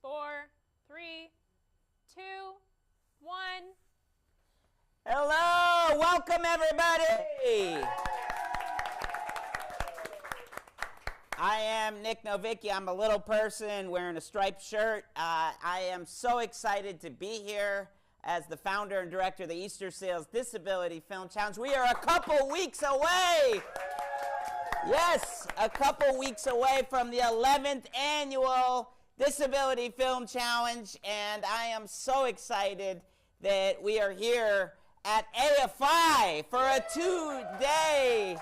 4, 3, 2, 1. Hello, welcome everybody. I am Nick Novicki. I'm a little person wearing a striped shirt. I am so excited to be here as the founder and director of the Easter Seals Disability Film Challenge. We are a couple weeks away. Yes, a couple weeks away from the 11th annual Disability Film Challenge, and I am so excited that we are here at AFI for a 2-day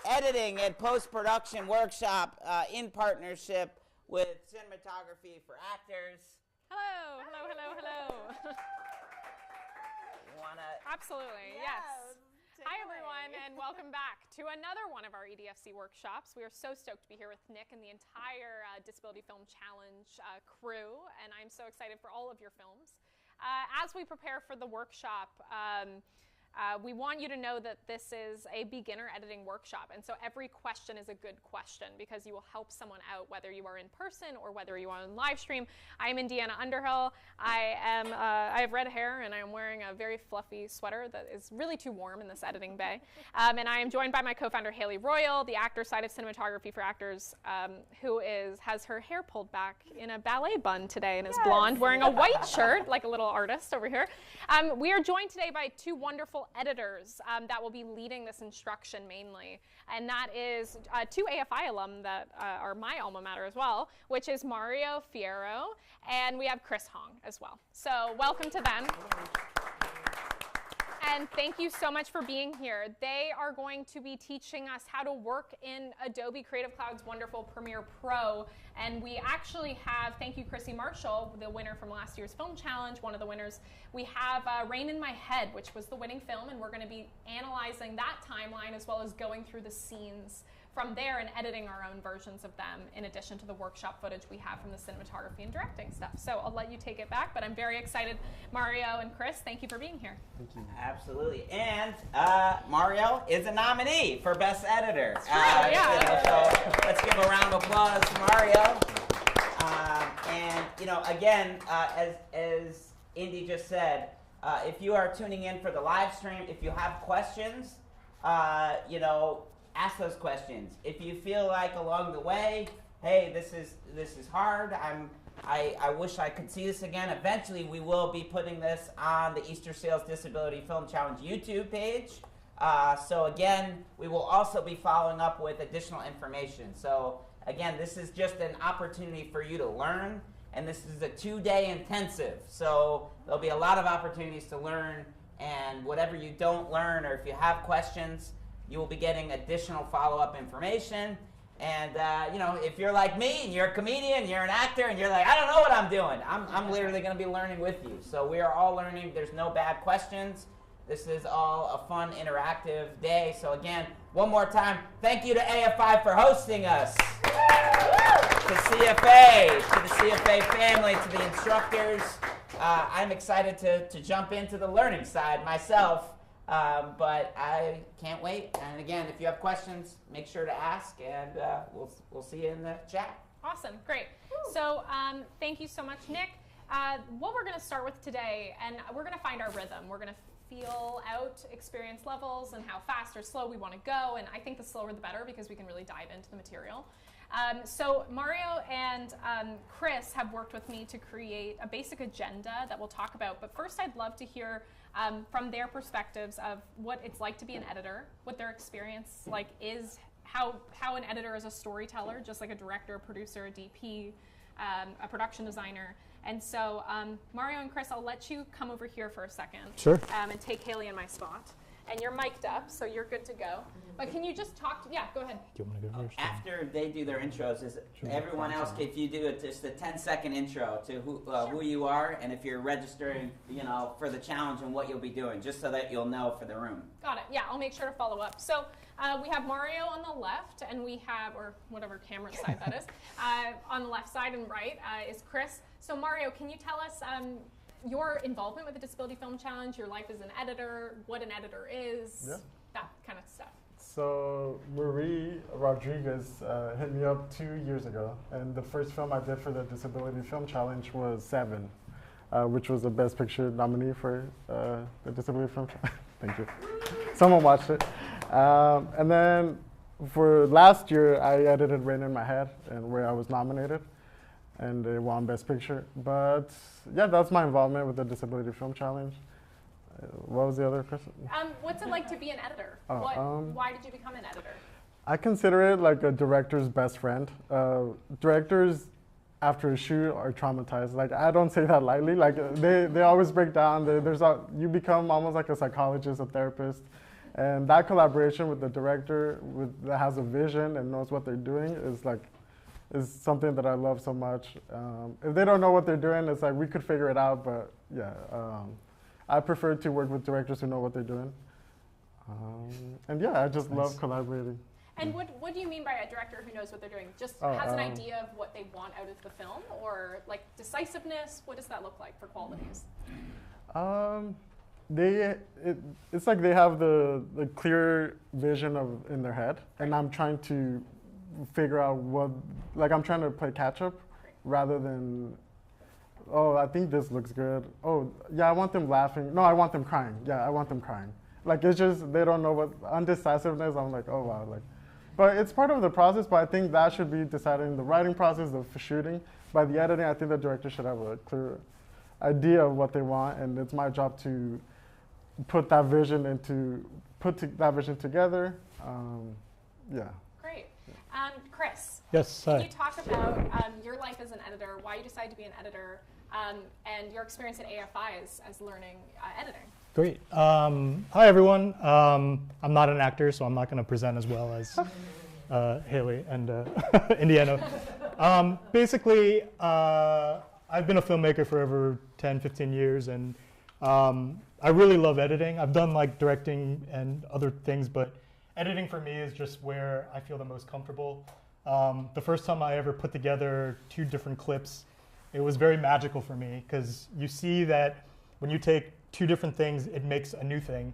editing and post-production workshop in partnership with Cinematography for Actors. Hello, hello, hello, hello. Absolutely, yes. Hi, everyone, and welcome back to another one of our EDFC workshops. We are so stoked to be here with Nick and the entire Disability Film Challenge crew, and I'm so excited for all of your films. As we prepare for the workshop, we want you to know that this is a beginner editing workshop, and so every question is a good question because you will help someone out whether you are in person or whether you are on live stream. I am Indiana Underhill. I have red hair and I am wearing a very fluffy sweater that is really too warm in this editing bay. And I am joined by my co-founder Haley Royal, the actor side of Cinematography for Actors, who has her hair pulled back in a ballet bun today and is blonde, wearing a white shirt like a little artist over here. We are joined today by two wonderful editors that will be leading this instruction mainly, and that is two AFI alum that are my alma mater as well, which is Mario Fierro, and we have Chris Hong as well. So welcome to them. And thank you so much for being here. They are going to be teaching us how to work in Adobe Creative Cloud's wonderful Premiere Pro. And we actually have, thank you Chrissy Marshall, the winner from last year's film challenge, one of the winners. We have Rain in My Head, which was the winning film, and we're going to be analyzing that timeline as well as going through the scenes from there and editing our own versions of them in addition to the workshop footage we have from the cinematography and directing stuff. So I'll let you take it back, but I'm very excited. Mario and Chris, thank you for being here. Thank you. Absolutely. And Mario is a nominee for Best Editor. It's true, yeah. So let's give a round of applause to Mario. And again, as Indy just said, if you are tuning in for the live stream, if you have questions, ask those questions. If you feel like along the way, hey, this is hard, I wish I could see this again. Eventually, we will be putting this on the Easter Seals Disability Film Challenge YouTube page. So again, we will also be following up with additional information. So again, this is just an opportunity for you to learn, and this is a 2-day intensive. So there'll be a lot of opportunities to learn, and whatever you don't learn or if you have questions, you will be getting additional follow-up information. And if you're like me and you're a comedian, you're an actor, and you're like, I don't know what I'm doing, I'm literally going to be learning with you. So we are all learning. There's no bad questions. This is all a fun, interactive day. So again, one more time, thank you to AFI for hosting us. To the CFA family, to the instructors. I'm excited to jump into the learning side myself. But I can't wait. And again, if you have questions, make sure to ask, and we'll see you in the chat. Awesome, great. So thank you so much, Nick. What we're going to start with today, and we're going to find our rhythm. We're going to feel out experience levels and how fast or slow we want to go. And I think the slower the better because we can really dive into the material. So Mario and Chris have worked with me to create a basic agenda that we'll talk about. But first, I'd love to hear from their perspectives of what it's like to be an editor, what their experience like is, how an editor is a storyteller, just like a director, a producer, a DP, a production designer. And so Mario and Chris, I'll let you come over here for a second. Sure. And take Haley in my spot. And you're mic'd up, so you're good to go. But can you just talk yeah, go ahead. Do you want to go first? After they do their intros, everyone else, if you do just a 10-second intro to who you are, and if you're registering, for the challenge and what you'll be doing, just so that you'll know for the room. Got it. Yeah, I'll make sure to follow up. So we have Mario on the left, and we have, or whatever camera side that is, on the left side and right is Chris. So Mario, can you tell us your involvement with the Disability Film Challenge, your life as an editor, what an editor is, that kind of stuff. So Marie Rodriguez hit me up 2 years ago, and the first film I did for the Disability Film Challenge was Seven, which was the Best Picture nominee for the Disability Film Challenge. Thank you. Someone watched it. And then for last year, I edited Rain in My Head, and where I was nominated, and they won Best Picture. But yeah, that's my involvement with the Disability Film Challenge. What was the other question? What's it like to be an editor? Why did you become an editor? I consider it like a director's best friend. Directors after a shoot are traumatized. Like, I don't say that lightly. Like, they always break down. You become almost like a psychologist, a therapist. And that collaboration with the director that has a vision and knows what they're doing is something that I love so much. If they don't know what they're doing, it's like we could figure it out, but yeah. I prefer to work with directors who know what they're doing. And yeah, I just love collaborating. And what do you mean by a director who knows what they're doing? Just has an idea of what they want out of the film, or like decisiveness? What does that look like for qualities? It's like they have the clear vision in their head, and I'm trying to figure out I'm trying to play catch up rather than, oh, I think this looks good. Oh, yeah, I want them laughing. No, I want them crying. Yeah, I want them crying. Like, it's just, they don't know what, undecisiveness, I'm like, oh, wow. But it's part of the process, but I think that should be decided in the writing process, the shooting. By the editing, I think the director should have a clear idea of what they want, and it's my job to put that vision together. Yeah. Great. Chris. Yes. Can you talk about your life as an editor, why you decided to be an editor, and your experience at AFI as learning editing? Great. Hi, everyone. I'm not an actor, so I'm not going to present as well as Haley and Indiana. Basically, I've been a filmmaker for over 10, 15 years, and I really love editing. I've done like directing and other things, but editing for me is just where I feel the most comfortable. The first time I ever put together 2 different clips, it was very magical for me, because you see that when you take 2 different things, it makes a new thing.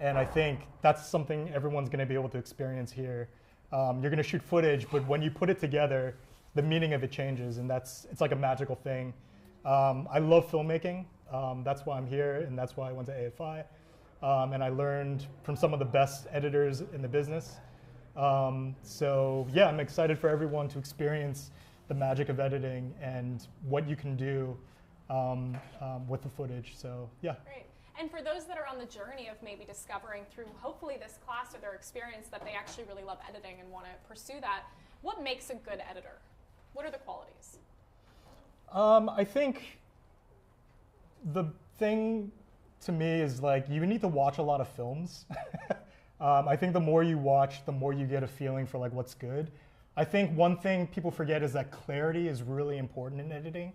And I think that's something everyone's going to be able to experience here. You're going to shoot footage, but when you put it together, the meaning of it changes, and it's like a magical thing. I love filmmaking. That's why I'm here, and that's why I went to AFI. And I learned from some of the best editors in the business. So yeah, I'm excited for everyone to experience the magic of editing and what you can do with the footage. So yeah. Great. And for those that are on the journey of maybe discovering through hopefully this class or their experience that they actually really love editing and want to pursue that, what makes a good editor? What are the qualities? I think the thing to me is like you need to watch a lot of films. I think the more you watch, the more you get a feeling for like what's good. I think one thing people forget is that clarity is really important in editing.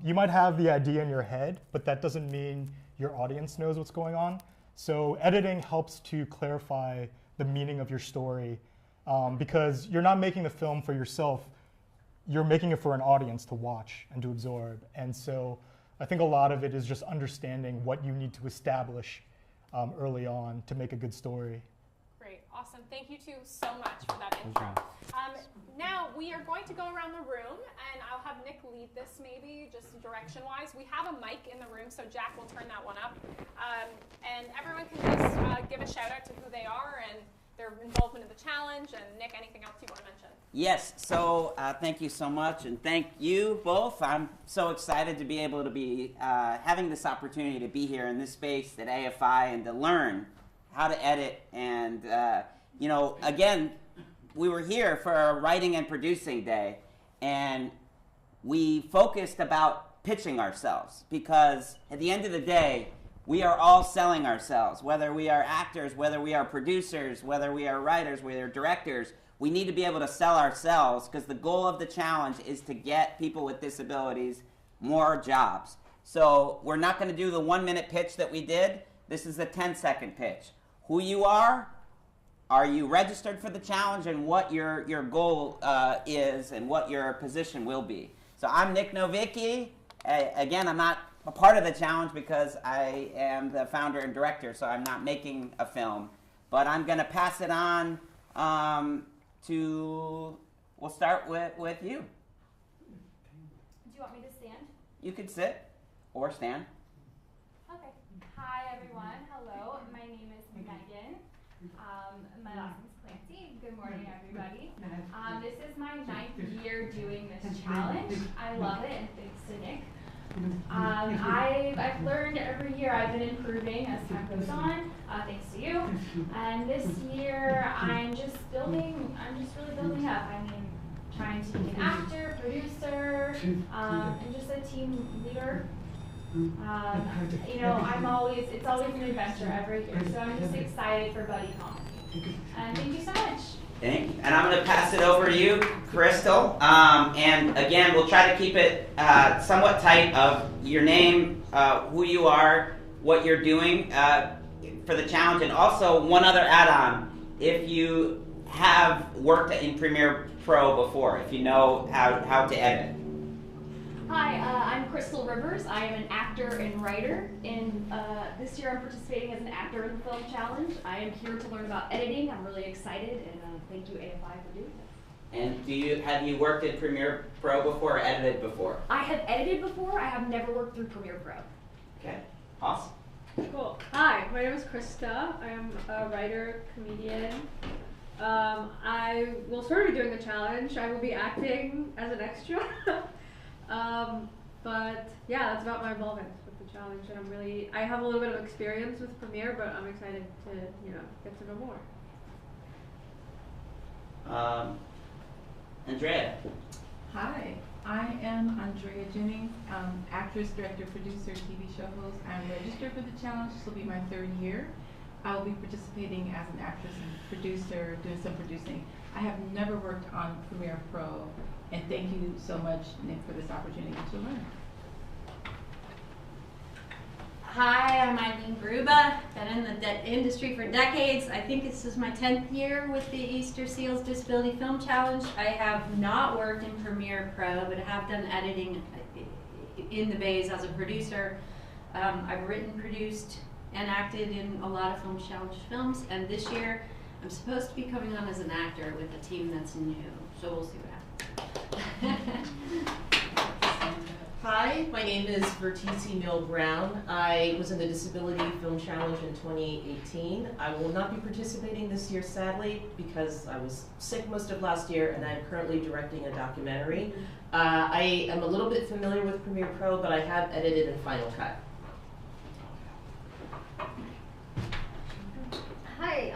You might have the idea in your head, but that doesn't mean your audience knows what's going on. So editing helps to clarify the meaning of your story, because you're not making the film for yourself, you're making it for an audience to watch and to absorb. And so I think a lot of it is just understanding what you need to establish early on to make a good story. Great, awesome. Thank you two so much for that intro. Now we are going to go around the room, and I'll have Nick lead this maybe, just direction-wise. We have a mic in the room, so Jack will turn that one up. And everyone can just give a shout-out to who they are and their involvement in the challenge. And Nick, anything else you want to mention? Yes, so thank you so much, and thank you both. I'm so excited to be able to be having this opportunity to be here in this space at AFI and to learn how to edit. And, you know, again, we were here for a writing and producing day, and we focused about pitching ourselves, because at the end of the day, we are all selling ourselves, whether we are actors, whether we are producers, whether we are writers, whether we are directors. We need to be able to sell ourselves, because the goal of the challenge is to get people with disabilities more jobs. So we're not going to do the 1-minute pitch that we did. This is a 10-second pitch. Who you are you registered for the challenge, and what your goal is and what your position will be. So I'm Nick Novicki. Again, I'm not a part of the challenge because I am the founder and director, so I'm not making a film. but I'm going to pass it on we'll start with you. Do you want me to stand? You could sit or stand. Okay. Hi, everyone. Hello. My name is Megan. My last name is Clancy. Good morning, everybody. This is my 9th year doing this challenge. I love it, and thanks to Nick. I've learned every year. I've been improving as time goes on, thanks to you. And this year, I'm just really building up. I mean, trying to be an actor, producer, and just a team leader. You know, it's always an adventure every year. So I'm just excited for buddy comedy. And thank you so much. Thank you. And I'm going to pass it over to you, Crystal. And again, we'll try to keep it somewhat tight of your name, who you are, what you're doing for the challenge, and also one other add-on. If you have worked in Premiere Pro before, if you know how to edit. Hi, I'm Crystal Rivers. I am an actor and writer. And this year I'm participating as an actor in the film challenge. I am here to learn about editing. I'm really excited, and thank you, AFI, for doing this. And have you worked in Premiere Pro before or edited before? I have edited before. I have never worked through Premiere Pro. Okay, awesome. Cool. Hi, my name is Krista. I am a writer, comedian. I will sort of be doing the challenge. I will be acting as an extra. But yeah, that's about my involvement with the challenge, and I have a little bit of experience with Premiere, but I'm excited to, get to know more. Andrea. Hi, I am Andrea Jennings, actress, director, producer, TV show host. I'm registered for the challenge. This will be my 3rd year. I will be participating as an actress and producer, doing some producing. I have never worked on Premiere Pro, and thank you so much, Nick, for this opportunity to learn. Hi, I'm Eileen Gruba. Been in the industry for decades. I think this is my 10th year with the Easter Seals Disability Film Challenge. I have not worked in Premiere Pro, but have done editing in the Bays as a producer. I've written, produced, and acted in a lot of Film Challenge films. And this year, I'm supposed to be coming on as an actor with a team that's new. So we'll see what happens. Hi, my name is Vertice Mill Brown. I was in the Disability Film Challenge in 2018. I will not be participating this year, sadly, because I was sick most of last year, and I'm currently directing a documentary. I am a little bit familiar with Premiere Pro, but I have edited in Final Cut. Hi,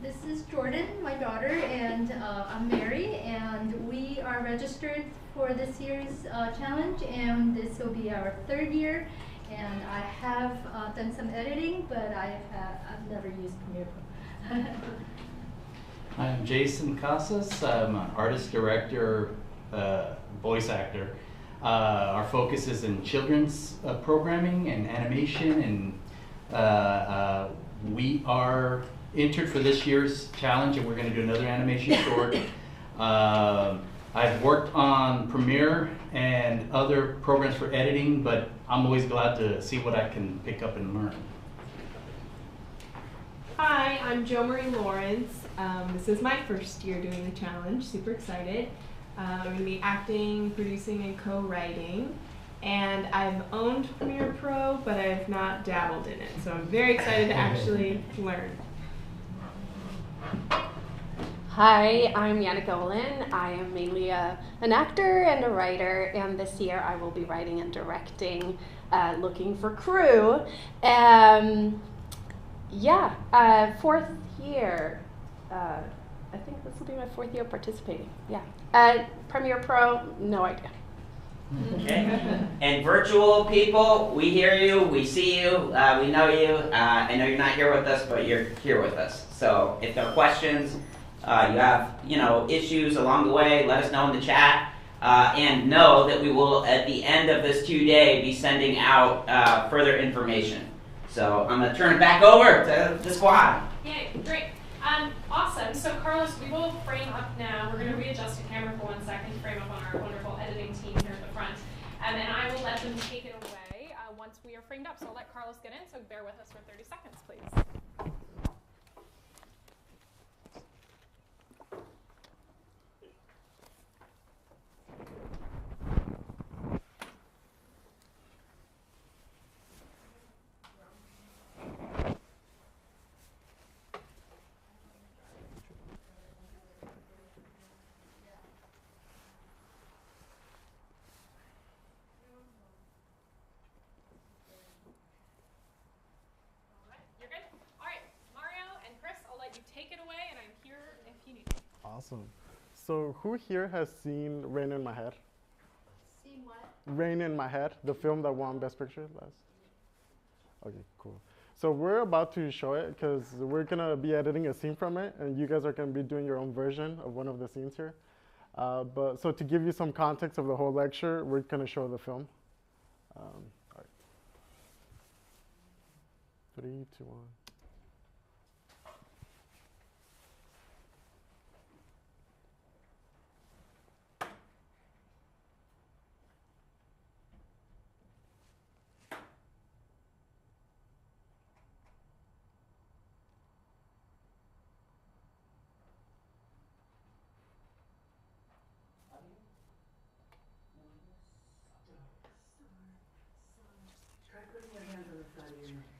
this is Jordan, my daughter, and I'm Mary, and we are registered for this year's challenge, and this will be our 3rd year. And I have done some editing, but I've never used Premiere Pro. I'm Jason Casas. I'm an artist, director, voice actor. Our focus is in children's programming and animation, and we are entered for this year's challenge, and we're going to do another animation short. I've worked on Premiere and other programs for editing, but I'm always glad to see what I can pick up and learn. Hi, I'm Jo Marie Lawrence. This is my 1st year doing the challenge. Super excited. I'm going to be acting, producing, and co-writing. And I've owned Premiere Pro, but I've not dabbled in it. So I'm very excited to actually learn. Hi, I'm Yannicka Olin. I am mainly an actor and a writer, and this year I will be writing and directing Looking for Crew. 4th year. I think this will be my 4th year participating. Yeah. Premiere Pro, no idea. Okay. And virtual people, we hear you, we see you, we know you. I know you're not here with us, but you're here with us. So if there are questions, you have issues along the way, let us know in the chat. And know that we will, at the end of this 2-day, be sending out further information. So I'm going to turn it back over to the squad. Yay, great. Awesome. So Carlos, we will frame up now. We're going to readjust the camera for 1 second to frame up on our wonderful editing team here at the front. And I will let them take it away once we are framed up. So I'll let Carlos get in, so bear with us for 30 seconds, please. Awesome. So who here has seen Rain in My Head? Seen what? Rain in My Head, the film that won Best Picture last? Okay, cool. So we're about to show it because we're gonna be editing a scene from it, and you guys are gonna be doing your own version of one of the scenes here. But so to give you some context of the whole lecture, we're gonna show the film. All right. 3, 2, 1. Try putting your hands on the side of your neck.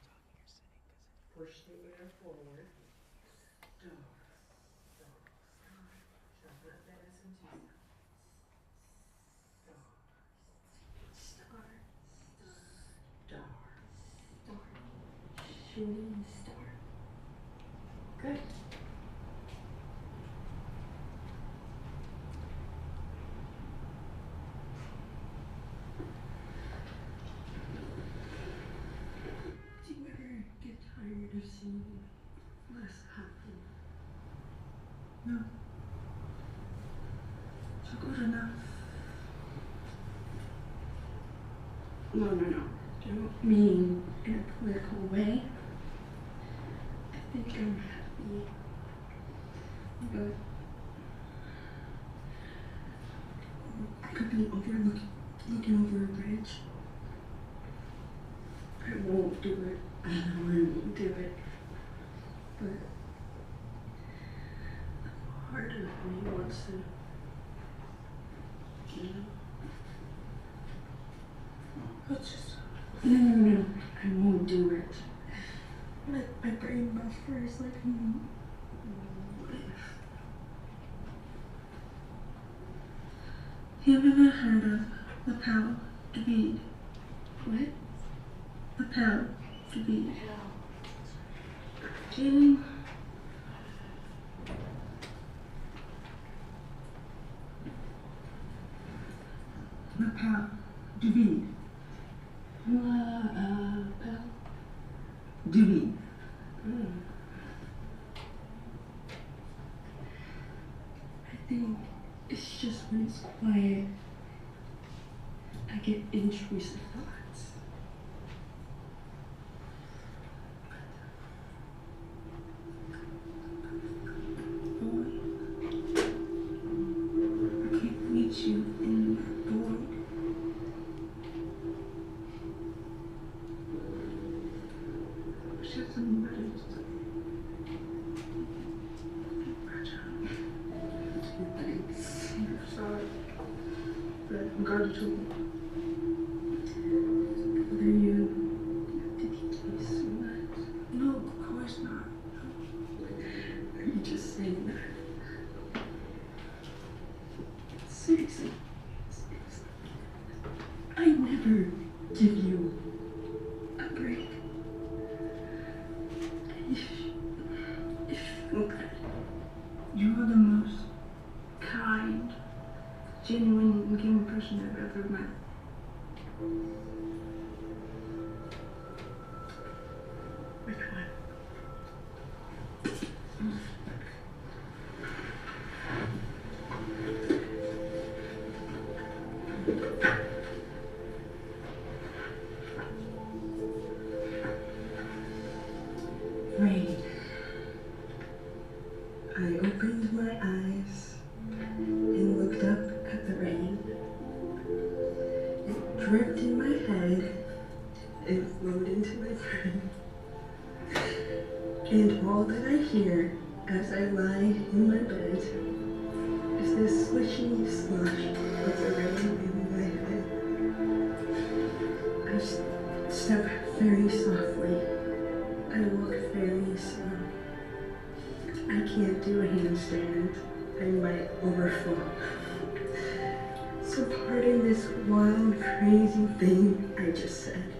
Push the air forward. Star. Shuffle that S into sound. Star. Star. Star. Shooting star. Good. Do you ever get tired of seeing less happy? No. So good enough. No. Don't mean in a political way. I think I'm happy. But I could be looking over a bridge. I won't do it. I know I won't do it. But the part of me wants to, you know. It's just, no. I won't do it. My brain buffers like, what if? Have you ever heard of the Pal David? What? The Pal David. Jane. The Pal David. Pal David. I think it's just when it's quiet, I get intrusive thoughts. I can't reach you in that void. It's just somebody who's thanks. I'm sorry. But I'm going to. Whether you dedicate so much. No, of course not. I'm just saying that. Seriously. I never give you a break. If you are the most kind, genuine, and giving person I've ever met. Which one? Rain. I opened my eyes and looked up at the rain. It dripped in my head and flowed into my brain. And all that I hear as I lie in my bed is this swishy slush of the rain in my head. I step very softly. I walk very slow. I can't do a handstand. I might overflow. So pardon this wild, crazy thing I just said.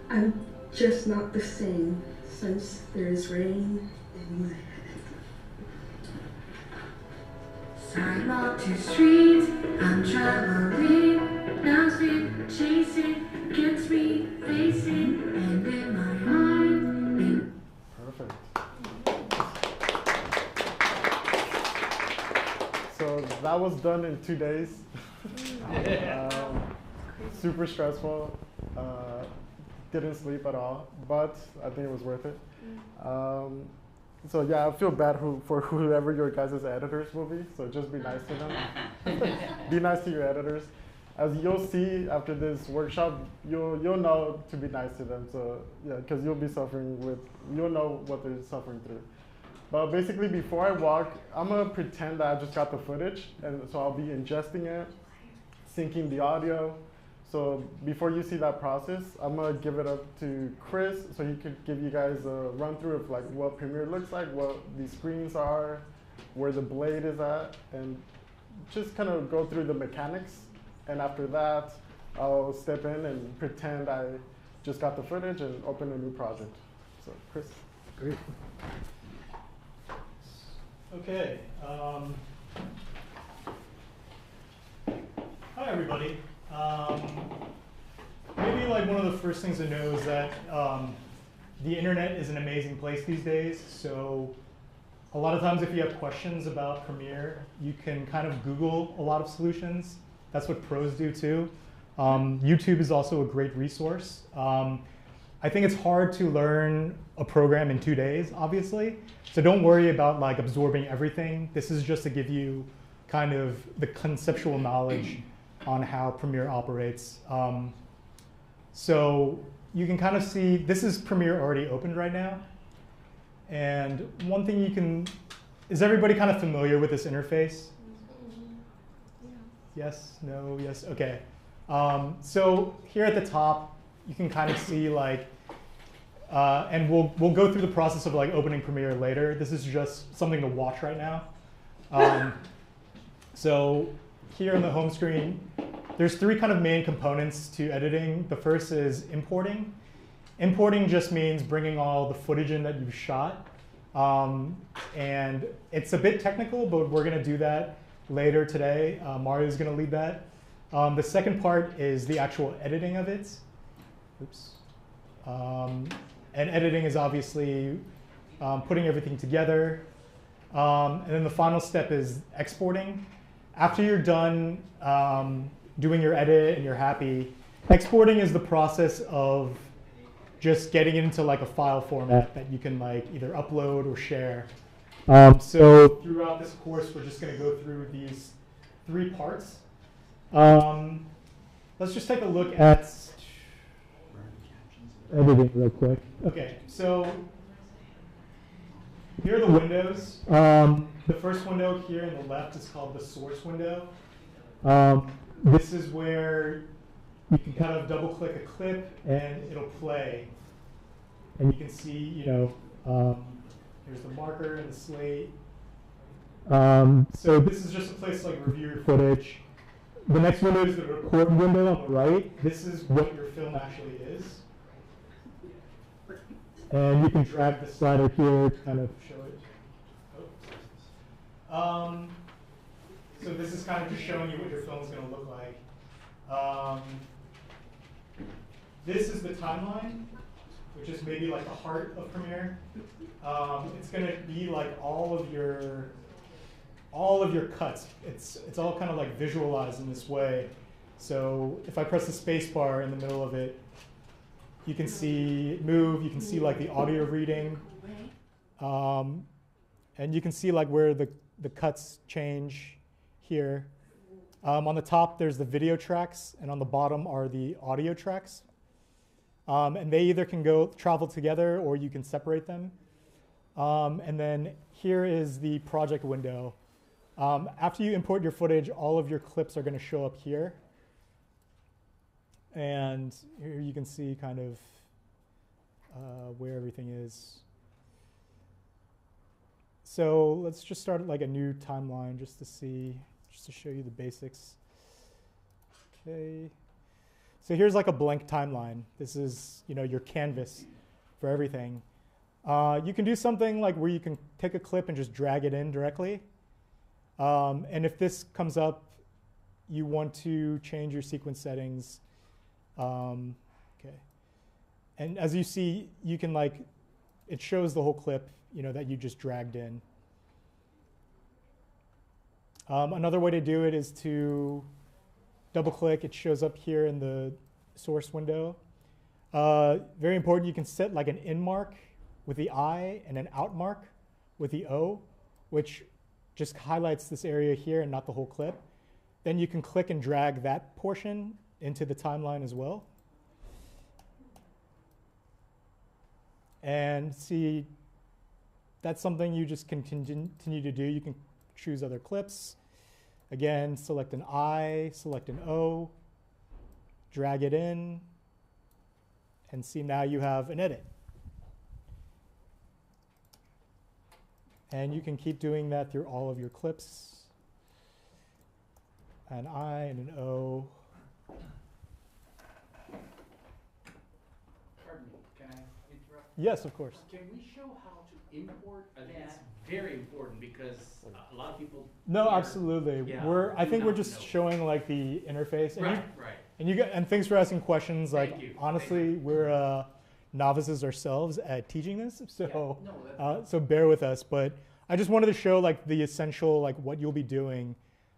I'm just not the same since there's rain in my head. Time out to streets, I'm traveling. Now speed chasing, gets me facing, and in my mind. Perfect. So that was done in 2 days. Super stressful. Didn't sleep at all, but I think it was worth it. So yeah, I feel bad for whoever your guys' editors will be. So just be nice to them. Be nice to your editors. As you'll see after this workshop, you'll know to be nice to them. So yeah, because you'll know what they're suffering through. But basically, before I walk, I'm gonna pretend that I just got the footage, and so I'll be ingesting it, syncing the audio. So before you see that process, I'm gonna give it up to Chris so he could give you guys a run through of like what Premiere looks like, what these screens are, where the blade is at, and just kind of go through the mechanics. And after that, I'll step in and pretend I just got the footage and open a new project. So Chris. Great. Okay. Hi, everybody. Maybe like one of the first things to know is that the internet is an amazing place these days. So a lot of times if you have questions about Premiere, you can kind of Google a lot of solutions. That's what pros do too. YouTube is also a great resource. I think it's hard to learn a program in 2 days, obviously. So don't worry about like absorbing everything. This is just to give you kind of the conceptual knowledge on how Premiere operates. So you can kind of see, this is Premiere already opened right now. And one thing you can, is everybody kind of familiar with this interface? Yes, no, yes, okay. So here at the top, you can kind of see like, and we'll go through the process of like opening Premiere later. This is just something to watch right now. So here on the home screen, there's 3 kind of main components to editing. The first is importing. Importing just means bringing all the footage in that you've shot. And it's a bit technical, but we're going to do that later today. Mario's going to lead that. The second part is the actual editing of it. Oops. And editing is obviously putting everything together. And then the final step is exporting. After you're done doing your edit and you're happy, exporting is the process of just getting it into like a file format that you can like either upload or share. So throughout this course, we're just going to go through these 3 parts. Let's just take a look at editing real quick. Okay, so here are the windows. The first window here on the left is called the source window. This is where you can kind of double click a clip and it'll play. And you can see, you know, here's the marker and the slate. So this is just a place to like review your footage. The next window is the record window on the right. This is what your film actually is. And you can drag the slider here to kind of show it. So this is kind of just showing you what your film is going to look like. This is the timeline, which is maybe like the heart of Premiere. It's going to be like all of your cuts. It's all kind of like visualized in this way. So if I press the space bar in the middle of it, you can see it move. You can see like the audio reading, and you can see like where the cuts change here. On the top, there's the video tracks, and on the bottom are the audio tracks. And they either can travel together, or you can separate them. And then here is the project window. After you import your footage, all of your clips are going to show up here. And here you can see kind of where everything is. So let's just start like a new timeline just to show you the basics. Okay. So here's like a blank timeline. This is, you know, your canvas for everything. You can do something like where you can take a clip and just drag it in directly. And if this comes up, you want to change your sequence settings. Okay. And as you see, you can it shows the whole clip, that you just dragged in. Another way to do it is to double click. It shows up here in the source window. Very important, you can set an in mark with the I and an out mark with the O, which just highlights this area here and not the whole clip. Then you can click and drag that portion into the timeline as well. And see, that's something you just can continue to do. You can choose other clips. Again, select an I, select an O, drag it in, and see now you have an edit. And you can keep doing that through all of your clips. An I and an O. Pardon me, can I interrupt? Yes, of course. Can we show how to import? I think it's very important because a lot of people. No, absolutely. Yeah, I think we're just showing the interface. And right. And thanks for asking questions. Thank you. Honestly, we're novices ourselves at teaching this, so Yeah, no, so bear with us. But I just wanted to show the essential what you'll be doing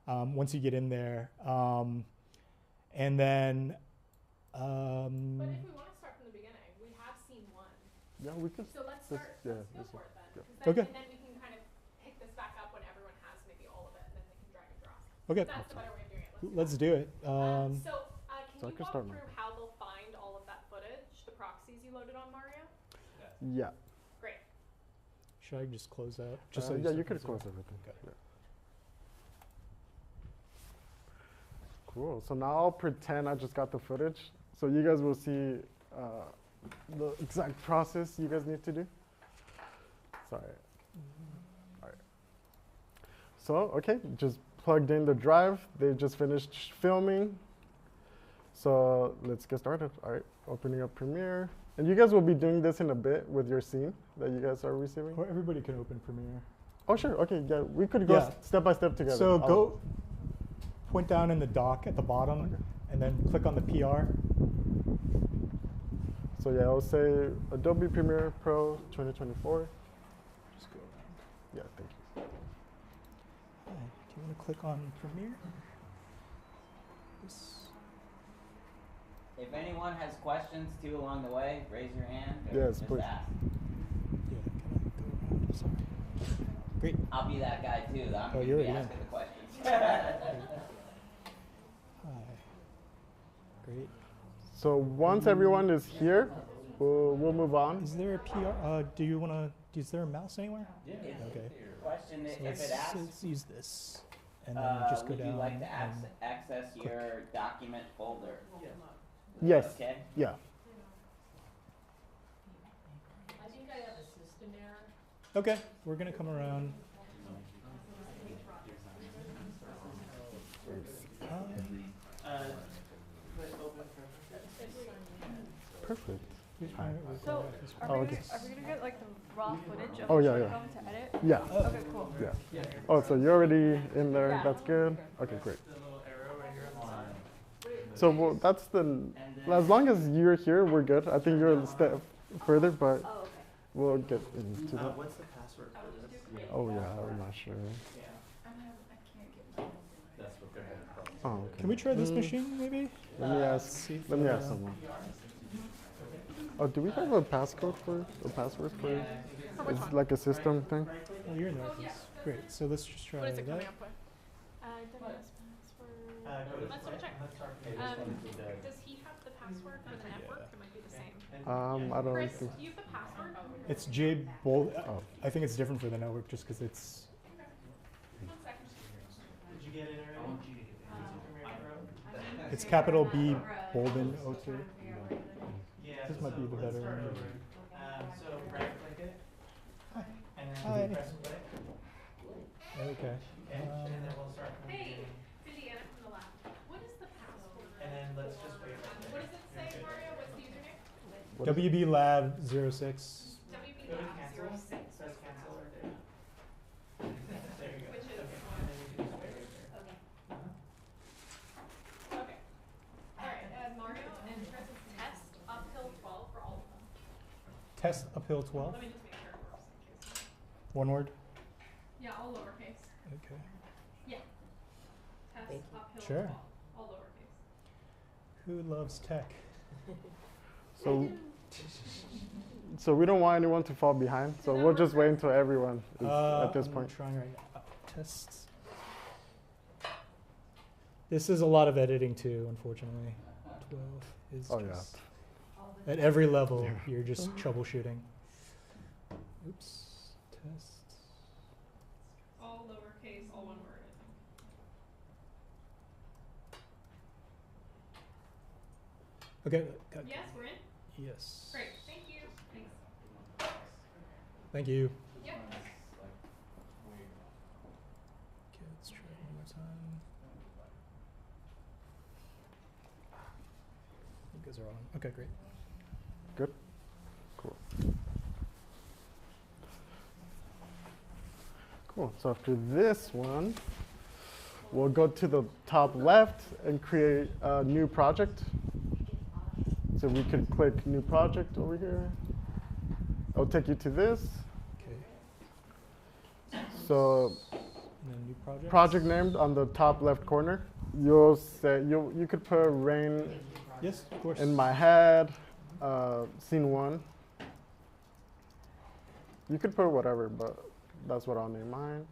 once you get in there, and then. But if we want to start from the beginning, we have scene 1. Yeah, we could. So let's start. Let's go for it then. Yeah. Okay. And then we can kind of pick this back up when everyone has maybe all of it, and then they can drag and drop. Okay. That's the better way of doing it. Let's do it. Can you I can walk start through how they'll find all of that footage, the proxies you loaded on Mario? Yeah. Great. Should I just close out? Yeah, you could close everything. Okay. Yeah. Cool. So now I'll pretend I just got the footage. So you guys will see the exact process you guys need to do. Sorry. All right. So, okay, just plugged in the drive. They just finished filming. So let's get started. All right, opening up Premiere. And you guys will be doing this in a bit with your scene that you guys are receiving. Or everybody can open Premiere. Oh, sure. Okay, yeah, we could go step by step together. So go point down in the dock at the bottom, and then click on the PR. So yeah, I'll say Adobe Premiere Pro 2024. Just go around. Yeah, thank you. Hi, do you want to click on Premiere? This. If anyone has questions too along the way, raise your hand. Yes, just please. ask. Yeah, can I go around? Sorry. Great. I'll be that guy too. I'm Oh, going you're to be in. asking the questions. Hi. Great. So once everyone is here, we'll move on. Is there a PR? Do you want to? Is there a mouse anywhere? Yeah. Okay. Question So if it asks. let's use this, and then just go would down. you like to and access click. your document folder? Yes. Okay. Yeah. I think I have a system error. Okay, we're gonna come around. Perfect. So, Oh, okay. are we gonna get the raw footage of Oh, the yeah, short yeah. film to edit? Yeah. Okay, cool. Yeah. Oh, so you're already in there. Yeah. That's good. Okay, great. So well, that's as long as you're here, we're good. I think you're a step further, but we'll get into that. What's the password for this? Oh yeah, I'm not sure. That's what they're having. Oh, okay. Can we try this machine, maybe? Let me ask. Let me ask someone. Oh, do we have a passcode for a password for? It's like a system thing. Oh, you're in there. Great. So let's just try What is it that. coming up with? Let's double check. Does he have the password for the network? It might be the same. I don't Chris, think. do you have the password? It's J Bold. I think it's different for the network, just because it's. One second. Did you get it already? It's capital B Bolden 02. Yeah. This might be the better one. So right click it. Hi. And then Hi. press play. Okay. Okay. And then we'll start from the Hey, beginning. Indiana from the lab. What is the password? And then let's just wait. What does it say, Mario? What's the username? WB Lab 06. WB Go to Lab cancel. 06. Press cancel right there. There you go. Which is Okay. And then you Test uphill 12. Let me just make sure it works. One word. Yeah, all lowercase. Okay. Yeah. Test uphill Sure. 12, all lowercase. Who loves tech? So we don't want anyone to fall behind. So we'll just wait until everyone is at this I'm point. trying right now. Tests. This is a lot of editing too, unfortunately. 12 is just at every level you're just troubleshooting. Oops. Tests. All lowercase, all one word, I think. Okay. Yes, we're in? Yes. Great, thank you. Thanks. Thank you. Yep. Okay, let's try it one more time. You guys are on. Okay, great. Good. Cool. Cool. So after this one, we'll go to the top left and create a new project. So we could click new project over here. It'll take you to this. Okay. So And then new project. project named on the top left corner. You'll say you could put rain Yes, of course. in my head, scene 1. You could put whatever, but that's what I'll name mine.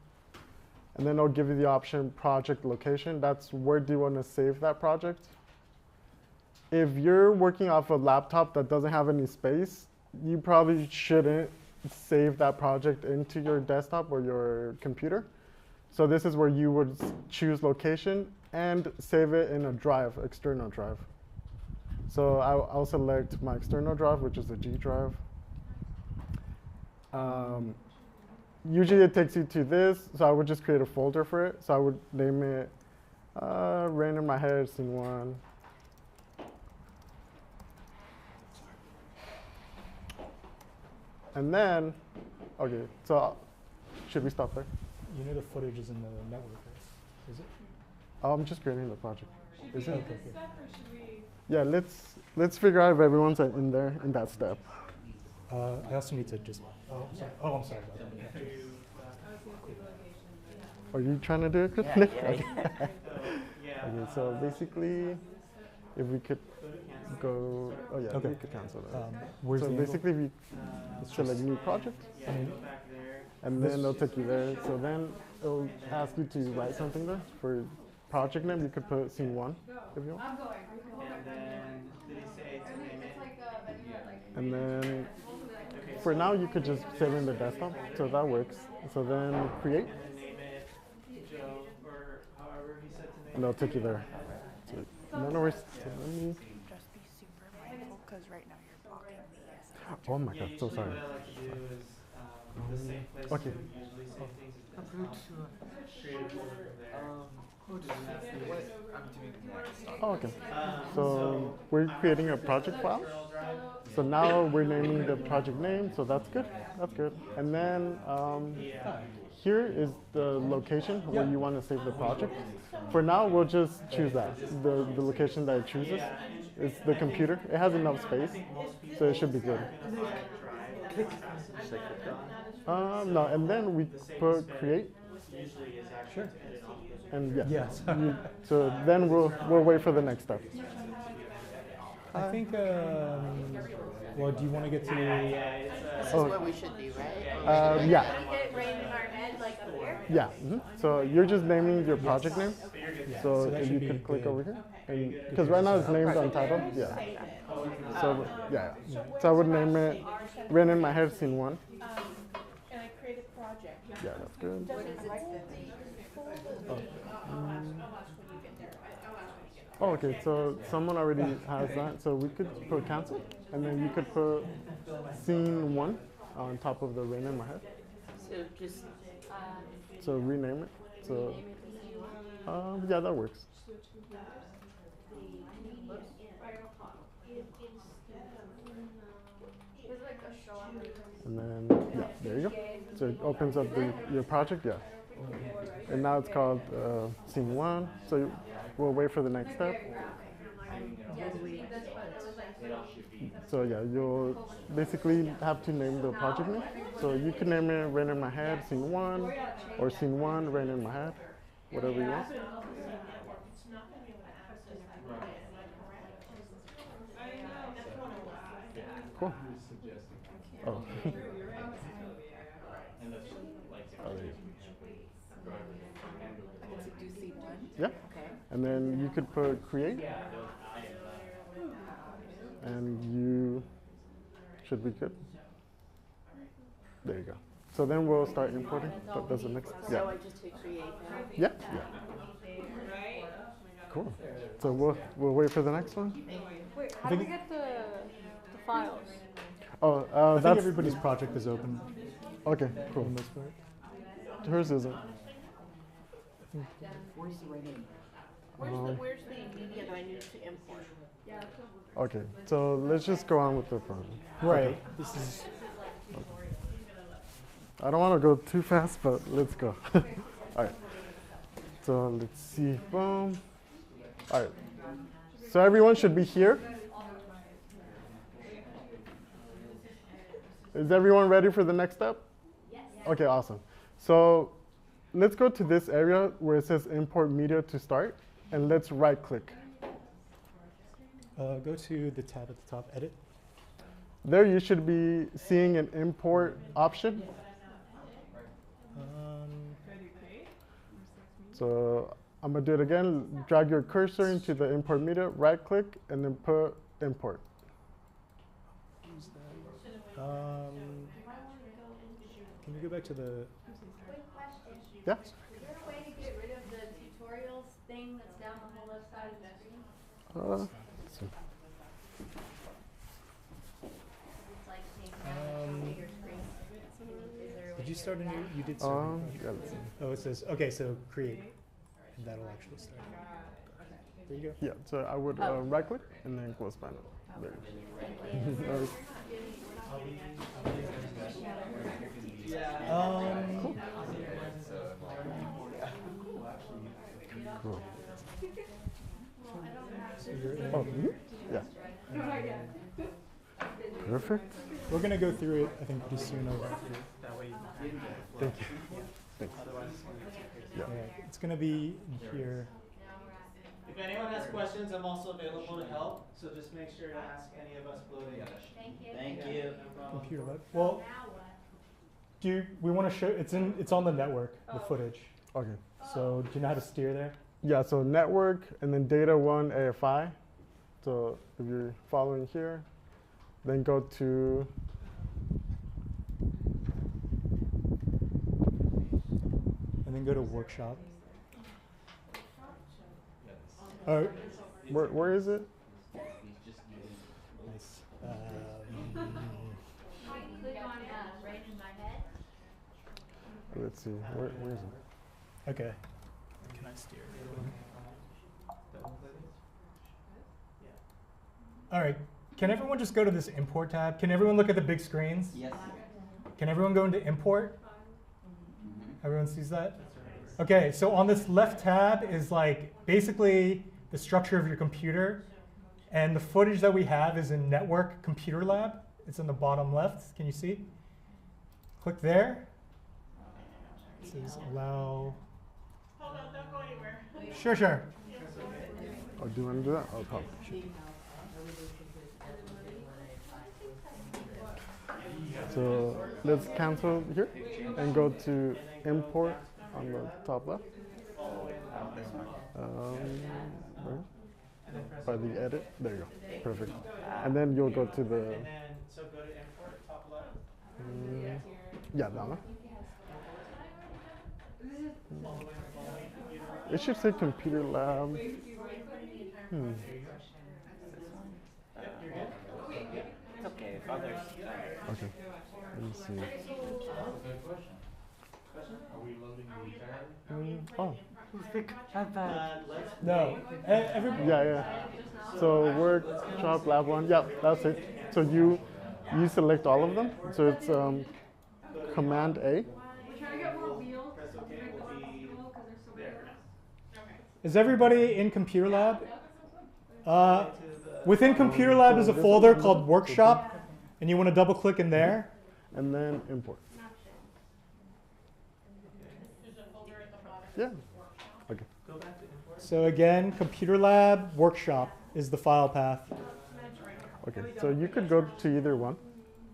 And then it'll give you the option project location. That's where do you want to save that project. If you're working off a laptop that doesn't have any space, you probably shouldn't save that project into your desktop or your computer. So this is where you would choose location and save it in a drive, external drive. So I'll select my external drive, which is the G drive. Usually it takes you to this, so I would just create a folder for it. So I would name it Rain in My Head, Scene 1. And then, okay, so should we stop there? You know the footage is in the network, right? Is it? I'm just creating the project. Should Is we it? hit this step or should we? Yeah, let's figure out if everyone's in there in that step. I also need to just. Oh, sorry. Oh, I'm sorry. About that. Yeah. Are you trying to do it, Chris? Yeah, Okay. yeah. Okay, so basically, if we could go, oh yeah, Okay. we could cancel that. Where's So the basically, we select new project, and then it'll take you there. So then it'll ask you to write something there for project name. You could put scene 1 if you want. I'm going. And then for now, you could just save in the desktop, so that works. So then create, and they'll take you there. So, no worries. So let me. Just be super mindful, because right now you're blocking me. Oh my God, so sorry. Okay. Oh, okay. So we're creating a project file. So now we're naming the project name, so that's good. That's good. And then here is the location where you want to save the project. For now, we'll just choose that. The location that it chooses is the computer. It has enough space, so it should be good. No, and then we put create. Sure. And yeah. Yes. So then we'll wait for the next step. I think. Well, do you want to get to? This is what we should do, right? Yeah. Hit rain in our head, like up here? Yeah. So you're just naming your project name. So So that if should you be could click good. over here, and because right now it's named untitled. Yeah. So yeah. So I would name it Rain in My Head, Scene 1. And I create a project. Yeah, that's good. What is it? Oh, okay. So someone already has that. So we could put cancel, and then you could put scene 1 on top of the Rain in My Head. So just. So rename it. So yeah, that works. And then yeah, there you go. So it opens up your project. Yeah. And now it's called scene 1. So we'll wait for the next step. So yeah, you'll basically have to name the project name. So you can name it Rain in My Head, Scene 1, or Scene 1, Rain in My Head, whatever you want. Cool. Oh. Yeah. And then you could put create. And you should be good. There you go. So then we'll start importing. But that's the next. Yeah. So I just hit create now? Yeah. Yeah. Cool. So we'll wait for the next one. Wait, how do we get the files? Oh, I that's think everybody's project is open. Okay, cool. For the most part. Hers isn't. Where's the rating? Where's the media that I need to import? Okay, so let's just go on with the project. Right. Okay. This is. I don't want to go too fast, but let's go. All right. So let's see. Boom. All right. So everyone should be here. Is everyone ready for the next step? Yes. Okay, awesome. So let's go to this area where it says import media to start, and let's right click. Go to the tab at the top, edit. There you should be seeing an import option. So I'm gonna do it again. Drag your cursor into the import media, right click, and then put import. Can you go back to the? Quick question. Yeah. Is there a way to get rid of the tutorials thing that's down the whole left side of the screen? Let's see. It's like taking out the bigger screen. Is there a way Did you to start a get new? that? You did start. A new Yeah, project. let's see. Oh, it says okay. So create, and that'll actually start. There you go. Yeah, so I would right click and then close panel. There. Cool. Cool. So you're in. Oh, yeah. Perfect. We're gonna go through it. I think pretty soon. Over. Thank you. Thanks. Yeah. It's gonna be here. If anyone has questions, I'm also available to help. So just make sure to ask any of us below the English. Thank you. Thank you. No problem. Computer lab. Well, we want to show? It's on the network. The footage. Okay. So do you know how to steer there? Yeah, so network and then data 1 AFI. So if you're following here, then go to And then go to workshop. where is it? Nice. Click on right in my head. Let's see. Where is it? Okay. Can I steer? All right. Can everyone just go to this import tab? Can everyone look at the big screens? Yes. Can everyone go into import? Everyone sees that? Okay, so on this left tab is like basically the structure of your computer. And the footage that we have is in Network Computer Lab. It's in the bottom left. Can you see? Click there. It says allow. Hold on, don't go anywhere. Sure. Oh, do you want to do that? Oh, probably. So let's cancel here and go to import on the top left. Where? By the edit. There you go. Perfect. And then you'll go to the. And then, so go to import, top left. Yeah, that one. It should say computer lab. Yep, you're good. It's okay if others. Okay. Let me see. Good question. Are we loading the entire? Oh. No. Yeah. So workshop lab 1. Yeah, that's it. So you select all of them. So it's Command A. We're trying to get more wheels to make the box visible because there's so many. Is everybody in Computer Lab? Within Computer Lab is a folder called Workshop, and you want to double click in there. And then import. Yeah. Okay. So again, Computer Lab Workshop is the file path. Okay, so you could go to either one.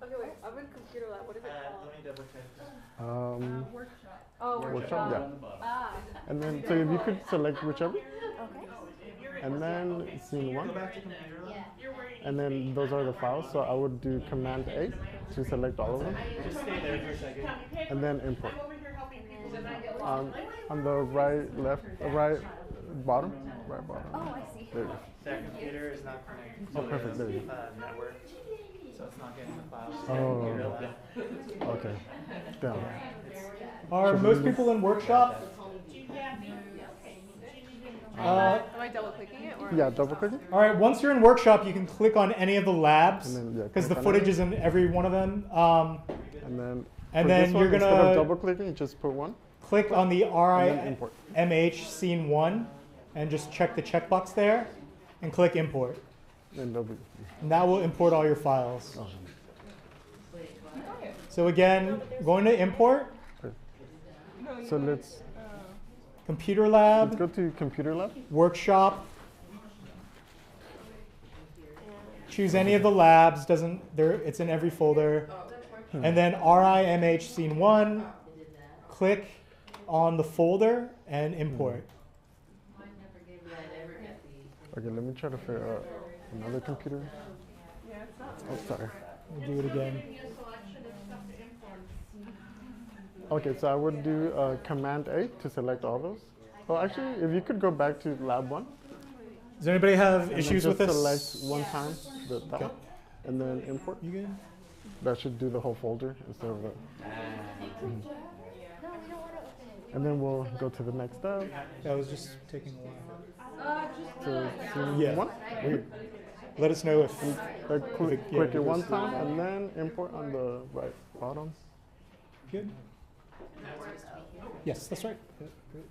Okay, wait. I'm in computer lab. What is it called? Let me double check. Workshop. Oh, Workshop, yeah. Ah. And then, so if you could select whichever. Okay. And then scene 1. Go back to computer lab. And then those are the files. So I would do Command A to select all of them. Just stay there for a second. And then import. On the right bottom. Oh, I see. There you go. That computer is not connected to Oh, perfect. There you go. network, so it's not getting the files. Oh. Computer lab. Okay. Down. Are most people in Workshop? Am I double clicking it? Or? Yeah, double clicking. All right, once you're in Workshop, you can click on any of the labs And then, because the click on footage it. is in every one of them. And then, And for then this one, you're instead of gonna double clicking, you just put 1. click on the And then import. RIMH scene 1 and just check the checkbox there and click import. And double. And that will import all your files. Oh. So again, going to import, So let's Computer Lab, go to Computer Lab. Workshop. Choose any of the labs. It's in every folder. And then RIMH scene 1. Click on the folder and import. Okay, let me try to figure out another computer. Oh, sorry. We'll do it again. Okay, so I would do Command A to select all those. Oh, actually, if you could go back to Lab 1. Does anybody have and issues then with this? just select one time that Okay. one, and then import. You good? That should do the whole folder instead of the. And then we'll go to the next step. That was just taking a while. To scene Yeah. 1. Wait. Let us know if. Click yeah, it one goes time through. and then import on the right bottom. Good. Yes, that's right. Yeah, great.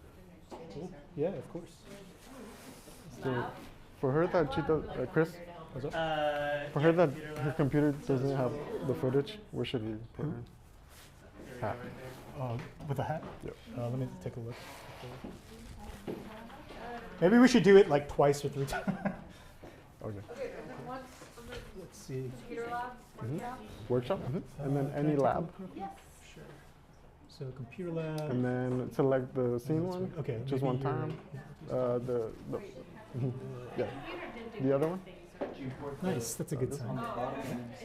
Cool. Yeah, of course. So for her that she does, Chris, What's up? for her that her computer doesn't have the footage, where should we put her? Hat. With a hat? Yep. Let me take a look. Maybe we should do it like twice or 3 times. Okay. Let's see. Computer lab? Workshop, and then any lab, Sure. So computer lab. and then select the scene that's one. right. Okay, Just maybe one time. Yeah, the other one. Nice. That's a good sign.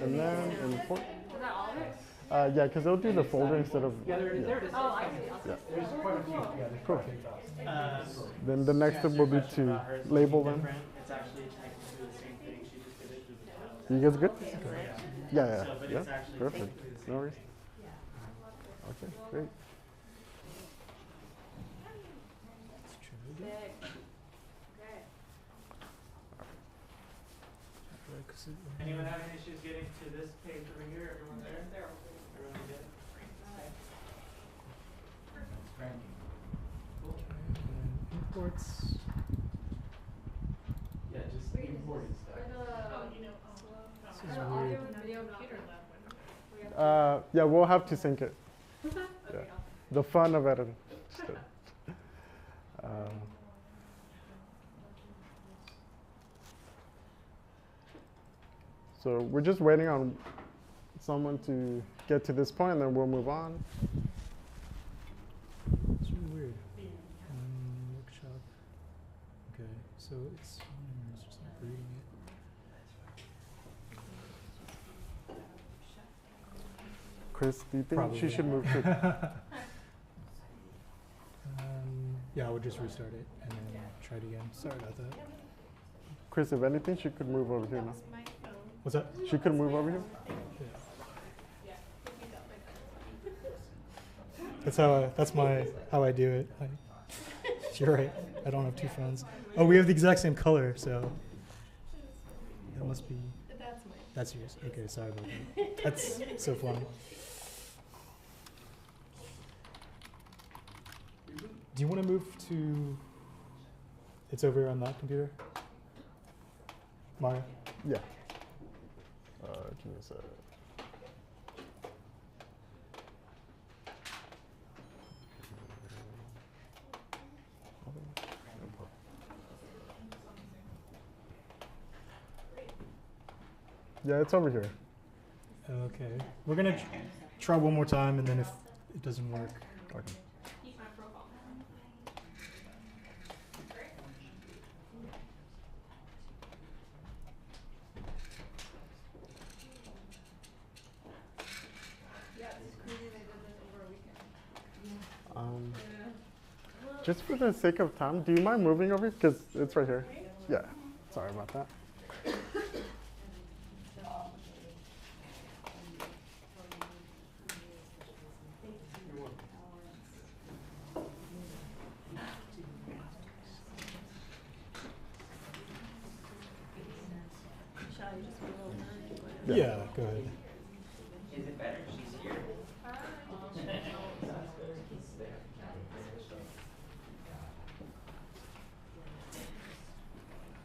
And then import. Is that all of it? Yeah, because it'll do the folder instead of. Yeah, there it is. Oh, I see. Yeah. There's quite a few. Yeah, there's Cool. quite Then the next step will be to label them. It's actually technically the same thing. She just did it through the You guys good? Yeah, So, but yeah. it's actually Perfect. technically the same. No worries. Okay, great. Anyone having issues getting to this page over here? Everyone there? Everyone good? Imports. Yeah, just importing stuff. This is weird. Yeah, we'll have to sync it. Yeah. The fun of editing. So we're just waiting on someone to get to this point, and then we'll move on. It's really weird. Workshop. Okay, so it's just not reading it. Chris, do you think Probably. she should move to? Yeah, I would just restart it and then try it again. Sorry about that. Chris, if anything, she could move over here now. What's that? She could move over here. That's how I do it. You're right. I don't have 2 phones. Oh, we have the exact same color, so that must be. That's yours. Okay, sorry about that. That's so funny. Do you want to move to? It's over on that computer. Maya. Yeah. Give me a sec. Yeah, it's over here. Okay. We're going to try one more time, and then if it doesn't work. Okay. Just for the sake of time, do you mind moving over? Because it's right here. Yeah, sorry about that. Yeah, go ahead. Is it better? She's here.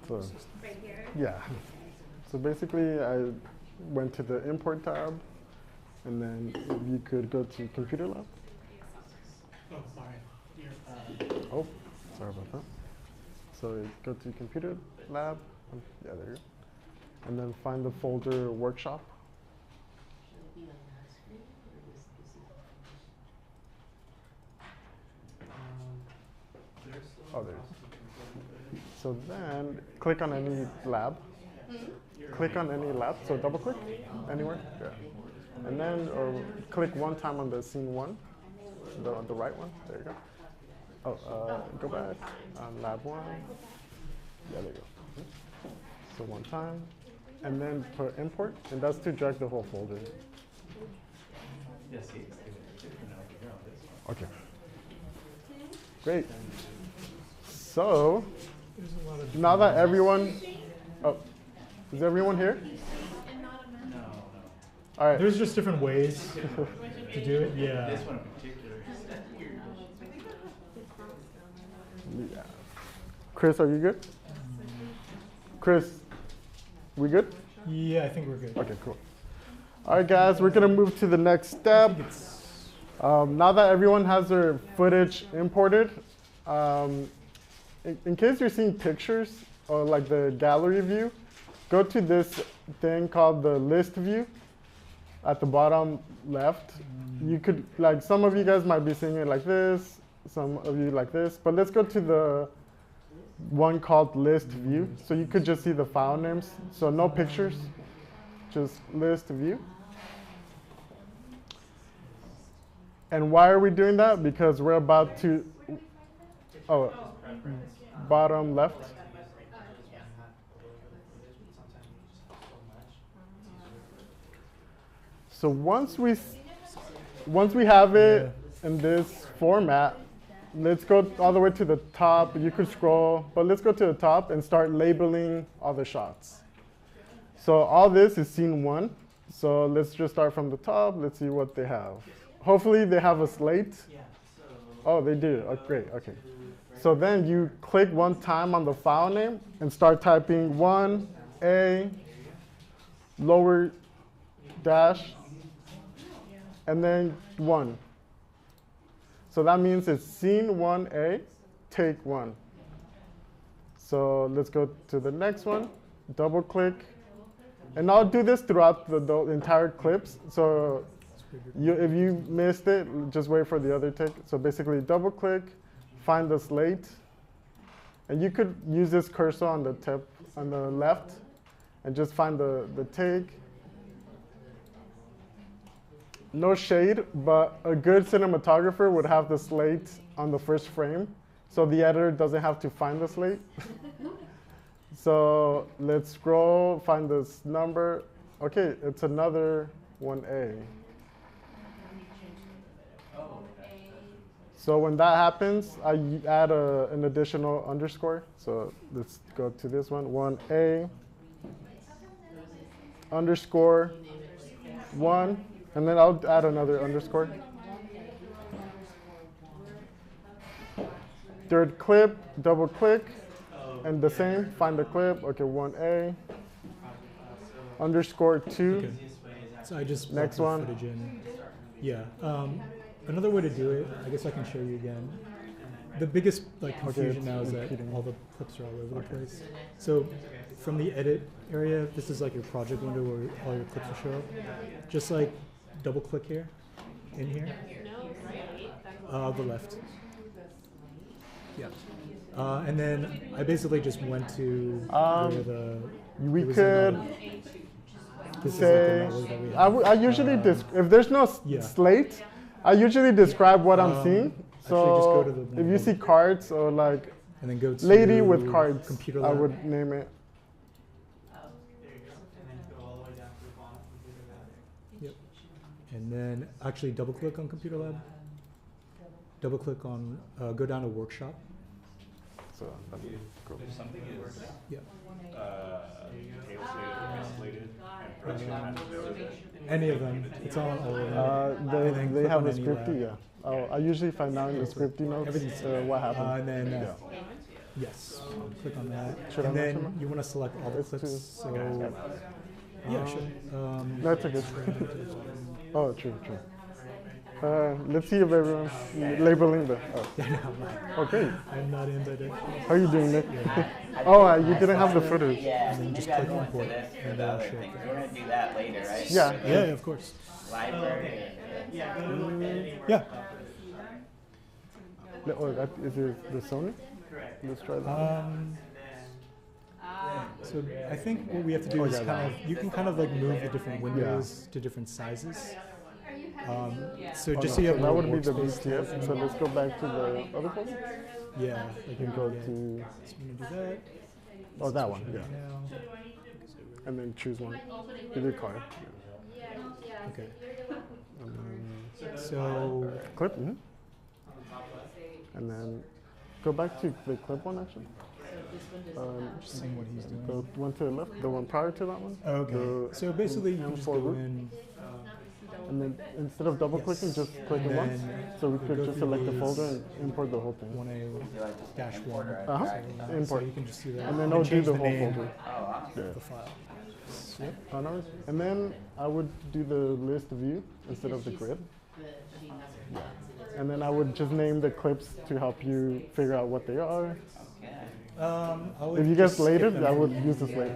So, right here? yeah. So basically, I went to the import tab, and then you could go to computer lab. Oh, sorry. Oh, sorry about that. So you go to computer lab. Yeah, there you go. And then find the folder workshop. Oh, there it is. So then click on any lab. Click on any lab. So double click anywhere. Yeah. And then click one time on the scene one, the right one. There you go. Oh, go back on lab one. Yeah, there you go. So one time. And then put import, and that's to drag the whole folder. Okay. Great. So, now that everyone, is everyone here? No. All right. There's just different ways to do it. Yeah. This one in particular. Yeah. Chris, are you good? Chris, we good? Yeah, I think we're good. Okay, cool. All right, guys, we're going to move to the next step. Now that everyone has their footage imported, in case you're seeing pictures or like the gallery view, go to this thing called the list view at the bottom left. You could, like, some of you guys might be seeing it like this, some of you like this, but let's go to the one called list view. So you could just see the file names. So no pictures, just list view. And why are we doing that? Because we're about to, bottom left. So once we have it in this format, let's go all the way to the top. You could scroll, but let's go to the top and start labeling all the shots. So all this is scene one. So let's just start from the top. Let's see what they have. Hopefully they have a slate. Oh, they do. Oh, great. Okay. So then you click one time on the file name and start typing 1A, lower dash, and then 1. So that means it's scene 1A, take 1. So let's go to the next one, double click. And I'll do this throughout the entire clips. So if you missed it, just wait for the other take. So basically double click, find the slate. And you could use this cursor on the tip on the left and just find the take. No shade, but a good cinematographer would have the slate on the first frame, so the editor doesn't have to find the slate. So let's scroll, find this number. Okay, it's another 1A. So when that happens, I add an additional underscore. So let's go to this one, 1A, underscore, 1. And then I'll add another underscore. Third clip, double click, and the same, find the clip. Okay, 1A, _2. Okay. So I just Next brought one. the footage in. Yeah. Another way to do it, I guess I can show you again. The biggest confusion now is that all the clips are all over the place. So from the edit area, this is like your project window where all your clips will show up. Just double click here, in here. The left. Yeah. And then I basically just went to where we could this say, is the that we have. I usually, if there's no slate, I usually describe what I'm seeing. So just go to the if you see cards or and then go to lady with cards, computer I lab. would name it. Yep. And then actually double click on computer lab. Double click on, go down to workshop. So There's something in workshop? Yeah. Table slated, and production manager. Any of them. It's on all of them. They have a scripty, yeah. I usually find out in the scripty notes what happened. And then, yes, click on that. Should and I then mention you want to select all the clips. So, yeah, sure. That's okay. Oh, true. Let's see if everyone's labeling the. Oh. Yeah, no, I'm not. Okay. I'm not in that. How are you doing, Nick? Oh, you didn't have the footage. Yeah, And then just maybe click I'll go import. into this for And the then other share. things. We're gonna do that later, right? Yeah. Of course. Library. Yeah, go to editing Yeah. Is it the Sony? Correct. Let's try that. So I think what we have to do is you can kind of move the different windows to different sizes. So just so you have that more would be the workspace. BTF. So let's go back to the other folder. Yeah. You can go to. So I'm gonna do that. Oh, that one. Yeah. Now. And then choose one. Give your card. Okay. So clip. And then go back to the clip one actually. Just seeing what he's doing. The one to the left, the one prior to that one. Okay. So basically, you can just go in. And then instead of double clicking, just click it once. So we could just select the folder and import the whole thing. 1A-1. Import. So you can just do that. And then I'll do change the whole name folder. of the file. Yep. And then I would do the list view instead of the grid. And then I would just name the clips to help you figure out what they are. If you get slated, I would use the slate.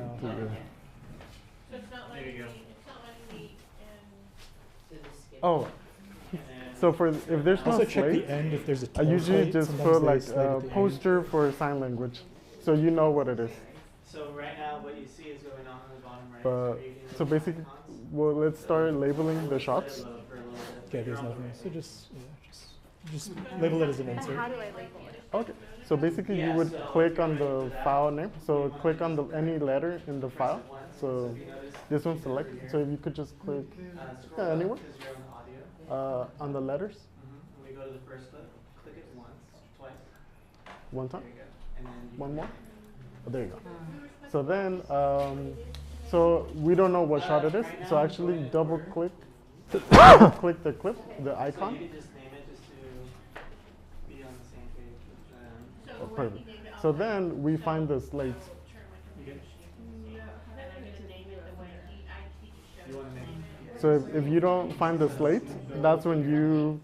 Oh, so if there's no also check slate, the end if there's a I usually template. just Sometimes put they like slate a at the poster for sign language, so you know what it is. So right now, what you see is going on the bottom right. But so basically, well, let's start labeling the shots. Okay, there's nothing. So just label it as an insert. How do I label it? Okay. So basically, you would click on the file name. So click on any letter in the file. So this one select. So if you could just click anywhere on the letters. We go to the first clip. Click it once, twice. One time. And then One more. Oh, there you go. So then, so we don't know what shot it is. So actually, double click. Click the clip, the icon. So you can just name it just to be on the same page with them. Oh, perfect. So then we find the slate. So if you don't find the slate, that's when you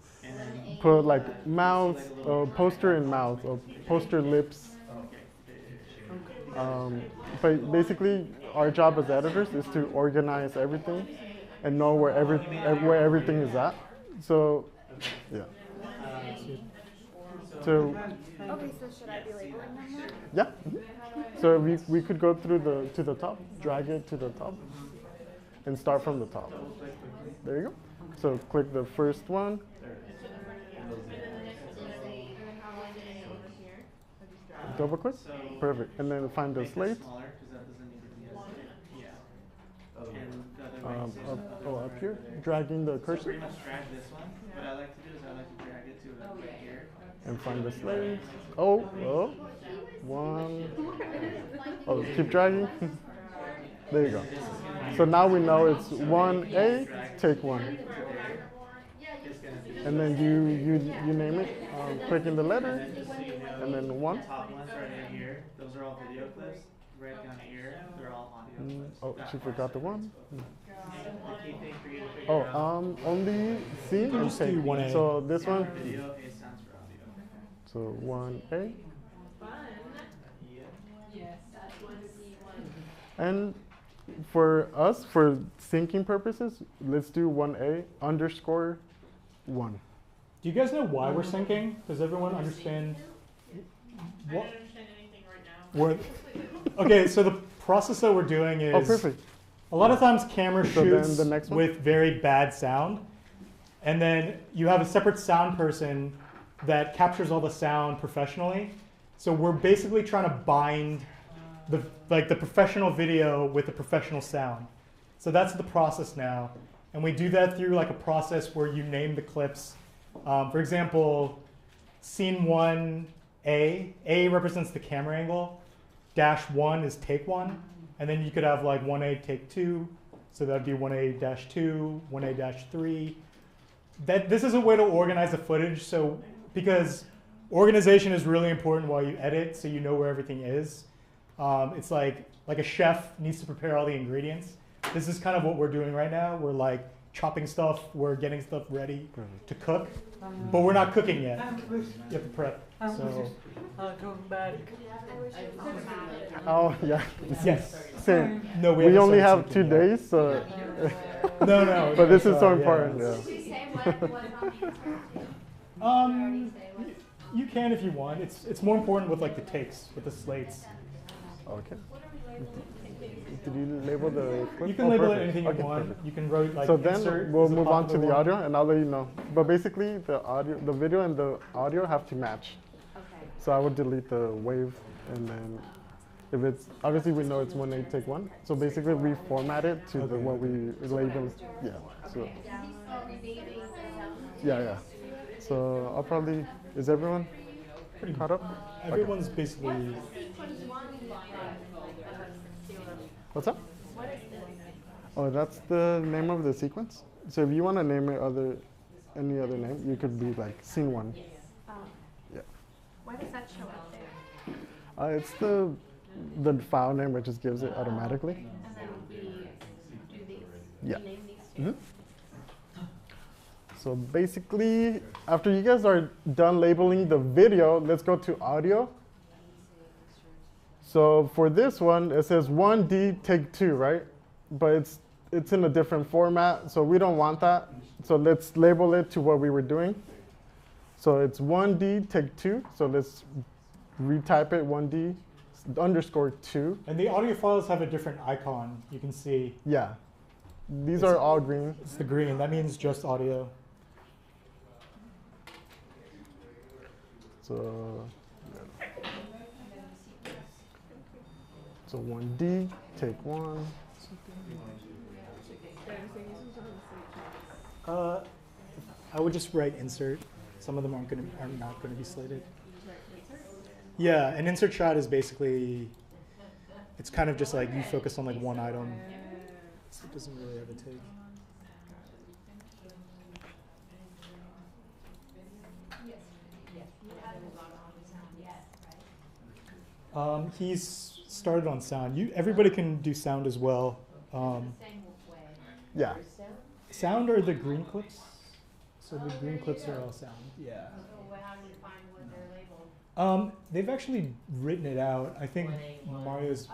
put like mouth, poster in mouth, or poster lips. But basically, our job as editors is to organize everything and know where everything is at. So, yeah. So. Okay, so should I be labeling them then? Yeah. So we could go through to the top, drag it to the top, and start from the top. There you go. So click the first one. Double click. Perfect. And then find the slate. Up here, dragging the cursor. Pretty much drag this one. What I like to do is I like to drag it to right here. And find the slate. Oh, one. Oh, keep dragging. There you go. So now we know it's 1A, take 1. And then you name it, click in the letter, and then 1. Top ones right here, those are all video clips. right down here, they're all audio. Oh, she forgot the one. The key thing for you to figure Oh, out. only scene. can just do 1A. So this Sound one. for video, A sounds for audio. So 1A. Yes, that's 1C1. And for us, for syncing purposes, let's do 1A _1. Do you guys know why we're syncing? Does everyone understand? I What? don't understand anything right now. We're, okay, so the process that we're doing is Oh, perfect. a lot of times camera So then shoots the next one? with very bad sound, and then you have a separate sound person that captures all the sound professionally. So we're basically trying to bind the professional video with the professional sound. So that's the process now, and we do that through like a process where you name the clips. For example, scene 1A, A represents the camera angle, -1 is take 1, and then you could have like 1A take 2, so that'd be 1A-2, 1A-3. This is a way to organize the footage, so because organization is really important while you edit, so you know where everything is. It's like a chef needs to prepare all the ingredients. This is kind of what we're doing right now. We're like chopping stuff, we're getting stuff ready to cook, but we're not cooking yet. You have to prep. So. Oh yeah. Yes. Same. No, we only haven't have started 2 syncing yet. days, so. No. But this is so Yeah. important. Yeah. You can if you want. It's more important with like the takes, with the slates. Okay. Did you label the clip? You can label perfect. it anything you Okay, want. perfect. You can write like So then insert we'll as a move on to popular the one. audio, and I'll let you know. But basically, the video and the audio have to match. Okay. So I would delete the wave, and then if it's obviously we know it's 1A take 1. So basically we format it to the what we label. Yeah. So yeah. So I'll probably is everyone Pretty caught up? Everyone's basically. What's up? Oh, that's the name of the sequence. So if you want to name it any other name, you could be like scene 1. Yeah. Why does that show up there? It's the file name, which just gives it automatically. And then we do these. Yeah. We name these too. So basically, after you guys are done labeling the video, let's go to audio. So for this one, it says 1D take 2, right? But it's in a different format, so we don't want that. So let's label it to what we were doing. So it's 1D take 2. So let's retype it 1D _2. And the audio files have a different icon. You can see. Yeah. These are all green. It's the green. That means just audio. So 1D take 1. I would just write insert. Some of them are not going to be slated. Yeah, an insert shot is basically, it's kind of just like you focus on like one item. So it doesn't really have a take. He's started on sound. Everybody can do sound as well. Yeah. Sound are the green clips. So the green clips are all sound. Yeah. So how do you find what they're labeled? They've actually written it out. I think Mario's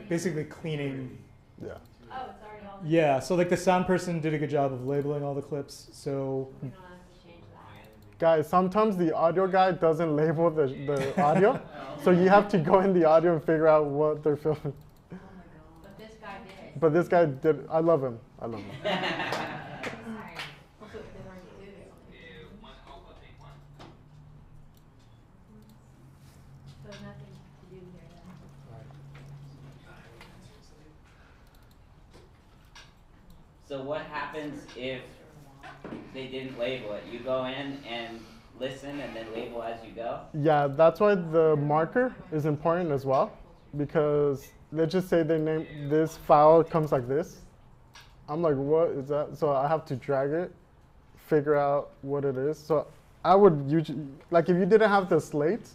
basically cleaning. Yeah. Oh, it's already all. Yeah. So like the sound person did a good job of labeling all the clips. So. Guys, sometimes the audio guy doesn't label the audio, so you have to go in the audio and figure out what they're filming. But this guy did it. But this guy did. I love him. I love him. So nothing to do here then. So what happens if they didn't label it? You go in and listen and then label as you go? Yeah, that's why the marker is important as well, because let's just say they name this file comes like this. I'm like, what is that? So I have to drag it, figure out what it is. So I would usually, like if you didn't have the slate,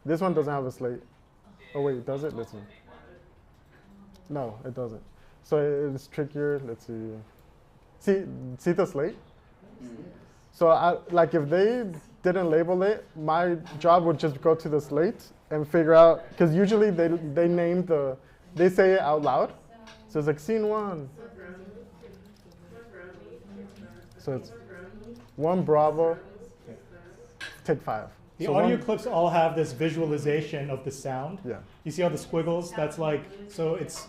this one doesn't have a slate. Oh wait, does it? Listen. No, it doesn't. So it's trickier. Let's see. See the slate? So like if they didn't label it, my job would just go to the slate and figure out, because usually they name they say it out loud. So it's like scene 1. So it's 1 Bravo, take 5. The so audio clips all have this visualization of the sound. Yeah. You see all the squiggles? That's like, so it's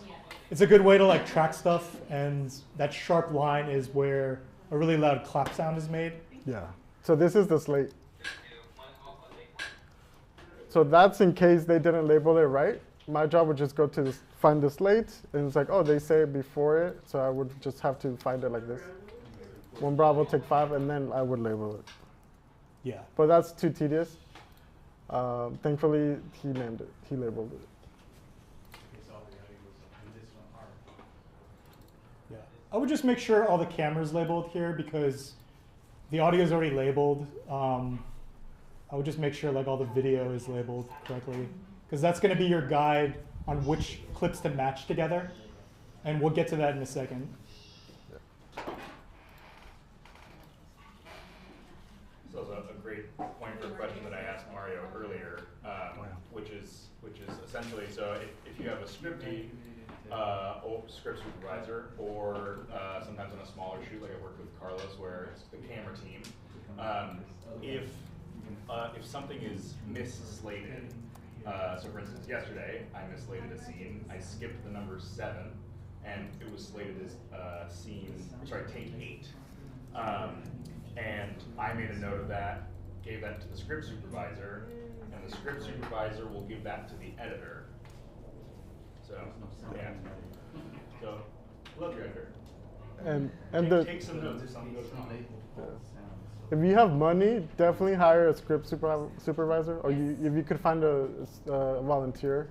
a good way to like track stuff, and that sharp line is where a really loud clap sound is made. Yeah. So this is the slate. So that's in case they didn't label it right. My job would just go to find the slate, and it's like, oh, they say it before it, so I would just have to find it like this. 1 Bravo, take 5, and then I would label it. Yeah. But that's too tedious. Thankfully, he named it. He labeled it. Yeah. I would just make sure all the cameras labeled here, because the audio is already labeled. I would just make sure like all the video is labeled correctly, because that's going to be your guide on which clips to match together, and we'll get to that in a second. So that's a great point for a question that I asked Mario earlier, which is essentially, so if you have a scripty script supervisor, or sometimes on a smaller shoot, like I worked with Carlos, where it's the camera team, if something is mis-slated, so for instance, yesterday I mis-slated a scene, I skipped the number 7, and it was slated as take 8. And I made a note of that, gave that to the script supervisor, and the script supervisor will give that to the editor. So, yeah. So, love your editor. And take some notes if something goes wrong. Yeah. If you have money, definitely hire a script supervisor, or if you could find a volunteer,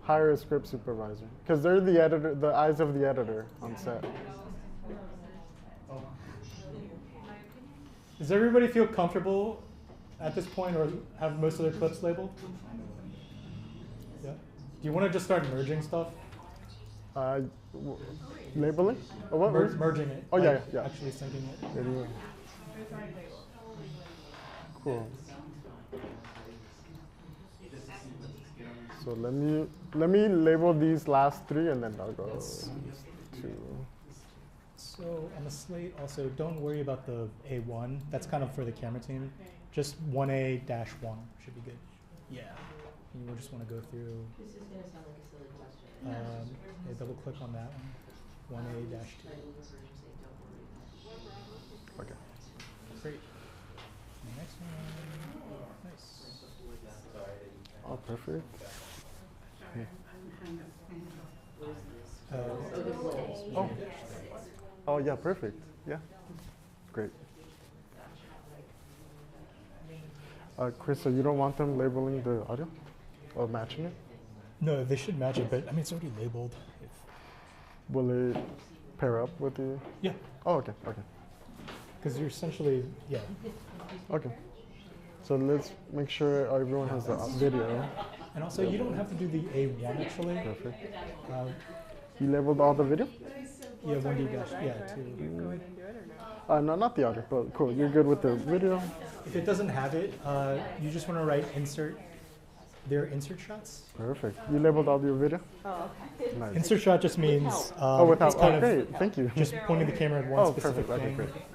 hire a script supervisor, because they're the editor, the eyes of the editor on set. Does everybody feel comfortable at this point, or have most of their clips labeled? Yeah. Do you want to just start merging stuff? Labeling? Or what? Merging it. Oh, like yeah. Actually syncing it. Anyway. Cool. So let me label these last 3, and then I'll go to. So on the slate, also don't worry about the A1. That's kind of for the camera team. Just 1A-1 should be good. Yeah. And you just want to go through. This is going to sound like a silly question. Yeah, double click on that one. 1A-2. Okay. Great. The next one. Nice. Oh, perfect. Oh, yeah, perfect. Yeah. Great. Chris, so you don't want them labeling the audio or matching it? No, they should match it, but I mean, it's already labeled. Will it pair up with the? Yeah. Oh, okay, okay. Because you're essentially, yeah. Okay. So let's make sure everyone has the video. And also, you don't have to do the A1 actually. Perfect. You labeled all the video? Yeah, 1D dash, yeah, 2. Go ahead and do it or no? No, not the audio, but cool. You're good with the video. If it doesn't have it, you just want to write insert. Their insert shots. Perfect. You labeled all your video? Oh, okay. Nice. Insert shot just means without. kind Great. Thank you. Just pointing the camera at one specific perfect. thing. Okay, great.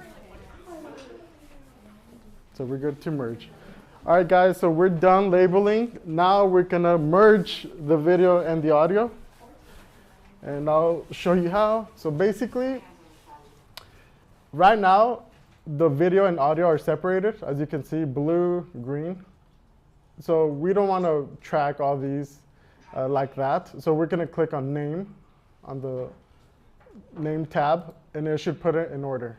So we're good to merge. All right, guys. So we're done labeling. Now we're gonna merge the video and the audio, and I'll show you how. So basically, right now, the video and audio are separated. As you can see, blue, green. So we don't want to track all these like that. So we're going to click on name on the name tab, and it should put it in order.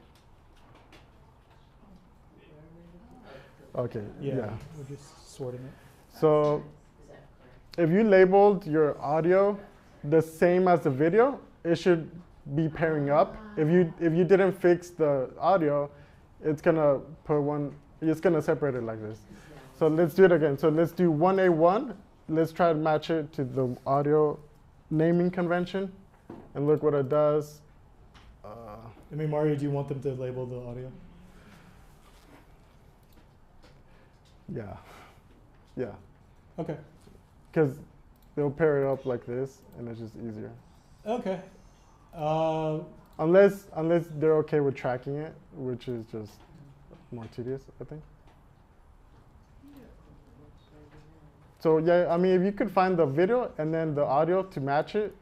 Okay, yeah. We're just sorting it. So if you labeled your audio the same as the video, it should be pairing up. If you didn't fix the audio, it's going to put one, it's going to separate it like this. So let's do it again. So let's do 1A1. Let's try to match it to the audio naming convention. And look what it does. I mean, Mario, do you want them to label the audio? Yeah. Yeah. Okay. Because they'll pair it up like this, and it's just easier. Okay. Unless they're okay with tracking it, which is just more tedious, I think. So yeah, I mean, if you could find the video and then the audio to match it,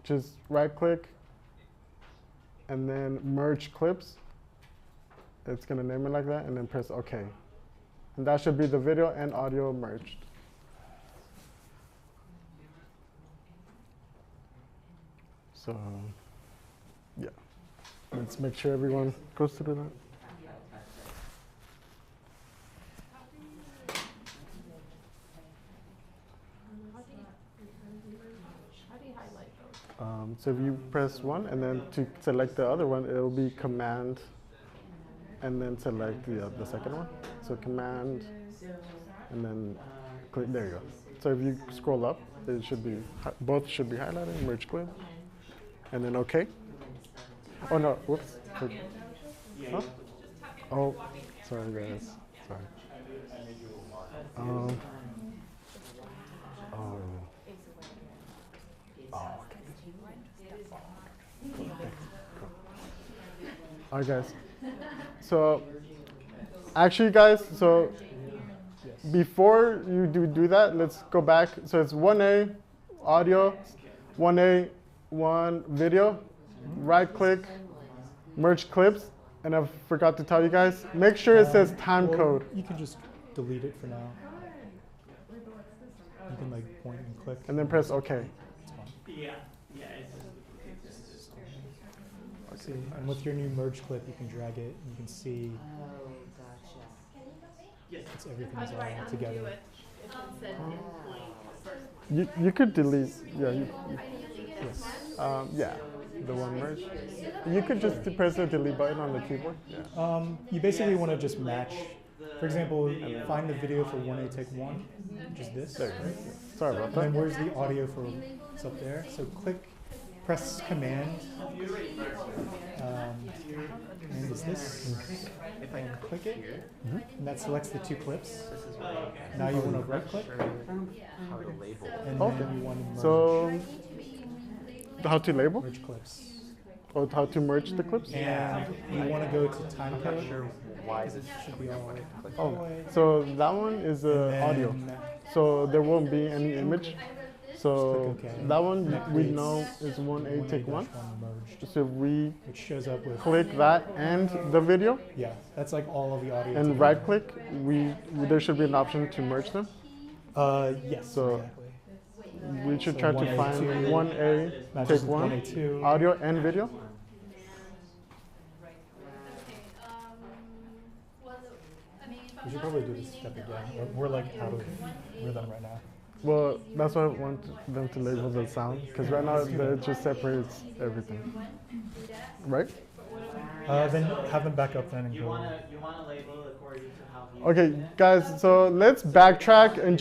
just right-click and then merge clips. It's gonna name it like that, and then press OK. And that should be the video and audio merged. So yeah, let's make sure everyone goes through that. So if you press 1, and then to select the other one, it will be Command, and then select the second one. So Command, and then click. There you go. So if you scroll up, it should be both should be highlighted. Merge clip, and then OK. Oh no! Whoops. Huh? Oh, sorry guys. Sorry. Oh. All right, guys. So, actually, guys, so before you do that, let's go back. So it's 1A, audio, 1A, 1 video, right-click, merge clips, and I forgot to tell you guys, make sure it says time code. You can just delete it for now. You can like point and click. And then press OK. Yeah. See, and with your new merge clip, you can drag it, and you can see it's everything's all together. You could delete, yeah. Yes. Yeah, the one merge. You could just press the delete button on the keyboard. Yeah. You basically want to just match. For example, find the video for 1A take 1, which is this. There you go. Yeah. Sorry about that. And then where's the audio for? It's up there. So press Command. And is this? And click it. And that selects the 2 clips. Now you want to right click. And then you want to merge. So, how to label? Merge clips. Oh, how to merge the clips? And you want to go to time code. It should be all the way. So that one is audio. So there won't be any image. So that one we know is 1A take 1. So if we shows up with click that and the video. Yeah, that's like all of the audio. And right click, there should be an option to merge them. Yes. So exactly. we should try to find 1A take 1 audio and video. We should probably do this step again. We're like out of rhythm right now. Well, that's why I want them to label the sound, because right now it just separates everything. Right? Then have them back up then and You go. want to label according to how you Okay, guys, so let's backtrack and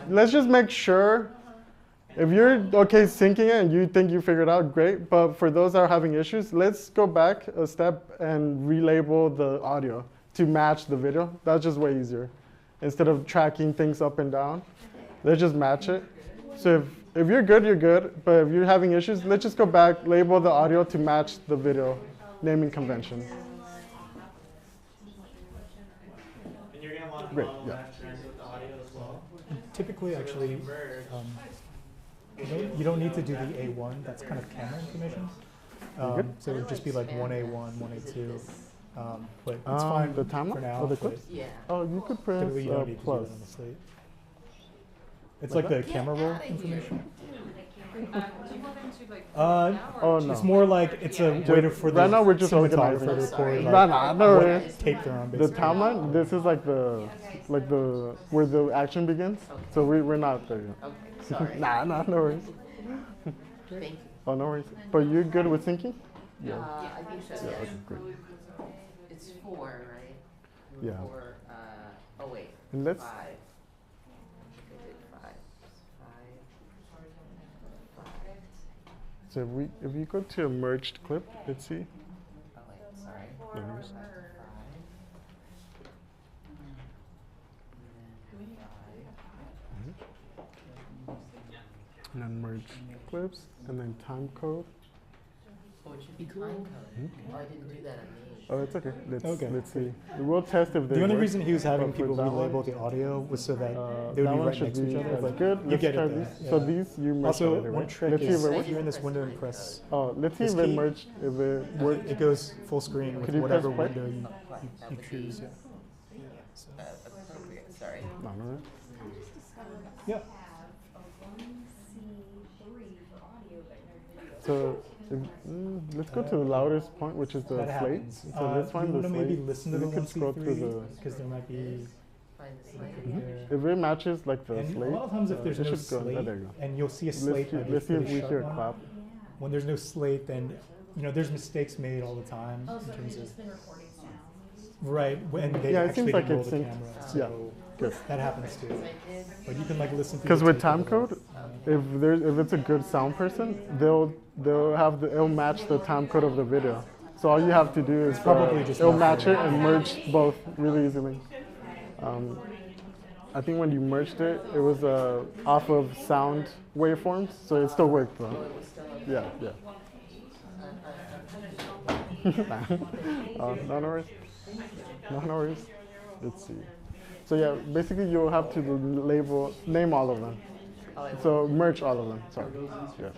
let's just make sure. If you're okay syncing it and you think you figured it out, great. But for those that are having issues, let's go back a step and relabel the audio to match the video. That's just way easier. Instead of tracking things up and down, let's just match it. So if you're good, you're good. But if you're having issues, let's just go back, label the audio to match the video naming convention. And you're going to want to Great, follow yeah. that trend with the audio as well. Typically, actually, you don't need to do the A1. That's kind of camera information. So it would just be like 1A1, 1A2. But it's fine the timeline for now. or the clips? Yeah. Oh, you could press Typically, you don't need to do plus. that on the slate. It's like the camera roll information. Oh no. It's more like it's a way for the right now we're just cinematographer organizing. to record No, what tape they're on. The Basically. timeline. This is like the where the action begins. So we're not there yet. Okay, sorry. no worries. Thank you. Oh, no worries. But you're good with syncing? Yeah. I think so. Yeah, okay, great. It's 4, right? Yeah. 4, oh wait. And let's 5. I did 5. 5. So if you go to a merged clip, let's see. Oh wait, sorry. Numbers. And then merge clips, and then time code. Oh, it should be time code. Oh, I didn't do that on me. Oh, it's okay. Let's see. We'll test if they The only work. reason he was having But for people that relabel one, the audio was so that they that would be one right should next to each be other. But good. you Let's get try it. these. Yeah. So these you merge Also, already, one right? trick Let's see is if it if works. you're in this window and press. Oh, let's see this if it key, merged. If it works. It goes full screen with Could you press whatever play? window you choose. Yeah. Appropriate, sorry. No. Yeah. So let's go to the loudest point, which is the That slate. happens. So let's find the you slate. maybe listen to You the could scroll through 1C3 because there might be. If it matches like the And slate, a lot of times if there's it no should go. slate, There you go. and you'll see a slate. Let's see if we hear a clap. When there's no slate, then there's mistakes made all the time in terms of. Right, when they Yeah, it actually seems like roll it's the synced. camera. So Yeah, good. that happens too. But you can like listen to. Because the with tape time of it. code, if it's a good sound person, it'll match the time code of the video. So all you have to do is probably just it'll match match it. it and merge both really easily. I think when you merged it, it was off of sound waveforms, so it still worked though. Yeah. No worries. No worries. Let's see. So yeah, basically you'll have to name all of them. So merge all of them. Sorry. Yeah.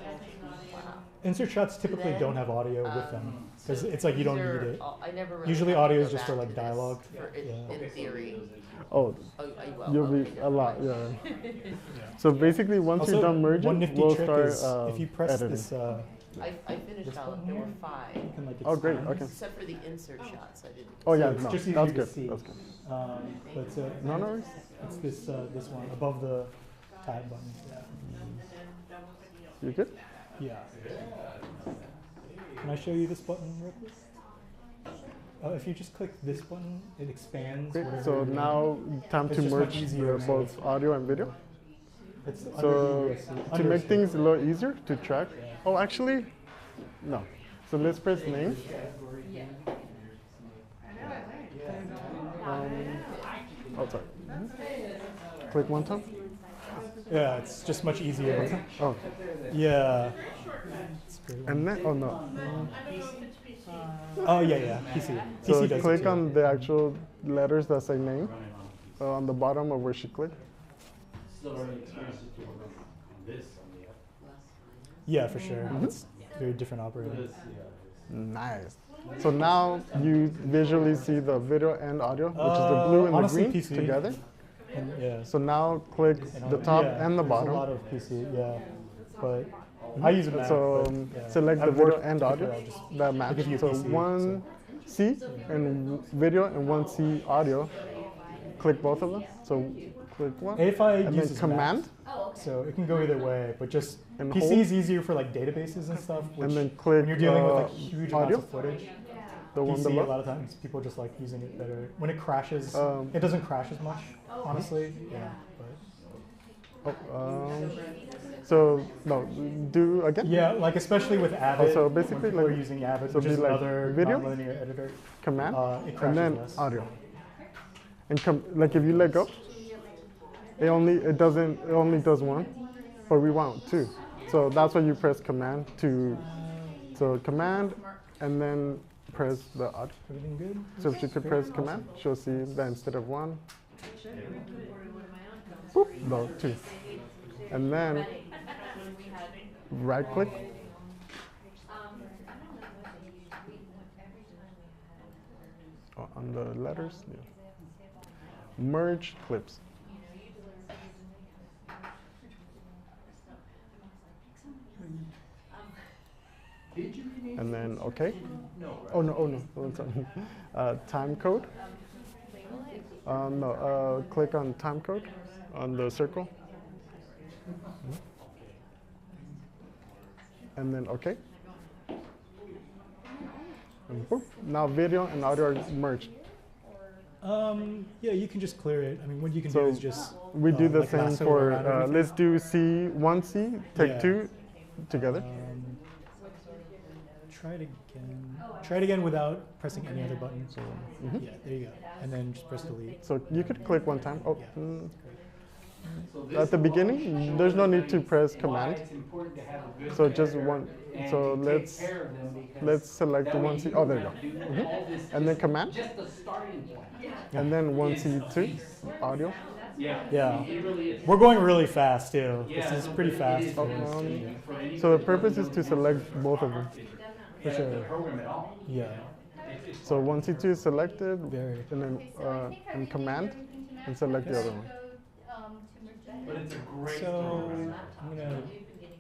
Insert shots typically don't have audio with them because it's like you don't need it. I never really Usually have to audio go is just for back like to this dialogue. in theory. Oh, you'll be a lot, yeah. So basically, once Also, you're done one merging, nifty we'll trick start is if you press editing. this. I finished all of them. There were 5. You can, like, Oh, great. expand. Okay. Except for the insert shots, I didn't. Oh yeah, it's no, just easier that's to good. see. That's good. But No worries. it's this one above the tab button. You good? Yeah. Can I show you this button real quick? If you just click this button, it expands. Great. whatever So you're doing. now time It's to just much merge easier, both audio and video. It's So under EDFC. to make things a little easier to track. Oh, actually, no. So let's press name. Oh, sorry. Click one time. Yeah, it's just much easier. Oh. Yeah. And then, oh no. Oh yeah. PC. So PC does click it too. on the actual letters that say name on the bottom of where she clicked. Yeah, for sure. It's very different operating. Nice. So now you visually see the video and audio, which is the blue and honestly, the green PC. together. And, yeah. So now click the top Yeah, and the there's bottom. a lot of PC, yeah. But I use a Mac. So but, yeah. select the I've video worked and with audio it, I'll just that match. give you a So PC, one C and video and one C audio. Click both of them. So click one. A5 and uses then command. Mac, so it can go either way. But just And PC hold. is easier for like databases and stuff. Which And then click when you're dealing with like huge amounts audio. of footage. The one PC, below. a lot of times people just like using it better. When it crashes, Um, it doesn't crash as much, honestly. Yeah. But. So no, do again. Yeah, like especially with Avid. So when basically, people are like, using Avid, so which be is like another video, non-linear editor. command, it crashes and then less. audio. And like if you let go, it only does one, but we want 2. So that's why you press command to. So command, and then press the audio. Everything good? So if you could press command, she'll see that instead of 1, boop, no, 2. And then right click. Oh, on the letters, yeah. Merge clips. And then okay. Oh no. Oh, sorry. Time code. No. Click on time code on the circle. And then okay. And boop. Now video and audio are merged. Yeah, you can just clear it. I mean, what you can do So is just we do the like same lasso for around everything. let's do C1C, take Yeah. 2 together. Try it again. Try it again without pressing any other button. So, yeah, there you go. And then just press delete. So you could click one time. Oh, So at the beginning, there's no need to press command. So just one. So let's select the 1C. Oh, there you go. And then command. And then 1C2 audio. Yeah. We're going really fast too. This is pretty fast. So the purpose is to select both of them. For sure. Yeah. So 1C2 is selected, and then and command, and select the other one. So I'm gonna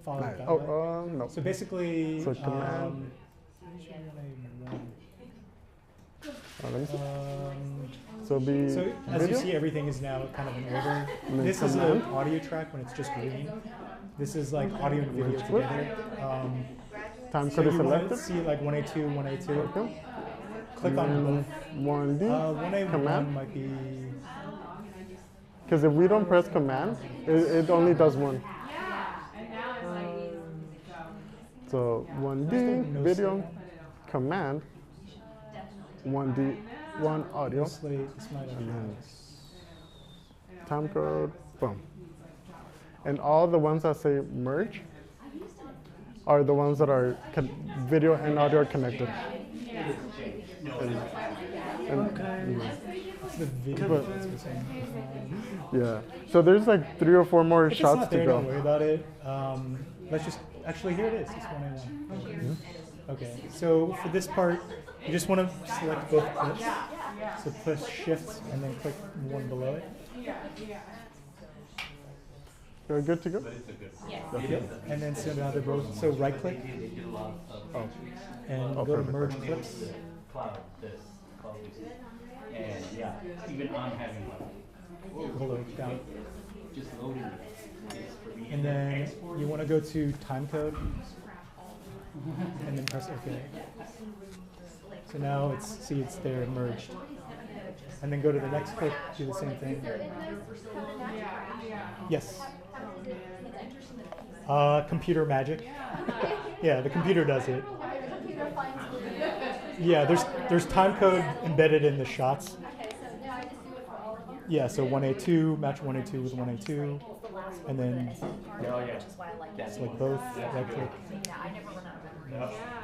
follow that. Oh, no. So basically, so command. Let me see. So as you see, everything is now kind of in order. This is an audio track when it's just green. This is like audio and video together. Time code is selected. See like 1A2, 1A2. Okay. Click on both. 1D. 1A1 command might be. Because if we don't press command, it only does one. So 1D video, command, 1D, 1 audio, and then time code, boom. And all the ones that say merge are the ones that are video and audio are connected. Yeah. So there's like 3 or 4 more shots to go. Don't worry about it. Let's just actually here it is. It's 1A1. Okay. So for this part, you just want to select both clips. So press Shift and then click one below it. You're good to go? Yep. And then so now they're both. So right click. And go to merge clips. And yeah, even I'm having Below, down. Just loading it. And then you want to go to time code. And then press OK. So now it's there merged. And then go to the next clip, do the same thing. Yes. Computer magic. Yeah, the computer does it. Yeah, there's time code embedded in the shots. Yeah, so 1A2, match 1A2 with 1A2, and then select both, right click.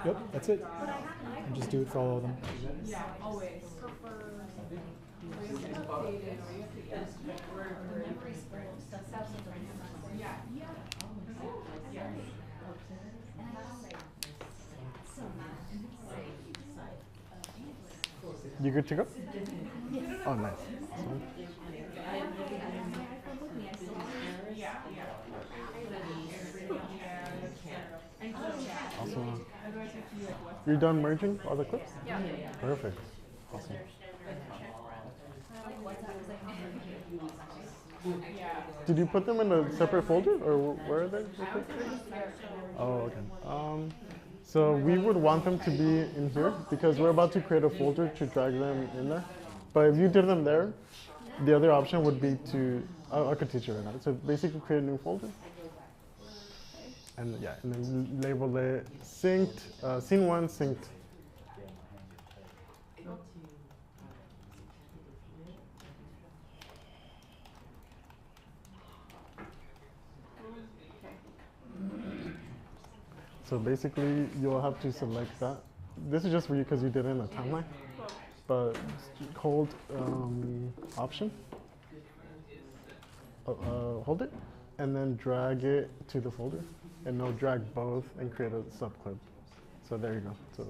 Yep, that's it. And just do it for all of them. Yeah, always. You good to go? Oh, nice. Awesome. You're done merging all the clips? Yeah. Perfect. Awesome. Did you put them in a separate folder, or where are they? Oh, okay. So we would want them to be in here because we're about to create a folder to drag them in there. But if you did them there, the other option would be to, I could teach you right now. So basically create a new folder. And yeah, and then label it synced, scene 1 synced. So basically, you'll have to select that. This is just for you because you did it in a timeline. But hold Option. Hold it, and then drag it to the folder. And now drag both and create a subclip. So there you go. So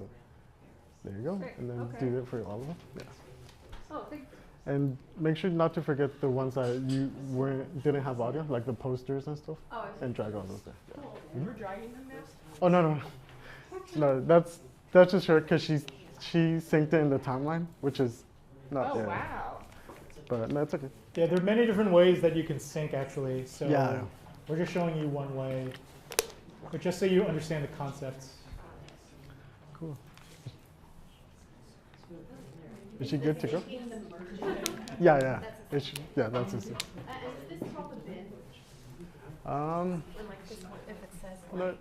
there you go. And then do it for all of them. Yeah. Oh, thank you. And make sure not to forget the ones that you didn't have audio, like the posters and stuff. Oh, I see. And drag all those there. Yeah. Cool. We're dragging them now? Oh no. No, that's just her because she synced it in the timeline, which is not there. Oh wow. But no, it's okay. Yeah, there are many different ways that you can sync actually. So yeah. We're just showing you one way, but just so you understand the concepts. Cool. Is she good to go? Yeah. Yeah, that's it. Is this called a bin? When like this, if it says no.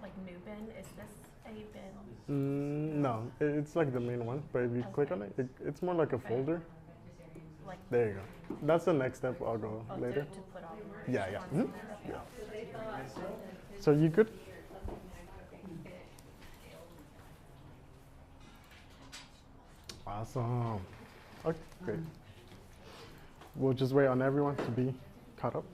like new bin, is this? bin? No, it's like the main one, but if you click on it, it's more like a folder. Like There you go. That's the next step. I'll go later. to put all Yeah, yeah. Yeah. So you good? Awesome. Okay, great. We'll just wait on everyone to be caught up.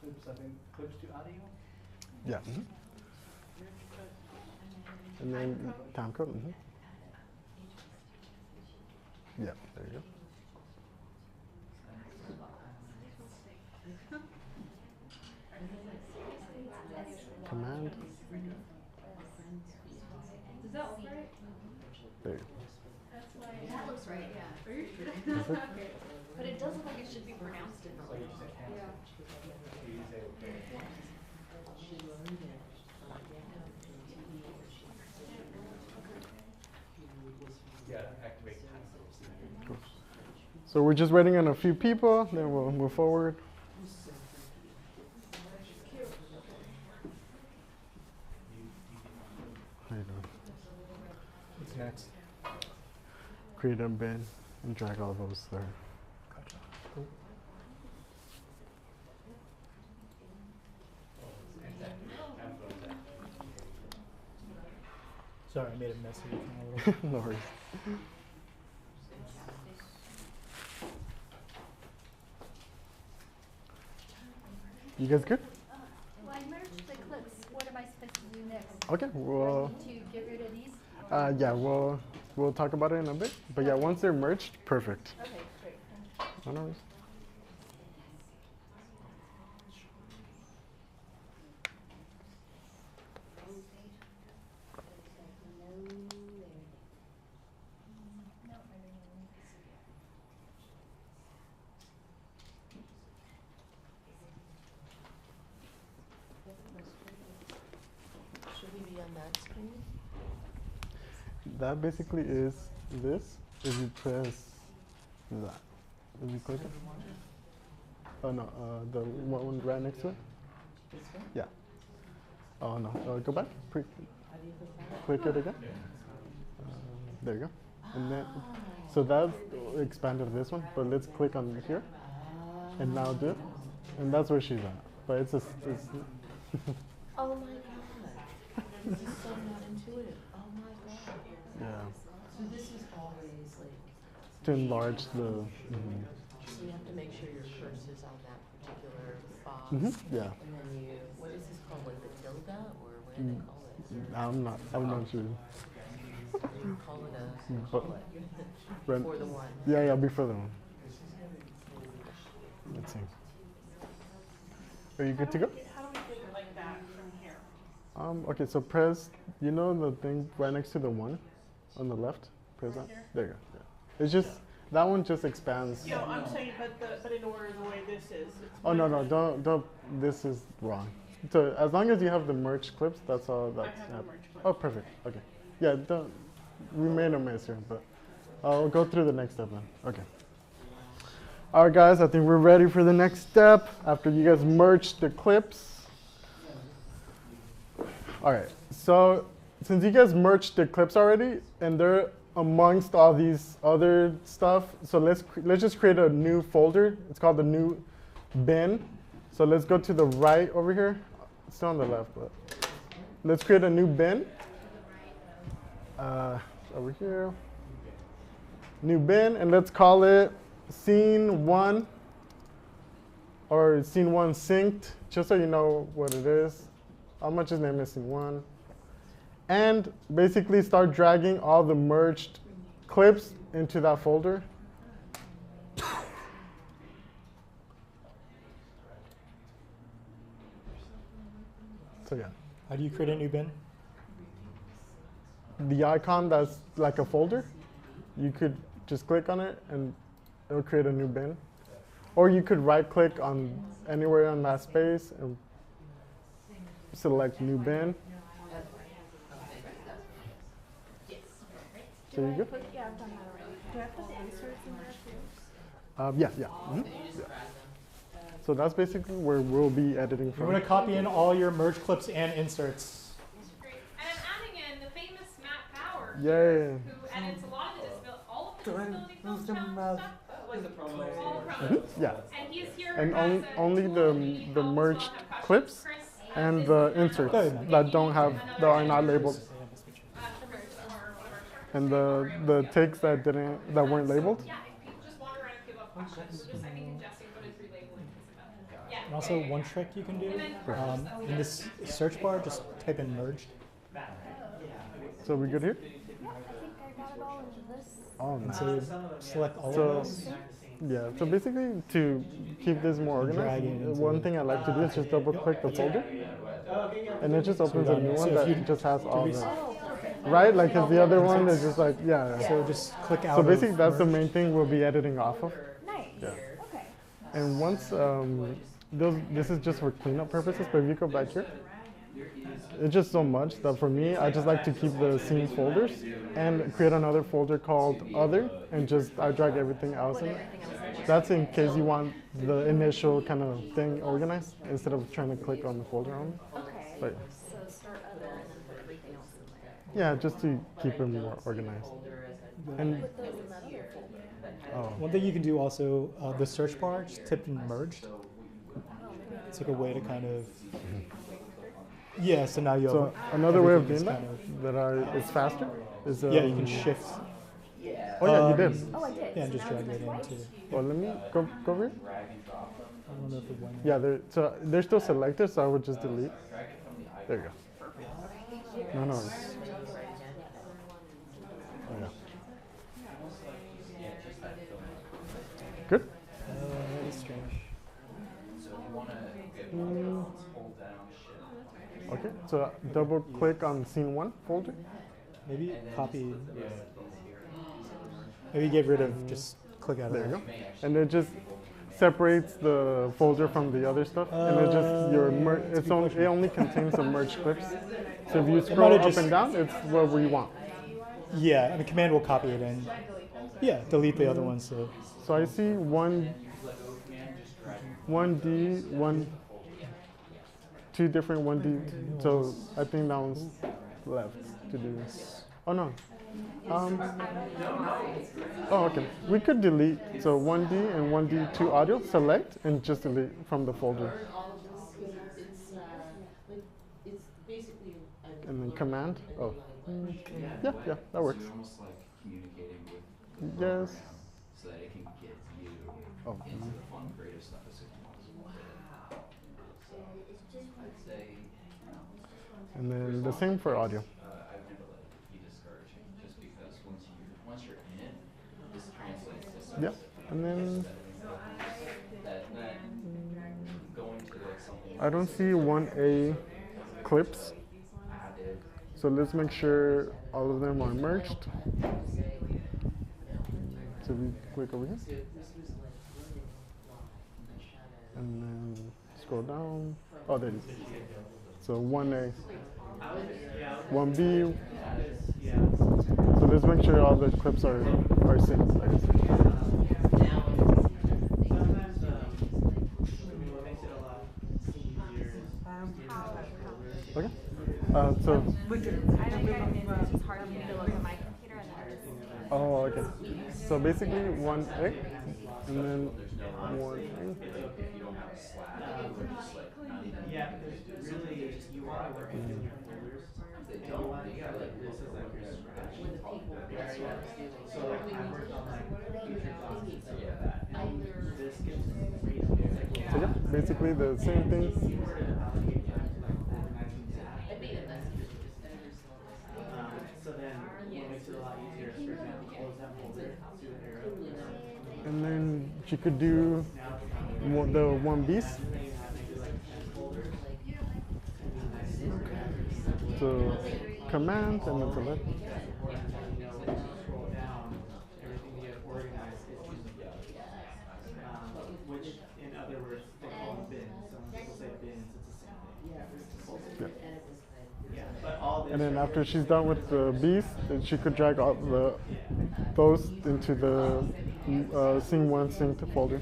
Clips, I think, clips to audio? Yeah. And then time code. Yeah, there you go. Command. Does that look right? There you go. That looks right, yeah. Are you sure? Is it? But it does look like it should be pronounced differently. Yeah, activate time. Cool. So we're just waiting on a few people, then we'll move forward. How you doing? What's next? Create a bin and drag all those there. Gotcha. Cool. Sorry, I made a mess of it a little. No worries. You guys good? Well, I merged the clips. What am I supposed to do next? Okay, well, Do I need to get rid of these? yeah, we'll talk about it in a bit. But yeah, once they're merged, perfect. Okay, great. No worries. Should we be on that screen? That basically is this. If you press that, if you click it. Oh no, the one right next to it. This one? Yeah. Oh no, go back. Click it again. There you go. And then, so that expanded this one. But let's click on here, and now do it. And that's where she's at. But it's a. It's Oh my god. This is so not intuitive. Oh my god. yeah. So this is always like. To enlarge the. So you have to make sure your cursor's on that particular box. Yeah. And then you, what is this called, like the tilde, or what do they call it? I'm not sure. They call it a, But- before the one. Yeah, before the one. Let's see. Are you good to go? How do we do it like that from here? Okay, so press, you know the thing right next to the one on the left? Press that. here? There you go. Yeah. It's just, that one just expands. No, I'm saying, but in order the way this is. Oh, no, don't, this is wrong. So as long as you have the merged clips, that's all that's have the happening. merged clips. Oh, perfect. Okay. Yeah, we made a mess here, but I'll go through the next step then. Okay. All right, guys, I think we're ready for the next step after you guys merge the clips. All right, so since you guys merged the clips already and they're amongst all these other stuff, so let's just create a new folder. It's called the new bin. So let's go to the right over here. It's still on the left, but let's create a new bin. Over here. New bin, and let's call it scene 1 or scene 1 synced, just so you know what it is. How much is name is scene 1. And basically start dragging all the merged clips into that folder. So yeah. How do you create a new bin? The icon that's like a folder, you could just click on it and it'll create a new bin. Or you could right click on anywhere on that space and select new bin. So you good? Yeah, I've done that already. Do I have to put inserts in there too? Yeah. Yeah. So that's basically where we'll be editing You're from. going to copy in all your merge clips and inserts. And I'm adding in the famous Matt Power, Yay. who edits a lot of the all of the disability film challenge stuff. Like the promos. All the promos. Yeah. And he's here And as a only the merged clips and the inserts that are not labeled. And the takes that weren't labeled. Yeah, if people just wander around and give up questions, just sending in Jesse, but it's relabeling. Yeah. And also one trick you can do, in this search bar, just type in merged. So we good here? Yeah, I think I got it all into this. Oh, And nice. so select all of those. Yeah, so basically to keep this more Drag it organized, into one thing I like to do is just double click the folder. And it just opens So a new one if that you just has all do the, Oh, perfect. right? Like, cause the other one is just like, yeah. So just click out So of basically that's the merge. main thing we'll be editing off of. Nice. Yeah. Okay. And once, this is just for cleanup purposes, but if you go back here, it's just so much that for me, I just like to keep the scenes folders and create another folder called other and just, I drag everything else in it. That's in case you want the initial kind of thing organized instead of trying to click on the folder only. Okay. But So start other and then put everything else in there. yeah, just to keep it more organized. And Put those in that other folder. oh, One thing you can do also, the search bar, just tip in merged. It's like a way to kind of, yeah, so now you have so another way of doing everything's that is faster is yeah, you can shift. Oh yeah, you did. Oh, I did. Yeah, So and just now drag it's it twice? into. Well, let me go over here. I don't know if it went. Yeah, they're still selected, so I would just delete. There you go. No. Oh, yeah. Good. That is strange. Okay, so double click on scene 1 folder. Maybe copy. Maybe get rid of, just click out of There you that. go. And it just separates the folder from the other stuff, and it just it only contains the merged clips. So if you scroll up and down, it's what we want. Yeah, and the command will copy it in. Yeah, delete the other ones. So I see 1D, two different 1D. So I think that one's left to do. Oh no. Oh, okay. We could delete. So 1D and 1D2 audio, select and just delete from the folder. And then command. Oh. Yeah, that works. Almost like communicating with the Yes. program so that it can get you into the fun, creative stuff as soon as possible. So I'd say, And then the same for audio. I would never let it be discouraging, just because once you're in it, this translates to something. Yeah, and then that going to something. I don't see 1A clips. So let's make sure all of them are merged. So we click over here. And then scroll down. Oh, there it is. So 1A, 1B. So let's make sure all the clips are synced, I guess. Okay. So. Oh, okay. So basically 1A, and then 1A. Yeah, because really you want to work in your folders. You want to have like this is like your scratch area. So like I worked on like future thoughts and stuff like that. And this gets great. So yeah, basically the same thing. So then what makes it a lot easier is, for example, close that folder, see the arrow. And then you could do the 1Bs. So command and then select. Which, in other words, they call them bins. So when people say bins, it's the same thing. And then after she's done with the bees, then she could drag all those into the scene 1 synced folder.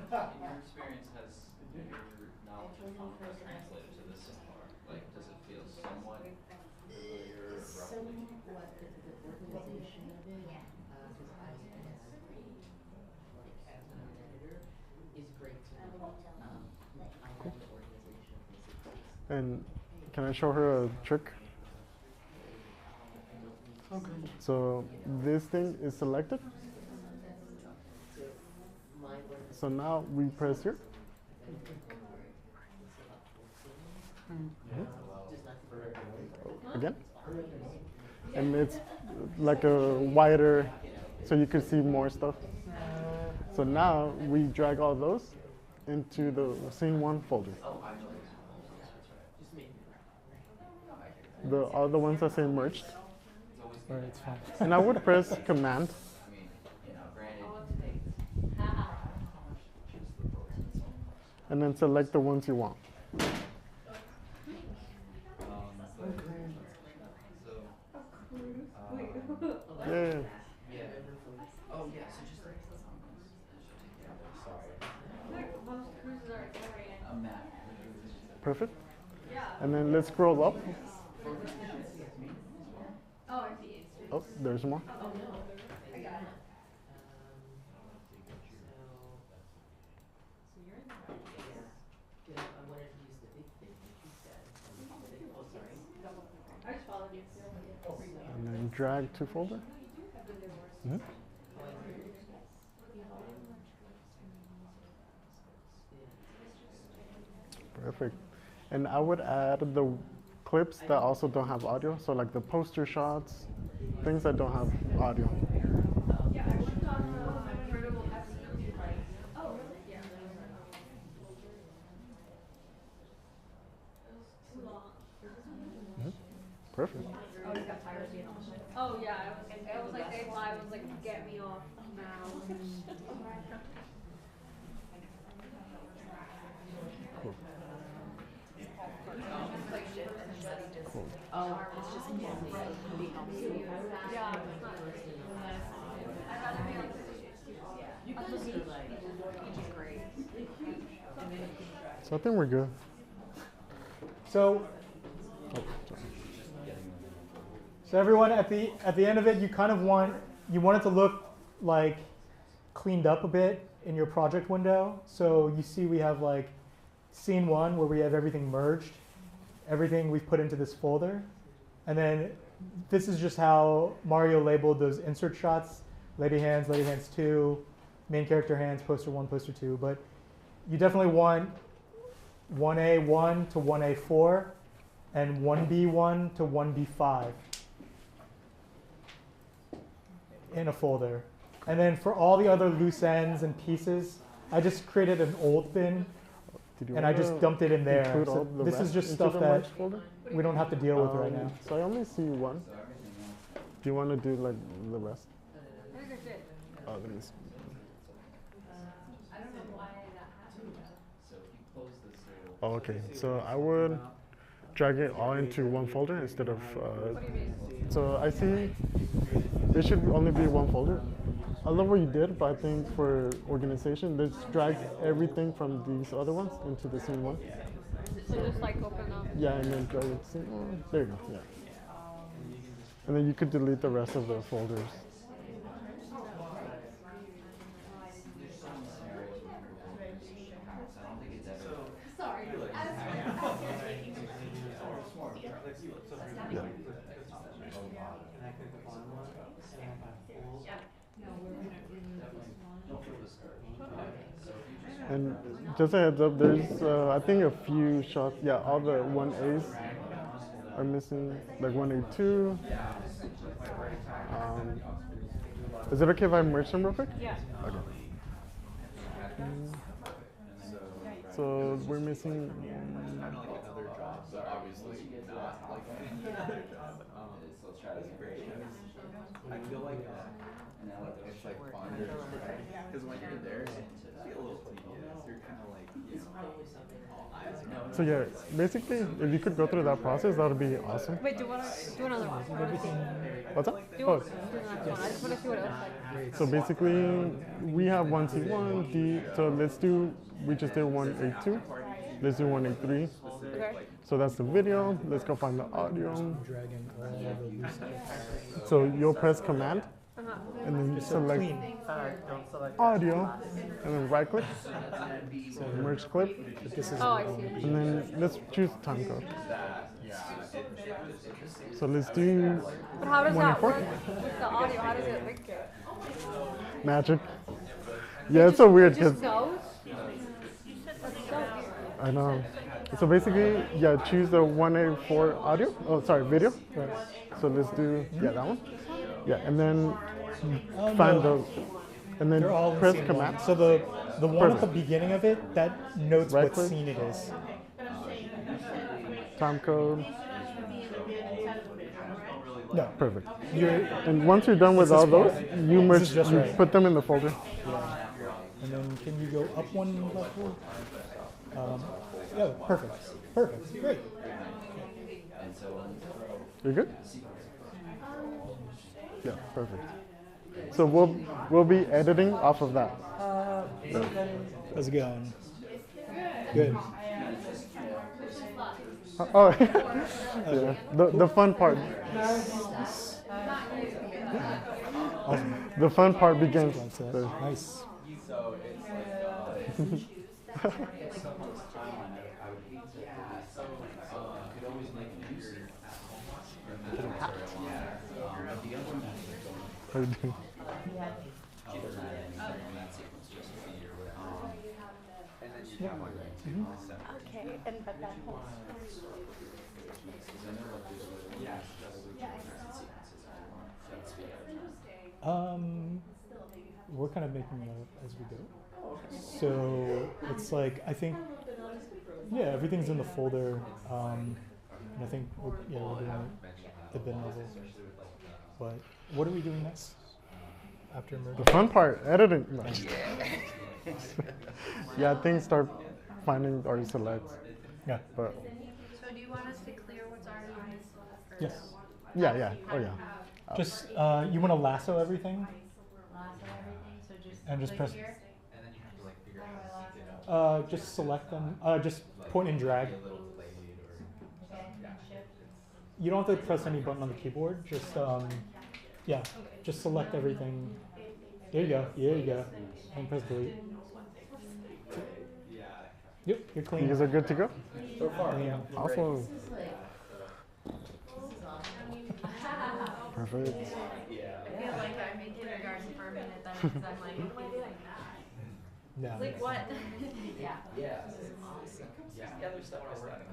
Your experience has your knowledge of Congress translated to this so far? Like, does it feel somewhat familiar, roughly? Somewhat the organization of it, because I as an editor, is great to know. I love the organization of this. And can I show her a trick? So this thing is selected. So now we press here. Again. And it's like a wider, so you can see more stuff. So now we drag all those into the scene 1 folder. The other ones are say merged. Alright, it's fine. And I would press Command. And then select the ones you want. Yeah. Oh yeah, so just like Most cruises are a map. Perfect. And then let's scroll up. Oh, I see. Oh, there's more. Oh, no. I got it. So you're in the right. I wanted to use the big thing that you said. Oh, sorry. I just followed you. And then drag to folder. Mm-hmm. Perfect. And I would add the clips that also don't have audio. So like the poster shots, things that don't have audio. Yeah, I worked on convertible FC. Oh, really? Yeah. Too long. Mm-hmm. Perfect. Oh, you got tired of being on the ship? Oh, yeah. It was like day 5. I was like, get me off now. Cool. Cool. Oh, it's just being on the Yeah. I'd rather be on you guys are like, which is great. So I think we're good. So, so everyone at the end of it, you kind of want it to look like cleaned up a bit in your project window. So you see we have like scene 1 where we have everything merged, everything we've put into this folder. And then this is just how Mario labeled those insert shots, lady hands 2, main character hands, poster 1, poster 2. But you definitely want 1A1 to 1A4 and 1B1 to 1B5 in a folder. And then for all the other loose ends and pieces, I just created an old bin and I just dumped it in there. So this is just stuff that we don't have to deal with right now. So I only see one. Do you want to do like the rest? I think I did. Oh, let me see. I don't know why that happened. So if you close this little. Oh, okay, so I would drag it all into one folder instead of. So I see there should only be one folder. I love what you did, but I think for organization, let's drag everything from these other ones into the same one. So just like open up. Yeah, and then drag it. There you go. Yeah. And then you could delete the rest of the folders. Sorry. Yeah. And just a heads up, there's, I think a few shots, yeah, all the 1As are missing, like 1A2. Is it okay if I merge them real quick? Yeah. Okay. So we're missing. Kind of like another job, but obviously not like another job. So let's try this great. I feel like and I like it's like fun because when you're there, it can be a little tedious. You're kind of like, you know. So yeah, basically, if you could go through that process, that would be awesome. Wait, do another one. What's that? Do Oh. the next one. I just want to see what it looks like. So basically, we have 1C1, D. So let's do. We just did 1A2. Let's do 1A3. Okay. So that's the video. Let's go find the audio. Dragging all the loose stuff. So you'll press Command, and then Just so select clean. audio, and then right click, merge clip, Oh, I see. and then let's choose time code. So let's do But how does 1 and that 4. work with the audio? How does it link to it? Magic. Yeah, it's so weird It just because goes? That's so weird. I know. So basically, yeah, choose the 1A4 audio. Oh, sorry, video. Right. So let's do that one. Yeah, and then Oh, find no. the, and then They're all in the press same Command. one. So the one at the Perfect. beginning of it, that notes Right what click. scene it is. Time code. No. Perfect. You're, And once you're done with This all is those, fine. you This merge, is just you right. put them in the folder. Yeah. And then can you go up one level? Yeah, perfect. Perfect. Great. You good? Yeah, perfect. So we'll be editing off of that. How's it going? Good. Oh, yeah. The fun part. Awesome. The fun part begins. So- Nice. So it's like, could always make How you doing? Okay, and but that whole We're kind of making it up as we go. So it's like, I think, yeah, everything's in the folder. And I think, we're doing it at bin level. But what are we doing next? After merging? The fun part, editing. No. Yeah, things start finding our selects. Yeah. But So do you want us to clear what's already on this list? Yes. yeah. Oh yeah. Just, you want to lasso everything? Lasso everything, so just And just click press- here? and then you have to like figure out how to get up. Just select them. Just point and drag. Okay, and shift. You don't have to press any button on the keyboard. Just, yeah, just select everything. There you go. There you go. And press delete. Yep, you're clean. You guys are good to go? So far, yeah. Awesome. This is awesome. Perfect. I feel like I'm in kindergarten for a minute then, because I'm like, No. like what? Yeah. Yeah. This is awesome. Yeah, there's stuff we're starting to.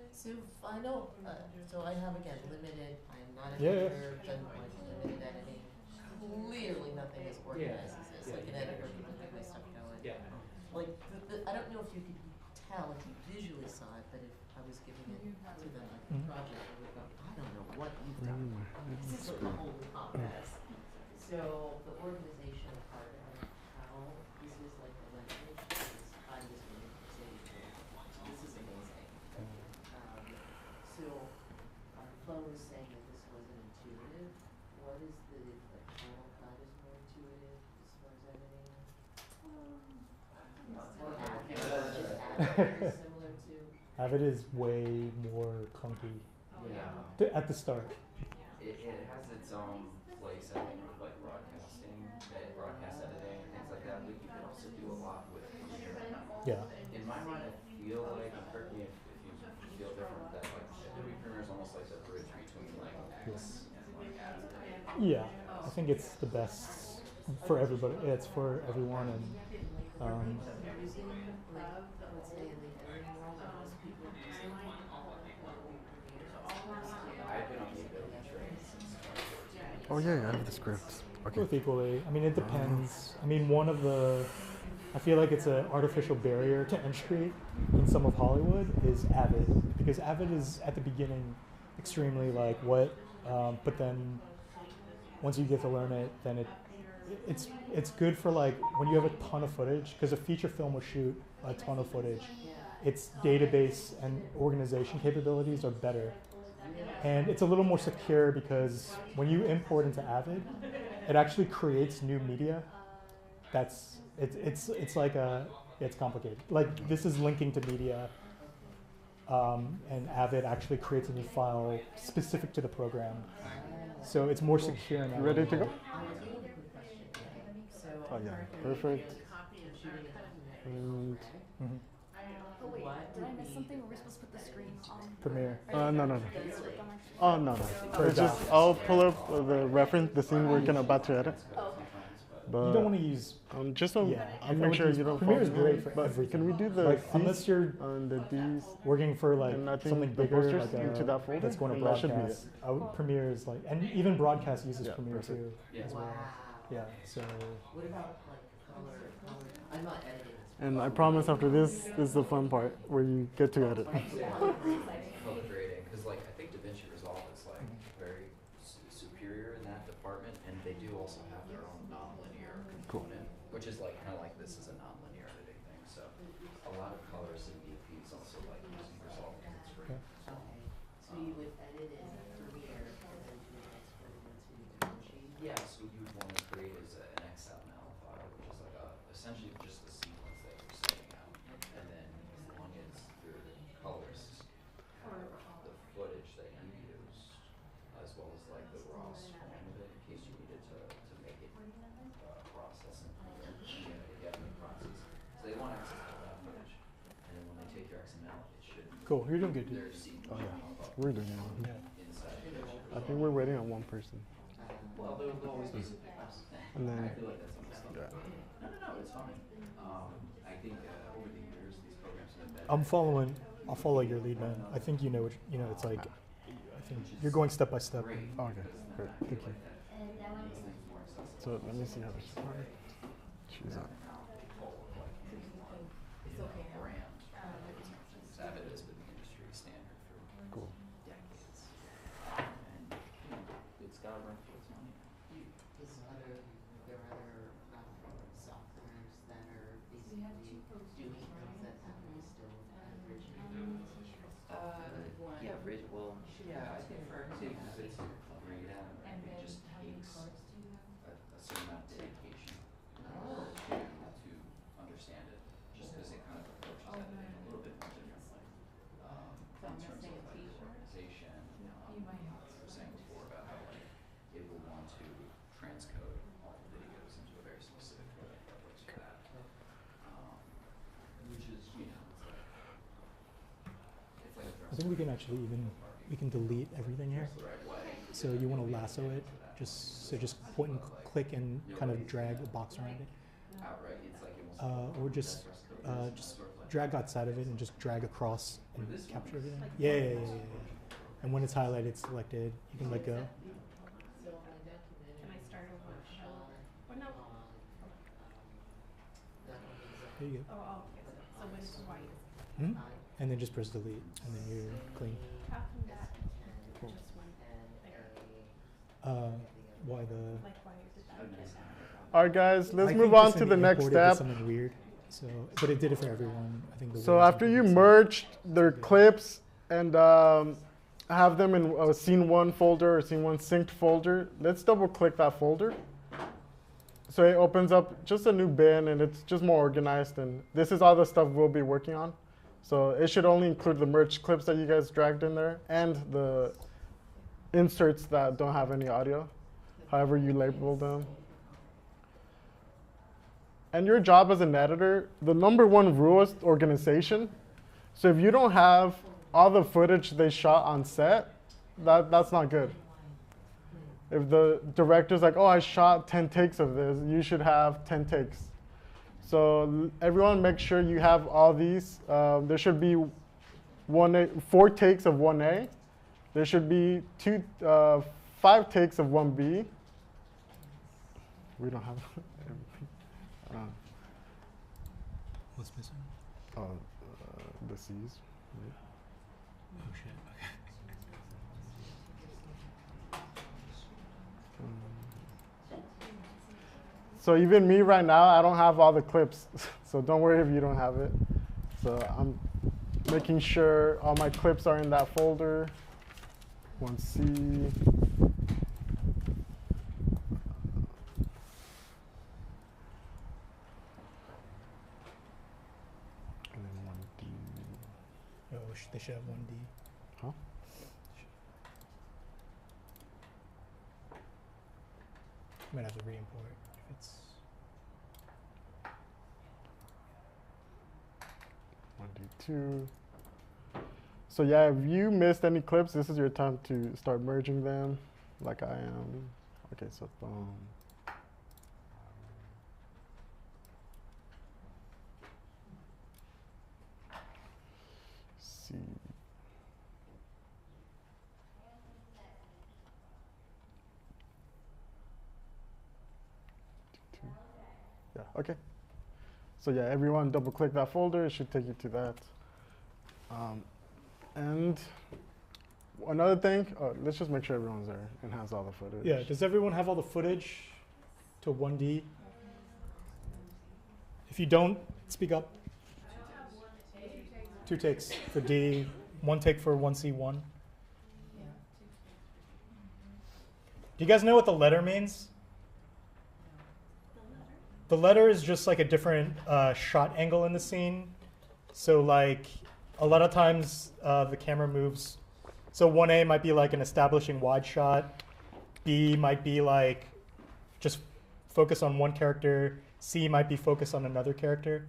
So final, so I have again limited, I'm not a Yeah, yeah. editor, done like limited editing. Clearly nothing as organized as this, like an editor can get my stuff going. Yeah. Like, I don't know if you could tell if you visually saw it, but if I was giving it to them like a project, I would go, I don't know what you've done. This is like the whole process. So the organization part of how this is like the language is, I'm just going to say, this is amazing. So Flo was saying that this wasn't intuitive. What is the final cut is more intuitive as far as editing? Or Avid, similar to? Avid is way more clunky. Yeah. At the start. It has its own place, I think, with like broadcasting, broadcast editing, and things like that. But you can also do a lot with Premiere. Yeah. In my mind, I feel like, and correct me if you feel different, that like Adobe Premiere is almost like the bridge between like X and like Avid. Yeah, I think it's the best for everybody. It's for everyone, and Oh yeah, I have the scripts. Okay. Both equally. I mean, it depends. I mean, I feel like it's an artificial barrier to entry in some of Hollywood is Avid, because Avid is at the beginning extremely like what, but then once you get to learn it, then it's good for like when you have a ton of footage, because a feature film will shoot a ton of footage. Its database and organization capabilities are better. And it's a little more secure because when you import into Avid, it actually creates new media. It's like it's complicated. Like this is linking to media, and Avid actually creates a new file specific to the program. So it's more secure now. You ready to go? Oh yeah, perfect. And Wait, did I miss something? Were we supposed to put the screen on? Premiere. No. Oh no. It's just I'll pull up the reference, the scene we're about to edit. But you don't want to use. Just so I make sure you don't. Premiere is great for everything. Can we do the like, C's unless you're on the D's working for like something bigger, like into that folder? that's going to That should be broadcast. Premiere is like, and even broadcast uses Premiere perfect. too as well. Yeah. So. What about like color? I'm not editing. And I promise after this is the fun part where you get to edit. Color grading, because like I think DaVinci Resolve is like very superior in that department, and they do also have their own nonlinear component, which is like kind of like this is a nonlinear editing thing. So a lot of colors in DPs also like using Resolve because it's free. Okay, so you would edit in Premiere and then you would export it into DaVinci? Yeah, so you would want to create as an XML file, which is like essentially just the sequence that you're setting out, and then as long as your colors have the footage that you used, as well as like the raw stream of it, in case you needed to make it process and get in the process. So they want access to that footage, and then when they take your XML, it should. Cool. You're doing good. Oh yeah, we're doing it. Yeah. I think we're waiting on one person. Well, there'll always be some hiccups. And then, I feel like that's understandable. No, it's fine. I think over the years, these programs have been better. I'll follow your lead, man. I think you know what, it's like, I think you're going step by step. Okay, great, thank you. So let me see how this works. Choose up. Avid has been the industry standard for decades. And it's got to run for its money. There are other softwares that are basically doing things that happen still originally. Yeah, well, yeah, I think for artists, it's great at it. It just takes a certain amount of dedication to understand it, just because it kind of approaches editing a little bit more differently. In terms of like the organization, we were saying before about how like it will want to transcode all the videos into a very specific way that works for that. Which is, it's like I think we can actually we can delete everything here. So you want to lasso it, just point and click and kind of drag a box around it. Or just drag outside of it and just drag across and capture everything. Yeah. And when it's highlighted, it's selected, you can let go. Can I start a workshop? Or no? There you go. Oh, okay. So when it's white. Mm-hmm. And then just press delete, and then you're clean. How come that Cool. just went there? Why the? Like why did that? All right, guys, let's I move think on just to in the next import it did step. something weird. So, but it did it for everyone. I think. So after you merge their clips and have them in a scene 1 folder or scene 1 synced folder, let's double click that folder. So it opens up just a new bin and it's just more organized, and this is all the stuff we'll be working on. So it should only include the merged clips that you guys dragged in there and the inserts that don't have any audio, however you label them. And your job as an editor, the #1 rule is organization. So if you don't have all the footage they shot on set, that's not good. If the director's like, oh, I shot 10 takes of this, you should have 10 takes. So everyone make sure you have all these. There should be 4 takes of 1A. There should be 5 takes of 1B. We don't have everything. What's missing? The C's. Right? Oh shit. Okay. So even me right now, I don't have all the clips. So don't worry if you don't have it. So I'm making sure all my clips are in that folder. 1C. And then 1D. Oh, they should have 1D. Huh? Might have to re-import if it's. 1D2. So yeah, if you missed any clips, this is your time to start merging them, like I am. Okay, so boom. C. Yeah, okay. So yeah, everyone double click that folder, it should take you to that. And another thing, let's just make sure everyone's there and has all the footage. Yeah, does everyone have all the footage to 1D? If you don't, speak up. 2 takes for D, 1 take for 1C1. Do you guys know what the letter means? The letter is just like a different shot angle in the scene. So like a lot of times the camera moves. So 1A might be like an establishing wide shot. B might be like just focus on one character. C might be focused on another character.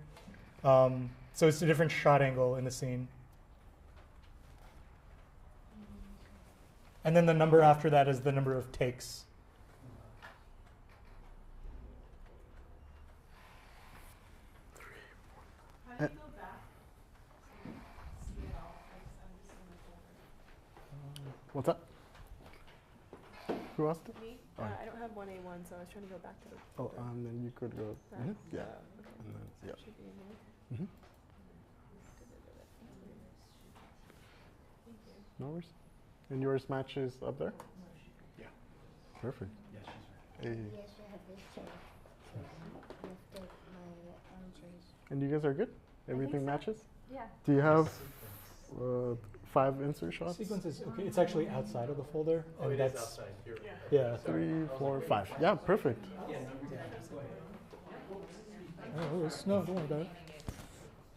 So it's a different shot angle in the scene. And then the number after that is the number of takes. How do you go back? See it all. I'm just in the folder. What's up? Who asked it? Me? Oh. I don't have 1A1, so I was trying to go back to the Oh, folder. then you could go. Back? Yeah. Okay. And then, So yeah. it should be in here. No worries. And yours matches up there? Yeah. Perfect. Yeah, she's right. Hey. Yes, I have this chair. Lift up my armchairs. And you guys are good? Everything so. matches? Yeah. Do you have 5 insert shots? Sequence is okay. It's actually outside of the folder. Oh, and it that's is outside. Here. Yeah. 3, 4, 5. Yeah, perfect. Oh, no, don't worry about it.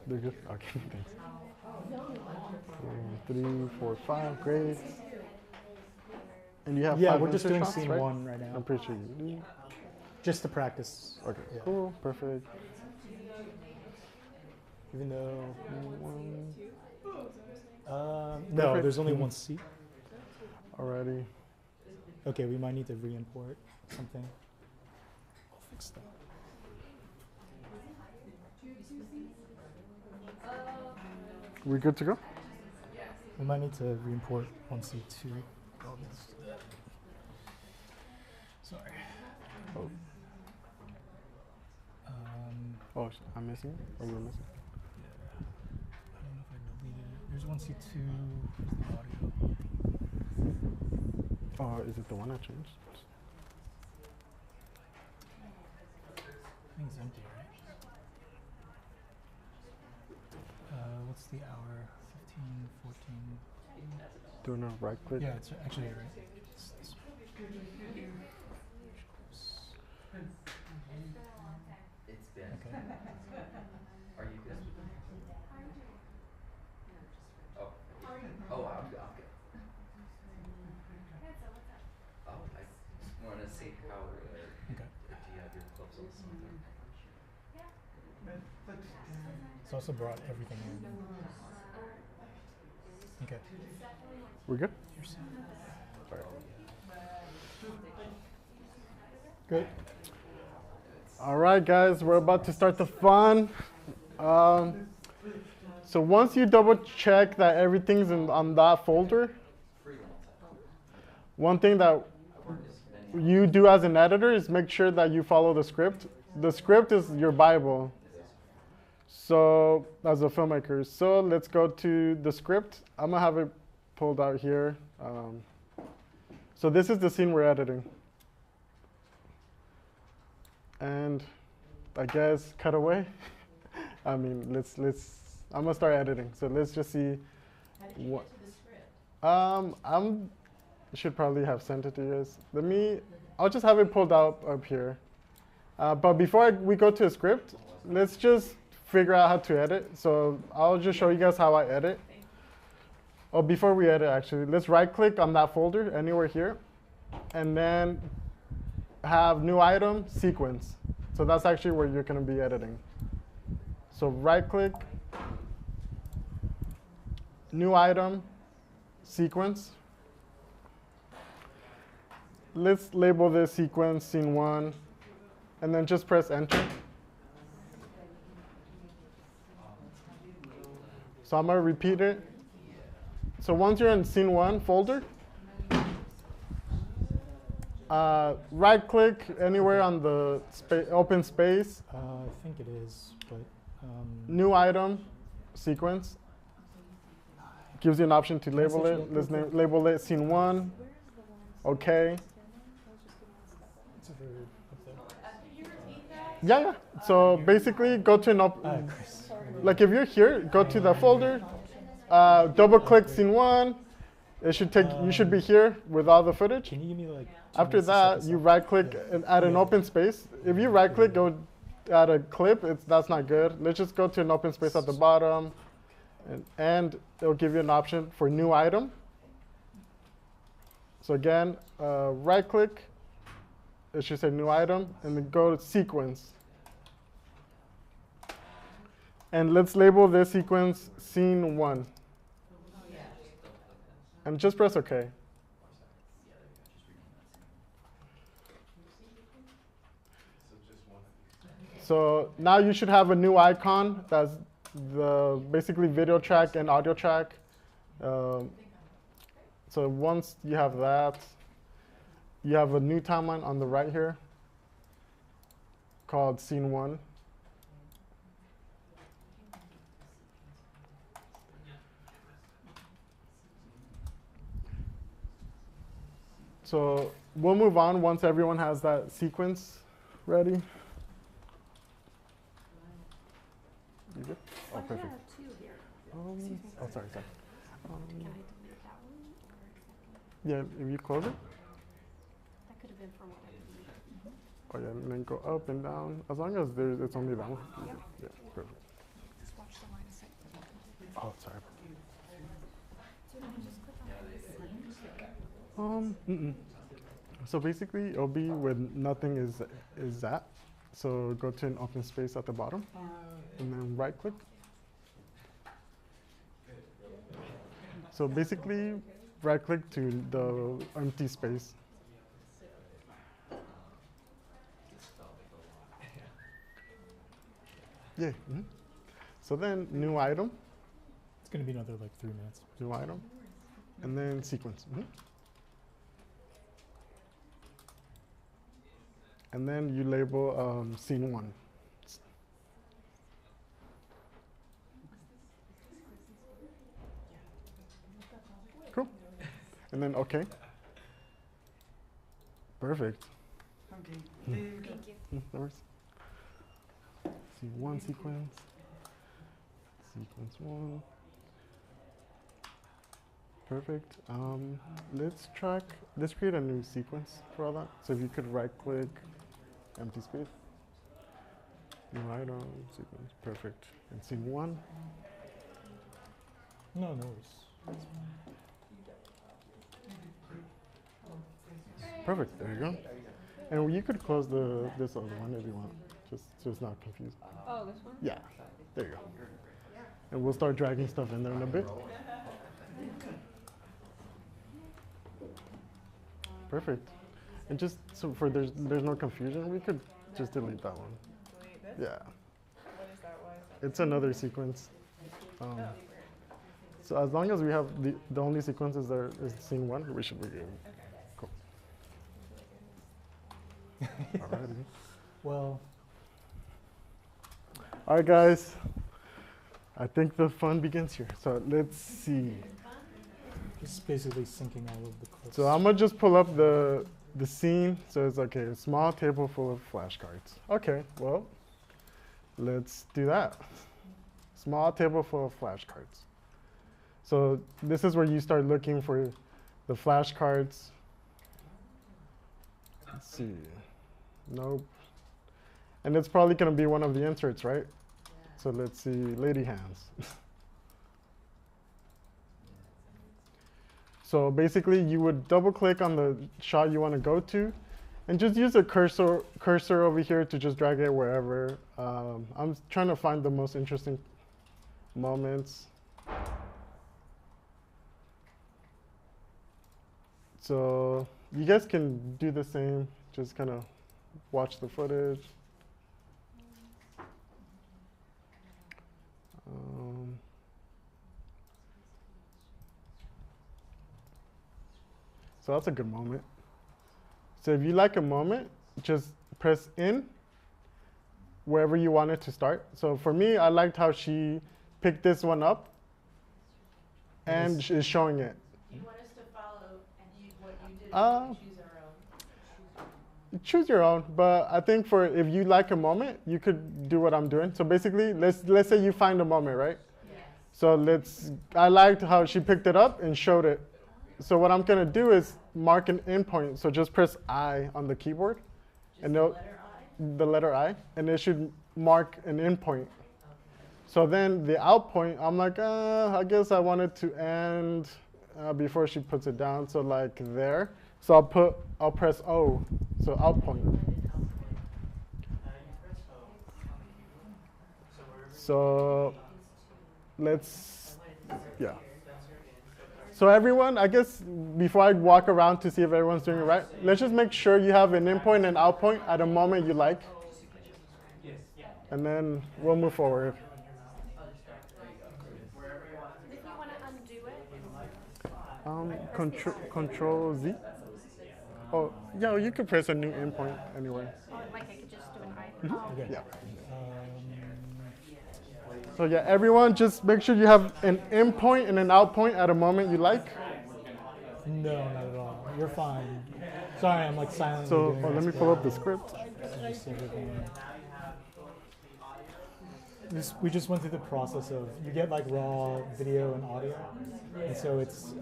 They're good? Okay, thanks. 3, 4, 5, great. And you have 5 we're just insert doing shots, scene right? 1 right now. I'm pretty sure you do. Just to practice. Okay, Yeah. cool, perfect. Even though. No, Perfect. there's only 1 seat. Alrighty. Okay, we might need to re-import something. I'll fix that. We good to go? We might need to re-import 1C2. Sorry. Oh. Oh, I'm missing it? Or we're missing? I don't know if I deleted it. There's 1C2. Where's the audio? Oh, is it the one I changed? I think it's empty, right? What's the hour? 15, 14. Doing a right click? Yeah, it's actually right. It's been. Okay. Are you good? Oh, I'm good. Oh, I want to see how. Okay. Do you have your clips on something? It's also brought everything in. Okay. We're good? Great. All right, guys, we're about to start the fun. So once you double check that everything's on that folder, one thing that you do as an editor is make sure that you follow the script. The script is your Bible. So as a filmmaker, so let's go to the script. I'm gonna have it pulled out here. So this is the scene we're editing. And I guess cut away. I mean, let's. I'm gonna start editing. So let's just see. How did you get to the script? Should probably have sent it to you guys. I'll just have it pulled out up here. But before we go to a script, let's just figure out how to edit. So I'll just show you guys how I edit. Oh, before we edit, actually, let's right-click on that folder anywhere here, and then have new item, sequence. So that's actually where you're going to be editing. So right-click, new item, sequence. Let's label this sequence scene 1, and then just press enter. So I'm going to repeat it. So once you're in scene 1 folder, right-click anywhere on the open space. I think it is, but new item, sequence. Gives you an option to label it. Let's label it scene 1. Okay. Yeah. So basically, go to an like if you're here, go to the folder, double-click scene 1. It should take. You should be here with all the footage. Can you give me like? After that, you right-click and add an open space. If you right-click, go add a clip. That's not good. Let's just go to an open space at the bottom, and it'll give you an option for new item. So again, right-click. It should say new item, and then go to sequence. And let's label this sequence scene 1. And just press OK. So now you should have a new icon that's the basically video track and audio track. So once you have that, you have a new timeline on the right here called scene 1. So we'll move on once everyone has that sequence ready. You good? Oh, perfect. Oh, sorry. Yeah, if you close it. That could have been for whatever. Oh yeah, and then go up and down. As long as it's only that one. Yeah, perfect. Just watch the line of sight. Oh, sorry. So basically, it'll be when nothing is that. So go to an open space at the bottom, and then right-click. So basically, right-click to the empty space. Yeah. So then, new item. It's going to be another like 3 minutes. New item, and then sequence. And then you label scene 1. Cool. And then OK. Perfect. Okay. Thank you. No worries. Scene 1 sequence. Sequence 1. Perfect. Let's create a new sequence for all that. So if you could right-click, empty space. New item, sequence, perfect. And scene 1. No worries. Perfect, there you go. And you could close this other one if you want, just so it's not confused. Oh, this one? Yeah, there you go. And we'll start dragging stuff in there in a bit. Perfect. And just so there's no confusion, we could Just delete that one. Delete this? Yeah. What is that? Why is that? It's another sequence. So as long as we have the only sequences that is scene 1, we should be good. Cool. Alrighty. Well. All right, guys. I think the fun begins here. So let's see. Just basically syncing all of the clips. So I'm gonna just pull up the scene. So it's okay, a small table full of flashcards. Okay, well, let's do that. Small table full of flashcards. So this is where you start looking for the flashcards. Let's see. Nope. And it's probably gonna be one of the inserts, right? So let's see, lady hands. So basically you would double click on the shot you want to go to and just use a cursor over here to just drag it wherever. I'm trying to find the most interesting moments. So you guys can do the same, just kind of watch the footage. So that's a good moment. So if you like a moment, just press in wherever you want it to start. So for me, I liked how she picked this one up and is showing it. Do you want us to follow what you did, choose our own? Choose your own, but I think for if you like a moment, you could do what I'm doing. So basically, let's say you find a moment, right? Yes. So I liked how she picked it up and showed it. So what I'm gonna do is mark an endpoint. So just press I on the keyboard, and the letter I, and it should mark an endpoint. So then the out point, I'm like, I guess I want it to end before she puts it down. So like there. So I'll press O. So out point. So yeah. So everyone, I guess before I walk around to see if everyone's doing it right, let's just make sure you have an in point and out point at a moment you like. And then we'll move forward. If you want to undo it. Control Z. Oh, yeah, you could press a new in point anyway. Oh, like I could just do an I. Okay. Yeah. So yeah, everyone, just make sure you have an in point and an out point at a moment you like. No, not at all. You're fine. Sorry, I'm like silently So doing let me pull up the script. We just went through the process of, you get like raw video and audio, and so it's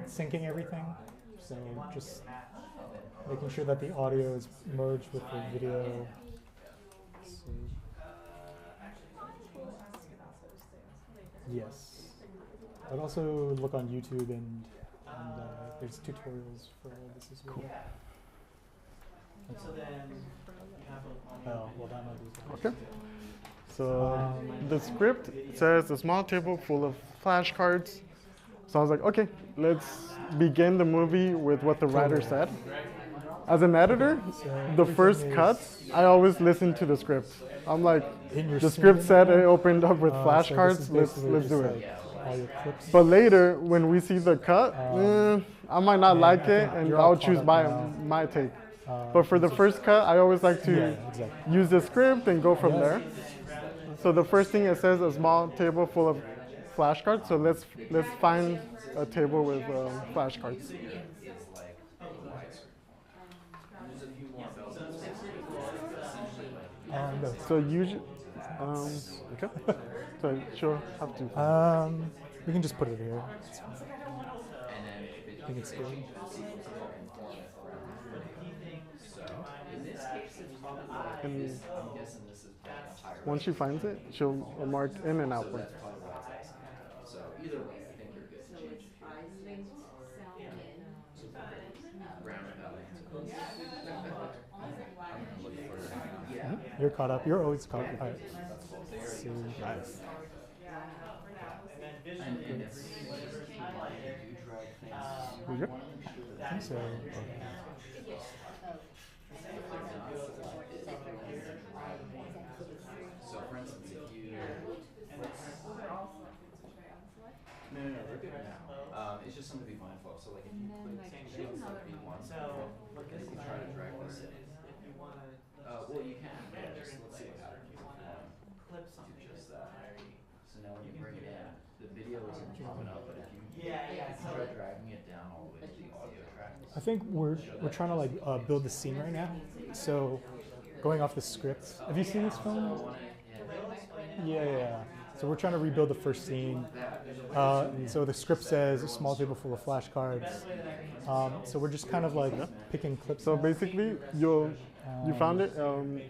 syncing everything. So just making sure that the audio is merged with the video. Let's see. Yes. I'd also look on YouTube and there's tutorials for all this as well. Cool. So then you have oh, well that might be okay. So the script says a small table full of flashcards. So I was like, okay, let's begin the movie with what the writer said. As an editor, the first cut, I always listen to the script. I'm like, the script said it opened up with flashcards, let's do it. But later, when we see the cut, I might not like it, and I'll choose my take. But for the first cut, I always like to use the script and go from there. So the first thing it says, a small table full of flashcards. So let's find a table with flashcards. No. So usually, okay. So sure, have to. We can just put it here. I think it's good. And once she finds it, she'll mark in and out point. So either way, I think you're good to change You're caught up. You're always caught up. All right. So, nice. I think so. So for instance, if you no, they're good now. It's just something to be mindful of. So like if you click shift like V1, and if you try to drag this in, well you can. Yeah, just let's see what happens if you want to do just that. So now when you bring it in, the video isn't coming up, but if you try dragging it down all the way to the audio track. I think we're trying to like build the scene right now. So going off the script, have you seen this film? Yeah. So we're trying to rebuild the first scene. So the script says a small table full of flashcards. So we're just kind of like picking clips. So basically, you found it.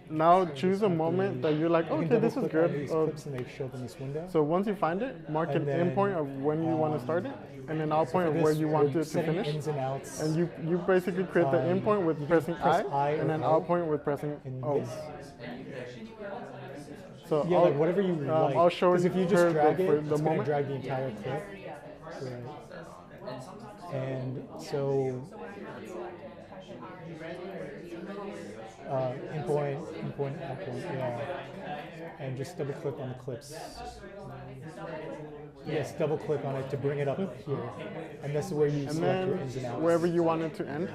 Now choose a moment that you're like, okay, this is good. These clips and they show up in this window. So once you find it, mark an endpoint of when you want to start it, and then out point of where you want it to finish. Ins and outs. And you basically create the endpoint with pressing I, and then out point with pressing O. So yeah, like whatever you like. I'll show you if you just drag it, it's going to drag the entire clip. Right. And so endpoint, outpoint, yeah. And just double click on the clips. Yes, double click on it to bring it up here. And that's where you select your ins and outs. Wherever you want it to end.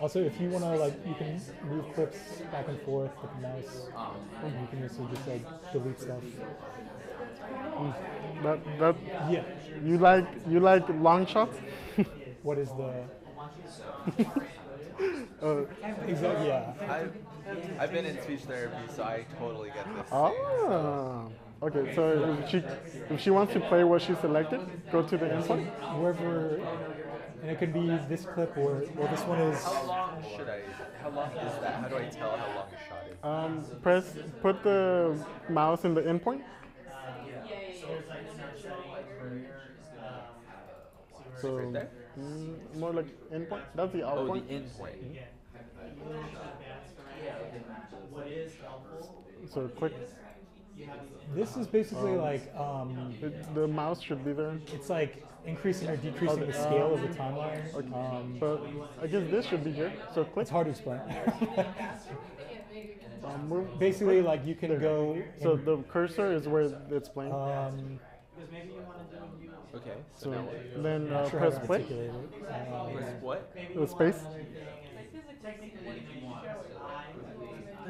Also, if you want to, like, you can move clips back and forth with the mouse. You can also just like delete stuff. Yeah. You like long shots? What is the? Exactly. Yeah. I've been in speech therapy, so I totally get this. Oh. Okay, so if she wants to play what she selected, go to the endpoint. Wherever, and it could be this clip or this one is. How long is that? How do I tell how long a shot is? Put the mouse in the endpoint. So right there? More like endpoint. That's the out point. Oh, the endpoint. So click. This is basically like the mouse should be there. It's like increasing or decreasing the scale of the timeline. Okay. But I guess this should be here. So click. It's hard to explain. Basically, like you can go. So the cursor is where it's playing. Okay. So then press play. Press what? The space.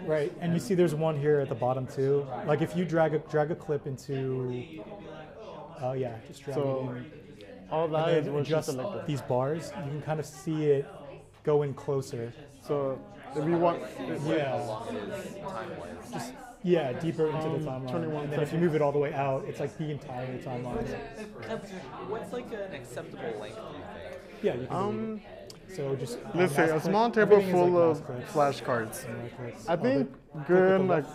Right, and you see there's one here at the bottom too. Like if you drag a clip into, just drag it in. All that is what you adjust selected. these bars, you can kind of see it go in closer. So if you want, yeah, deeper into the timeline. 21 and then if you move it all the way out, it's like the entire timeline. What's like an acceptable length, do you think? Yeah, you can so just let's say a small table full of flashcards. I think good like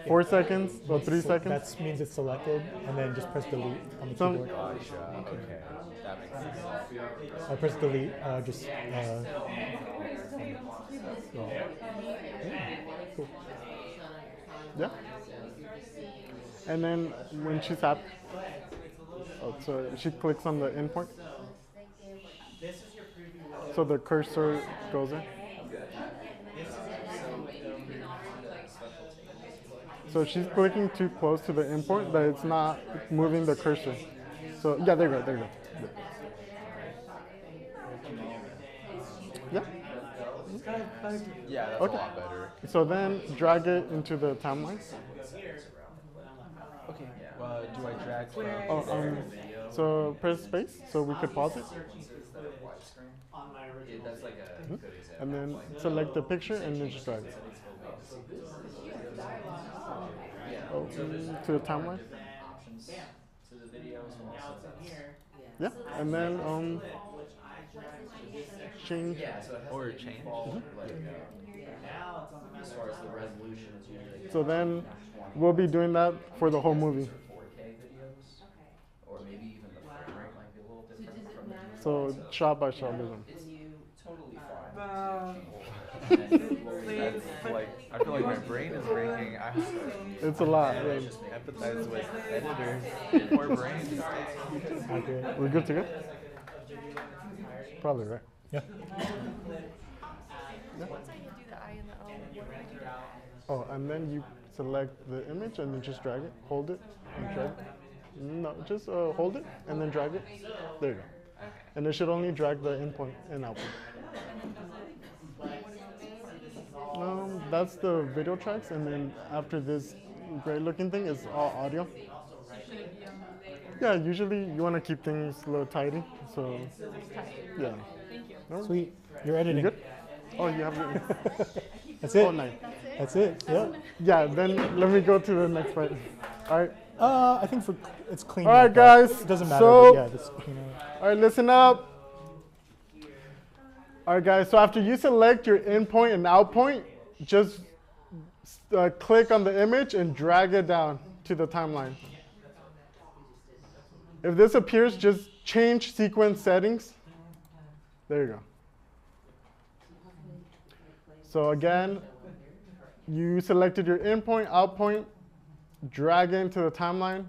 4 seconds or 3 seconds. That means it's selected, and then just press delete on the keyboard. Gotcha. Okay, that makes sense. I press delete. Cool. Yeah. And then when she's happy, so she clicks on the endpoint. So the cursor goes in. So she's clicking too close to the endpoint that it's not moving the cursor. So yeah, there you go. Yeah. Yeah, that's okay. a lot better. So then drag it into the timeline. Okay. Do I drag from so press space so we could pause it. That's like a good example. And then select the picture and then just drag it. To the timeline. To the video as well. Yeah, and then change. Yeah, so it has or change. As far as the resolution, it's usually. So then we'll be doing that for the whole movie. 4K videos, or maybe even the frame rate might be a little different from the. So shot by shot vision. It's totally fine. I feel like my brain is breaking. It's a lot. I just empathize with editors. Poor brains. Okay. We're good to go? Probably, right? Yeah. Yeah. Once I do the I and the O, what do I do to add? Oh, and then you select the image and then just drag it, hold it, and drag it. No, just hold it and then drag it. There you go. And it should only drag the input and output. That's the video tracks, and then after this great looking thing is all audio. Yeah, usually you want to keep things a little tidy, so yeah. Thank you. No? Sweet. You're editing. You good? Oh, you have it. That's it. Oh, nice. That's it. Yep. Yeah, then let me go to the next part. All right. I think it's clean. All right, guys. It doesn't matter. So, But yeah, it's clean. All right, listen up. All right, guys. So after you select your in point and out point, just click on the image and drag it down to the timeline. If this appears, just change sequence settings. There you go. So again, you selected your in point, out point, drag it into the timeline,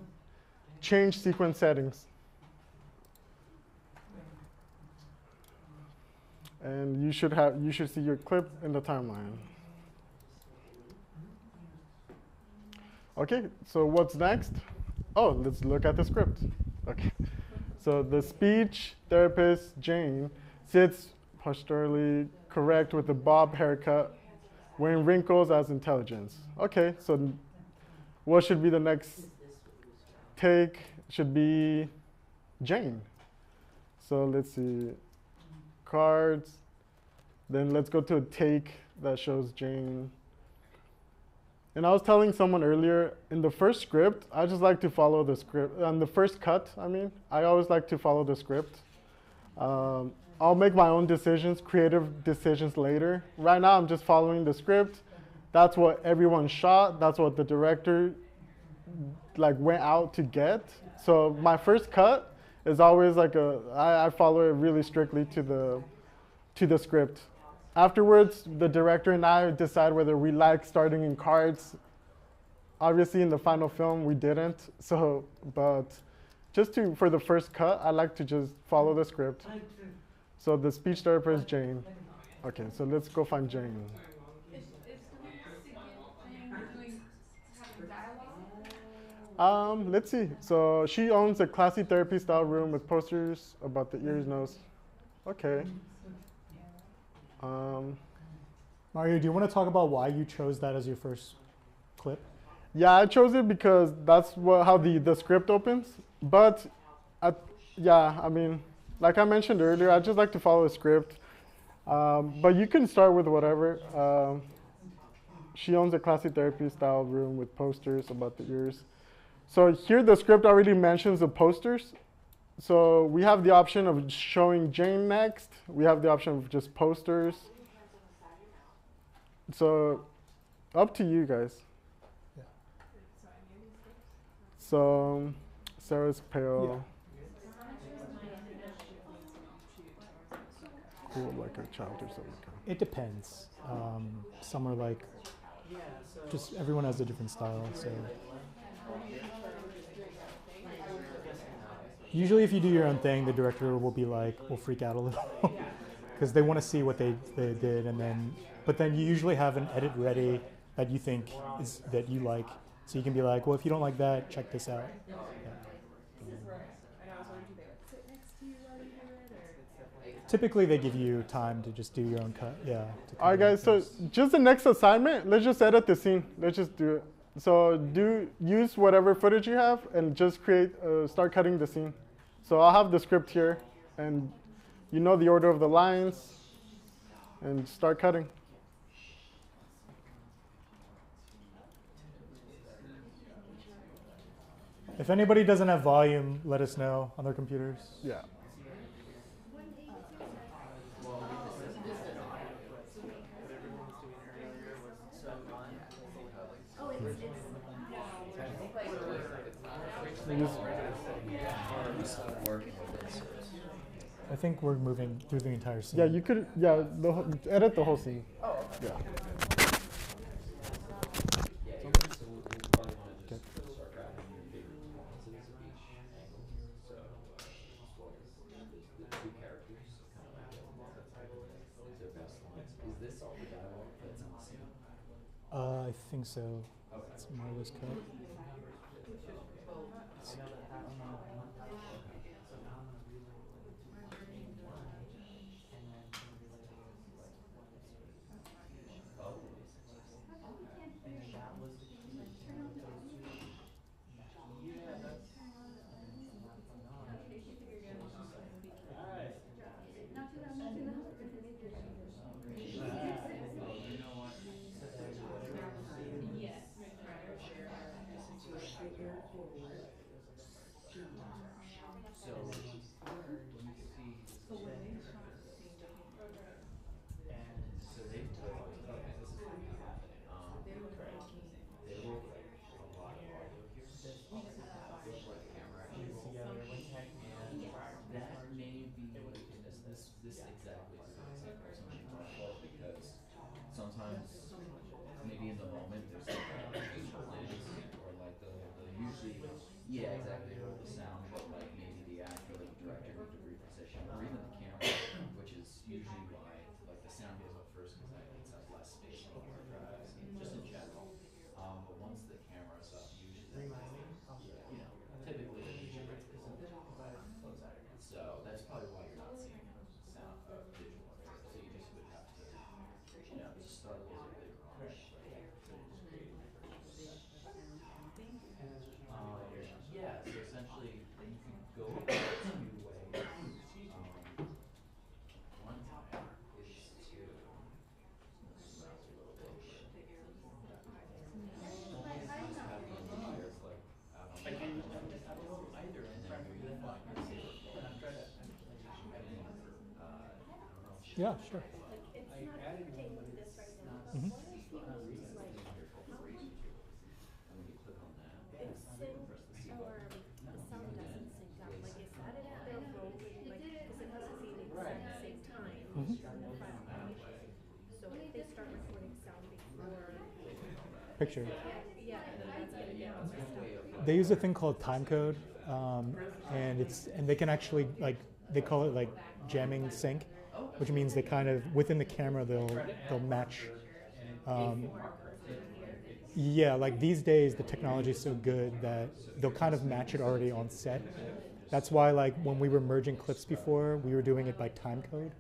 change sequence settings. And you should see your clip in the timeline. Okay, so what's next? Oh, let's look at the script. Okay, so the speech therapist, Jane, sits posturally correct with the bob haircut, wearing wrinkles as intelligence. Okay, so what should be the next take? Should be Jane. So let's see, cards. Then let's go to a take that shows Jane. And I was telling someone earlier, in the first script, I just like to follow the script. On the first cut, I always like to follow the script. I'll make my own decisions, creative decisions later. Right now, I'm just following the script. That's what everyone shot. That's what the director went out to get. So my first cut is always I follow it really strictly to the script. Afterwards, the director and I decide whether we like starting in cards. Obviously, in the final film, we didn't. So, but just for the first cut, I like to just follow the script. So the speech therapist, Jane. Okay, so let's go find Jane. Let's see. So she owns a classy therapy style room with posters about the ears, nose. Okay. Mario, do you want to talk about why you chose that as your first clip? Yeah, I chose it because that's how the script opens. But like I mentioned earlier, I just like to follow the script. But you can start with whatever. She owns a classy therapy style room with posters about the ears. So here the script already mentions the posters. So we have the option of showing Jane next. We have the option of just posters. So up to you guys. Yeah. So Sarah's pale. Cool, like a child or something. It depends. Some are like, just everyone has a different style. So usually if you do your own thing, the director will freak out a little because they want to see what they did, but then you usually have an edit ready that you think that you like, so you can be like, well, if you don't like that, check this out. Yeah. Typically, they give you time to just do your own cut. Yeah. All right, guys. So just the next assignment, let's just edit the scene. Let's just do it. So use whatever footage you have and just start cutting the scene. So I'll have the script here, and you know the order of the lines, and start cutting. If anybody doesn't have volume, let us know on their computers. Yeah. I think we're moving through the entire scene. Yeah, you could. Yeah, edit the whole scene. Oh. Yeah. think so. It's Marlo's cut. This exactly is the example of something you talk about, because sometimes maybe in the moment there's like plans or like the usually exactly hold the sound, but like maybe the actor or the director need to reposition, or even the camera, which is usually why like the sound goes up first, because that needs to have less space on the hard drives, just in general. But once the camera's up, usually typically the music ready to roll. So that's probably why you're not seeing sound visual effects. So you just would have to just start a little bit later on. Yeah, so essentially you could go two ways. One time is to mouse a little bit here. Have the engineer click out on the either, and then where you find your safer point. I'm trying to Yeah, sure. It's not pertaining to this right now, but Mhm. what if he was like, And when you click on that, if sync or the sound doesn't sync up, like is that if they're rolling, like, because it has to be the exact same time Mhm. on the file. So if they start recording sound before. Picture. Yeah, and then that's gonna get all messed up. They use a thing called timecode, and they can actually they call it like jamming sync, which means they kind of within the camera they'll match. Yeah, like these days the technology is so good that they'll kind of match it already on set. That's why like when we were merging clips before, we were doing it by timecode.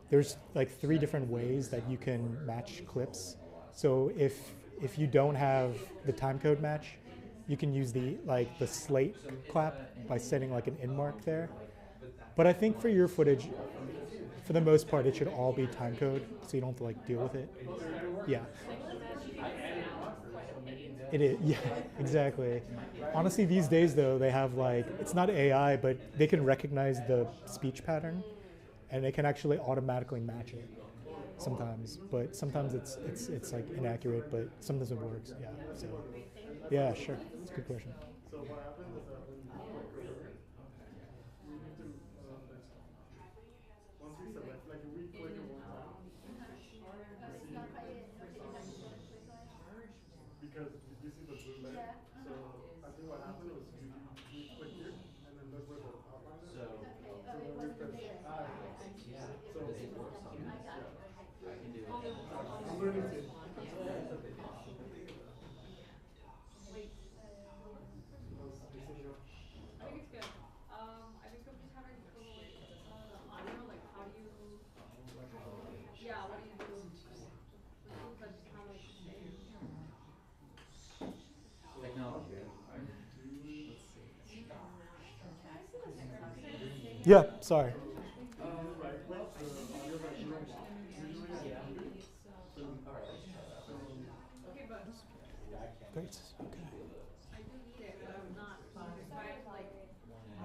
There's like 3 different ways that you can match clips. So if you don't have the timecode match, you can use the slate clap by setting like an in mark there. But I think for your footage, for the most part, it should all be timecode, so you don't have to like deal with it. Yeah. It is, yeah, exactly. Honestly, these days though, they have it's not AI, but they can recognize the speech pattern, and they can actually automatically match it sometimes. But sometimes it's like inaccurate, but sometimes it works. Yeah. So, yeah, sure. It's a good question. So what happens is that when you click here, we need to once we select, like if we click it one time, because you see the blue layer. So I think what happened was we click here, and then look where the outline is. So then we press so it works on this. I can do it. I'm learning to. I think it's good. I think I'm just having trouble with audio. Like, how do you? Yeah, what do you do? That just kind of like Technology. Yeah, sorry. Okay, but Great. Okay. I do need it, but I'm not. Like,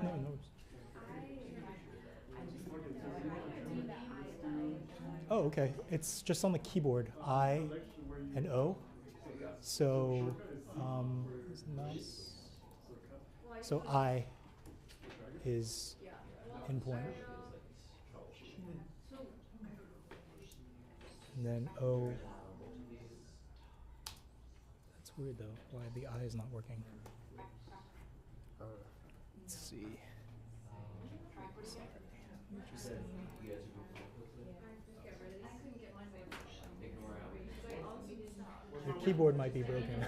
No, no. Oh, okay. It's just on the keyboard, I and O. So, mouse. So I is endpoint. And then O. That's weird though, why the I is not working. Let's see. Your keyboard might be broken.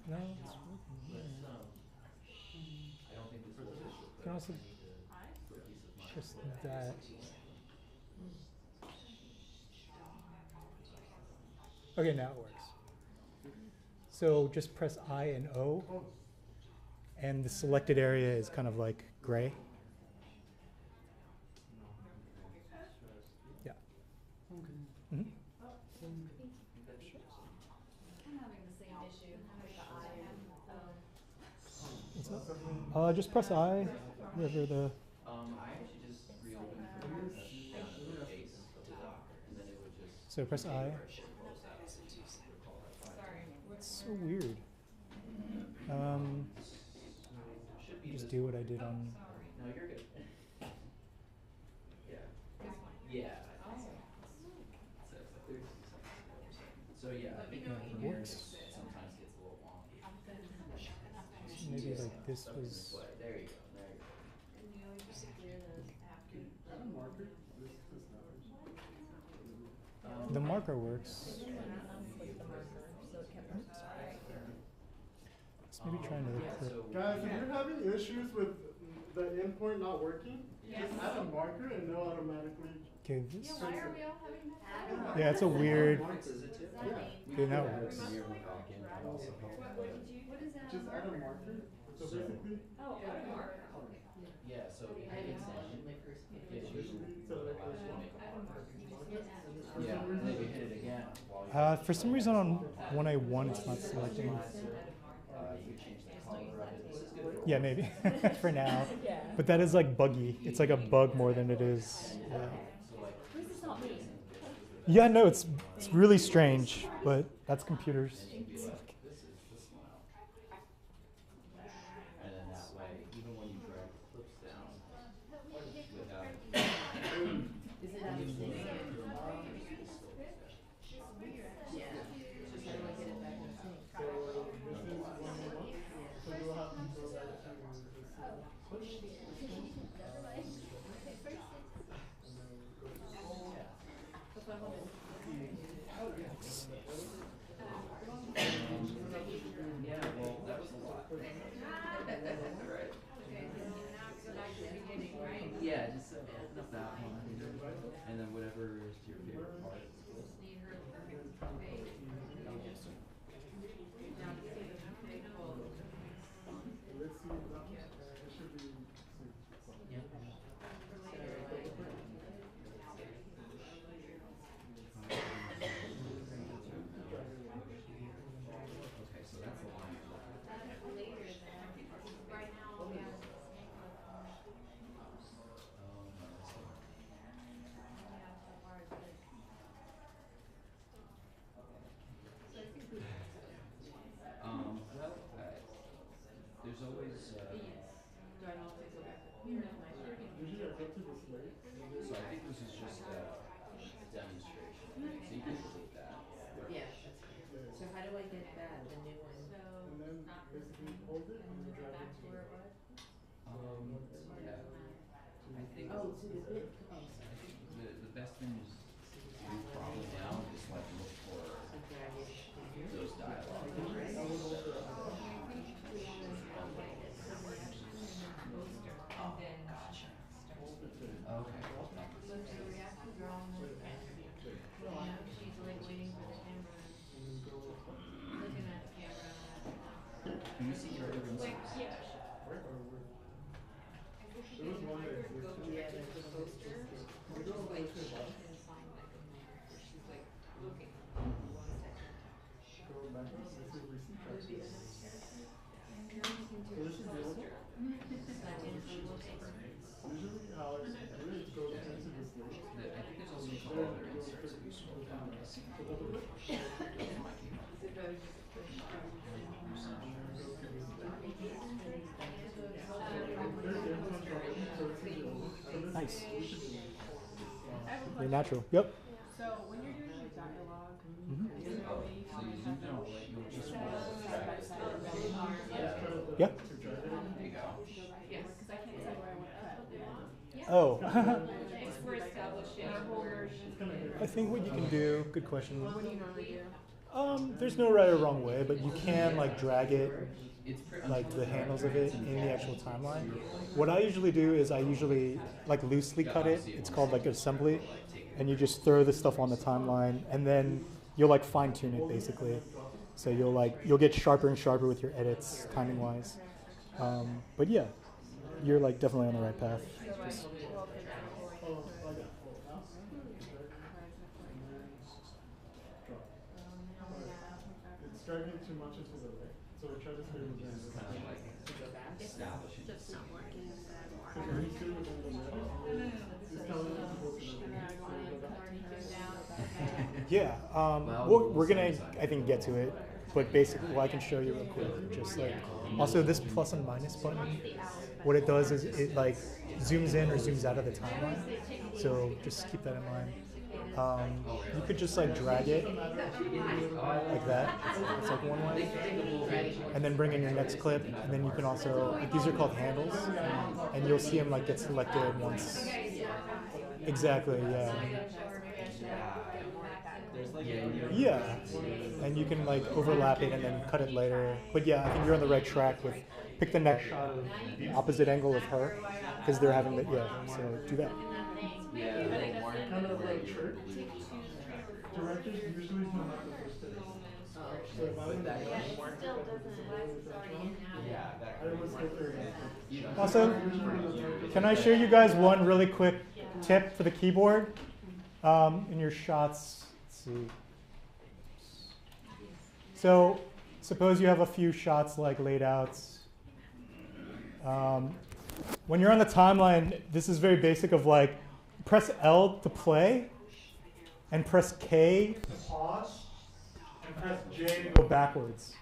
No, it's I don't think this will you can also just that. Okay, now it works. So just press I and O, and the selected area is kind of like gray. Yeah. Mm-hmm. I'm having the same issue with the I and What's that? Just press I, wherever the. I actually just reopened down to the base of the Docker, and then it would just. So press I. It's so weird. Just do what I did on. No, you're good. Yeah. Yeah. So yeah, I think it here works. sometimes gets a little wonky. Maybe like this was. There you go. There you go. and you always just clear those after. The marker works. Let's maybe try another clip. Guys, if you're having issues with the endpoint not working, just add a marker and they'll automatically. Okay, this. Why are we all having that? Yeah, it's a weird. Yeah. Okay, now it works. What did you? What is that? Just add a marker. So basically. Oh, add a marker. Yeah, so it gives you allows you to make a marker. Yeah, and then you hit it again while For some reason on 1A1 it's not selecting. you change the color of it. This is good for Yeah, maybe for now. But that is like buggy. It's like a bug more than it is. This is not me. Yeah, no, it's really strange, but that's computers. This is this one out. And then that way, even when you drag the clips down, without it. Is it out of sync? Yeah. Just how do I get it back in sync? Yeah, well, that was a lot. Right. Yeah, just open up that one, and then whatever is your favorite part. Let's see. It should be. Okay, so that's a line. Well, there's always. Usually I go to the slate. So I think this is just a demonstration. So you can delete that. Yeah, that's good. So how do I get that, the new one? And then basically hold it and then drag it to it. Yeah. I think. Oh, to the bit. Oh, I think the best thing is to do probably now is like look for those dialogue. Oh, gotcha. Okay. She's like waiting for the camera, looking at the camera. Can you see your other inserts? Yeah. There was one that existed. Yeah, there's a poster. We go Wait, to the bottom. she's like looking. Go back up. This is recent captures. So this is the old one. Usually how I do it goes into the slate. I think there's also a couple other inserts if you scroll down. Nice. I have a You're question. natural. Yep. So when you're doing the dialogue, Mhm. is there a way you So can you zoom in, you'll just want to side by side? Yeah. There you go. Yes, because I can't see Oh. We're establishing our whole version. I think what you can do, good question. What do you normally do? There's no right or wrong way, but you can like drag it, like the handles of it in the actual timeline. What I usually do is I usually like loosely cut it. It's called like assembly, and you just throw the stuff on the timeline, and then you'll like fine tune it basically. So you'll get sharper and sharper with your edits timing wise. But yeah, you're like definitely on the right path. Just it's dragging too much into the right, so we try to stay within this. Kind of like establishing. Just not working. Because when you stay within the middle, it's telling you to go to the left. yeah, we're gonna I think get to it, but basically, well, I can show you real quick. Just like also this plus and minus button, what it does is it like zooms in or zooms out of the timeline. So just keep that in mind. You could just like drag it like that. It's like one way, and then bring in your next clip, and then you can also like, these are called handles, and you'll see them like get selected once. Exactly, yeah. Yeah, and you can like overlap it and then cut it later. But yeah, I think you're on the right track with pick the next shot of the opposite angle of her, because they're having the so do that. Yeah, Kind of like church. Directors usually come up the first day. So if I would that Also, can I show you guys one really quick tip for the keyboard in your shots? Let's see. So suppose you have a few shots like laid out. When you're on the timeline, this is very basic of like, press L to play, and press K to pause, and press J to go backwards.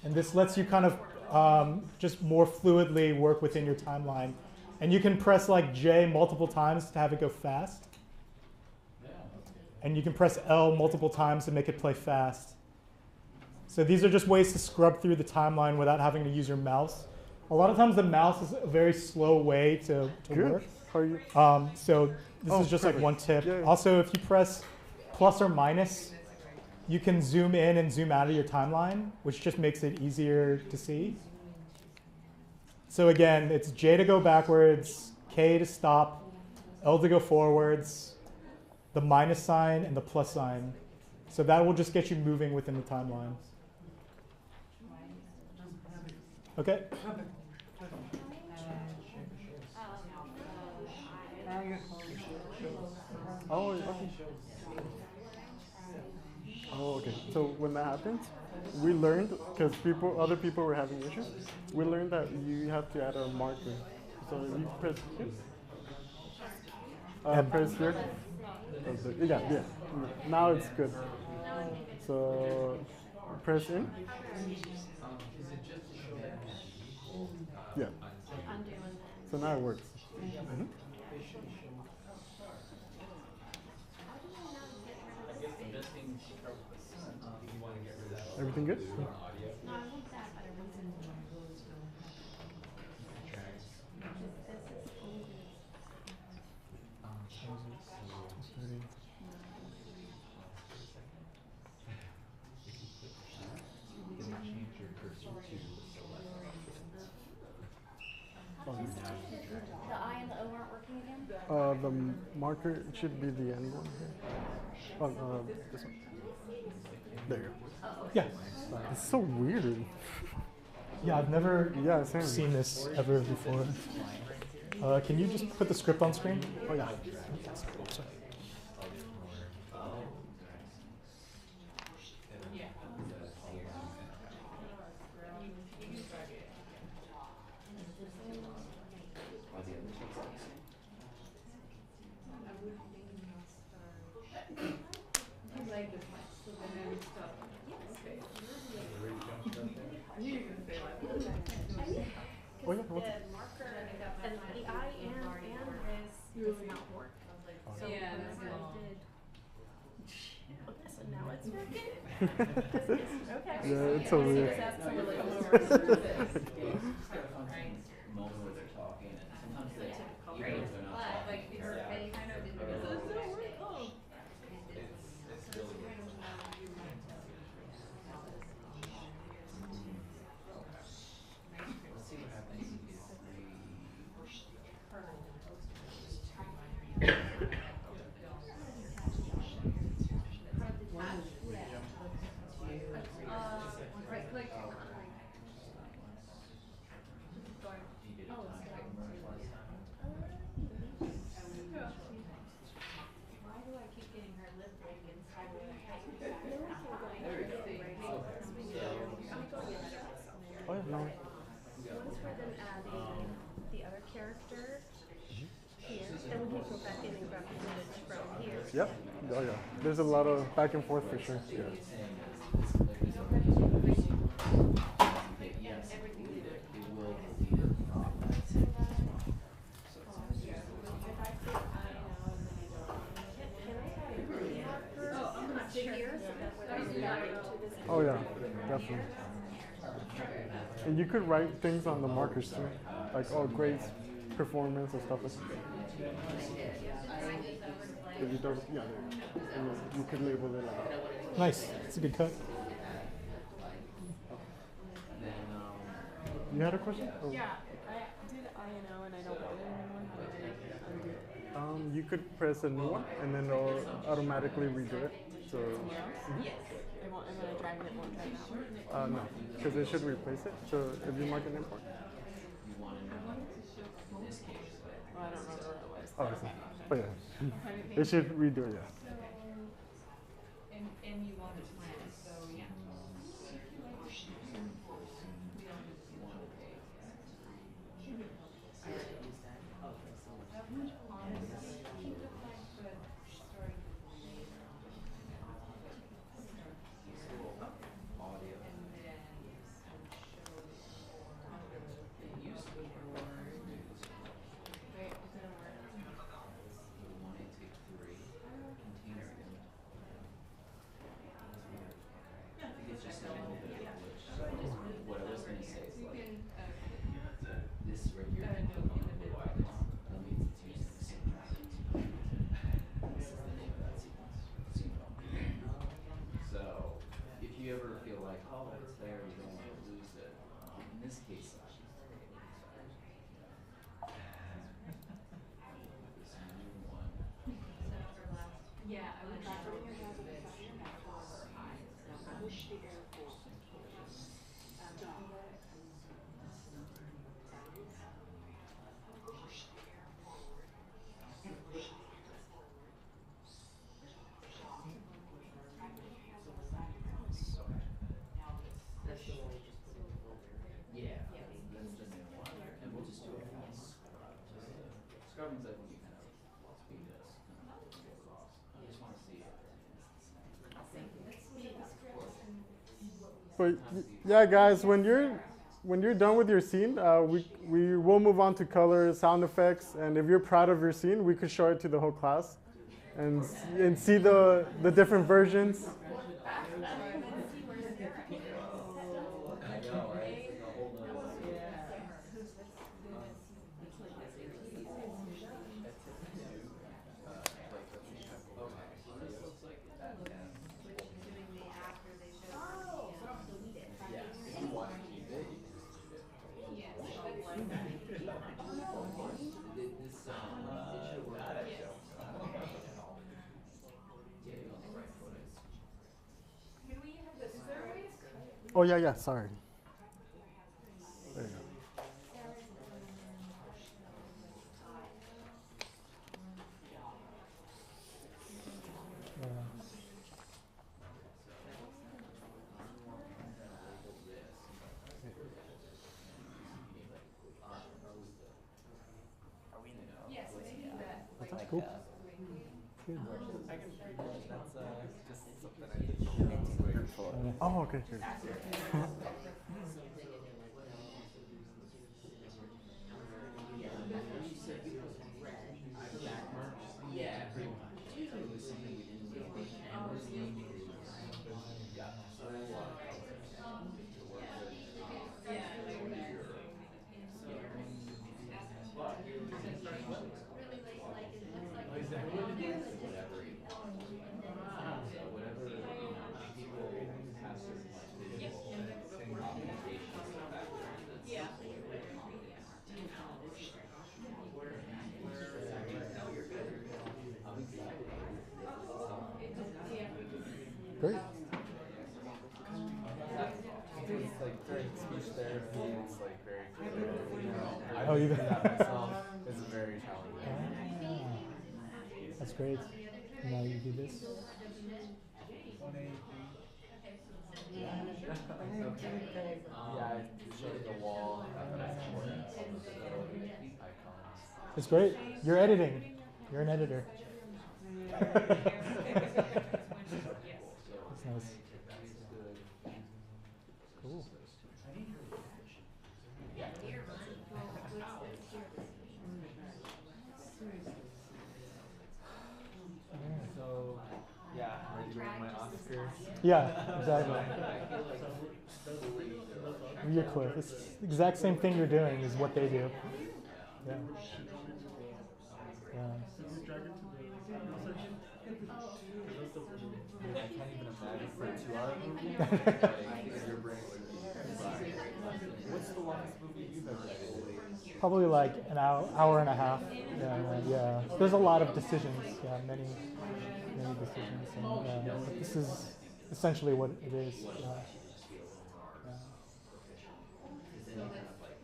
And this lets you kind of just more fluidly work within your timeline. And you can press like J multiple times to have it go fast. And you can press L multiple times to make it play fast. So these are just ways to scrub through the timeline without having to use your mouse. A lot of times the mouse is a very slow way to work. So this is just like one tip. Yeah. Also, if you press plus or minus, you can zoom in and zoom out of your timeline, which just makes it easier to see. So again, it's J to go backwards, K to stop, L to go forwards, the minus sign and the plus sign. So that will just get you moving within the timeline. Okay. Oh, okay. Oh, okay. So when that happens, we learned, because other people were having issues, we learned that you have to add a marker. So you press here. Press here. Yeah. Now it's good. So press in. Yeah. So now it works. Mm-hmm. Everything good? No, I want that, but I want to. The I and the O aren't working again? The marker should be the end one here. Oh, this one. There you go. Oh, yeah. It's so weird. Yeah, I've never seen this ever before. Can you just put the script on screen? Oh, yeah. Sorry. Oh, yeah. The marker and the I and is not work. So Yeah, that's that's good. So now it's working. Okay. Yeah, it's so weird. Moment where they're talking, and sometimes they No. Once we're then adding the other character here, then we can go back in and grab the image from here. Yep. Oh yeah. There's a lot of back and forth for sure. Yeah. Oh yeah, definitely. And you could write things on the markers too, like oh great performance and stuff like that. If you don't, yeah, and you could label it like that. Nice. It's a good cut. You had a question? Oh. Yeah, I did INO and I don't want it anymore. How do I undo it? You could press a new one and then it'll automatically redo it. So. Yes. It won't, and when I drag it, it won't drag that one? No, because it should replace it. So if you mark an import. Well, I don't remember what it was. Oh, I see. But yeah, it should redo it, yeah. And you want it planned, so yeah. Scrubbing's like when you kind of speed this kind of go across. I just want to see it. But yeah, guys, when you're done with your scene, we will move on to color, sound effects, and if you're proud of your scene, we could show it to the whole class, and see the different versions. Oh yeah, sorry. There you go. Cool. Good. That's just something I did. Oh, okay, good. Yeah, pretty much. It was something we didn't do. Great. It's like during speech therapy, it's like very clear. Oh, you do that myself. It's very challenging. That's great. Now you do this. Yeah, it shows the wall, icons. It's great. You're editing. You're an editor. That's nice. Cool. So, yeah, ready to win my Oscar? Yeah, exactly. You're clear. It's the exact same thing you're doing is what they do. Yeah. Yeah. I can't even imagine for a 2-hour movie. Your brain would be fried. What's the longest movie you've ever edited? Probably like an hour and a half. Yeah. There's a lot of decisions. Yeah, many decisions. And, but this is essentially what it is. Yeah.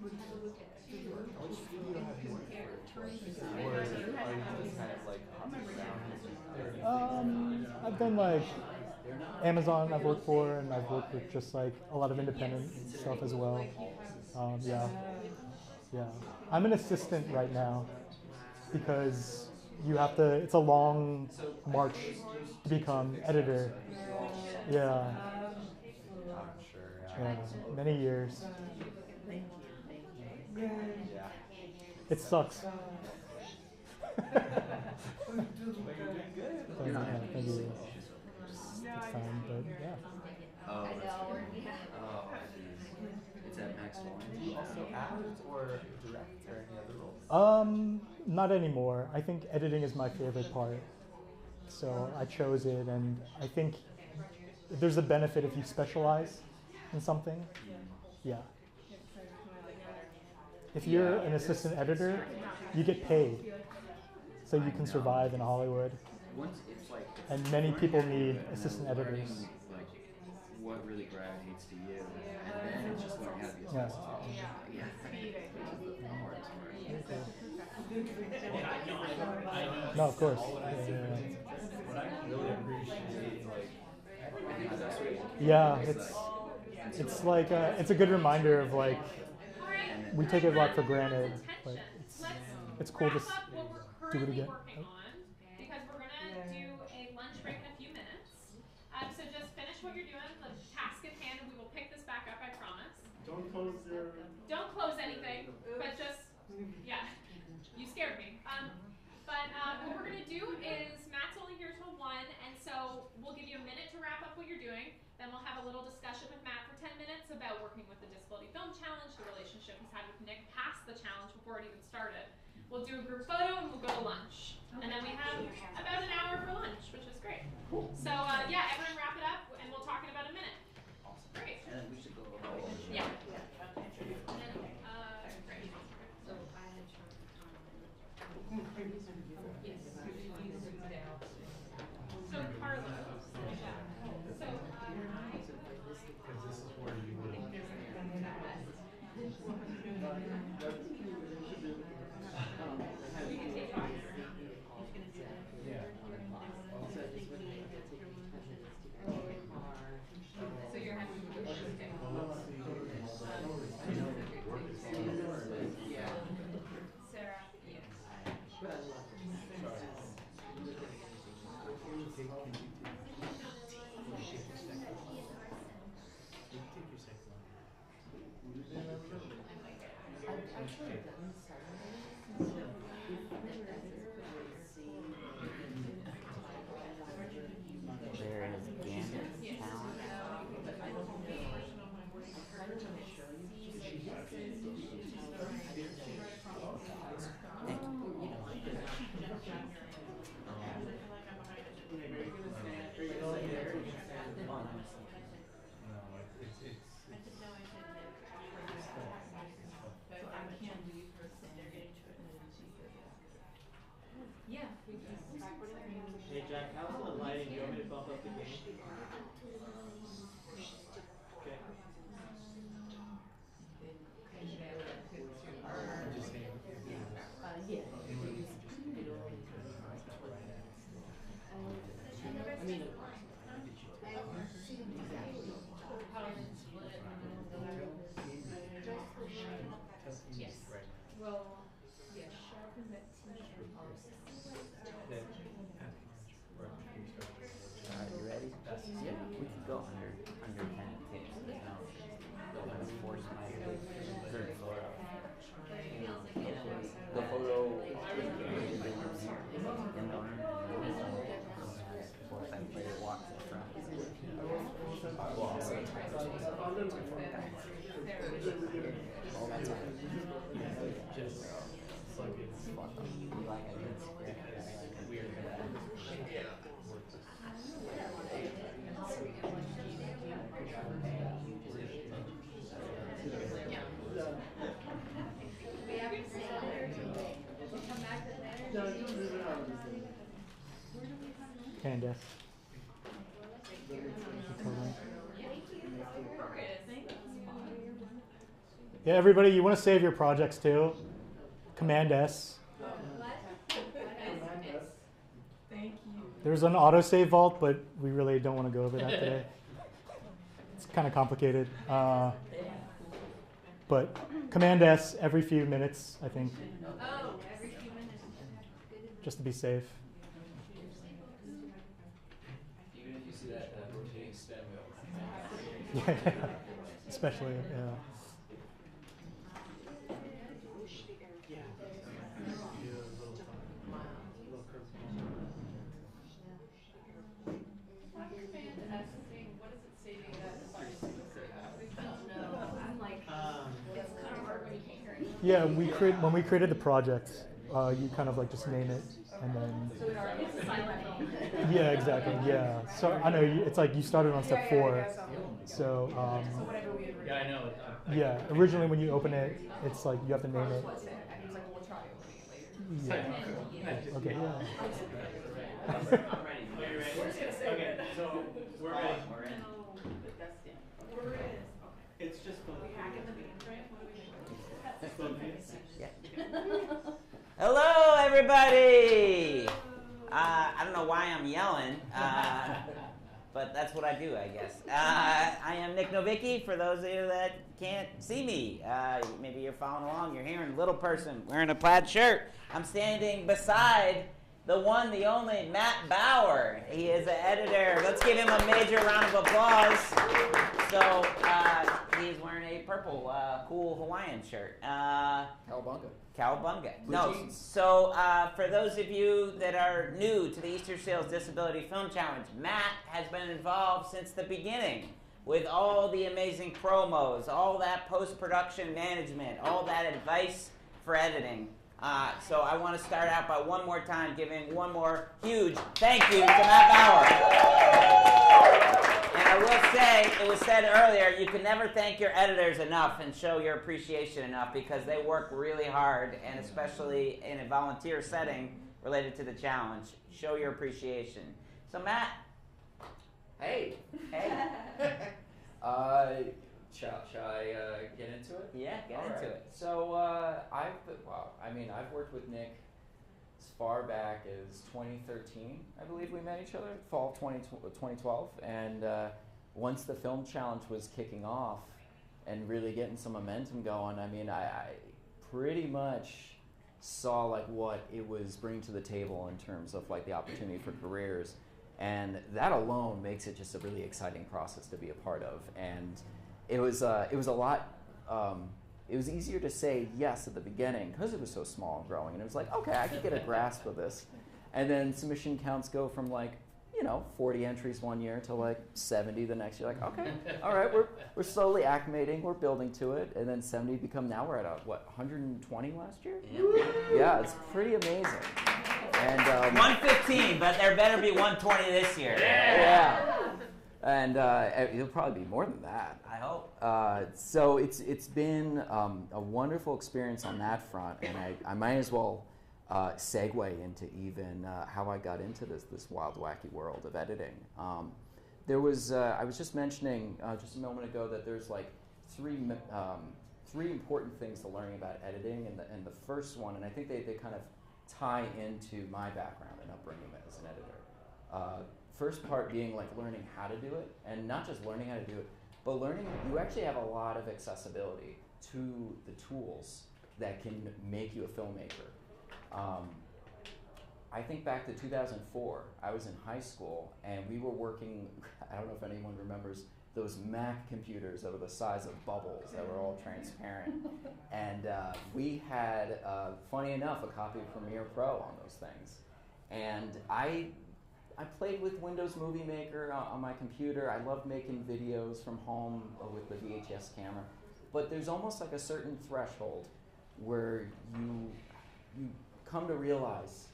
Which studio have you worked for? Or are you just kind of like hopping around? I've done like Amazon I've worked for, and I've worked with just like a lot of independent stuff as well. Yeah. I'm an assistant right now because you have to, it's a long march to become editor. Yeah. I'm sure. Yeah, many years. Yeah. It sucks. But you're doing good. Thank you. It's time, but yeah. Oh, that's good. Oh, it's at Max One. Do you also act or direct or any other roles? Not anymore. I think editing is my favorite part. So I chose it, and I think there's a benefit if you specialize in something. Yeah. If you're an assistant editor, you get paid, so you can survive in Hollywood. And many people need assistant editors. Like what really gravitates to you, and then it's just learning how to be a substitute. Yeah. No, of course. Yeah, it's like it's a good reminder of like we take it a lot for granted, but it's cool to do it again. Because we're gonna do a lunch break in a few minutes. So just finish what you're doing, the task at hand, and we will pick this back up. I promise. Don't close anything, but just you scared me. But what we're gonna do is Matt's only here till 1, and so we'll give you a minute to wrap up what you're doing. Then we'll have a little discussion with Matt for 10 minutes about working with the Disability Film Challenge, the relationship he's had with Nick past the challenge before it even started. We'll do a group photo and we'll go to lunch. And then we have about an hour for lunch, which is great. So everyone wrap it up and we'll talk in about a minute. Great. And then we should go. Yeah. So I had So Carlos. So Because this is where you would. So you're having to do Sarah. Yes. There is Gambit Challenge. Hey Jack, how's the lighting? Do you want me to bump up the gain? Okay. built under 10 tapes. You know, I was forced my third floor up. The photo in the arm, forced I player walks in front. All that time. Just like it's like I did script. Weird. Candace. Yeah, everybody, you want to save your projects too? Command S. Thank you. There's an autosave vault, but we really don't want to go over that today. It's kind of complicated. But Command S every few minutes, I think. Oh, every few minutes. Just to be safe. Even if you see that rotating stem wheel. Yeah, especially, yeah. Yeah, when we created the project, you kind of like just name it, and then. Yeah, exactly. Yeah. So I know it's like you started on step 4. So. Yeah, I know. Yeah. Originally, when you open it, it's like you have to name it. Yeah. Okay. Yeah. I'm ready. Are you ready? Okay, so we're ready. We're in. We're in. It's just fun. Hello, everybody. I don't know why I'm yelling, but that's what I do, I guess. I am Nick Novicki. For those of you that can't see me, maybe you're following along. You're hearing a little person wearing a plaid shirt. I'm standing beside the one, the only, Matt Bauer. He is an editor. Let's give him a major round of applause. So he's wearing a purple, cool Hawaiian shirt. Cowabunga. Cowabunga. Blue No. jeans. So for those of you that are new to the Easter Seals Disability Film Challenge, Matt has been involved since the beginning with all the amazing promos, all that post-production management, all that advice for editing. So I want to start out by one more time giving one more huge thank you to Matt Bauer. And I will say, it was said earlier, you can never thank your editors enough and show your appreciation enough because they work really hard, and especially in a volunteer setting related to the challenge. Show your appreciation. So Matt. Hey. Hey. Shall I get into it? Yeah, get All into right. it. So I've worked with Nick as far back as 2013, I believe we met each other, fall 2012. And once the film challenge was kicking off and really getting some momentum going, I mean, I pretty much saw like what it was bringing to the table in terms of like the opportunity for careers. And that alone makes it just a really exciting process to be a part of. And it was a lot. It was easier to say yes at the beginning because it was so small and growing. And it was like, okay, I could get a grasp of this. And then submission counts go from like, 40 entries one year to like 70 the next year. Like, okay, all right, we're slowly acclimating, we're building to it. And then 70 become, now we're at 120 last year? Yeah, it's pretty amazing. And 115, but there better be 120 this year. Yeah. And it'll probably be more than that. I hope. So it's been a wonderful experience on that front, and I might as well segue into even how I got into this wild, wacky world of editing. I was just mentioning just a moment ago that there's like three important things to learning about editing, and the first one, and I think they kind of tie into my background and upbringing as an editor. First part being like learning how to do it, and not just learning how to do it, but learning you actually have a lot of accessibility to the tools that can make you a filmmaker. I think back to 2004. I was in high school, and we were working, I don't know if anyone remembers, those Mac computers that were the size of bubbles that were all transparent. And we had, funny enough, a copy of Premiere Pro on those things. And I played with Windows Movie Maker on my computer. I loved making videos from home with the VHS camera. But there's almost like a certain threshold where you come to realize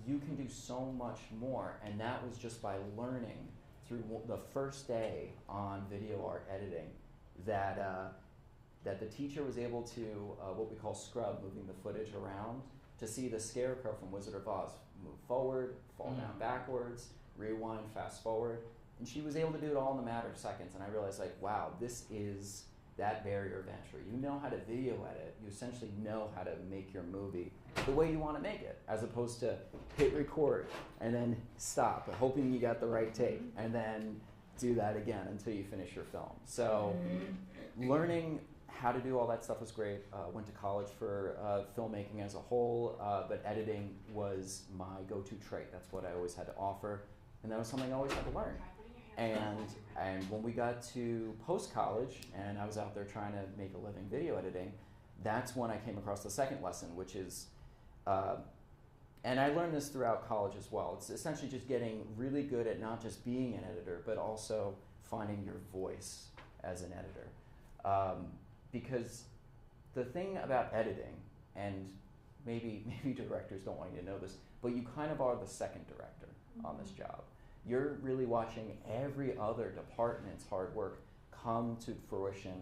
you can do so much more, and that was just by learning through the first day on video art editing that that the teacher was able to what we call scrub, moving the footage around, to see the Scarecrow from Wizard of Oz move forward, fall down backwards, rewind, fast forward, and she was able to do it all in a matter of seconds. And I realized, like, wow, this is that barrier of entry. You know how to video edit. You essentially know how to make your movie the way you want to make it, as opposed to hit record and then stop, hoping you got the right take, and then do that again until you finish your film. So learning how to do all that stuff was great. Went to college for filmmaking as a whole, but editing was my go-to trait. That's what I always had to offer, and that was something I always had to learn. And when we got to post-college, and I was out there trying to make a living video editing, that's when I came across the second lesson, which is, and I learned this throughout college as well. It's essentially just getting really good at not just being an editor, but also finding your voice as an editor. Because the thing about editing, and maybe directors don't want you to know this, but you kind of are the second director on this job. You're really watching every other department's hard work come to fruition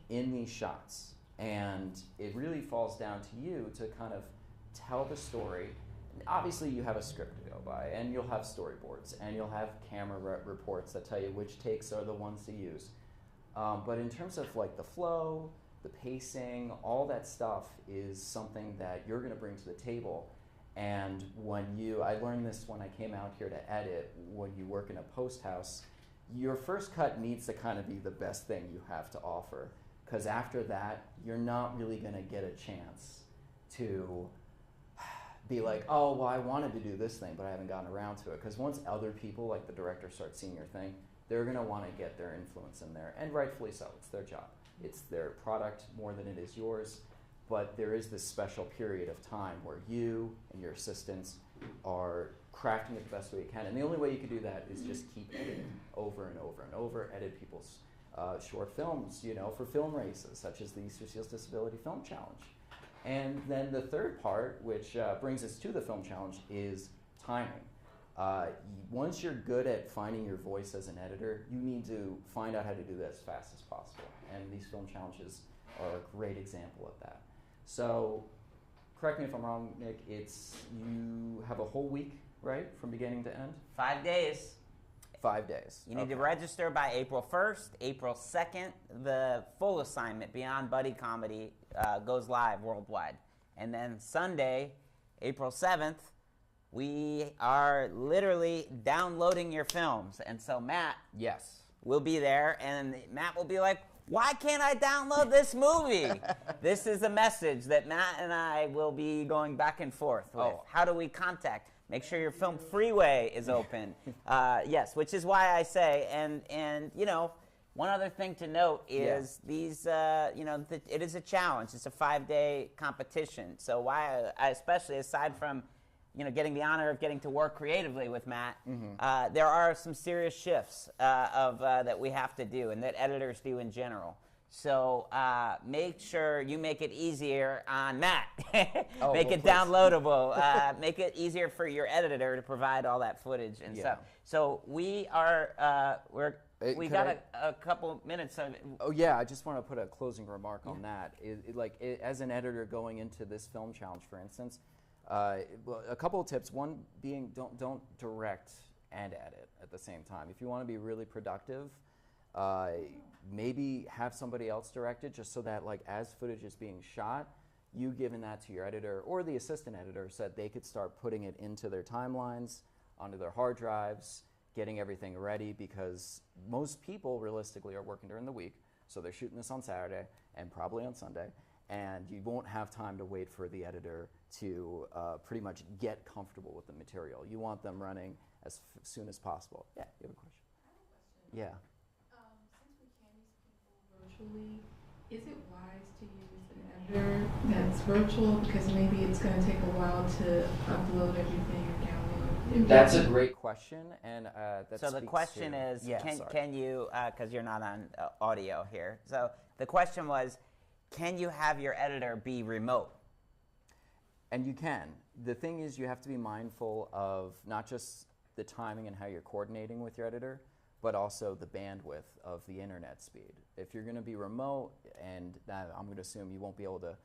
in these shots. And it really falls down to you to kind of tell the story. Obviously, you have a script to go by, and you'll have storyboards, and you'll have camera reports that tell you which takes are the ones to use. But in terms of like the flow, the pacing, all that stuff is something that you're going to bring to the table. And I learned this when I came out here to edit, when you work in a post house, your first cut needs to kind of be the best thing you have to offer. Because after that, you're not really going to get a chance to be like, oh, well, I wanted to do this thing, but I haven't gotten around to it. Because once other people, like the director, start seeing your thing, they're going to want to get their influence in there. And rightfully so. It's their job. It's their product more than it is yours. But there is this special period of time where you and your assistants are crafting it the best way you can. And the only way you can do that is just keep editing over and over and over, edit people's short films, for film races, such as the Easter Seals Disability Film Challenge. And then the third part, which brings us to the film challenge, is timing. Once you're good at finding your voice as an editor, you need to find out how to do that as fast as possible. And these film challenges are a great example of that. So, correct me if I'm wrong, Nick, you have a whole week, right, from beginning to end? 5 days. 5 days. You need to register by April 1st. April 2nd, the full assignment, Beyond Buddy Comedy, goes live worldwide. And then Sunday, April 7th, we are literally downloading your films. And so Matt will be there, and Matt will be like, why can't I download this movie? This is a message that Matt and I will be going back and forth with. How do we contact? Make sure your film freeway is open. Yes, which is why I say, and one other thing to note is these, it is a challenge. It's a 5-day competition. So why, especially aside from, getting the honor of getting to work creatively with Matt, there are some serious shifts that we have to do and that editors do in general. So make sure you make it easier on Matt. Make it downloadable. Make it easier for your editor to provide all that footage and stuff. So we are, we got a couple minutes of it. Oh yeah, I just want to put a closing remark on that. As an editor going into this film challenge, for instance, a couple of tips. One being don't direct and edit at the same time. If you want to be really productive, maybe have somebody else direct it, just so that as footage is being shot, you giving that to your editor or the assistant editor so that they could start putting it into their timelines, onto their hard drives, getting everything ready, because most people realistically are working during the week, so they're shooting this on Saturday and probably on Sunday. and you won't have time to wait for the editor to pretty much get comfortable with the material. You want them running as soon as possible. Yeah, you have a question? Yeah. Since we can use people virtually, is it wise to use an editor that's virtual because maybe it's going to take a while to upload everything or download? That's a great question, and that so the speaks question to, is, yeah, can you, because you're not on audio here, so the question was, can you have your editor be remote? And you can. The thing is, you have to be mindful of not just the timing and how you're coordinating with your editor, but also the bandwidth of the internet speed. If you're going to be remote, and I'm going to assume you won't be able to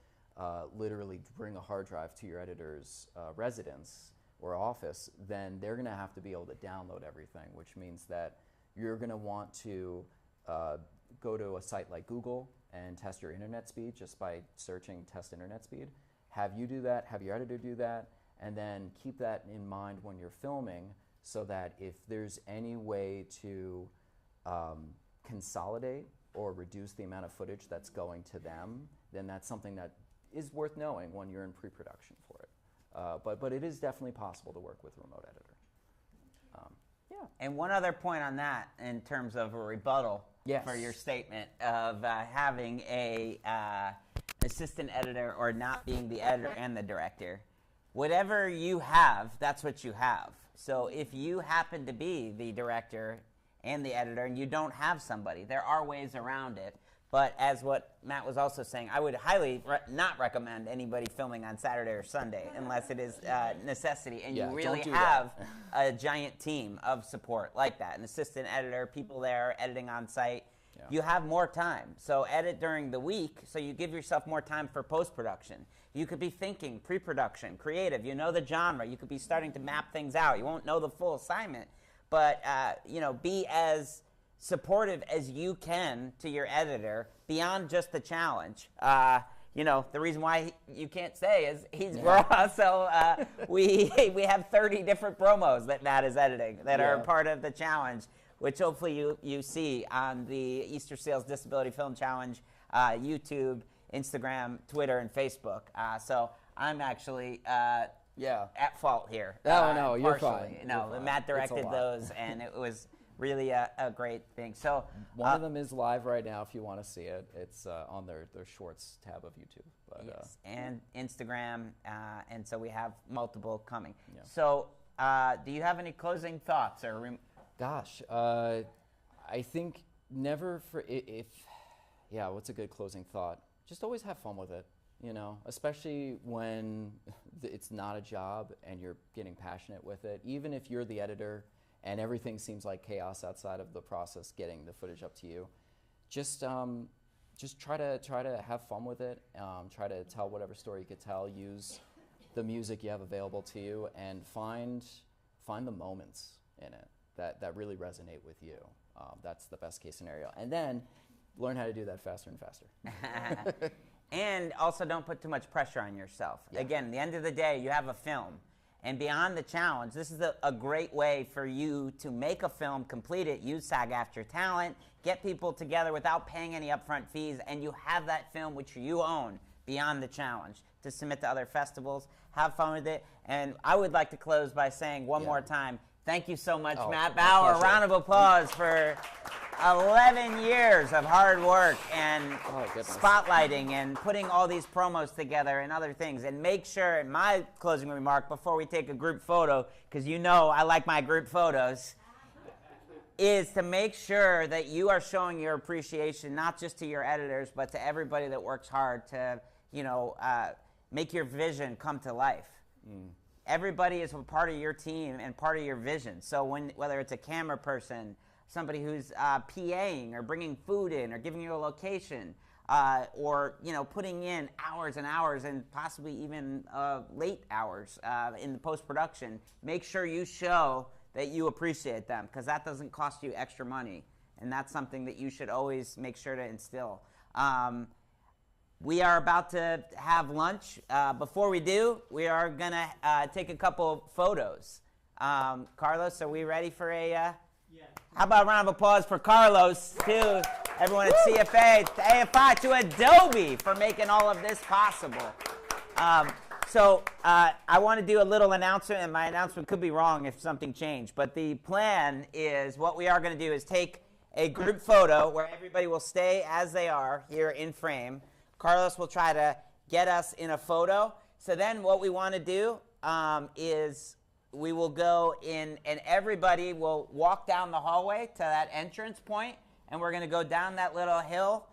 literally bring a hard drive to your editor's residence or office, then they're going to have to be able to download everything, which means that you're going to want to go to a site like Google and test your internet speed just by searching test internet speed. Have you do that, have your editor do that, and then keep that in mind when you're filming, so that if there's any way to consolidate or reduce the amount of footage that's going to them, then that's something that is worth knowing when you're in pre-production for it. But it is definitely possible to work with a remote editor. Yeah. And one other point on that, in terms of a rebuttal for your statement of having a assistant editor or not being the editor and the director. Whatever you have, that's what you have. So if you happen to be the director and the editor and you don't have somebody, there are ways around it. But as what Matt was also saying, I would highly not recommend anybody filming on Saturday or Sunday unless it is necessity and you really have a giant team of support like that, an assistant editor, people there editing on site. Yeah. You have more time. So edit during the week so you give yourself more time for post-production. You could be thinking pre-production, creative. You know the genre. You could be starting to map things out. You won't know the full assignment, but be as supportive as you can to your editor beyond just the challenge. The reason why you can't say is he's raw, so we have 30 different promos that Matt is editing that are part of the challenge, which hopefully you see on the Easter Seals Disability Film Challenge, YouTube, Instagram, Twitter, and Facebook. So I'm actually at fault here. No, you're partially. fine. No, You're fine. Matt directed those, and it was really a great thing. So one of them is live right now if you want to see it. It's on their Shorts tab of YouTube. But, yes, and Instagram, and so we have multiple coming. Yeah. So do you have any closing thoughts? Or Gosh, I think never what's a good closing thought? Just always have fun with it, especially when it's not a job and you're getting passionate with it. Even if you're the editor and everything seems like chaos outside of the process getting the footage up to you, just try to have fun with it. Try to tell whatever story you could tell. Use the music you have available to you, and find the moments in it that really resonate with you. That's the best case scenario. And then learn how to do that faster and faster. And also don't put too much pressure on yourself. Yeah. Again, at the end of the day, you have a film. And beyond the challenge, this is a great way for you to make a film, complete it, use SAG-AFTRA talent, get people together without paying any upfront fees, and you have that film which you own beyond the challenge to submit to other festivals. Have fun with it. And I would like to close by saying one more time, thank you so much, Matt Bauer. Round of applause for 11 years of hard work and spotlighting and putting all these promos together and other things. And make sure, my closing remark before we take a group photo, because I like my group photos, is to make sure that you are showing your appreciation not just to your editors, but to everybody that works hard to, make your vision come to life. Everybody is a part of your team and part of your vision. So whether it's a camera person, somebody who's PAing or bringing food in or giving you a location, or putting in hours and hours and possibly even late hours in the post-production, make sure you show that you appreciate them, because that doesn't cost you extra money, and that's something that you should always make sure to instill. We are about to have lunch. Before we do, we are going to take a couple photos. Carlos, are we ready for a... How about a round of applause for Carlos, too? everyone at CFA, to AFI, to Adobe for making all of this possible. So I want to do a little announcement, and my announcement could be wrong if something changed. But the plan is what we are going to do is take a group photo where everybody will stay as they are here in frame. Carlos will try to get us in a photo. So then what we want to do is we will go in, and everybody will walk down the hallway to that entrance point, and we're going to go down that little hill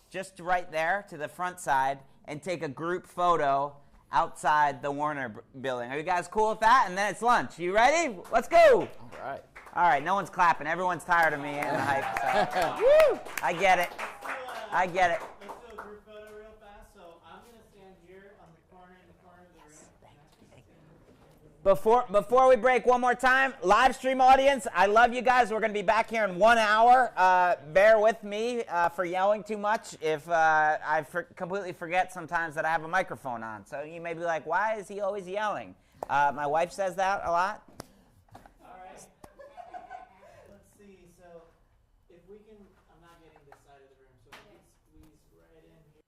just right there to the front side and take a group photo outside the Warner building. Are you guys cool with that? And then it's lunch. You ready? Let's go. All right. All right, no one's clapping. Everyone's tired of me and the hype. So. Woo! I get it. I get it. Let's do a group photo real fast. So I'm going to stand here on the corner of the room. Before we break, one more time, live stream audience, I love you guys. We're going to be back here in 1 hour. Bear with me for yelling too much if I completely forget sometimes that I have a microphone on. So you may be like, why is he always yelling? My wife says that a lot. All right. Let's see. So if we can, I'm not getting this side of the room, so we can squeeze right in here.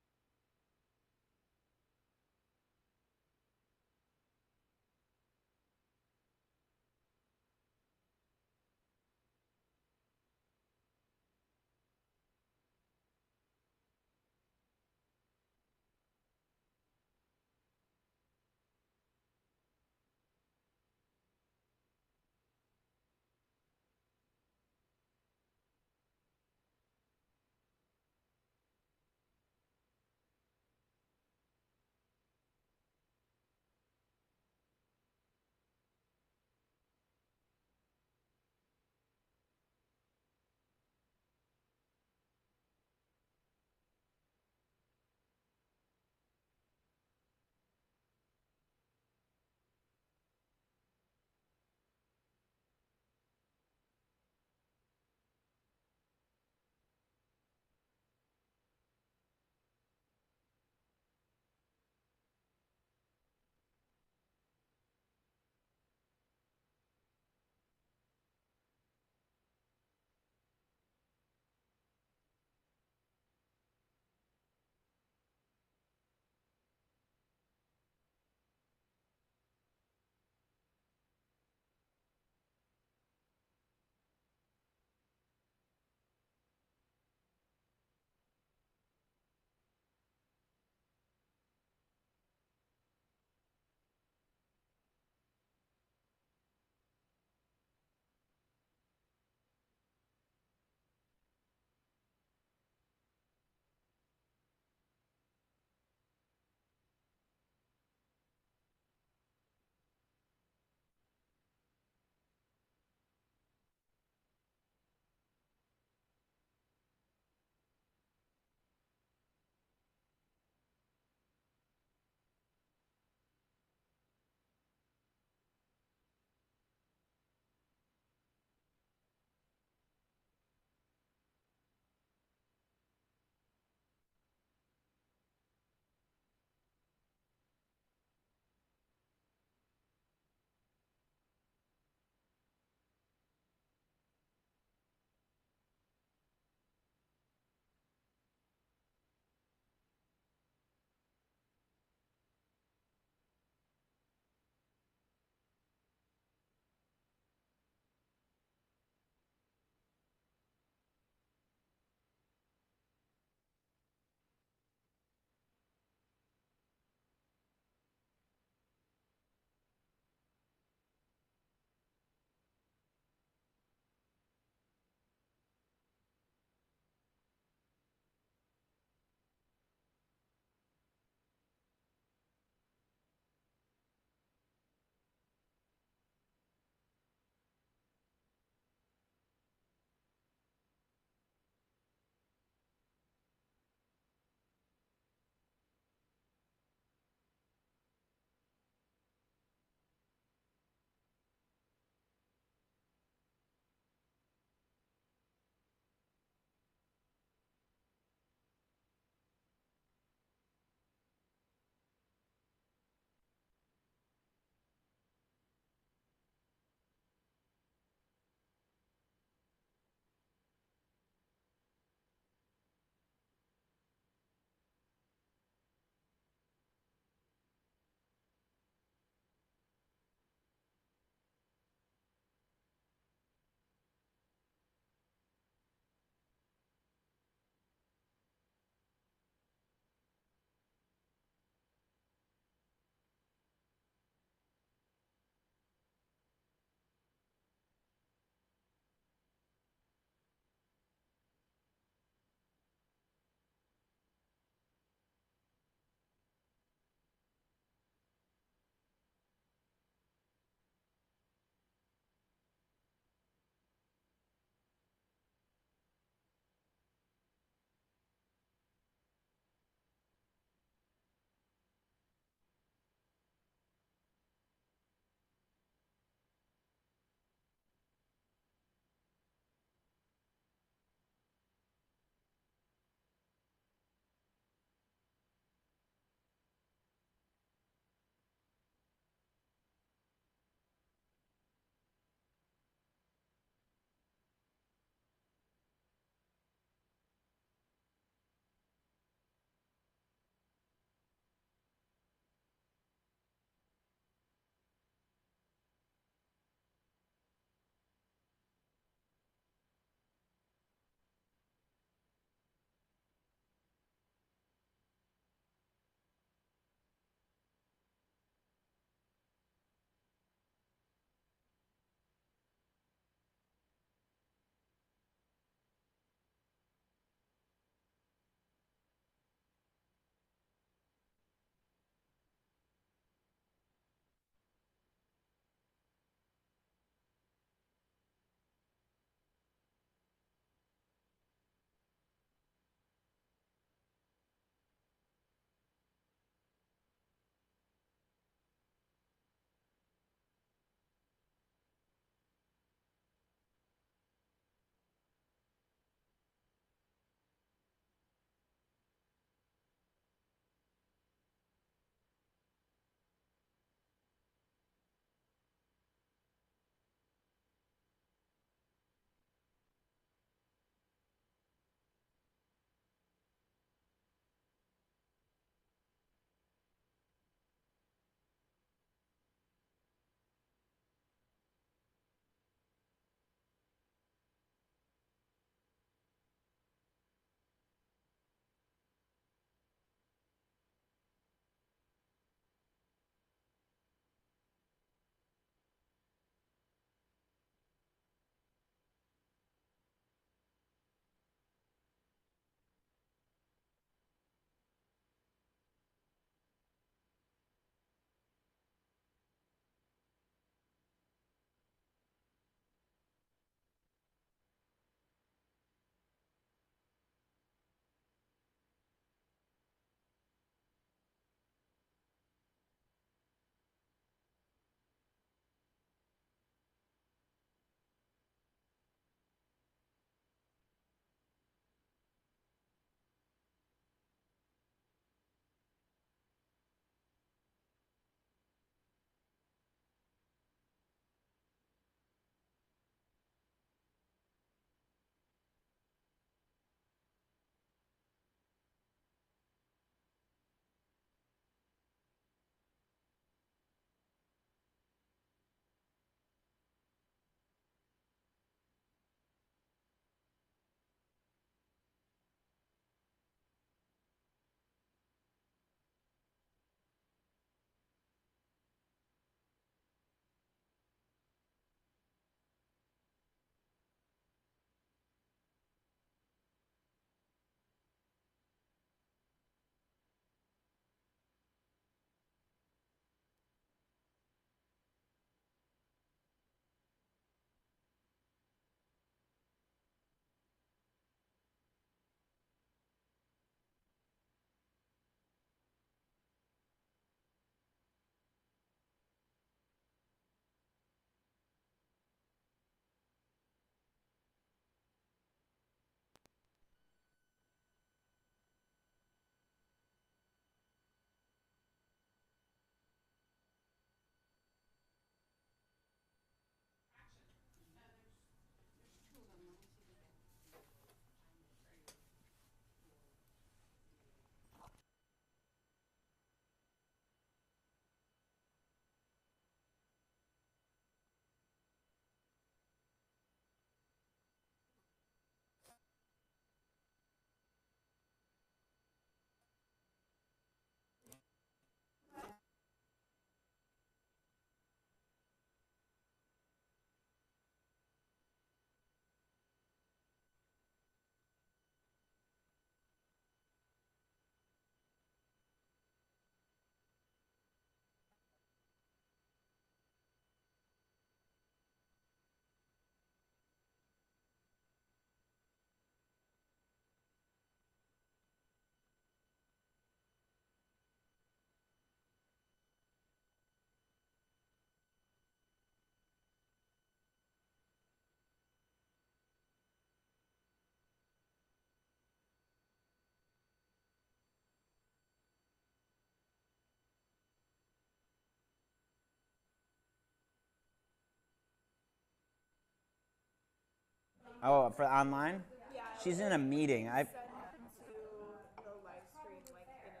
Oh, for online? Yeah. She's in a meeting. Send to the live stream like in an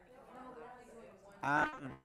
email.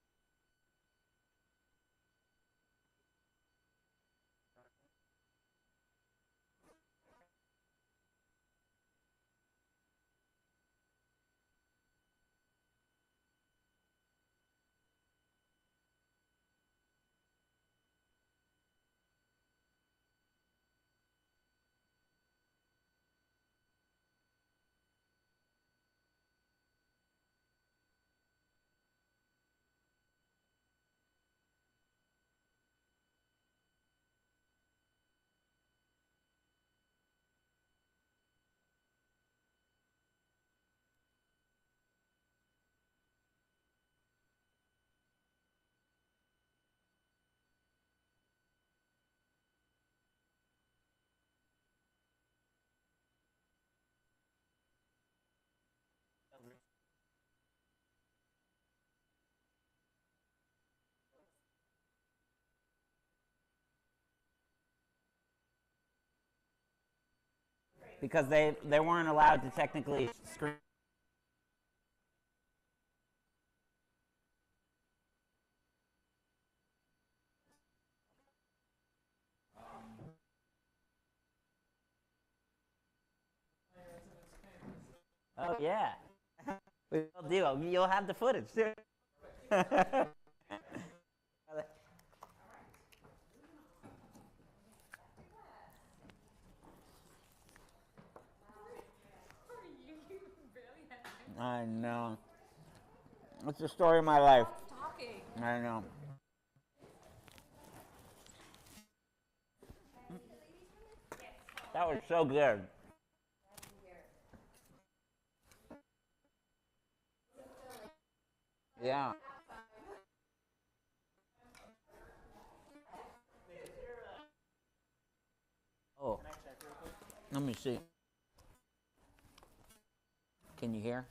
Because they weren't allowed to technically screen. Oh yeah, we will do. You'll have the footage too. I know. It's the story of my life. I know. That was so good. Yeah. Oh. Let me see. Can you hear?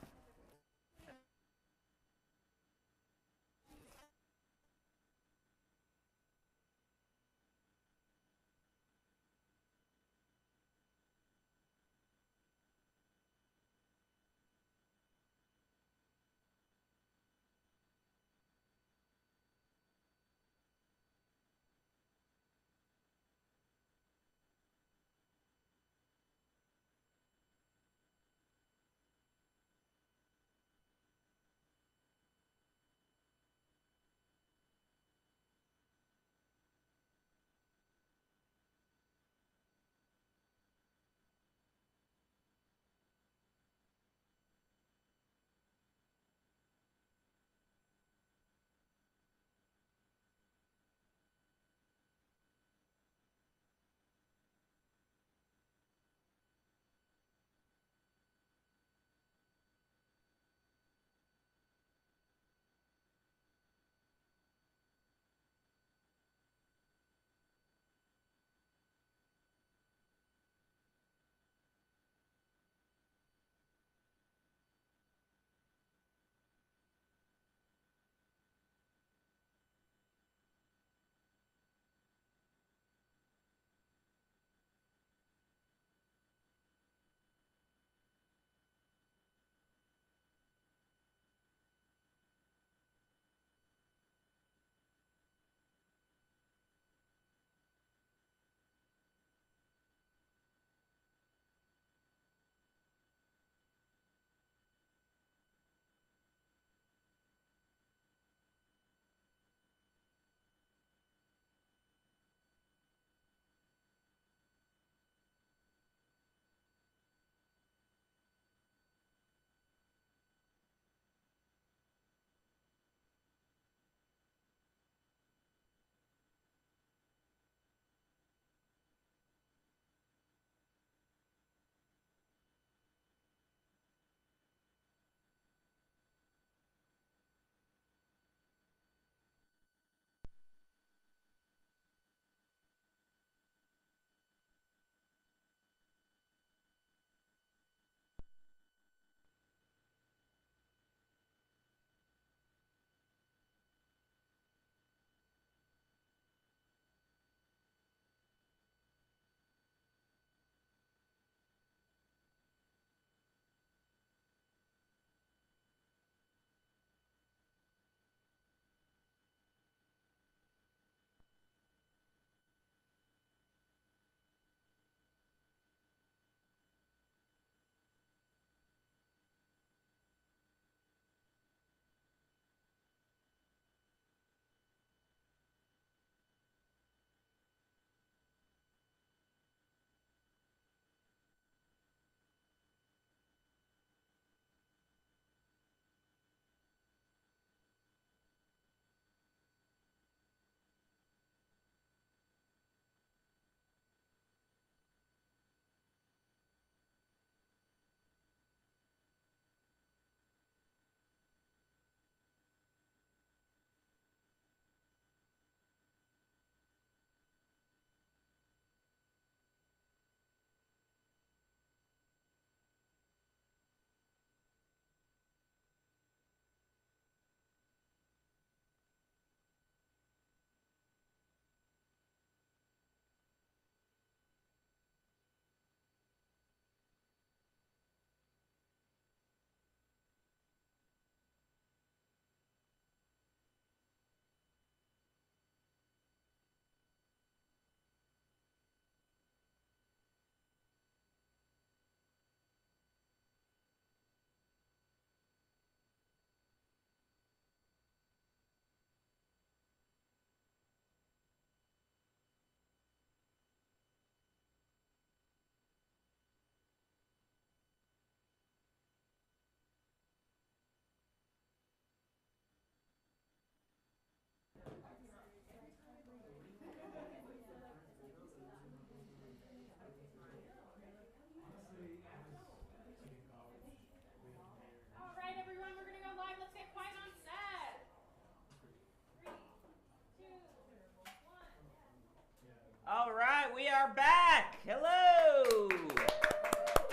All right, we are back. Hello.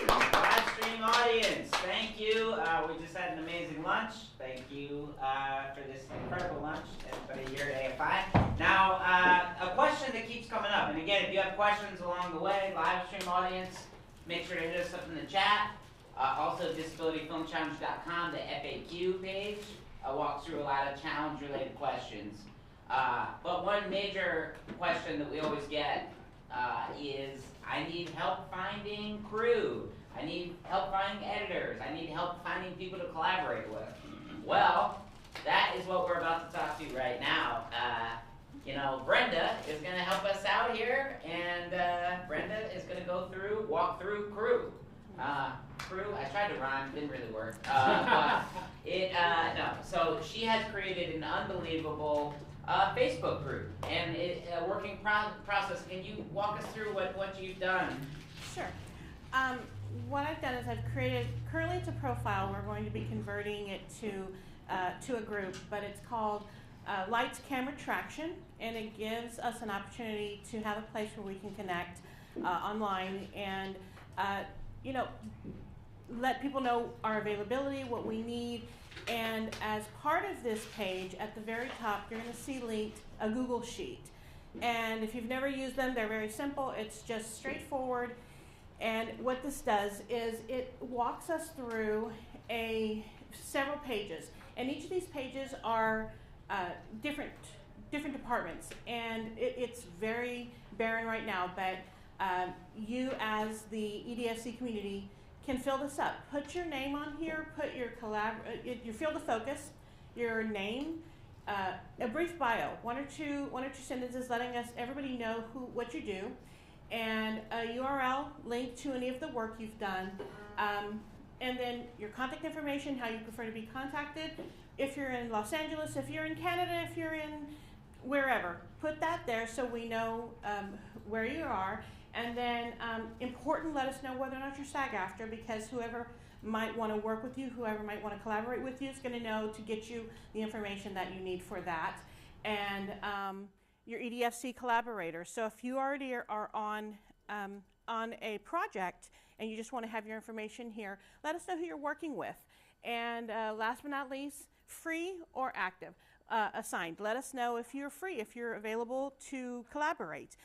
Live stream audience, thank you. We just had an amazing lunch. Thank you for this incredible lunch, everybody here at AFI. Now, a question that keeps coming up, and again, if you have questions along the way, live stream audience, make sure to hit us up in the chat. Also, disabilityfilmchallenge.com, the FAQ page, walks through a lot of challenge-related questions. But one major question that we always get is, I need help finding crew. I need help finding editors. I need help finding people to collaborate with. Well, that is what we're about to talk to you right now. Brenda is going to help us out here, and Brenda is going to walk through crew. Crew, I tried to rhyme, didn't really work. No. So she has created an unbelievable Facebook group, and a working process. Can you walk us through what you've done? Sure. What I've done is I've created, currently it's a profile, we're going to be converting it to a group, but it's called Lights, Camera, Traction, and it gives us an opportunity to have a place where we can connect online and let people know our availability, what we need. And as part of this page, at the very top, you're going to see linked a Google Sheet. And if you've never used them, they're very simple. It's just straightforward. And what this does is it walks us through several pages. And each of these pages are different departments. And it's very barren right now, but you as the EDFC community can fill this up. Put your name on here, put your field of focus, your name, a brief bio, one or two sentences letting everybody know what you do, and a URL link to any of the work you've done, and then your contact information, how you prefer to be contacted. If you're in Los Angeles, if you're in Canada, if you're in wherever, put that there so we know where you are. And then, important, let us know whether or not you're SAG-AFTRA, because whoever might want to work with you, whoever might want to collaborate with you is going to know to get you the information that you need for that. And your EDFC collaborators. So if you already are on a project and you just want to have your information here, let us know who you're working with. And last but not least, free or active, assigned. Let us know if you're free, if you're available to collaborate.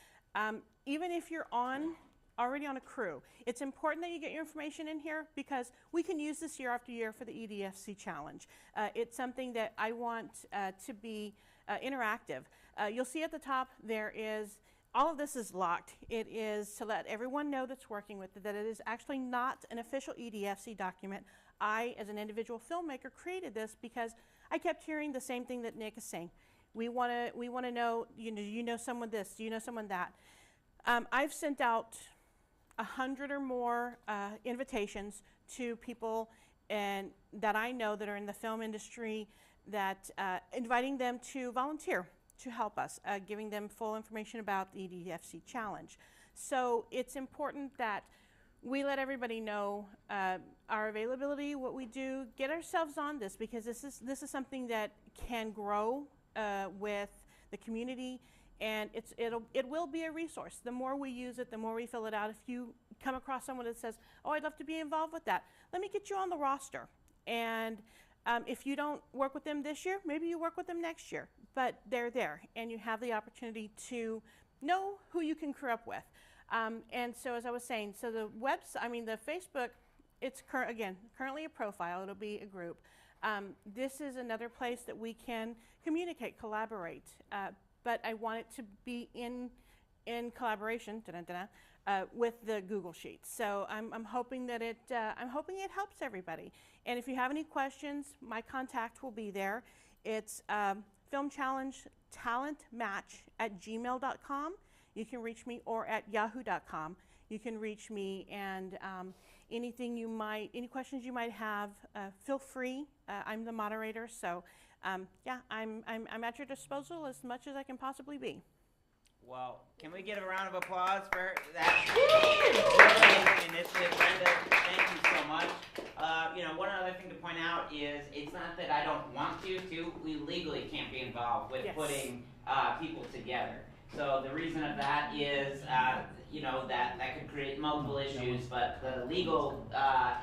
Even if you're already on a crew, it's important that you get your information in here because we can use this year after year for the EDFC challenge. It's something that I want to be interactive. You'll see at the top there is, all of this is locked. It is to let everyone know that's working with it that it is actually not an official EDFC document. I, as an individual filmmaker, created this because I kept hearing the same thing that Nick is saying. We want to know, you know someone this, you know someone that. I've sent out 100 or more invitations to people that I know that are in the film industry, that inviting them to volunteer to help us, giving them full information about the EDFC challenge. So it's important that we let everybody know our availability, what we do, get ourselves on this, because this is something that can grow with the community, and it will be a resource. The more we use it, the more we fill it out. If you come across someone that says, oh, I'd love to be involved with that, let me get you on the roster. And if you don't work with them this year, maybe you work with them next year, but they're there, and you have the opportunity to know who you can crew up with. And so, as I was saying, so the the Facebook, it's currently a profile. It'll be a group. This is another place that we can communicate, collaborate, but I want it to be in collaboration with the Google Sheets. So I'm hoping that it helps everybody. And if you have any questions, my contact will be there. It's filmchallengetalentmatch@gmail.com. You can reach me, or at yahoo.com. You can reach me, and any questions you might have, feel free. I'm the moderator, so yeah, I'm at your disposal as much as I can possibly be. Well, can we get a round of applause for that? Amazing initiative, Brenda. Thank you so much. One other thing to point out is it's not that I don't want you to. We legally can't be involved with putting people together. So the reason of that is, you know, that could create multiple issues, but the legal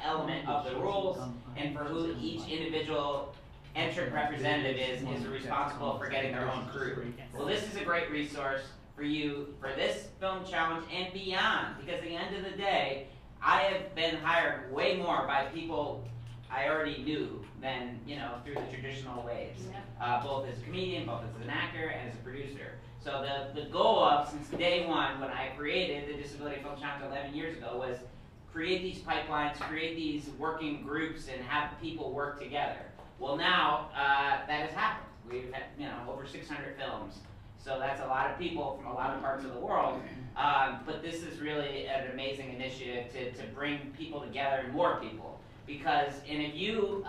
element of the rules and for who each individual entrant representative is responsible for getting their own crew. Well, this is a great resource for you for this film challenge and beyond, because at the end of the day, I have been hired way more by people I already knew than, you know, through the traditional ways, both as a comedian, both as an actor, and as a producer. So the goal of, since day one, when I created the Disability Film Challenge 11 years ago, was create these pipelines, create these working groups, and have people work together. Well, now that has happened. We've had, you know, over 600 films. So that's a lot of people from a lot of parts of the world. But this is really an amazing initiative to bring people together, and more people. Because, and if you're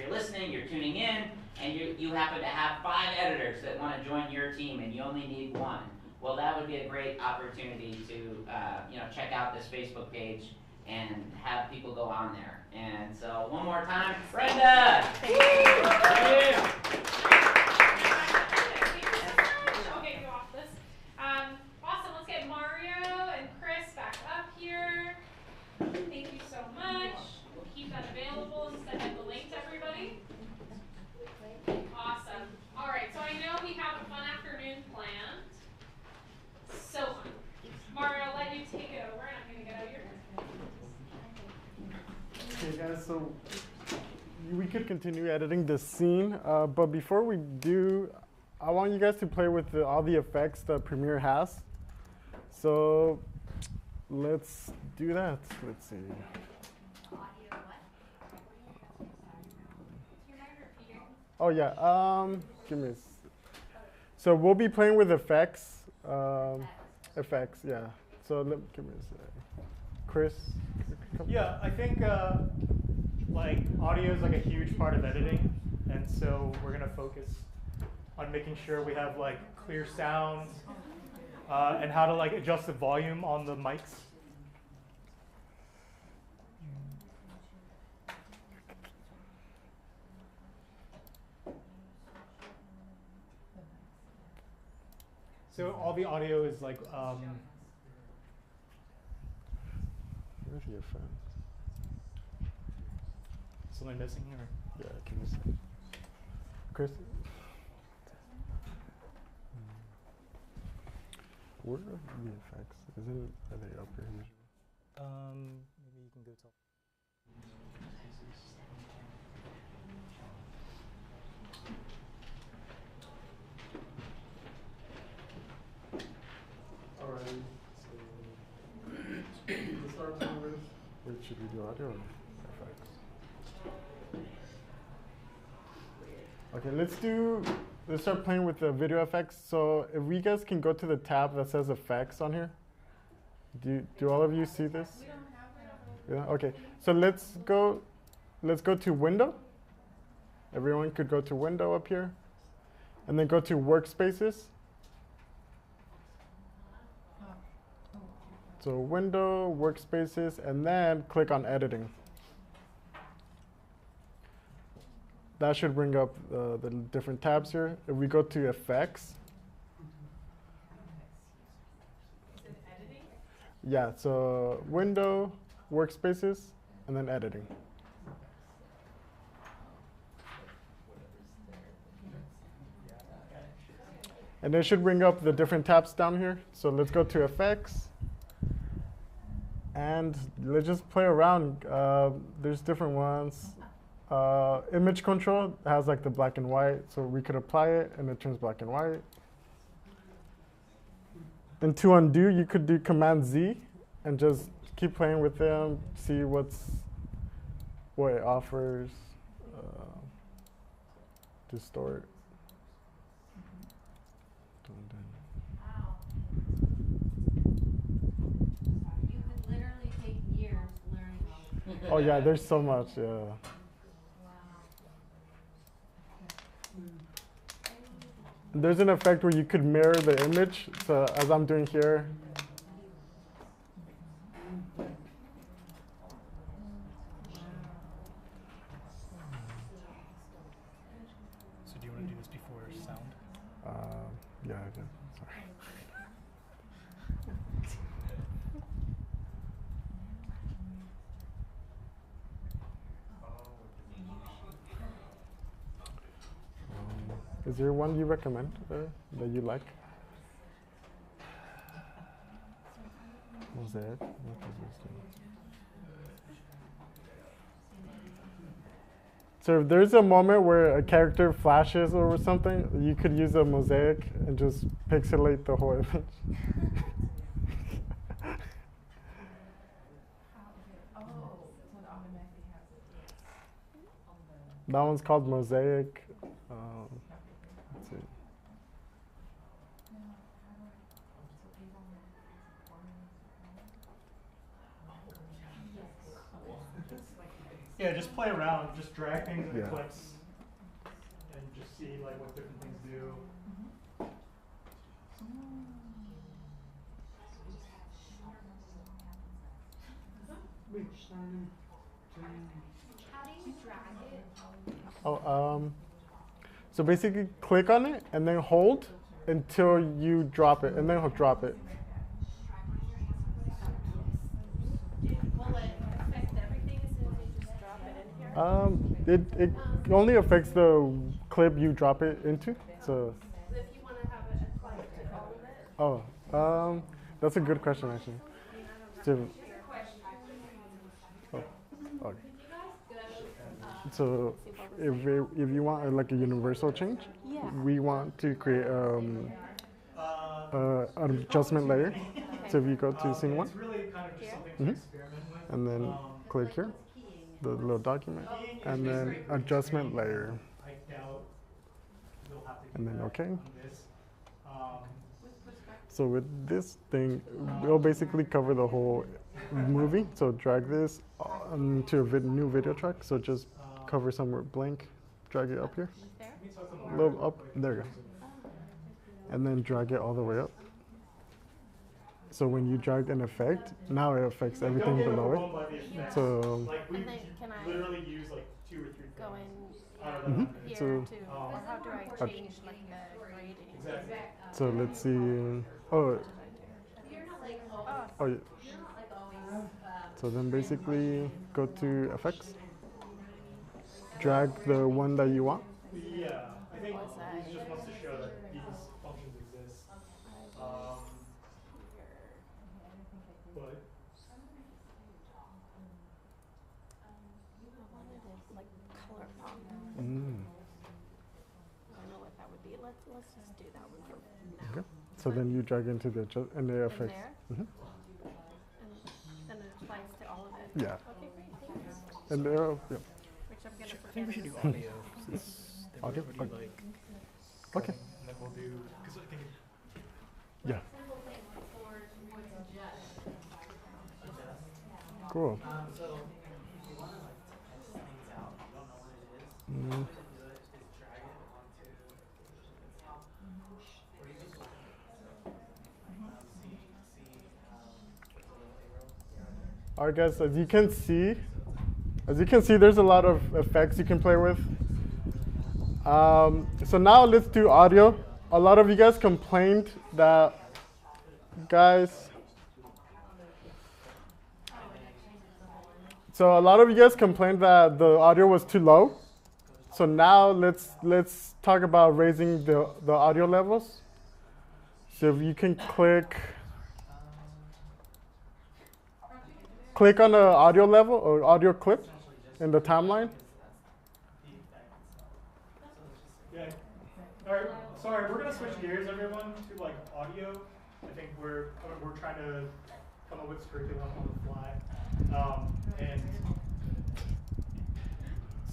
listening, you're tuning in, and you happen to have 5 editors that want to join your team, and you only need 1, well, that would be a great opportunity to, you know, check out this Facebook page and have people go on there. And so, one more time, Brenda! Thank you. Yeah. Okay, go off this. Awesome, let's get Mario and Chris back up here. Thank you so much. We'll keep that available and send out the link to everybody. Awesome. All right, so I know we have a fun afternoon planned. So fun. Mario, I'll let you take it over, and I'm going to get out your. Okay, guys, so we could continue editing this scene, but before we do, I want you guys to play with all the effects that Premiere has. So let's do that. Let's see. Oh yeah, give me so we'll be playing with effects. Effects, yeah. So give me a sec. Chris? Yeah, I think like audio is like a huge part of editing, and so we're gonna focus on making sure we have like clear sound and how to like adjust the volume on the mics. So all the audio is like where's the effect? Something missing or? Yeah, can you see? Chris? Where are the effects? Are they up here usually? Maybe you can go to. Alright, so let's start with. Wait, should we do audio or effects? Okay, let's start playing with the video effects. So if we guys can go to the tab that says effects on here. Do all of you see this? Yeah, okay. So let's go to window. Everyone could go to window up here. And then go to workspaces. So window, workspaces, and then click on editing. That should bring up the different tabs here. If we go to effects. Yeah, so window, workspaces, and then editing. And it should bring up the different tabs down here. So let's go to effects. And let's just play around. There's different ones. Image control has like the black and white, so we could apply it and it turns black and white. And to undo, you could do Command Z and just keep playing with them, see what it offers. Distort. Wow. You could literally take years learning all of this. Oh yeah, there's so much, yeah. There's an effect where you could mirror the image, so as I'm doing here. So do you want to do this before sound? Yeah, I did. Sorry. Is there one you recommend that you like? Mosaic. What is this thing? So if there's a moment where a character flashes or something, you could use a mosaic and just pixelate the whole image. That one's called Mosaic. Let's see. Yeah, just play around, just drag things into Yeah. clips, and just see like what different things do. How do you drag it? Oh, so basically click on it and then hold until you drop it, and then drop it. Will it affect everything as soon as you just drop it in here? It only affects the clip you drop it into. So. If you want to have it apply to all of it? Oh, that's a good question actually. So, oh, okay. So if you want like a universal change, we want to create an adjustment layer. So if you go to scene 1, and then click here, the little document, and then adjustment layer, and then OK. So with this thing, we'll basically cover the whole movie. So drag this to a new video track. So just cover somewhere blank, drag it up here, a little up, there you go. And then drag it all the way up. So when you drag an effect, now it affects everything below it. So like we literally use like 2 or 3 Go in here so, to, or how do I change like the grading? Exactly. So let's see. Oh, yeah. So then basically go to effects, drag the one that you want. Yeah, I think he just wants to show that these functions exist. But like color pop. I don't know what that would be. Let's just do that one for now. Okay. So then you drag into the effects. And then it applies to all of it. Yeah. Okay, great. Thanks. And Which I'm gonna I think we should do forget audio. Since Audio? everybody, like, Okay. And then we'll do, because I think Yeah. Cool. So if you want to like test things out, you don't know what it is. Mm. What you do is drag it onto the desktop, or you just look at it. So All right, guys. As you can see, there's a lot of effects you can play with. So now let's do audio. A lot of you guys complained that, So a lot of you guys complained that the audio was too low. So now let's talk about raising the audio levels. So if you can click on the audio level or audio clip in the timeline. yeah. All right. Sorry, we're gonna switch gears, everyone, to like audio. I think we're trying to come up with curriculum on the fly, and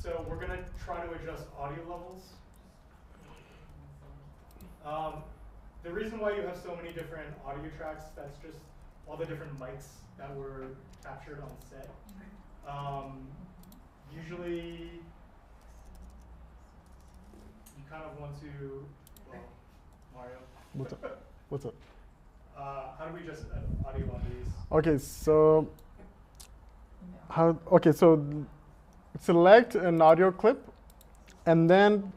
so we're gonna try to adjust audio levels. The reason why you have so many different audio tracks, that's just all the different mics that were captured on set. Usually, you kind of want to, well, Mario. What's up? How do we adjust audio on these? Okay, so so select an audio clip, and then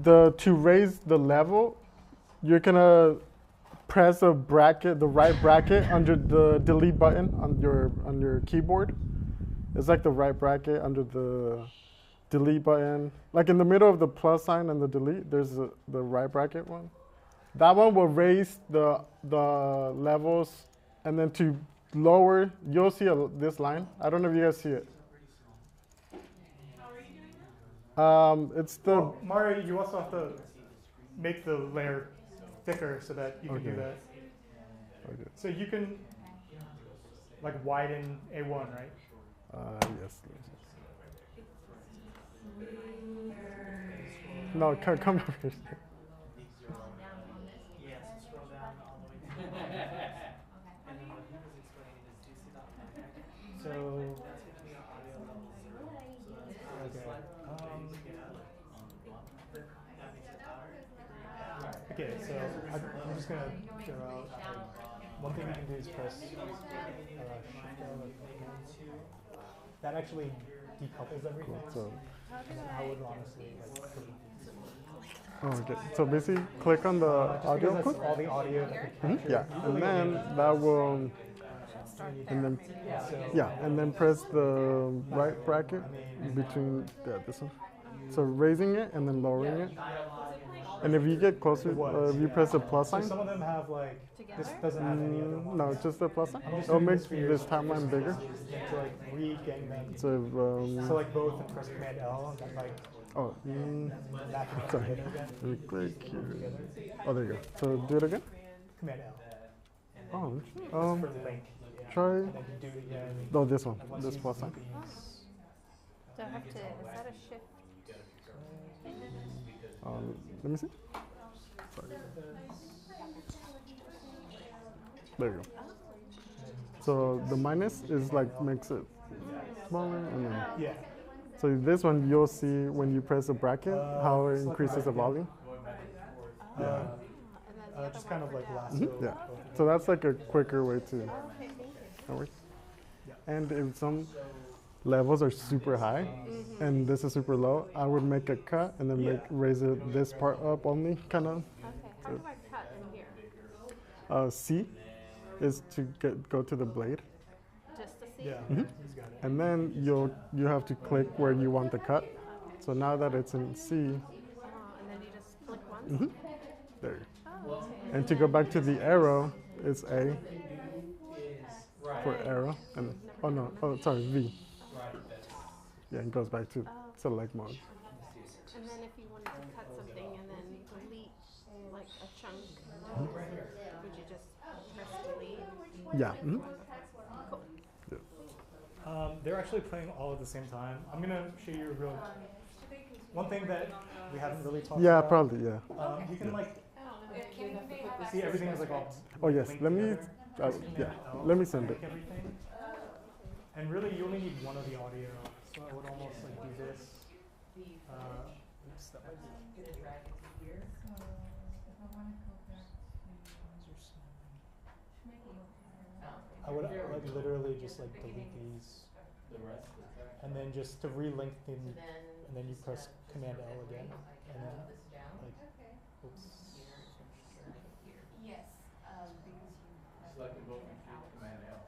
to raise the level, you're gonna press the right bracket under the delete button on your keyboard. It's like the right bracket under the delete button. Like in the middle of the plus sign and the delete, there's the right bracket one. That one will raise the levels, and then to lower, you'll see this line. I don't know if you guys see it. It's the Well, Mario, you also have to make the layer thicker so that you can do that. Okay. So you can like widen A1, right? Yes. No, come over here. Yes, scroll down all the way to the bottom. And then what he was explaining is, do you see that compact? So That's between our audio level 0. So that's okay. That makes it louder. Okay, so I'm just gonna throw out one thing we can do is press Shift L. That actually decouples everything. Cool, so I would honestly like. Oh, okay. So basically, click on the audio that's put. all the audio that we capture. Yeah, and then that will, and then yeah, and then press the right bracket between this one. So raising it and then lowering it. And if you get closer, if you press the plus sign. So some of them have like this doesn't have any other one. No, just the plus sign. It'll make this timeline bigger. To like regain them. So like both and press Command L and then like. Oh, Sorry. let me click here. Oh, there you go. So do it again. Command Oh, L. try. And then you do it again. No, this one. This plus sign. Do I have to? Is that a shift? Let me see. Sorry. There you go. So the minus is like makes it smaller, and then yeah. So this one you'll see when you press the bracket how it increases the volume. Yeah. Just kind of like lasso. Yeah. So that's like a quicker way to. And if some levels are super high and this is super low, I would make a cut and then raise it this part up only, kind of. Okay. How do I cut in here? C is to go to the blade. Just the C? Yeah. And then you have to click where you want the cut. So now that it's in C. And then you just click once? There you go. Oh, okay. And to go back to the arrow, it's A for arrow. And sorry, V. Yeah, it goes back to select mode. And then if you wanted to cut something and then delete like a chunk, would you just press delete? Yeah. Cool. They're actually playing all at the same time. I'm gonna show you one thing that we haven't really talked about. Yeah, probably, yeah. You can like see everything is like all. Oh yes, let me. Let me send it. Everything. And really, you only need one of the audio. So I would almost like do this. Oops, that might be. I would like literally just like delete these, and then just to relink them, and then you press Command L again, and then like, oops. Selecting both Command L.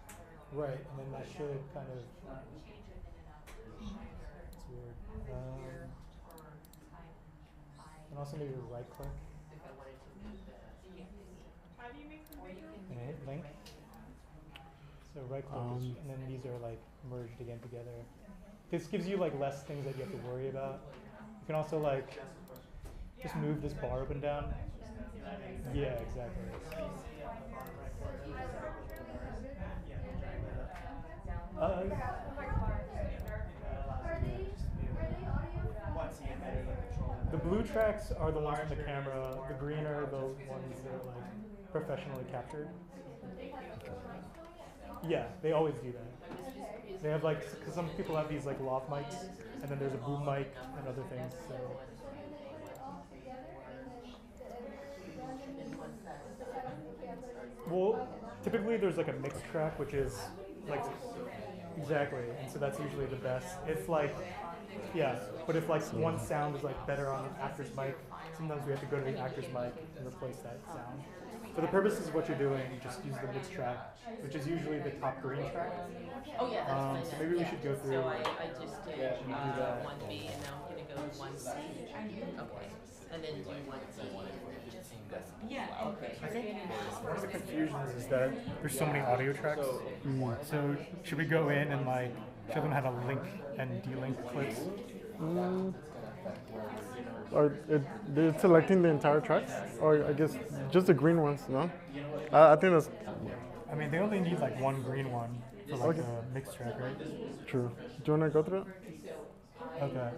Right, and then that should kind of. It's weird. And also maybe right click. And hit link. So right click, and then these are like merged again together. This gives you like less things that you have to worry about. You can also like just move this bar up and down. Yeah, exactly. The blue tracks are the ones on the camera. The green are the ones that are like professionally captured. Yeah, they always do that. They have like, because some people have these like loft mics, and then there's a boom mic and other things. So. Well, typically there's like a mixed track, which is like, exactly, and so that's usually the best. If like, yeah, but if like one sound is like better on an actor's mic, sometimes we have to go to the actor's mic and replace that sound. For the purposes of what you're doing, just use the mix track, which is usually the top green track. Oh yeah, that's So maybe we should go through. So I just did do that. 1B and now I'm gonna go to 1C. Okay. And then do 1D. Yeah. Okay. I think one of the confusions is that there's so many audio tracks. So should we go in and like show them how to link and delink clips? Are they're selecting the entire tracks, or I guess just the green ones? No, I think that's. I mean, they only need like one green one for like Okay. a mix track, right? True. Do you want to go through it? Okay.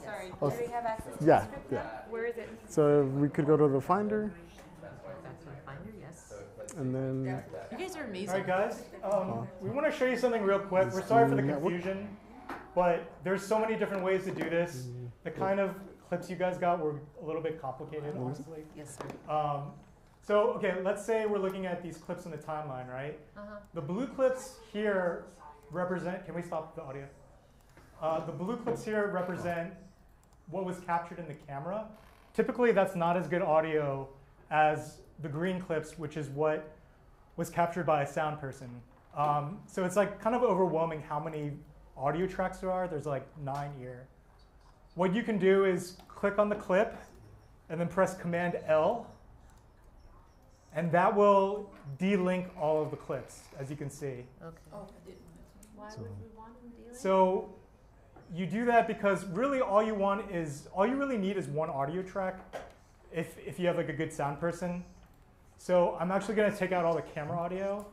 Sorry, Oh, do we have access to yeah, the script yeah. now? Where is it? So we could go to the Finder, Finder, yes. and then. You guys are amazing. All right, guys. We want to show you something real quick. We're sorry for the Network. confusion, but there's so many different ways to do this. The kind of clips you guys got were a little bit complicated, honestly. Yes, sir. So, okay, let's say we're looking at these clips in the timeline, right? The blue clips here represent, can we stop the audio? The blue clips here represent what was captured in the camera. Typically, that's not as good audio as the green clips, which is what was captured by a sound person. So it's like kind of overwhelming how many audio tracks there are. There's like 9 here. What you can do is click on the clip and then press Command L. And that will delink all of the clips, as you can see. Okay. Why would we want them dealing? So you do that because really all you really need is one audio track if you have like a good sound person. So I'm actually going to take out all the camera audio,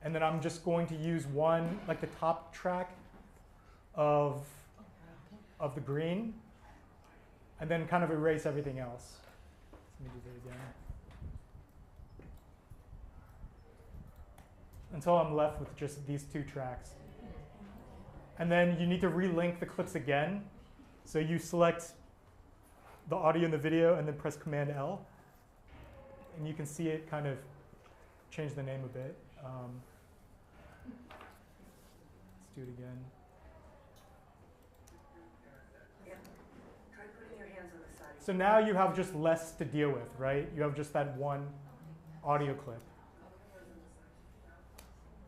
and then I'm just going to use one, like the top track of the green, and then kind of erase everything else. Let me do that again. Until I'm left with just these 2 tracks. And then you need to relink the clips again. So you select the audio and the video and then press Command L. And you can see it kind of change the name a bit. Let's do it again. Try putting your hands on the side. So now you have just less to deal with, right? You have just that one audio clip.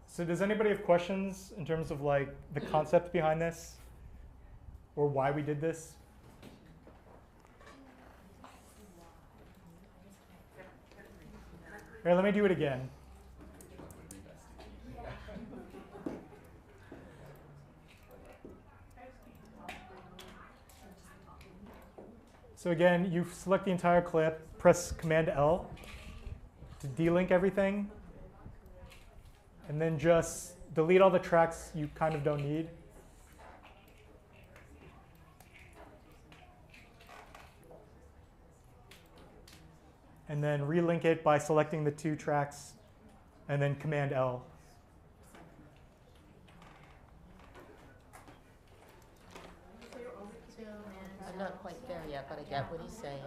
So does anybody have questions in terms of like the concept behind this or why we did this? Here, let me do it again. So again, you select the entire clip, press Command L to delink everything. And then just delete all the tracks you kind of don't need. And then relink it by selecting the 2 tracks and then Command L. I'm not quite there yet, but I get what he's saying.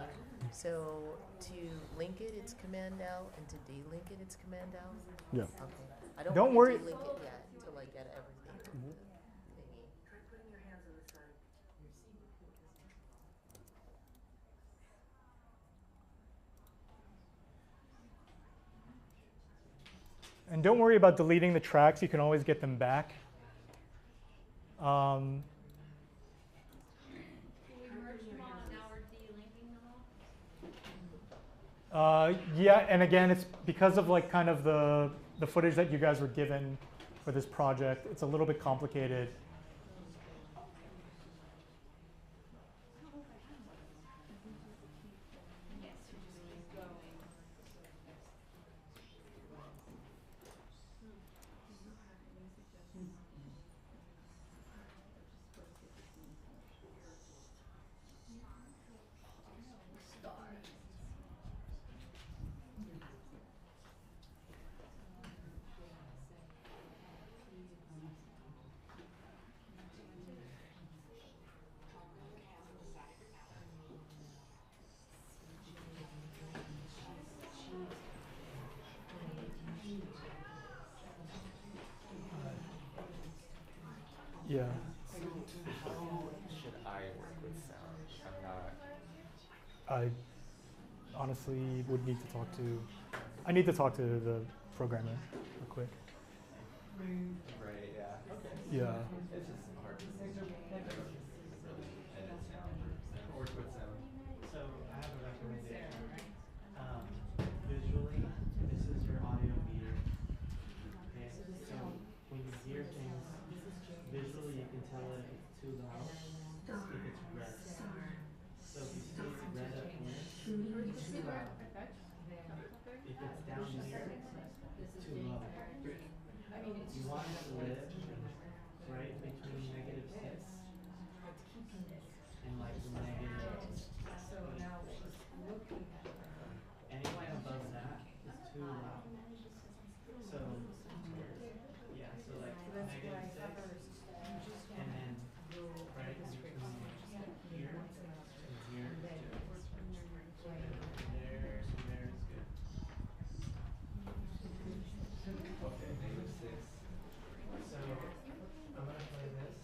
So to link it, it's Command L, and to delink it, it's Command L? Yeah. Okay. I don't, Don't want worry. to delink it yet until I get everything. Thingy. Try putting your hands on the side. And don't worry about deleting the tracks. You can always get them back. Yeah, and again, it's because of like kind of the footage that you guys were given for this project. It's a little bit complicated. Yeah. So how should I work with sound? I'm not. I honestly would need to talk to. I need to talk to the programmer real quick. Right. Yeah. Okay. Yeah. It's just hard to see. Really edit sound or work with sound. So I have a recommendation. Visually, this is your audio meter. Okay, so when you hear things, visually you can tell if it's too loud, if it's red. So if you see it's red up here, it's too loud. If it's down here, it's too low. You want it to live right between -6 and like the negative. Anything above that is too loud. So yeah, so like -6 and then right between here and here. There is good. Okay, -6. So I'm gonna play this.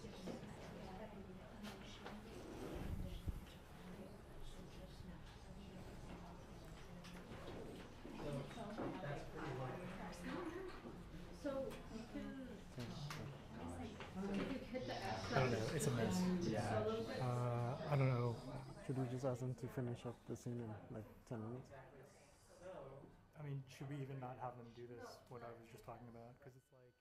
That's pretty low. So you can. If you hit the F. I don't know. It's a mess. Yeah. I don't know. Should we just ask them to finish up the scene in like 10 minutes? I mean, should we even not have them do this? What I was just talking about, because it's like.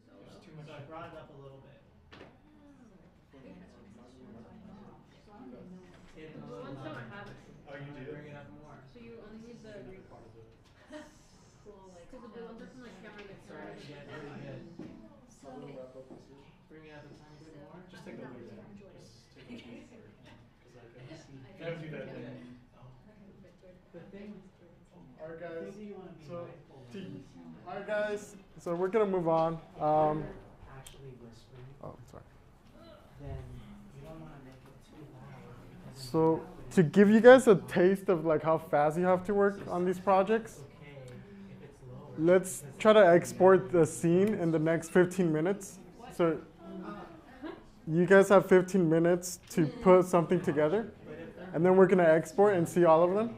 There's too much. So I brought it up a little bit. The ones don't have it. Oh, you do? Bring it up more. So you only need the part of it. cool, like, because the blue ones are from like camera mixer. Sorry, yeah, really good. Bring it up a tiny bit more. Just take a look at that. Just take a look at it. Because like I see. I don't do that thing. The thing. Alright guys, The thing you want to be mindful of. alright guys, so we're gonna move on. Actually whispering. Oh, sorry. Then you don't want to make it too loud. So to give you guys a taste of like how fast you have to work on these projects, let's try to export the scene in the next 15 minutes. So you guys have 15 minutes to put something together, and then we're gonna export and see all of them.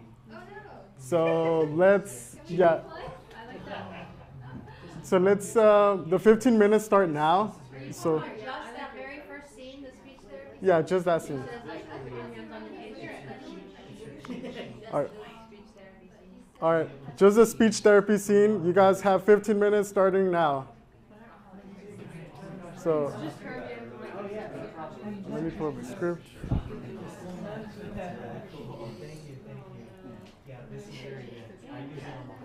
So let's, yeah. So let's, the 15 minutes start now. So Just that very first scene, the speech therapy? yeah, just that scene. All right. All right, just a speech therapy scene. You guys have 15 minutes starting now. So let me pull up the script. Yeah, this is very good. I use it a lot.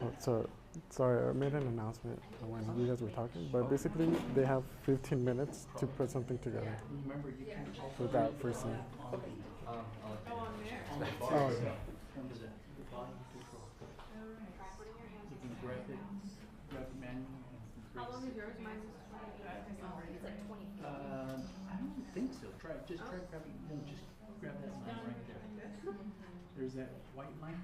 Oh, so sorry, I made an announcement when you guys were talking, but basically they have 15 minutes to put something together for that first scene. Oh, yeah. You can grab it manually. How long is yours? Mine is 20. It's like 20. I don't think so. Just try grabbing, just grab that line right there. There's that white line.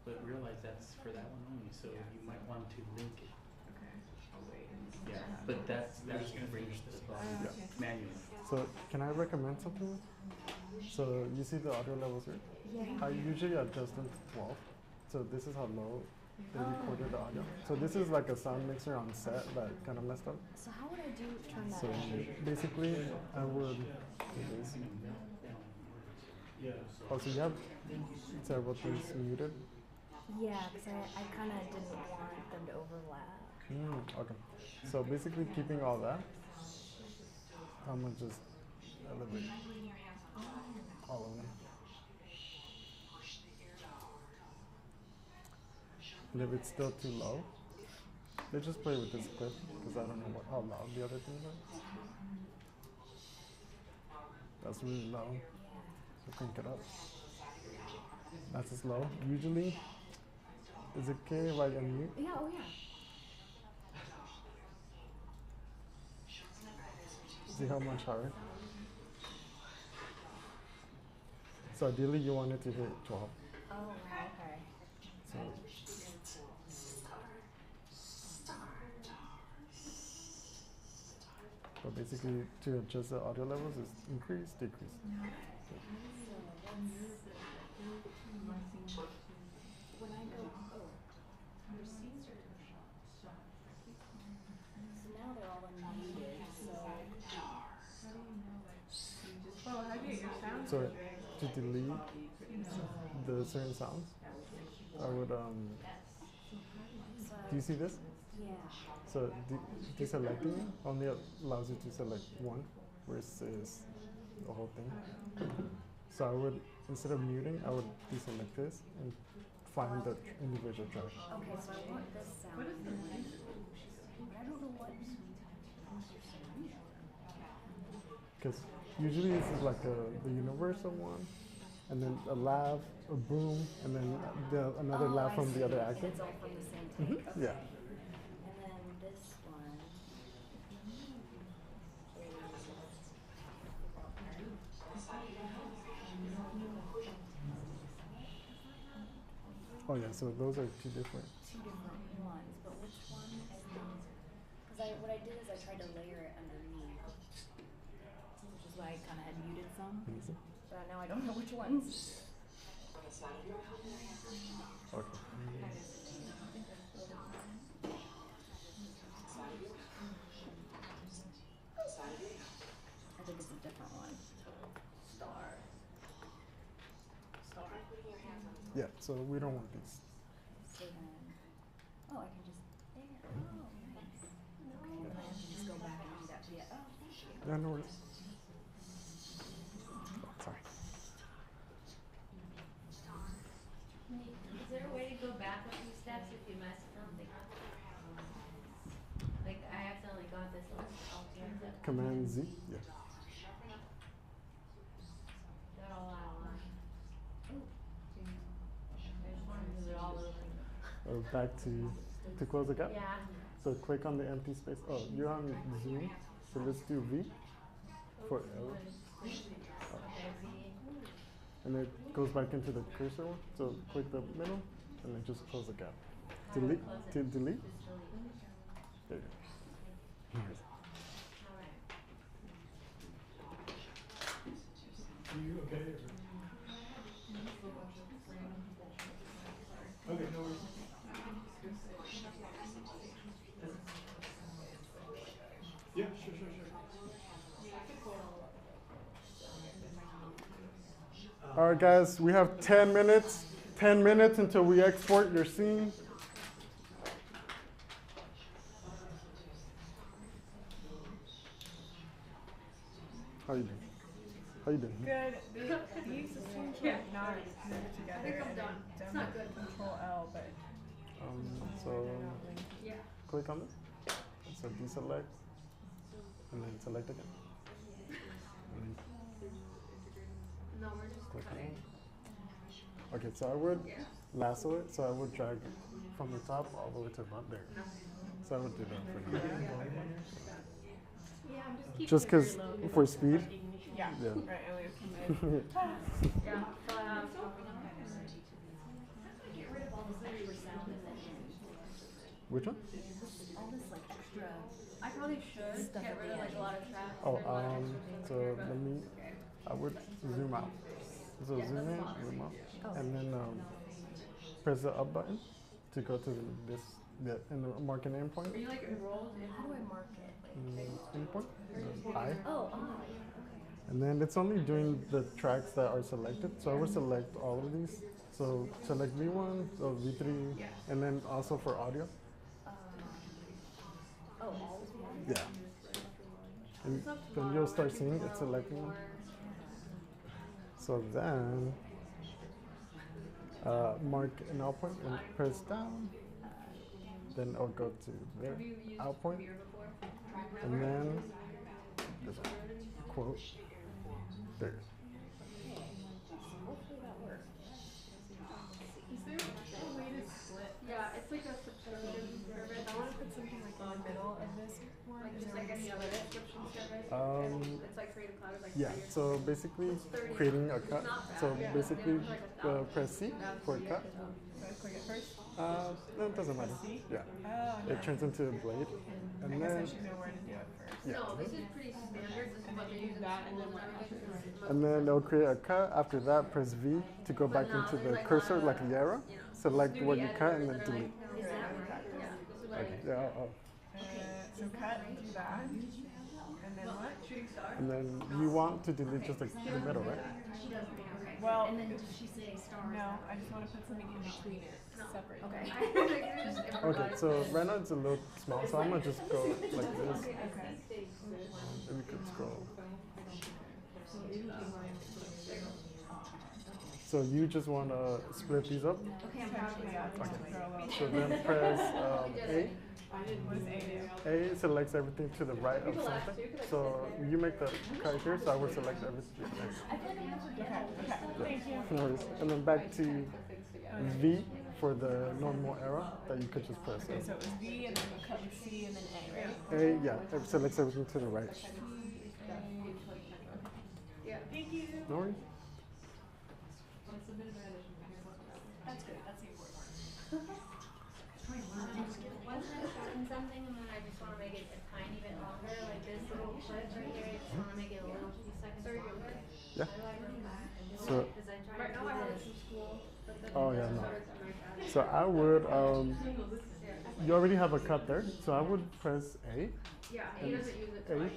But realize that's for that one only, so you might want to link it. Okay. I'll wait. Yeah, but that's gonna bring the volume manually. So can I recommend something? So you see the audio levels here? Yeah. I usually adjust them to 12. So this is how low they recorded the audio. So this is like a sound mixer on set that kind of messed up. So how would I turn that So on? basically, I would do this. Oh, so you have several things muted? Yeah, because I kind of didn't want them to overlap. Okay. So basically keeping all that, I'm going to just elevate all of them. And if it's still too low, let's just play with this clip because I don't know how loud the other things are. That's really low. So crank it up. That's as low. Usually, is it okay if I unmute? Yeah, oh yeah. See how much higher? So ideally you want it to hit 12. Oh, wow, okay. So but basically to adjust the audio levels is increase, decrease. When I go, your seats are so now they're all unmuted, so. Well, how do you get your sound? So to delete the certain sounds, I would do you see this? Yeah. So deselecting it only allows you to select one versus the whole thing. So I would, instead of muting, I would deselect this and find the individual track. Okay, so I want this sound. But I don't know what. Because usually this is like the universal one, and then a laugh, a boom, and then another laugh from the other actor. It's all from the same take. Yeah. And then this one. Oh yeah, so those are two different. Two different ones, but which one is because what I did is I tried to layer it underneath, which is why I kind of had muted some. But now I don't know which ones. Okay. I think it's a different one. Star. Yeah, so we don't want these. So then, oh, I can just there. Oh, nice. Okay, then I have to just go back and do that. Yeah. Oh, thank you. Yeah, no worries. Oh, sorry. Is there a way to go back a few steps if you messed something up? Like I accidentally got this altogether. Command Z. Yeah. Got all out of line. Ooh. I just want to move it all over. Or back to close the gap. Yeah. So click on the empty space. Oh, you're on Zoom. So let's do V for arrow. And it goes back into the cursor one. So click the middle and then just close the gap. Delete. To delete. There you go. Are you okay? Okay, no worries. Yeah, sure. All right, guys, we have 10 minutes. 10 minutes until we export your scene. How you doing? How you doing? Good. These systems are not moved together. I think I'm done. It's not good. Control L, but. So Yeah. click on this. So deselect, and then select again. And then No, we're just click cutting. on. Okay, so I would lasso it. So I would drag from the top all the way to the bottom there. So I would do that for you. Yeah, I'm just keeping Just it very because low. for speed. Yeah. Yeah. Right. Earlier. Yeah. Get rid of all this extra sound in the end. Which one? All this like extra. I probably should Stuff get at rid the of like end. a lot of tracks. Oh, or, like, so let me. I would zoom out. So Yeah, zoom that's in, fine. zoom out, Oh. and then press the up button to go to this. And mark an endpoint. Are you like enrolled in? How do I mark it? Endpoint. The I. Oh, okay. And then it's only doing the tracks that are selected. So I would select all of these. So select V1, so V3, and then also for audio. Oh, all of them? Yeah. And then you'll start seeing it selecting them. So then mark an out point and press down. Then I'll go to there, out point, and then this one, quote, there. Hopefully that works. Is there a way to split? Yeah, it's like a subscription service. I want to put something like in the middle of this one? Like Is just there like a any other split? subscription service. Um, And it's like Creative Cloud is like Yeah, $30 or so something. basically It's 30. creating a cut. It's not bad. So Yeah. basically Yeah, it's like $1,000. press C for a cut. So I click it first? No, it doesn't matter. See? Yeah. Oh, It turns into a blade. And I guess I then, should know where to do it first. Yeah. No, this is pretty standard. This is what they use in schools and everything. and then it'll create a cut. After that, press V to go back into the cursor, like the arrow. Select what you cut and then delete. Okay. Yeah. So cut, do that. And then what? Shooting star? And then you want to delete just like the middle, right? Well, And then does she say stars? no, I just want to put something in between it. Separate. Okay. Okay, so right now it's a little small, so I'm gonna just go like this. Okay. And we could scroll. So you just want to split these up? Okay, I'm probably Okay. So then press A. What does A do? A selects everything to the right of something. So you make the cut here, so I will select everything there. I feel like I'm gonna forget. Okay. Thank you. No worries. And then back to V for the normal arrow that you could just press. Okay, so it was V and then you cut with C and then A, right? A, yeah, it selects everything to the right. Yeah. Thank you. No worries. That's good. That's the important part. Wasn't I shorten something and then I just want to make it a tiny bit longer, like this little clip right here? I just want to make it a little few seconds longer. Yeah. How do I do that? So, Because I tried to do this in school, but then oh yeah, no. So I would, you already have a cut there, so I would press A. Yeah, he and doesn't use it A. twice.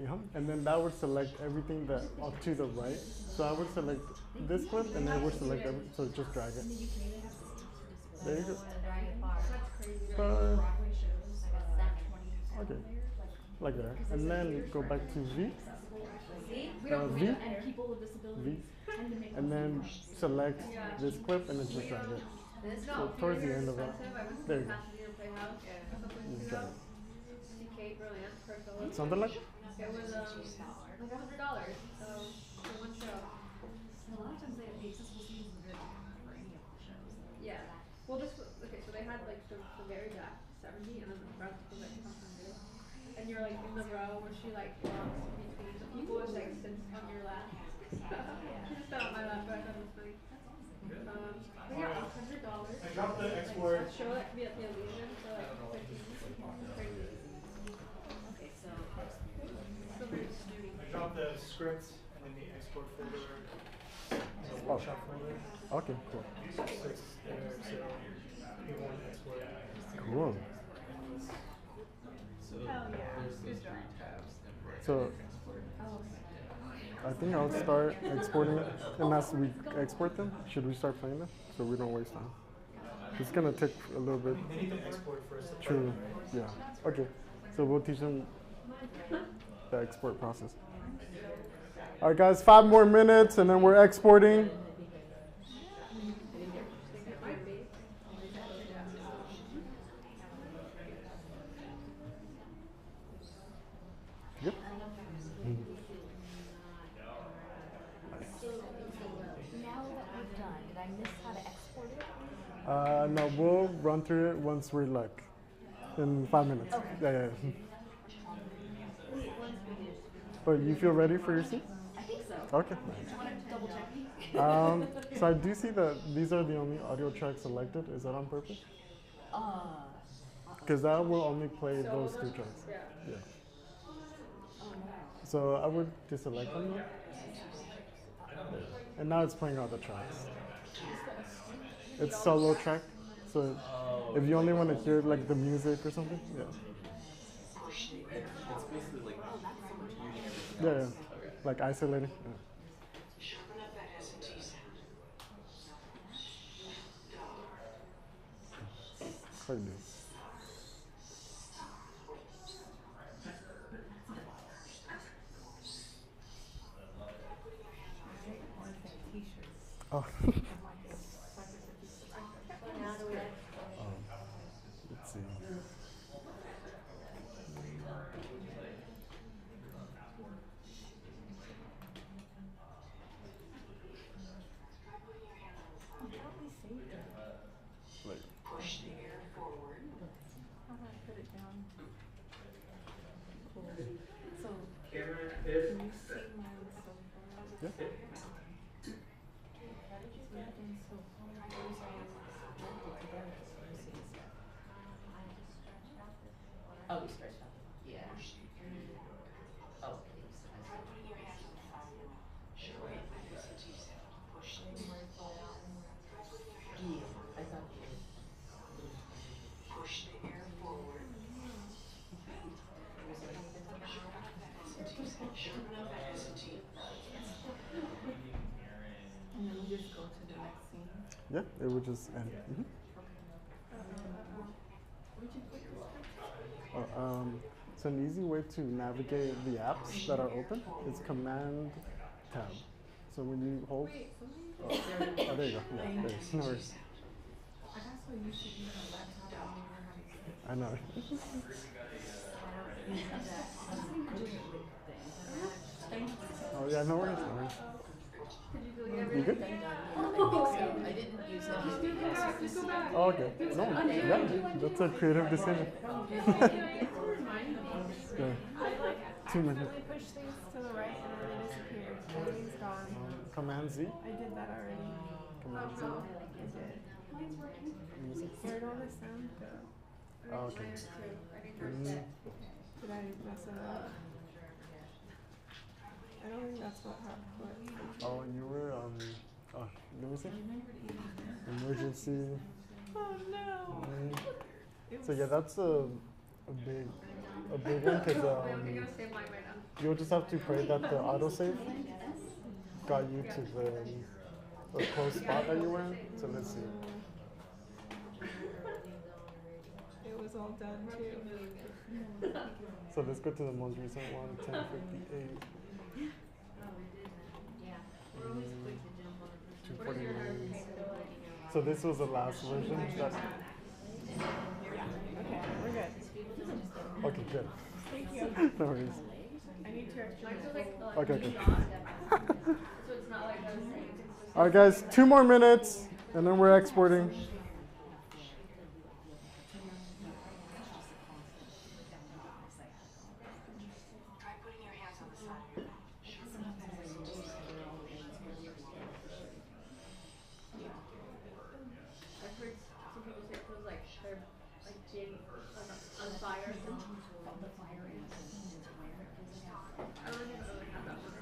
Yeah, and then that would select everything that to the right. So I would select this clip, and then I would select everything. So just drag it. There you go. Okay, like that. And then go back to V. V. And people with disabilities tend to make And then select this clip and then just drag it. So towards the end of it. There you go. Just drag it. Something like that? It was like $100 for one show. A lot of times they have the accessible seats is very different for any of the shows. Yeah. Well, this was, okay, so they had like the very back 70 and then the front was like 100. And you're like in the row where she like walks between the people and like sits on your lap. She just sat on my lap, but I thought it was funny. But yeah, $100. I dropped the export. A show that could be at the Illusion for like 50. Crazy. Okay, so So very snooty. I dropped the script and then the export folder, the Oh. workshop folder. Okay, cool. So it's there, so you want to export it. Cool. So Hell yeah. there's Good those job. 3 tabs. So I think I'll start exporting it. And as we export them, should we start playing them so we don't waste time? It's gonna take a little bit. They need to export first. True. Yeah. Okay. So we'll teach them the export process. All right, guys. 5 more minutes, and then we're exporting. Yep. So now that we're done, did I miss how to export it? No, we'll run through it once we're like in 5 minutes. Okay. Yeah. But you feel ready for your seat? I think so. Okay. Do you want to double check me? So I do see that these are the only audio tracks selected. Is that on purpose? Because that will only play those 2 tracks. Yeah. So I would deselect them. And now it's playing all the tracks. It's solo track. So if you only want to hear like the music or something, yeah. It's basically like Yeah, yeah. Like isolating. Yeah. Quite new. Oh. Let's see. How do I put it down? it would just end. So an easy way to navigate the apps that are open is Command Tab. So when you hold, oh, there you go. Yeah, there's no worries. I got so used to using a laptop, I know. Oh yeah, no worries, no worries. You good? I didn't use it. Oh, okay. No, yeah, that's a creative decision. Yeah. 2 minutes. I push things to the right and then they disappear. Everything's gone. Command Z. I did that already. Command Z. I did. Where did all this sound go? Oh, okay. Did I mess it up? I don't think that's what happened. Oh, you were oh, let me see. Emergency. Oh no. So yeah, that's a big one because you'll just have to pray that the autosave got you to the close spot that you were in. So let's see. It was all done too. So let's go to the most recent one, 1058. 249. So this was the last version. Yeah. Okay, we're good. Okay, good. Thank you. No worries. I need to extra. Okay. So it's not like those things. All right, guys, 2 more minutes, and then we're exporting. I've heard some people say it feels like they're like being on fire. The fire ants. I don't even really have that one.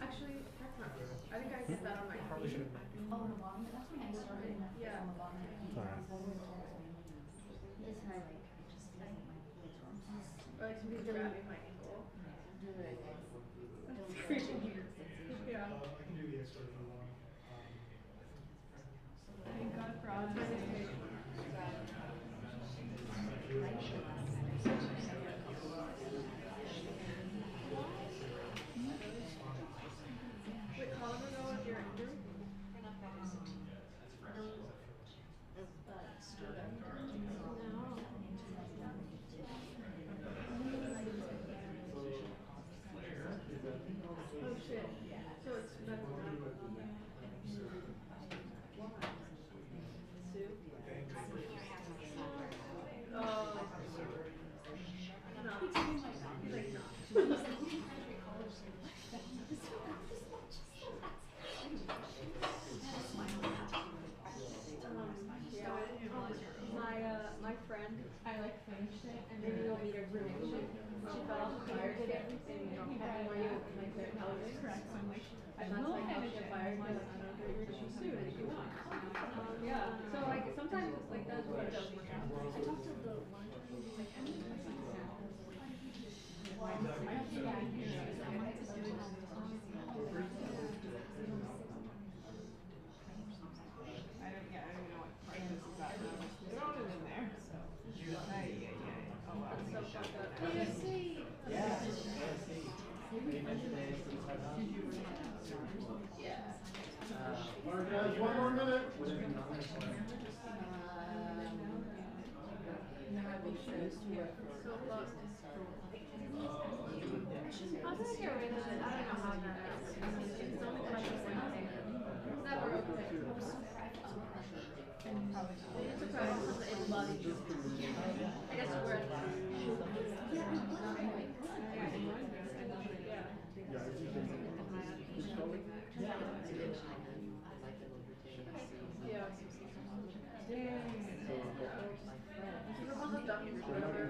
Actually, that's not true. I think I get that on my feet. Oh, the bottom? That's when I started. Yeah. On the bottom. This high, like, just like my kids or like some people grabbing my ankle. That's freaking weird. Yeah. I can do the expert if you want. Thank God for all this. Wait, how long ago was your injury? Oh shit. So it's better now. Sue? Oh. No. Like, no. My friend, I like finished it and then you meet her for next week. She fell off the fire escape and had more you like their intelligence. Correct. So I'm like, I will finish it. Fire escape. I don't know if she sued and she won. Yeah. So like sometimes like that's what it does work out. I talked to the one like I don't know what part this is at. They're all in there, so. Oh wow. EDFC. Yeah. All right, guys, 1 more minute. I was gonna get rid of it. I don't know how that is. It's only like never okay. It's surprising because it bloody. I guess we're at that. Yeah. Super Bowl of Dummies or whatever.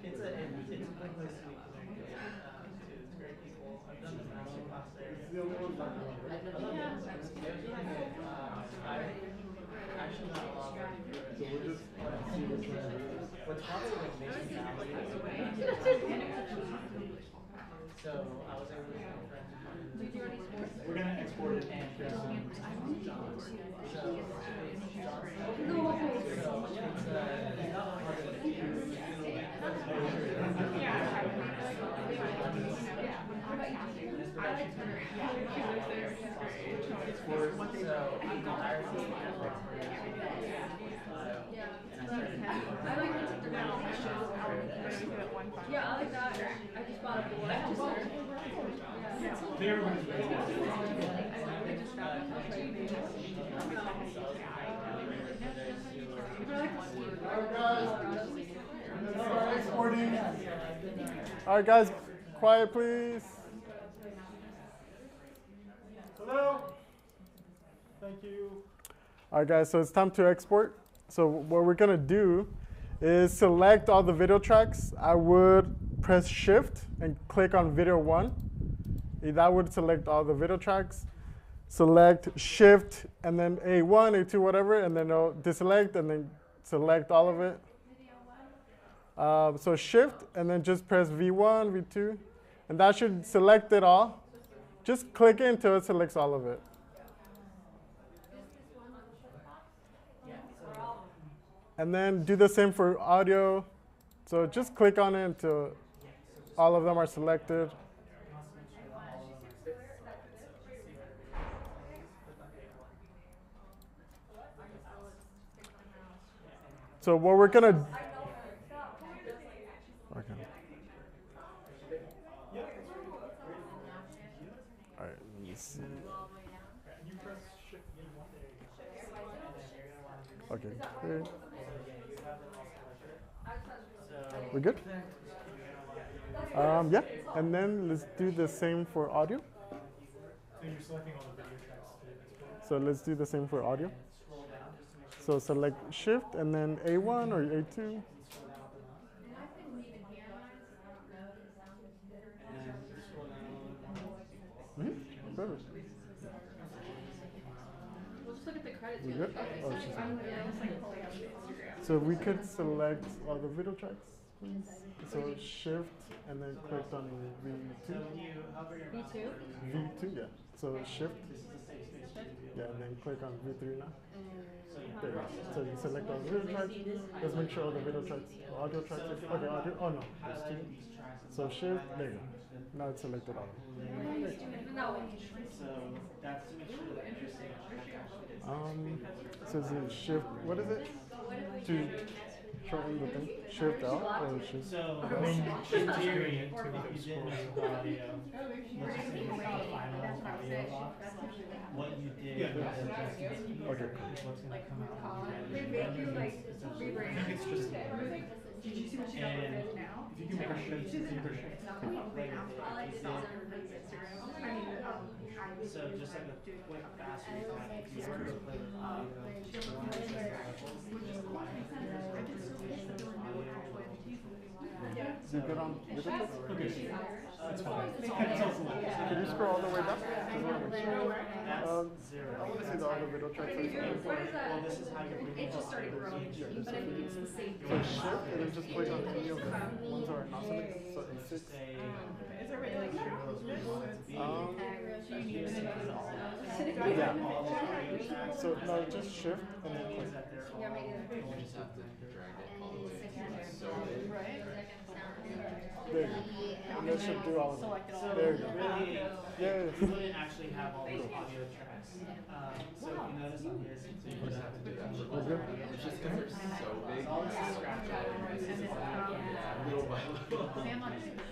It's a good place to meet connect. It's great people. I've done the master class there. I So we'll just see which one it is. What's probably like Mason Valley. So I was able to get a friend to do it. We're gonna export it and share some John's. So Yeah, I like that. I just bought a board. All right, guys, quiet, please. Hello. Thank you. All right, guys, so it's time to export. So what we're gonna do is select all the video tracks. I would press Shift and click on video 1. That would select all the video tracks. Select Shift and then A1, A2, whatever, and then it'll deselect and then select all of it. So Shift and then just press V1, V2, and that should select it all. Just click it until it selects all of it. And then do the same for audio. So just click on it until all of them are selected. So what we're gonna okay. All right, let me see. Okay, great. We're good? Yeah, and then let's do the same for audio. So you're selecting all the video tracks to export? So let's do the same for audio. So select Shift and then A1 or A2. Perfect. We'll just look at the credits. We good? Oh, she's Yeah, it's like pulling up the Instagram. So we could select all the video tracks, please. So Shift and then click on V2. V2? V2, yeah. So Shift. Yeah, and then click on V3 now. There you go. So you select all the video tracks. Let's make sure all the video tracks, audio tracks. Okay, audio. Oh no, there's 2. So Shift. There you go. Now it's selected all. Great. So that's to make sure that interesting. So is it Shift? What is it? To shorten the thing. Shift out or Shift? So in theory, if you didn't make the audio, let's just say you got the final audio box. What you did was adjust the speed, is what's going to come out. It's just did you see what she got for it now? If you can make a shift, you can push it. So just like a quick fast recap, if you were to play the audio, You good on video tracks? Okay. That's fine. Can you scroll all the way down? I want to make sure. That's 0. I want to see the other video tracks. Well, this is how you're bringing It just started growing, but I think it's the same So thing. Shift and then just click on any of the ones that are not selected. So it's 6. Is there really like Yeah. So no, just Shift and then click. Yeah, maybe. You just have to drag it all the way. So big. There you go. And that should do all of them. There you go. Really, Yeah. you wouldn't actually have all these audio tracks. So if you notice on his, So you just have to do that for We're good? It's just because they're so big. all this is scratch Little by little.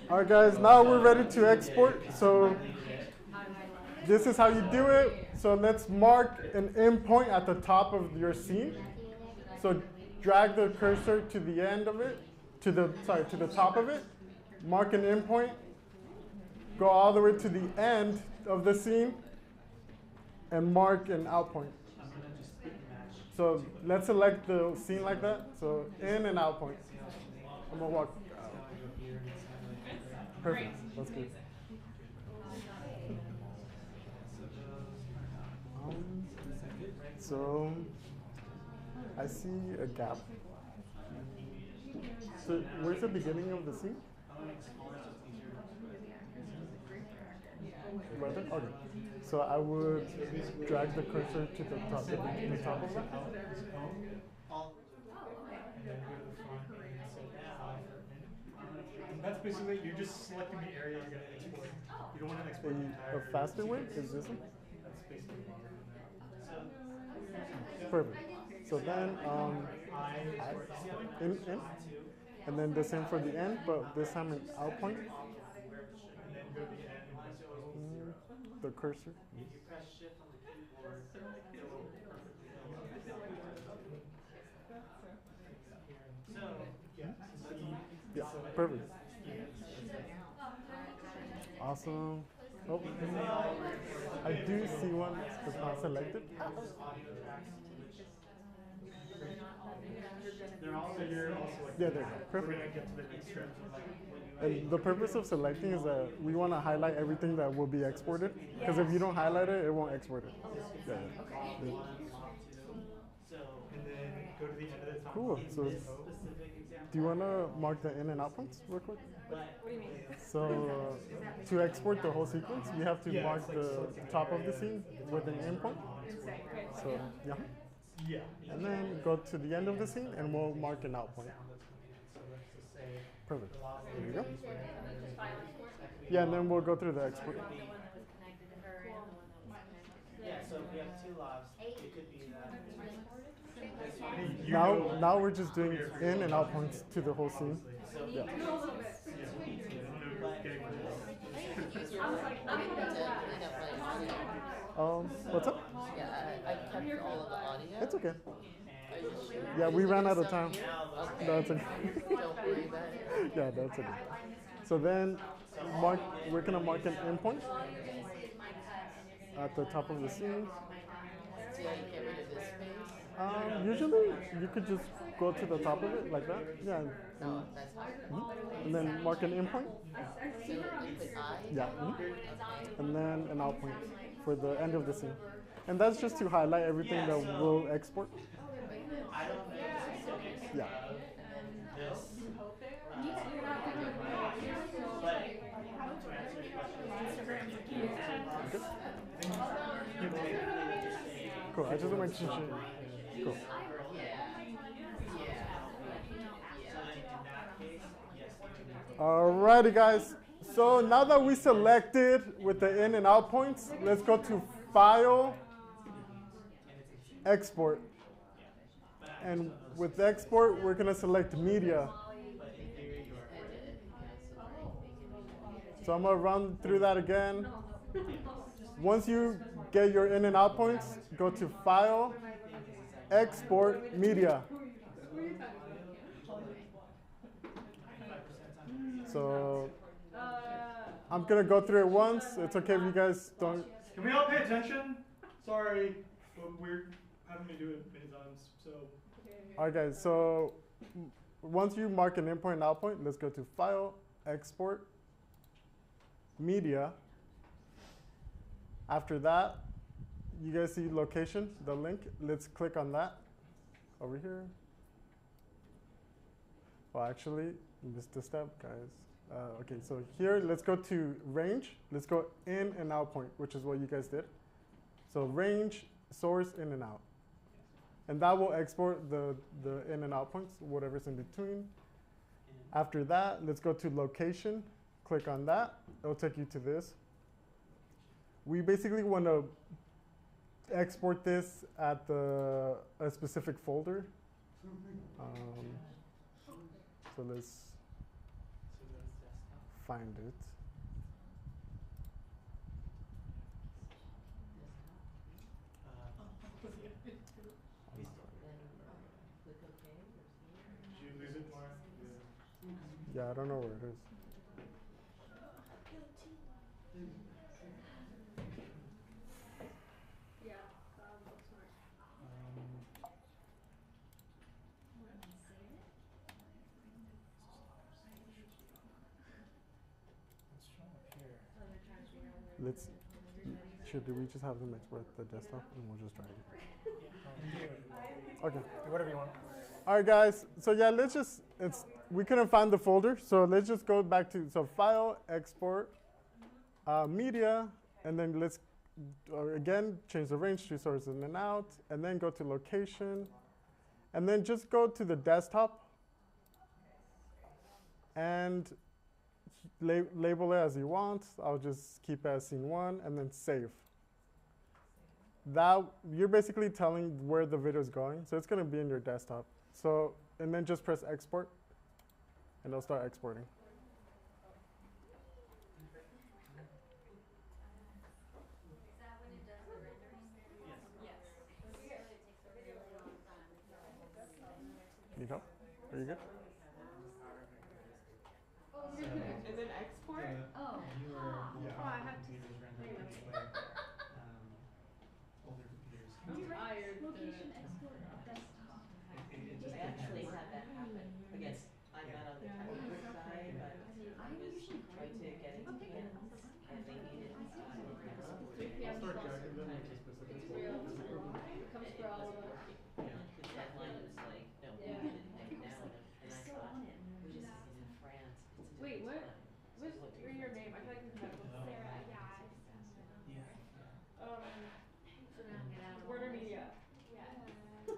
All right, guys. Now we're ready to export. So this is how you do it. So let's mark an endpoint at the top of your scene. So drag the cursor to the end of it, to the top of it. Mark an endpoint. Go all the way to the end of the scene, and mark an out point. So let's select the scene like that. So in and out point. I'm gonna walk out. Perfect. That's good. So I see a gap. So where's the beginning of the scene? Right there? Okay. So I would drag the cursor to the top, the top of it. And that's basically, you're just selecting the area you're going to export. You don't want to export the entire. A faster way is this one? That's basically longer than that. Perfect. So then, in, and then the same for the end, but this time an out point. And then go to the end and press zero. The cursor. If you press shift on the keyboard, it will perfectly Yeah, perfect. Awesome. Oh, I do see one that's not selected. They're also here. Yeah, there you go. Perfect. We're going to get to the next step. And the purpose of selecting is that we want to highlight everything that will be exported. Because if you don't highlight it, it won't export it. Yeah. And then go to the end of the top. Cool. So, do you want to mark the in and out points real quick? What do you mean? So, to export the whole sequence, you have to mark the top of the scene with an in point. So, yeah. Yeah. And then go to the end of the scene and we'll mark an out point. Perfect. There you go. Yeah, and then we'll go through the export. Yeah, so if we have two lives, it could be that. Now we're just doing in and out points to the whole scene. Yeah. What's up? Yeah, I kept all of the audio. It's okay. Are you sure? Yeah, we ran out of time. Okay. No, it's okay. Don't worry about it. Yeah, that's okay. So then, we're gonna mark an endpoint at the top of the scene. See how you get rid of this space? Usually, you could just go to the top of it like that. Yeah. And then mark an endpoint. So input I? Yeah. Okay. And then an out point for the end of the scene. And that's just to highlight everything that we'll export. Yeah. Cool. I just want to make sure. Cool. Alrighty, guys. So now that we selected with the in and out points, let's go to File, Export. And with export, we're going to select Media. So I'm going to run through that again. Once you get your in and out points, go to File, Export, Media. So I'm going to go through it once. It's okay if you guys don't. Can we all pay attention? Sorry, but we're having me do it many times. So. All right, guys. So once you mark an in point and out point, let's go to File, Export, Media. After that, you guys see location, the link. Let's click on that over here. Well, actually, missed a step, guys. Okay, so here, let's go to range. Let's go in and out point, which is what you guys did. So range, source, in and out. And that will export the in and out points, whatever's in between. After that, let's go to location. Click on that. It'll take you to this. We basically want to export this at a specific folder. So let's find it. Did you lose it, Mark? Yeah, I don't know where it is. Should we just have them export the desktop and we'll just drag it? Okay. Whatever you want. All right, guys. So yeah, we couldn't find the folder, so let's just go back to file, export, media, and then let's again change the range to source in and out, and then go to location, and then just go to the desktop and label it as you want. I'll just keep it as scene 1, and then save. That you're basically telling where the video is going, so it's going to be in your desktop. So, and then just press export, and it'll start exporting. Is that when it does the rendering? Yes. Usually it takes a really long time. Need help? Are you good? And then export? Oh. I have to. Older computers. I'm tired. Location export desktop. I actually had that happen. Again, I'm not on the technical side, but I was trying to get into Canvas, and they needed I'll start guiding them with the specific Comes for all of us. The deadline was like, no, we need it right now, and I thought, wait a second, in France, it's a Wait, different what? time. What's your name? I feel like we've met before. Sarah, Yeah. Warner Media. We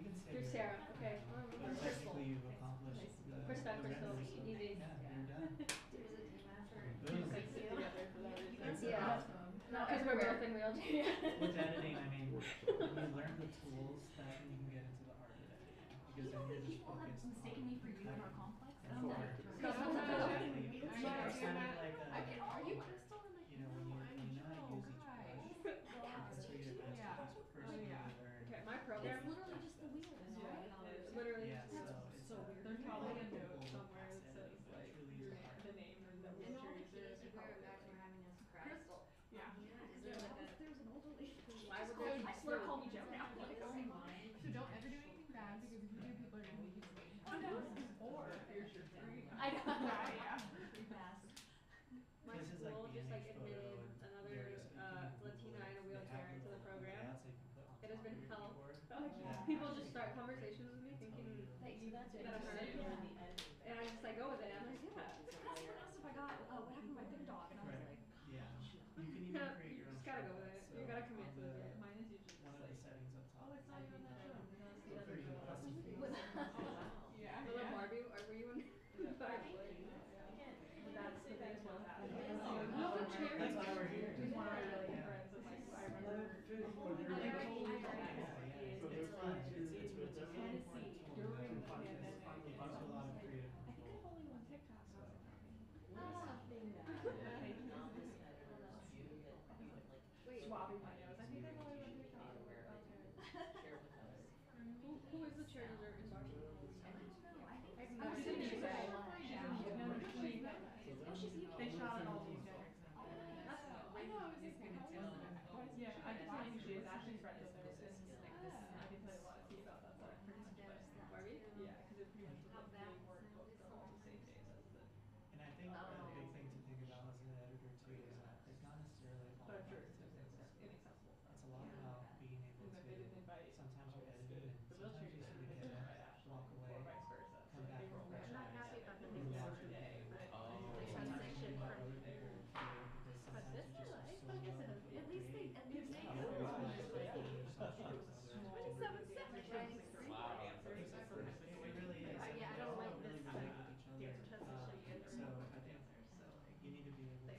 can say You're Sarah. Okay. but technically you've accomplished Crystal. Yeah, Easy. you're done. It was a team effort. Boom. Together for that reason. Yeah. No, because we're both in wheelchairs. With editing, I mean, you learn the tools that you can get into the art of editing. Because then you're just focused on mistaken me for you in our complex. and Oh, forward. Exactly. It's kind of like Are you Crystal? you know, when you know how to use each brush, that's where your master first really learn. Okay, my program. It's literally just the wheels. It's literally Yeah, just so weird. There's probably a note somewhere that says like your name, the name of the And wheelchair all the user. kids who wear it back were having us cry. Crystal. Yeah. Is there like a There's an older lady. Why would there I swear call me Joe now. Like, oh my. So don't ever do anything bad because if you do, people are gonna make you wait. Oh no. Or here's your free. I know. Yeah. Free pass. my Places like school just like B&H admitted Photo and another various Latina in a wheelchair into the program. It has been hell. Yeah. People just start conversations with me thinking That you that did. I'm her. And I just like go with it. I'm like, yeah. Someone asked if I got what happened to my big dog, and I was like, Yeah. You can even create your own Just gotta go shortcuts. with it. So You gotta commit to the- it. Mine is usually one of the settings up top. Oh, I saw you on that show. Yeah, For you, custom fields. Yeah. The little Barbie, were you in? Barbie. That's the biggest one. That's why we're here. He's one of my really good Yeah. friends. And like, I remember. It's fun. It's definitely important tool that it gives you a lot of creative I think control. I follow you on TikTok. So. Wait. Swabbing my nose. I think I follow you on TikTok. Who is the chair user in Barbie? I've never seen you guys. They shot at all these genders. I know, I was just gonna tell them. Yeah, I just wanted to she was actually friends with those and like this. I can tell you a lot of tea about that, so I'm pretty surprised. Barbie? Yeah, because it pretty much was like they work both on the same days as the. And I think a big thing to think about as an editor too is that it's not necessarily all But I'm about sure the it's technical stuff. inaccessible. It's a lot about being able Because if they didn't to invite sometimes you're editing and the sometimes you sort of get it, walk away, or vice versa. come back with fresh I'm not eyes, happy about the move mix on of from today. there. Like Sometimes section you let from other people create because sometimes you just are so I guess willing it to at least they create. at least they You always find yourself putting yourself through other 27 Wow. It really is. Yeah, I They don't all like really this relate with each other. transition So I think you need to be able to.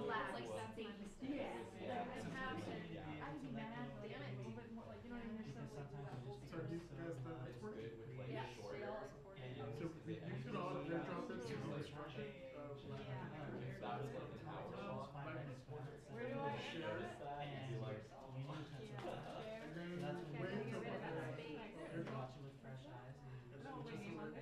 Black, like that big mistake. Yeah. Like, Sometimes you need to be I able would to be let mad, go but of a the little bit more, like, you know what I mean? There's because some sometimes you just So you feel guys so done alive export? with creating. Yeah, we all support it. And So you can all airdrop it to the instruction. It's 5 minutes now. Where do I share it? And you need to And then that's when wait you till can watch it with fresh eyes and And you then just just select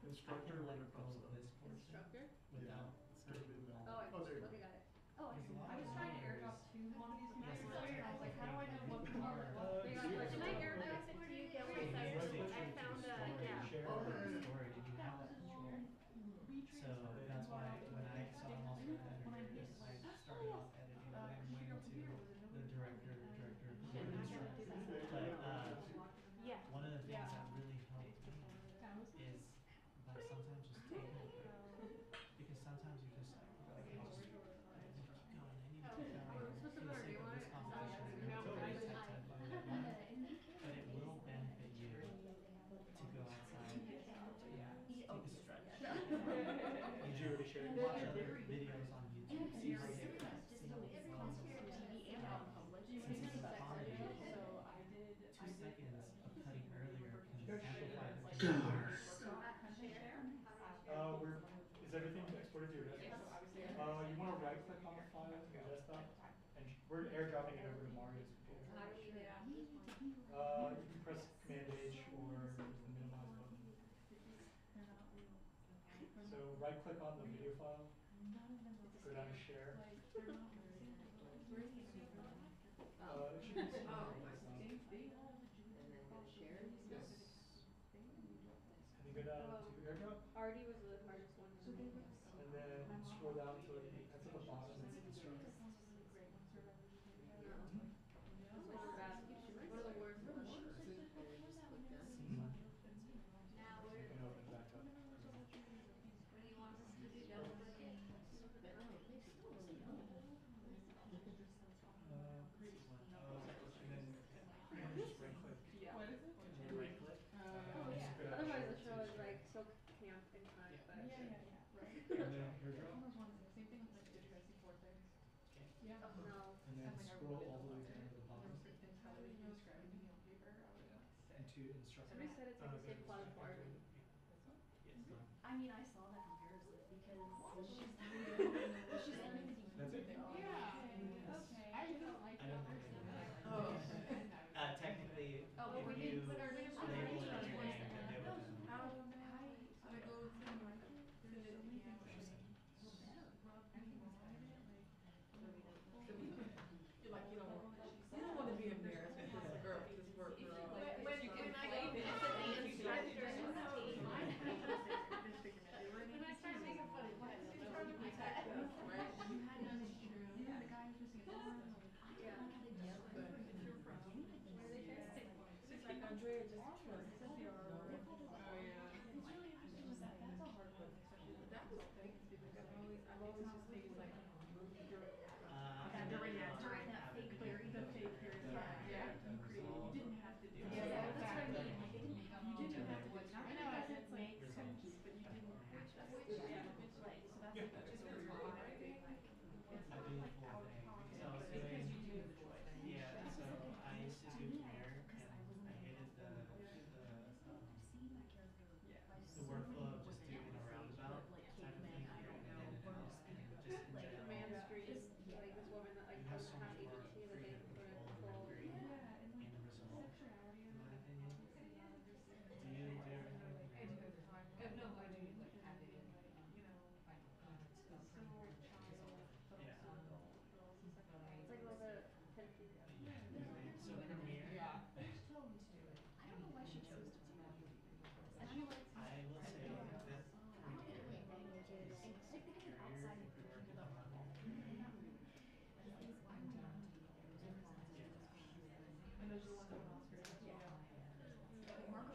instructor I can when let it go pops of up. this portion Instructor? without It's gonna be there. Oh, Oh, there you go. okay, got it. Oh, I was trying to airdrop two quantities of Yes. my and I was like, how do I know what one or what? Can I airdrop it to you? I found a, yeah. share the story, did you have that control? So that's why when I saw I'm also an editor, I started off editing and then went to the director, instructor. But watch other videos on YouTube, see how they cut scenes from since it's comedy, 2 seconds of cutting earlier can amplify the is everything exported to your desktop? You want to right click on the file in your desktop, and we're airdropping it over to Mario's computer. How do we get access point? You can press Command H or there's the minimize button. So right click on the video file, go down to share. It should be And then go share. Yes. And then go down to airdrop. RD was the hardest one. And then scroll down to it's at the bottom, it's instructions. What are the words? You can open it back up. What do you want us to do? Double click it? And then just right click. What is it? And then right click. Otherwise the show is like so camp and time, but And then airdrop. Same thing with like Digital C4 things. Yeah. No. And then scroll all the way down to the bottom. How would you describe it to me on paper? I would like say. Into instructions. Somebody said it's like the same quality for RD. I mean, I saw that comparison because she's learning. That's it? Yeah. Okay. I don't like that. Oh. Technically, if you label it your name, then they would know. How do I go to you don't want to be embarrassed with this girl, this work girl. When you can play this at the instructor. When I start making fun of what? You had done it true. Yeah, the guy was just saying, Yeah. It's like Andrea just oh yeah. That's a hard one. that was thanks because I've always just things like During that fake period. The fake period. Yeah. You created. You didn't have to do it. Yeah, that's what I mean. You didn't have to do it. Not that it makes sense, but you didn't have to. Yeah. Right. So that's Just really wrong. I do the full thing. So I was doing, yeah, so I used to do Premiere, and I hated the workflow of just doing a roundabout type of thing, here and in and out, and just in general. Man Street, like this woman that like You have doesn't so have much more agency that they freedom put in to control. create end result, in my opinion. Do you do everything? I do it all the time. No, I do like adding, you know, like so child, Yeah. It's like all the So Premiere, yeah. I don't know why she chose to do that. I will say that Premiere is superior if you're working on And those are the ones that went on screen. Yeah. Marco.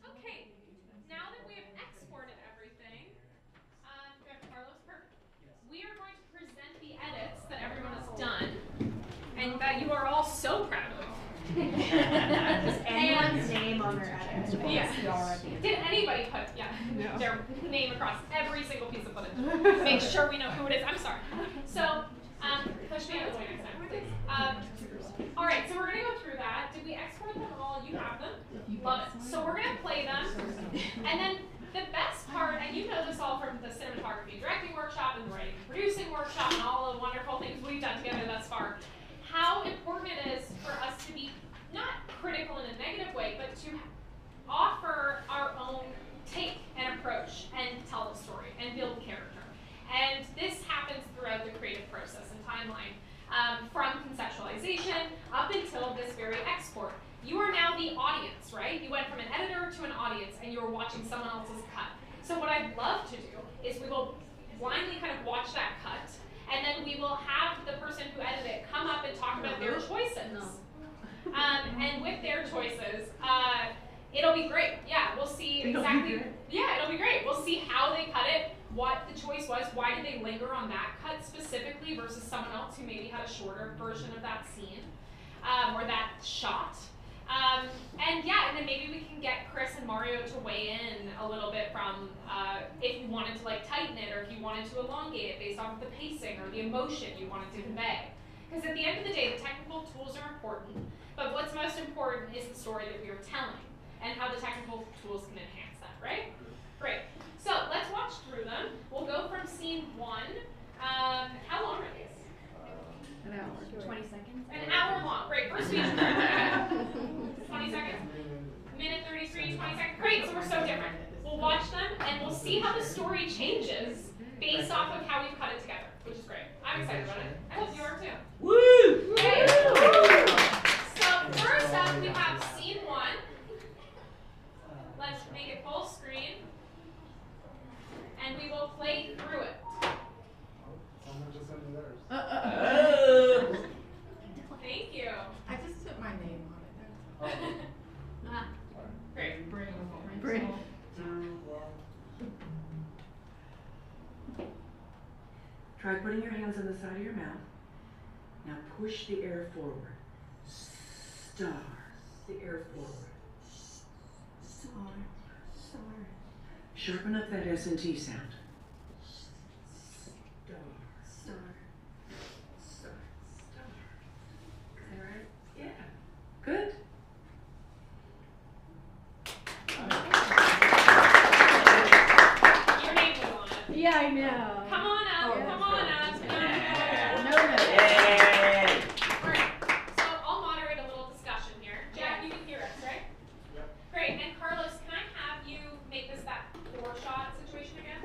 Okay, now that we have exported everything, we have Carlos, perfect. We are going to present the edits that everyone has done and that you are all so proud of. Anyone's name on their edit. Yeah. Did anybody put their name across every single piece of footage? Make sure we know who it is. I'm sorry. So, push me out of the way next time, please. All right, so we're going to go through that. Did we export them all? You have them. Love it. So we're going to play them. And then the best part, and you know this all from the cinematography and directing workshop and the writing and producing workshop and all the wonderful things we've done together thus far, how important it is for us to be not critical in a negative way, but to offer our own take and approach and tell the story and build character. And this happens throughout the creative process and timeline, from conceptualization up until this very export. You are now the audience, right? You went from an editor to an audience. audience and you're watching someone else's cut. So what I'd love to do is we will blindly kind of watch that cut, and then we will have the person who edited it come up and talk about their choices. And with their choices, it'll be great. Yeah, we'll see exactly. Yeah, it'll be great. We'll see how they cut it, what the choice was, why did they linger on that cut specifically versus someone else who maybe had a shorter version of that scene or that shot. And yeah, and then maybe we can get Chris and Mario to weigh in a little bit from if you wanted to like tighten it or if you wanted to elongate it based off of the pacing or the emotion you wanted to convey. Because at the end of the day, the technical tools are important, but what's most important is the story that we are telling and how the technical tools can enhance that, right? Great. So let's watch through them. We'll go from scene 1. How long are these? An hour. 20 seconds. An hour long. Great. First speech. 20 seconds. Minute 33, 20 seconds. Great. So we're so different. We'll watch them and we'll see how the story changes based off of how we've cut it together, which is great. I'm excited about it. I hope you are too. Woo! Okay. So first up, we have scene 1. Let's make it full screen. And we will play through it. Someone just sent me theirs. Thank you. I just put my name on it. Great. Brave. Try putting your hands on the side of your mouth. Now push the air forward. Star. The air forward. Star. Star. Sharpen up that S&T sound. Star. Star. Star. Star. Is that right? Yeah. Good. Your name was on it. Yeah, I know. Come on up. Come on up. No. Yay. Alright. So I'll moderate a little discussion here. Jack, you can hear us, right? Yep. Great. And Carlos, can I have you make this that 4-shot situation again?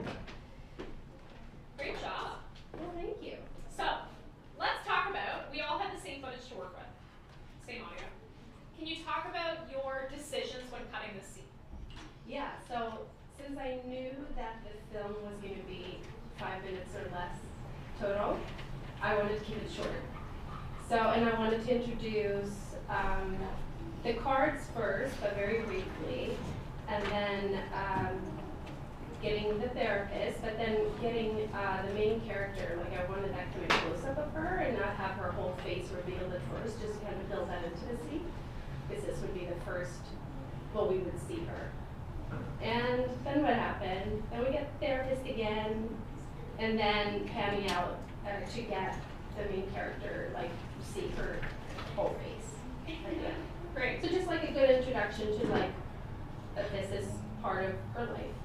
Great job. Well, thank you. So let's talk about, we all had the same footage to work with, same audio. Can you talk about your decisions when cutting this scene? Yeah, so since I knew that the film was going to be 5 minutes or less total, I wanted to keep it shorter. So, and I wanted to introduce the cards first, but very briefly, and then getting the therapist, but then getting the main character. Like I wanted that kind of close-up of her and not have her whole face revealed at first, just kind of build that intimacy, because this would be the first, well, we would see her. And then what happened? Then we get the therapist again, and then panning out to get the main character, like, see her whole face. Great. So just like a good introduction to like that this is part of her life.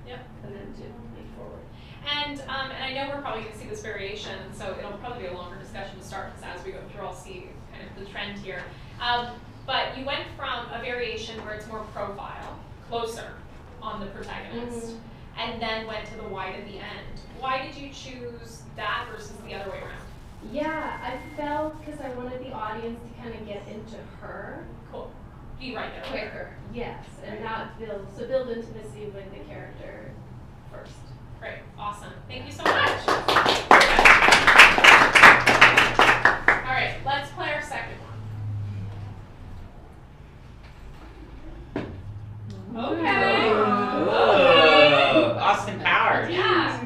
Yep. And then to move forward. And I know we're probably going to see this variation, so it'll probably be a longer discussion to start, because as we go through, I'll see kind of the trend here. But you went from a variation where it's more profile, closer on the protagonist, and then went to the wide at the end. Why did you choose that versus the other way around? Yeah, I felt because I wanted the audience to kind of get into her. Cool. Be right there. Quicker. Yes, and not build intimacy with the character first. Great. Awesome. Thank you so much. All right, let's play our second one. Okay. Whoa. Austin Powers. Yeah.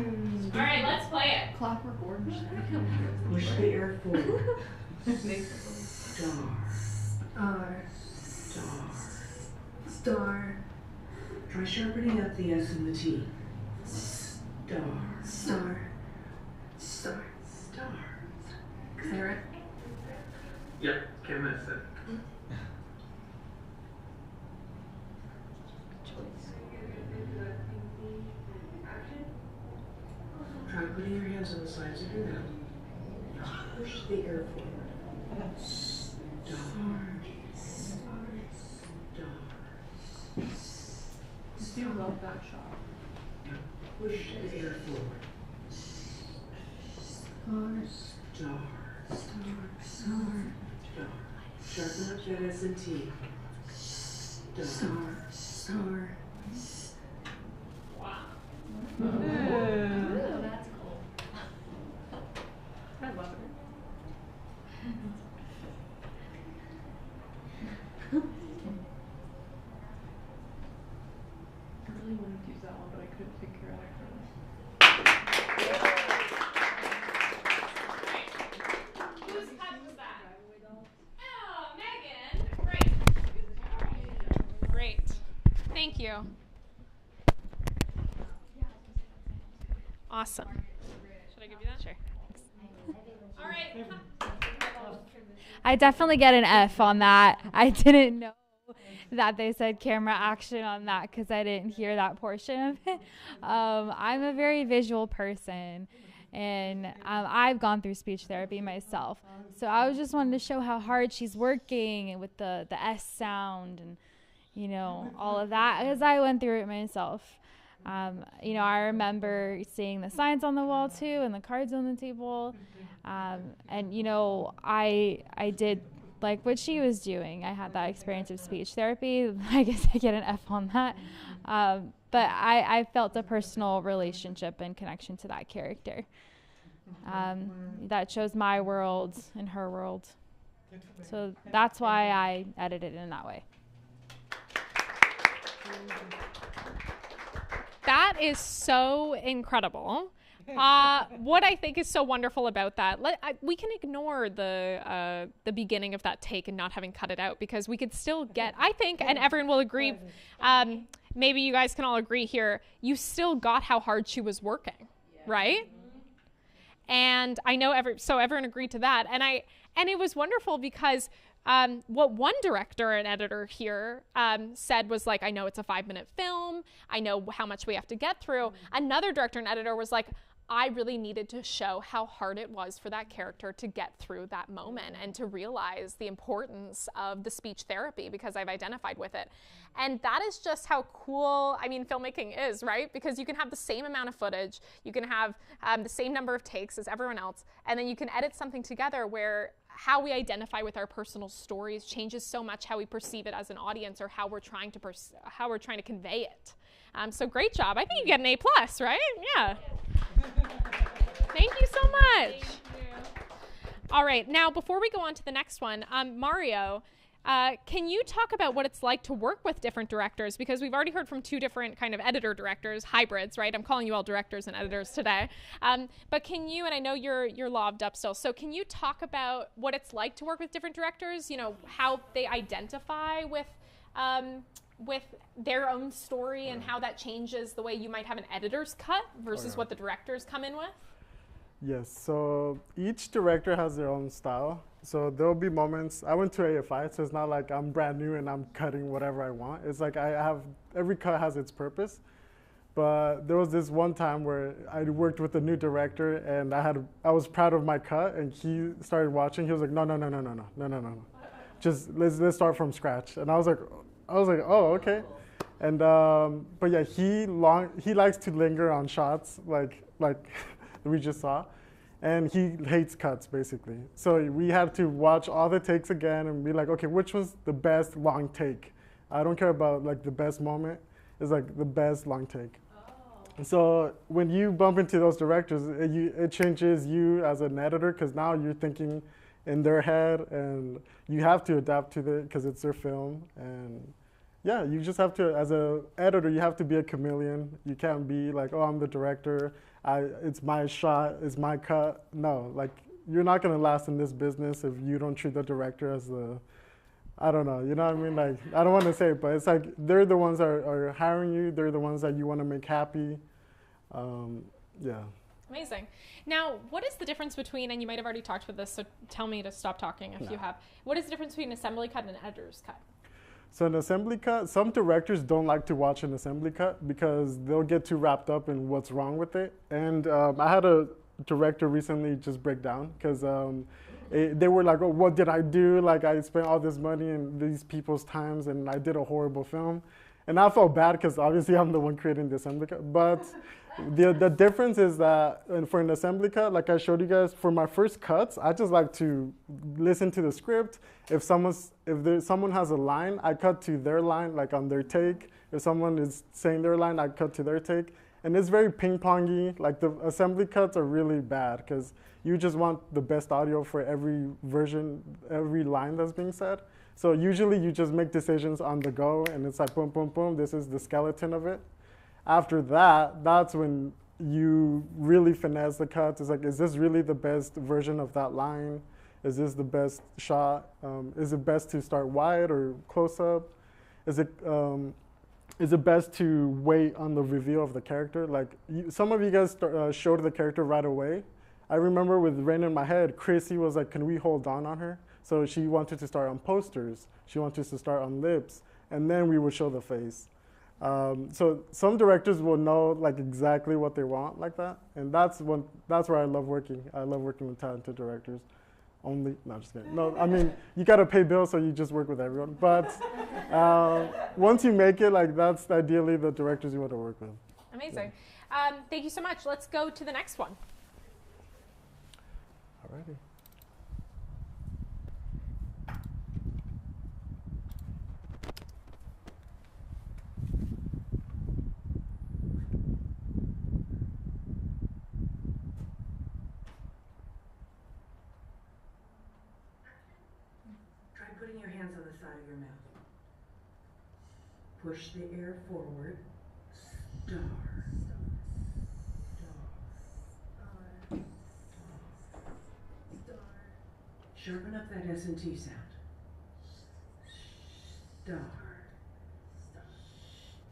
All right, let's play it. Clockwork Orange. Push the air forward. Star. Star. Star. Try sharpening up the S and the T. Star. Star. Star. Star. Is that right? Yep, can't miss it. Try putting your hands on the sides of your mouth. Push the air forward. Star. Star. I do love that shot. Now push the air forward. Star. Star. Star. Star. Sharpen up that S and T. Star. Star. really wanted to use that one, but I couldn't figure out Whose cut was that? Oh, Megan. Great. Great. Thank you. Awesome. Should I give you that? Sure. All right. I definitely get an F on that. I didn't know that they said camera action on that because I didn't hear that portion of it. I'm a very visual person, and I've gone through speech therapy myself. So I was just wanting to show how hard she's working with the S sound and, you know, all of that, because I went through it myself. You know, I remember seeing the signs on the wall too and the cards on the table. And, you know, I did like what she was doing. I had that experience of speech therapy. I guess I get an F on that. But I felt a personal relationship and connection to that character. That shows my world and her world. So that's why I edited it in that way. That is so incredible. What I think is so wonderful about that, we can ignore the beginning of that take and not having cut it out, because we could still get, I think, and everyone will agree, maybe you guys can all agree here, you still got how hard she was working, right? And I know so everyone agreed to that. And it was wonderful because what one director and editor here said was like, I know it's a 5-minute film. I know how much we have to get through. Another director and editor was like, I really needed to show how hard it was for that character to get through that moment and to realize the importance of the speech therapy, because I've identified with it. And that is just how cool, I mean, filmmaking is, right? Because you can have the same amount of footage, you can have the same number of takes as everyone else, and then you can edit something together where how we identify with our personal stories changes so much how we perceive it as an audience, or how we're trying to convey it. So great job. I think you get an A+, right? Yeah. Thank you so much. All right, now before we go on to the next one, Mario, can you talk about what it's like to work with different directors? Because we've already heard from 2 different kind of editor-directors, hybrids, right? I'm calling you all directors and editors today. But can you, and I know you're lobbed up still, so can you talk about what it's like to work with different directors, you know, how they identify with their own story and how that changes the way you might have an editor's cut versus what the directors come in with? Yes, so each director has their own style. So there'll be moments, I went to AFI, so it's not like I'm brand new and I'm cutting whatever I want. It's like every cut has its purpose. But there was this one time where I worked with a new director and I was proud of my cut, and he started watching. He was like, no. Just let's start from scratch. And I was like, oh, okay. And but yeah, he likes to linger on shots like we just saw, and he hates cuts basically. So we had to watch all the takes again and be like, okay, which was the best long take? I don't care about like the best moment. It's like the best long take. And so when you bump into those directors, it changes you as an editor, because now you're thinking in their head, and you have to adapt to it because it's their film. And yeah, you just have to, as an editor, you have to be a chameleon. You can't be like, oh, I'm the director, it's my shot, it's my cut. No, like, you're not gonna last in this business if you don't treat the director as I don't know, you know what I mean? Like, I don't want to say it, but it's like they're the ones that are hiring you, they're the ones that you want to make happy. Yeah. Amazing. Now, what is the difference between, and you might have already talked with this, so tell me to stop talking if you have. What is the difference between an assembly cut and an editor's cut? So an assembly cut, some directors don't like to watch an assembly cut because they'll get too wrapped up in what's wrong with it. And I had a director recently just break down because they were like, oh, what did I do? Like, I spent all this money and these people's times and I did a horrible film. And I felt bad because obviously I'm the one creating the assembly cut. But the difference is that for an assembly cut, like I showed you guys, for my first cuts, I just like to listen to the script. If someone has a line, I cut to their line, like on their take. If someone is saying their line, I cut to their take. And it's very ping-pongy. Like, the assembly cuts are really bad because you just want the best audio for every version, every line that's being said. So usually you just make decisions on the go, and it's like boom, boom, boom. This is the skeleton of it. After that, that's when you really finesse the cuts. It's like, is this really the best version of that line? Is this the best shot? Is it best to start wide or close up? Is it best to wait on the reveal of the character? Like some of you guys showed the character right away. I remember with Rain in My Head, Chrissy was like, can we hold on her? So she wanted to start on posters. She wanted to start on lips, and then we would show the face. So some directors will know like exactly what they want like that, and that's where I love working. I love working with talented directors. No, just kidding. No, I mean, you gotta pay bills, so you just work with everyone. But once you make it, like that's ideally the directors you want to work with. Amazing. Thank you so much. Let's go to the next one. Alrighty. Try putting your hands on the side of your mouth. Push the air forward. Star. Sharpen up that S&T sound. Star.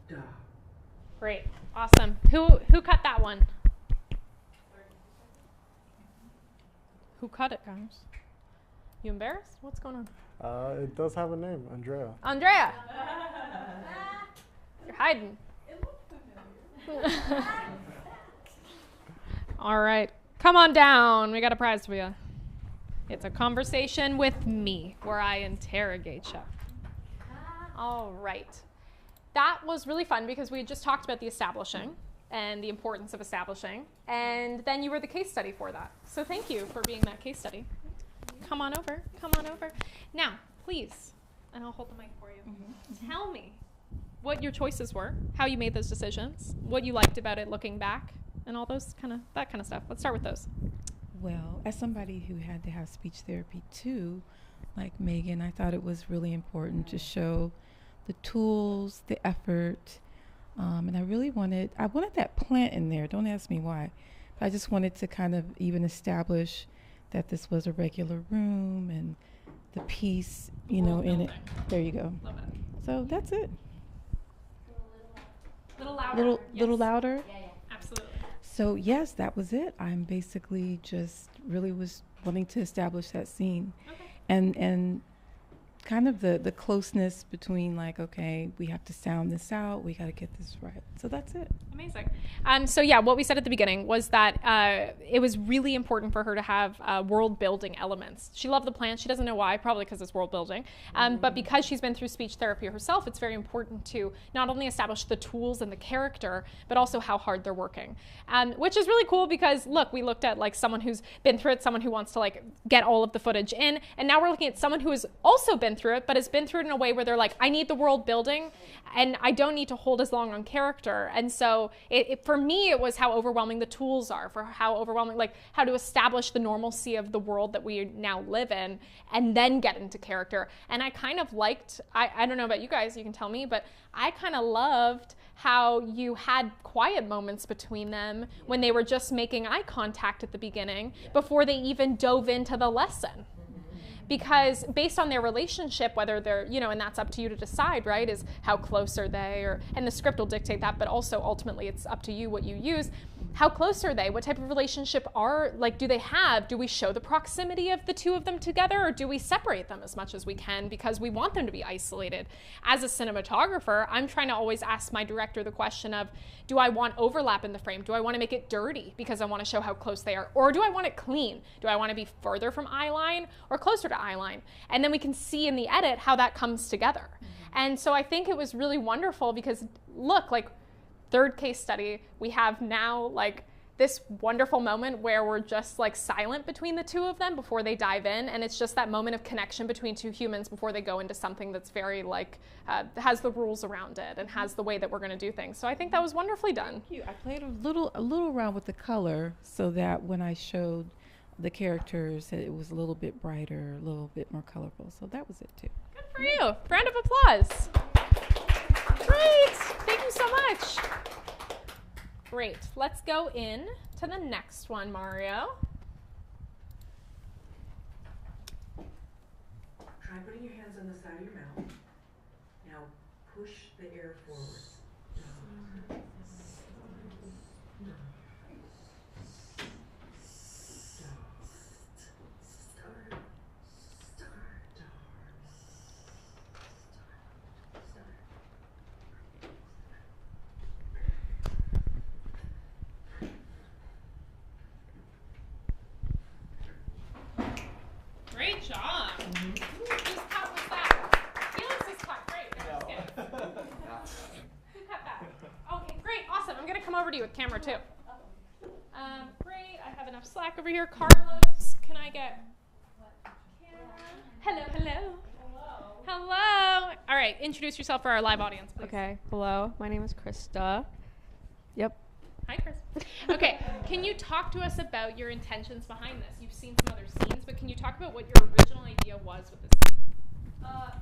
Star. Great. Awesome. Who cut that one? Who cut it, guys? You embarrassed? What's going on? It does have a name, Andrea. Andrea! You're hiding. All right. Come on down. We got a prize for you. It's a conversation with me where I interrogate you. All right. That was really fun because we had just talked about the establishing and the importance of establishing, and then you were the case study for that. So thank you for being that case study. Come on over. Come on over. Now, please, and I'll hold the mic for you. Tell me what your choices were, how you made those decisions, what you liked about it looking back, and all those that kind of stuff. Let's start with those. Well, as somebody who had to have speech therapy too, like Megan, I thought it was really important to show the tools, the effort, and I wanted that plant in there. Don't ask me why. But I just wanted to kind of even establish that this was a regular room and the piece, in it. There you go. Love it. So that's it. Little louder. Little louder. Yeah, absolutely. So yes, that was it. I'm basically just really was wanting to establish that scene, and kind of the closeness between like, okay, we have to sound this out, we got to get this right. So that's it. Amazing. So yeah, what we said at the beginning was that it was really important for her to have world building elements. She loved the plant. She doesn't know why, probably because it's world building. But because she's been through speech therapy herself, it's very important to not only establish the tools and the character, but also how hard they're working. Which is really cool because look, we looked at like someone who's been through it, someone who wants to like get all of the footage in, and now we're looking at someone who has also been through it, but has been through it in a way where they're like, I need the world building and I don't need to hold as long on character. And so for me, it was how overwhelming the tools are, for how overwhelming, like how to establish the normalcy of the world that we now live in and then get into character. And I kind of liked, I don't know about you guys, you can tell me, but I kind of loved how you had quiet moments between them when they were just making eye contact at the beginning before they even dove into the lesson. Because based on their relationship, whether they're, and that's up to you to decide, right, is how close are they, and the script will dictate that, but also ultimately it's up to you what you use. How close are they? What type of relationship do they have? Do we show the proximity of the two of them together, or do we separate them as much as we can because we want them to be isolated? As a cinematographer, I'm trying to always ask my director the question of, do I want overlap in the frame? Do I want to make it dirty because I want to show how close they are? Or do I want it clean? Do I want to be further from eye line or closer to eye line? And then we can see in the edit how that comes together. And so I think it was really wonderful because look, like, third case study, we have now like this wonderful moment where we're just like silent between the two of them before they dive in, and it's just that moment of connection between two humans before they go into something that's very like has the rules around it and has the way that we're going to do things. So I think that was wonderfully done. Thank you. I played a little around with the color so that when I showed the characters, it was a little bit brighter, a little bit more colorful. So that was it too. Good for you. Round of applause. Great. Thank you so much. Great. Let's go in to the next one, Mario. Try putting your hands on the side of your mouth. Now push the air forward. Great job. Whose cut was that? Felix's cut. Great. No, I'm just kidding. Who cut that? Okay, great. Awesome. I'm going to come over to you with camera too. Great. I have enough slack over here. Carlos, can I get camera? Hello, hello. Hello. All right. Introduce yourself for our live audience, please. Okay. Hello. My name is Krista. Yep. Hi, Chris. Okay, can you talk to us about your intentions behind this? You've seen some other scenes, but can you talk about what your original idea was with this scene?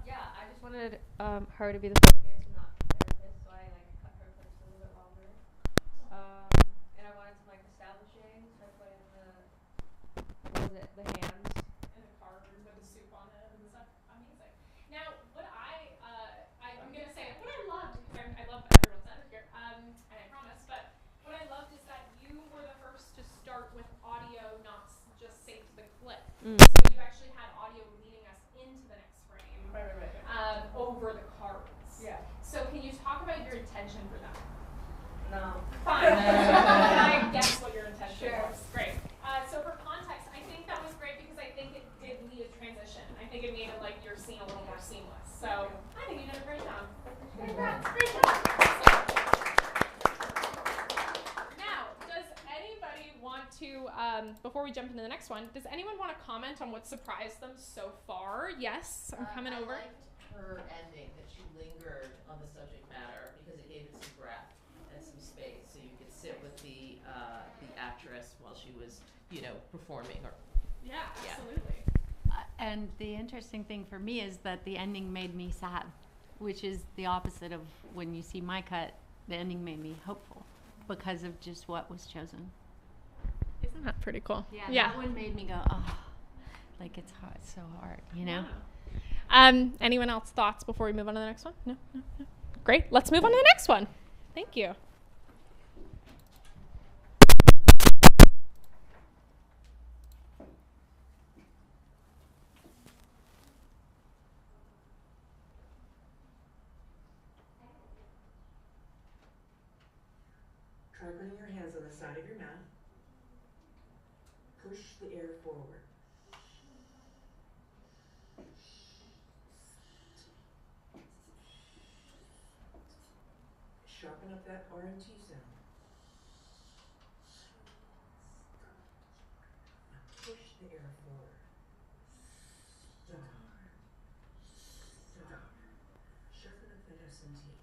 Yeah, I just wanted her to be the focus and not the therapist, so I cut her clips a little bit longer. And I wanted some establishing, so I put in the hands. And the card with the soup on it and stuff. Amazing. Now, what I'm gonna say, what I loved, because I love everyone's out here, and I promise, but what I loved is that you were the first to start with audio, not just saved to the clip. So you actually had audio leading us into the next frame. Right. Over the cards. Yeah. So can you talk about your intention for that? No. Fine. I guess what your intention Sure. was. Great. So for context, I think that was great because I think it did lead a transition. I think it made it your scene a little more seamless. So I think you did a great job. Congrats. Great job. Now, does anybody want to, before we jump into the next one, does anyone want to comment on what surprised them so far? Yes, I'm coming over. I liked her ending, that she lingered on the subject matter because it gave it some breath and some space, so you could sit with the actress while she was, performing. Yeah, absolutely. And the interesting thing for me is that the ending made me sad, which is the opposite of when you see my cut. The ending made me hopeful because of just what was chosen. Isn't that pretty cool? Yeah. That one made me go, oh, it's hard, it's so hard, Yeah. Anyone else thoughts before we move on to the next one? No. Great. Let's move on to the next one. Thank you. Try putting your hands on the side of your mouth. Push the air forward. Sharpen up that RMT sound. Now push the air forward. Stop. Sharpen up that SMT.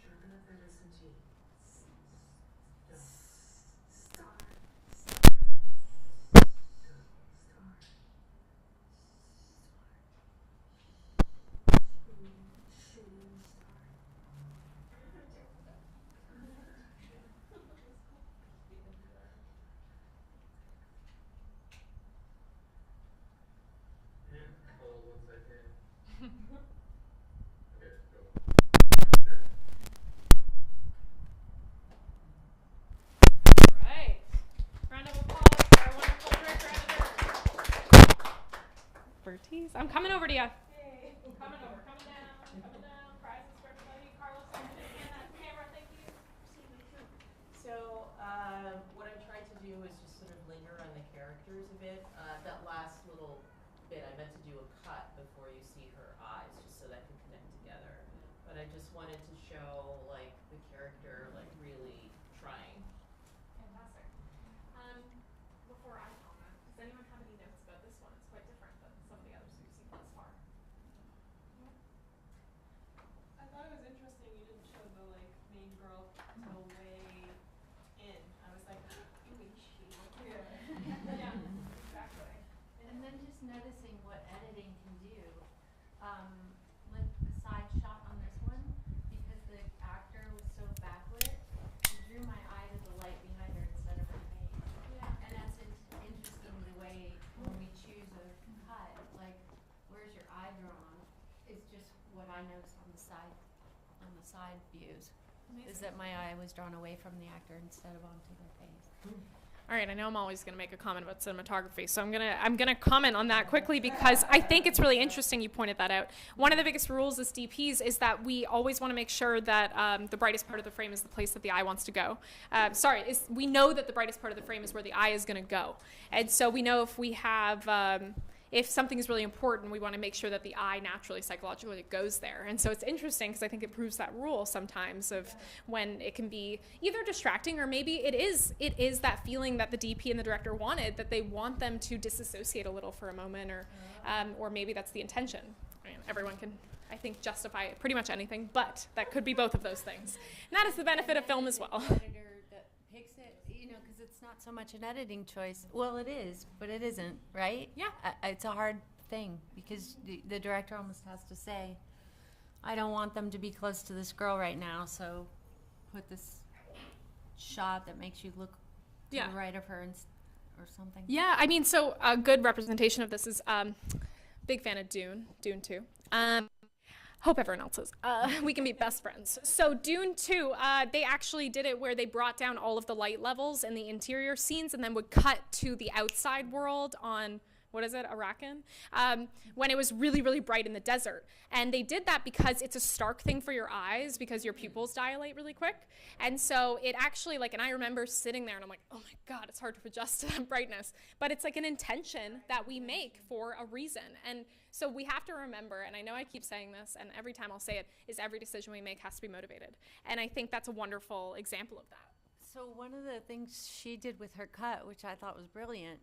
Sharpen up that SMT. Right. Round of applause for our wonderful director editor. Bertiz. I'm coming over to you. Hey. Coming over. Coming down. Prizes for everybody. Carlos, I'm going to hand that camera. Thank you. So what I tried to do is just sort of linger on the characters a bit. That last little bit, I meant to do a cut before you see her eyes, just so that could connect together. But I just wanted to show the character really trying. Fantastic. Before I comment, does anyone have any notes about this one? It's quite different than some of the others we've seen thus far. main girl till way in. I was like, who is she? Yeah, exactly. And then just noticing what editing can do. Like the side shot on this one, because the actor was so backlit, it drew my eye to the light behind her instead of her face. Yeah. And that's interesting the way when we choose a cut, like where's your eye drawn is just what I noticed on the side views. Amazing. Is that my eye was drawn away from the actor instead of onto their face. All right, I know I'm always going to make a comment about cinematography, so I'm gonna comment on that quickly because I think it's really interesting you pointed that out. One of the biggest rules as DPs is that we always want to make sure that the brightest part of the frame is the place that the eye wants to go. We know that the brightest part of the frame is where the eye is going to go, and so we know if we have if something is really important, we want to make sure that the eye naturally, psychologically goes there. And so it's interesting because I think it proves that rule sometimes of when it can be either distracting or maybe it is that feeling that the DP and the director wanted, that they want them to disassociate a little for a moment, or maybe that's the intention. I mean, everyone can, I think, justify pretty much anything, but that could be both of those things. And that is the benefit of film as well. It's not so much an editing choice. Well, it is, but it isn't, right? Yeah. It's a hard thing because the director almost has to say, I don't want them to be close to this girl right now, so put this shot that makes you look to the right of her or something. Yeah, I mean, so a good representation of this is big fan of Dune 2. Hope everyone else is. We can be best friends. So Dune 2, they actually did it where they brought down all of the light levels in the interior scenes and then would cut to the outside world on, what is it, Arakan? When it was really, really bright in the desert. And they did that because it's a stark thing for your eyes because your pupils dilate really quick. And so it actually, and I remember sitting there and I'm like, oh my God, it's hard to adjust to that brightness. But it's like an intention that we make for a reason. And so we have to remember, and I know I keep saying this, and every time I'll say it, is every decision we make has to be motivated. And I think that's a wonderful example of that. So one of the things she did with her cut, which I thought was brilliant,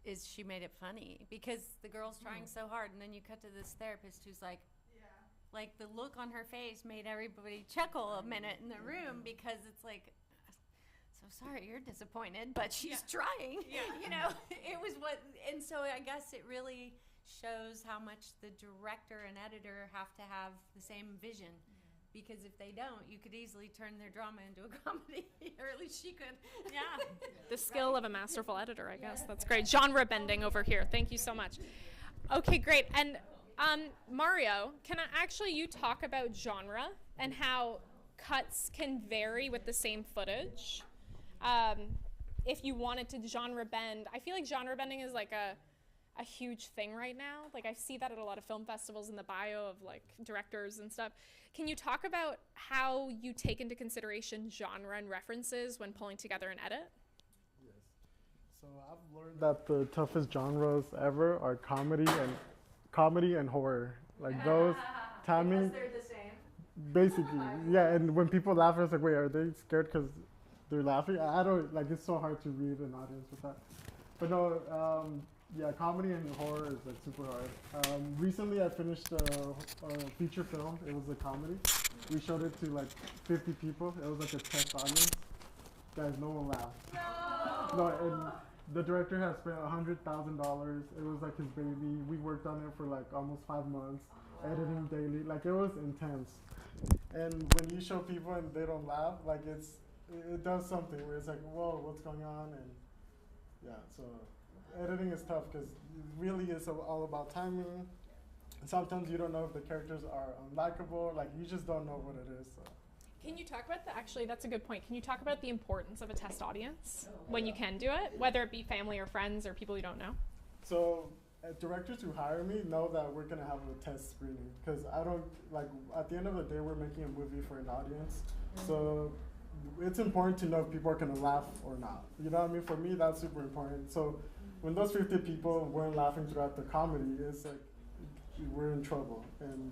is she made it funny because the girl's trying so hard, and then you cut to this therapist who's like, the look on her face made everybody chuckle a minute in the room because it's like, so sorry you're disappointed, but she's trying. It was and so I guess it really shows how much the director and editor have to have the same vision. Because if they don't, you could easily turn their drama into a comedy, or at least she could. Yeah. The skill of a masterful editor, I guess. That's great. Genre bending over here. Thank you so much. Okay, great. And Mario, can you talk about genre and how cuts can vary with the same footage? If you wanted to genre bend, I feel like genre bending is like a huge thing right now. I see that at a lot of film festivals in the bio of directors and stuff. Can you talk about how you take into consideration genre and references when pulling together an edit? Yes. So I've learned that the toughest genres ever are comedy and horror. Those timing. Because they're the same. Basically, yeah. And when people laugh, it's like, wait, are they scared because they're laughing? I don't it's so hard to read an audience with that. But no. Yeah, comedy and horror is super hard. Recently, I finished a feature film. It was a comedy. We showed it to 50 people. It was a test audience. Guys, no one laughed. No, and the director had spent $100,000. It was his baby. We worked on it for almost 5 months, editing daily. It was intense. And when you show people and they don't laugh, it does something where it's whoa, what's going on? And yeah, so. Editing is tough because it really is all about timing. Sometimes you don't know if the characters are unlikable. You just don't know what it is. So. Can you talk about actually, that's a good point. Can you talk about the importance of a test audience when you can do it, whether it be family or friends or people you don't know? So directors who hire me know that we're going to have a test screening because I don't, at the end of the day, we're making a movie for an audience. So it's important to know if people are going to laugh or not. You know what I mean? For me, that's super important. So when those 50 people weren't laughing throughout the comedy, it's we're in trouble. And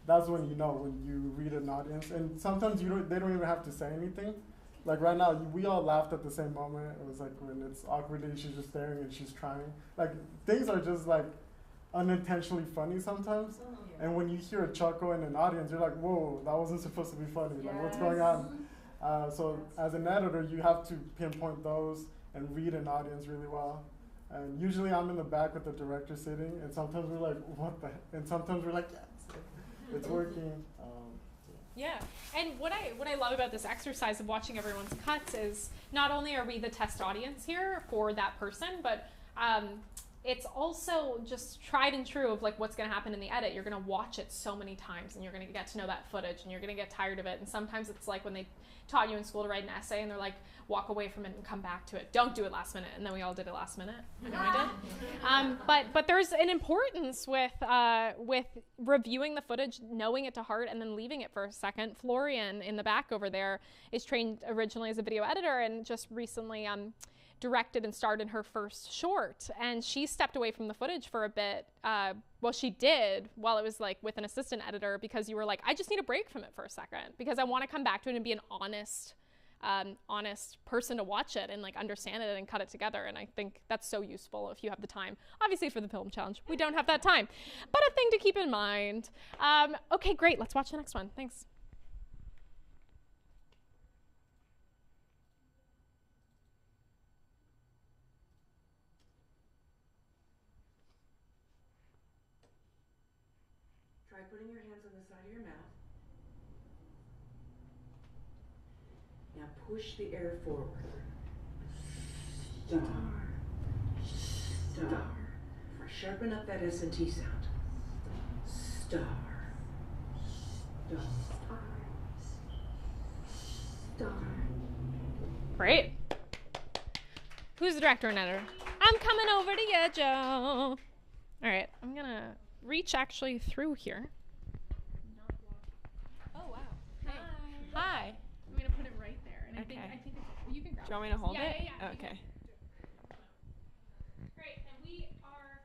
that's when you know, when you read an audience. And sometimes they don't even have to say anything. Right now, we all laughed at the same moment. It was when it's awkwardly, she's just staring and she's trying. Things are just unintentionally funny sometimes. And when you hear a chuckle in an audience, you're like, whoa, that wasn't supposed to be funny. Like, what's going on? So as an editor, you have to pinpoint those and read an audience really well. And usually I'm in the back with the director sitting, and sometimes we're like, what the heck? And sometimes we're like, yes, it's working. Yeah, and what I love about this exercise of watching everyone's cuts is not only are we the test audience here for that person, but it's also just tried and true of like what's going to happen in the edit. You're going to watch it so many times, and you're going to get to know that footage, and you're going to get tired of it. And sometimes it's like when they taught you in school to write an essay, and they're like, walk away from it and come back to it. Don't do it last minute. And then we all did it last minute. I know I did. But there's an importance with reviewing the footage, knowing it to heart, and then leaving it for a second. Florian in the back over there is trained originally as a video editor and just recently directed and starred in her first short. And she stepped away from the footage for a bit. Well, she did while it was like with an assistant editor, because you were like, I just need a break from it for a second because I want to come back to it and be an honest person to watch it and like understand it and cut it together. And I think that's so useful if you have the time. Obviously for the film challenge, we don't have that time, but a thing to keep in mind. Okay, great. Let's watch the next one. Thanks. Try putting your hands on the side of your mouth. Now push the air forward. Star. Star. Sharpen up that S&T sound. Star. Star. Star. Great. Who's the director and editor? I'm coming over to you, Joe. All right, I'm gonna reach actually through here. Oh wow. Hi. I'm gonna put it right there, and Okay. I think you can grab it. Do you want me to hold Yeah, it? yeah, yeah. Okay. Great, and we are.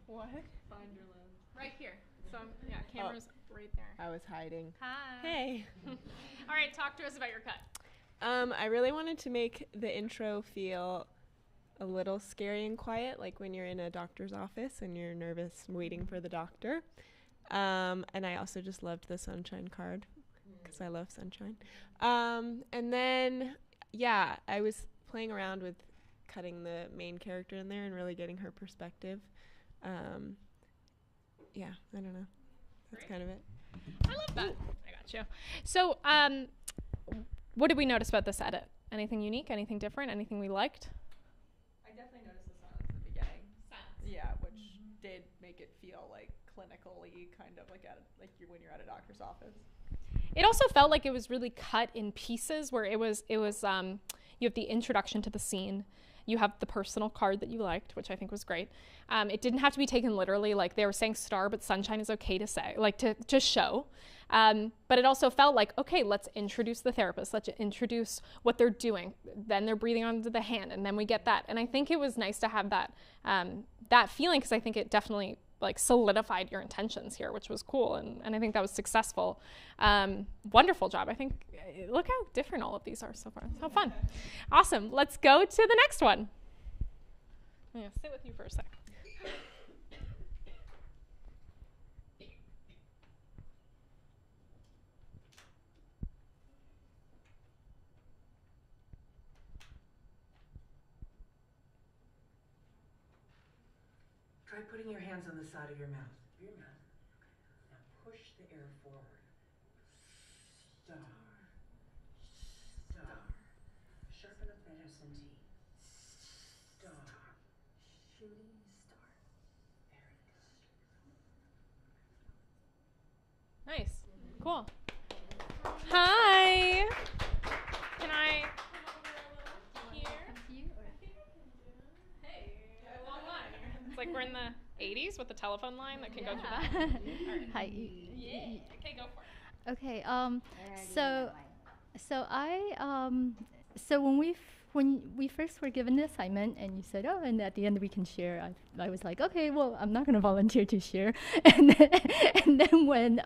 What? Find your lens. Right here. So yeah, Oh. camera's right there. I was hiding. Hi. Hey. All right, talk to us about your cut. I really wanted to make the intro feel a little scary and quiet, like when you're in a doctor's office and you're nervous waiting for the doctor. And I also just loved the sunshine card because I love sunshine. And then, yeah, I was playing around with cutting the main character in there and really getting her perspective. Yeah, I don't know. That's kind of it. I love that. I got you. So, what did we notice about this edit? Anything unique? Anything different? Anything we liked? I definitely noticed the silence at the beginning. Yeah, which did make it feel like clinically, kind of like when you're at a doctor's office. It also felt like it was really cut in pieces, where it was you have the introduction to the scene. You have the personal card that you liked, which I think was great. It didn't have to be taken literally, like they were saying star, but sunshine is okay to say, like to just show. But it also felt like, okay, let's introduce the therapist. Let's introduce what they're doing. Then they're breathing onto the hand, and then we get that. And I think it was nice to have that that feeling, because I think it definitely like solidified your intentions here, which was cool. And I think that was successful. Wonderful job. I think, look how different all of these are so far. How fun. Awesome. Let's go to the next one. I'm gonna sit with you for a sec. Try putting your hands on the side of your mouth. Your mouth. Now push the air forward. Star. Star. Sharpen up that S&T. Star. Shooting star. There it goes. Nice. Cool. Hi. Can I here? Hey, a long line. It's like we're in the 80s with the telephone line that can go through the right. Hi. Yeah. Okay, go for it. Okay. So when we when we first were given the assignment and you said, oh, and at the end we can share, I was like, okay, well, I'm not going to volunteer to share. And then when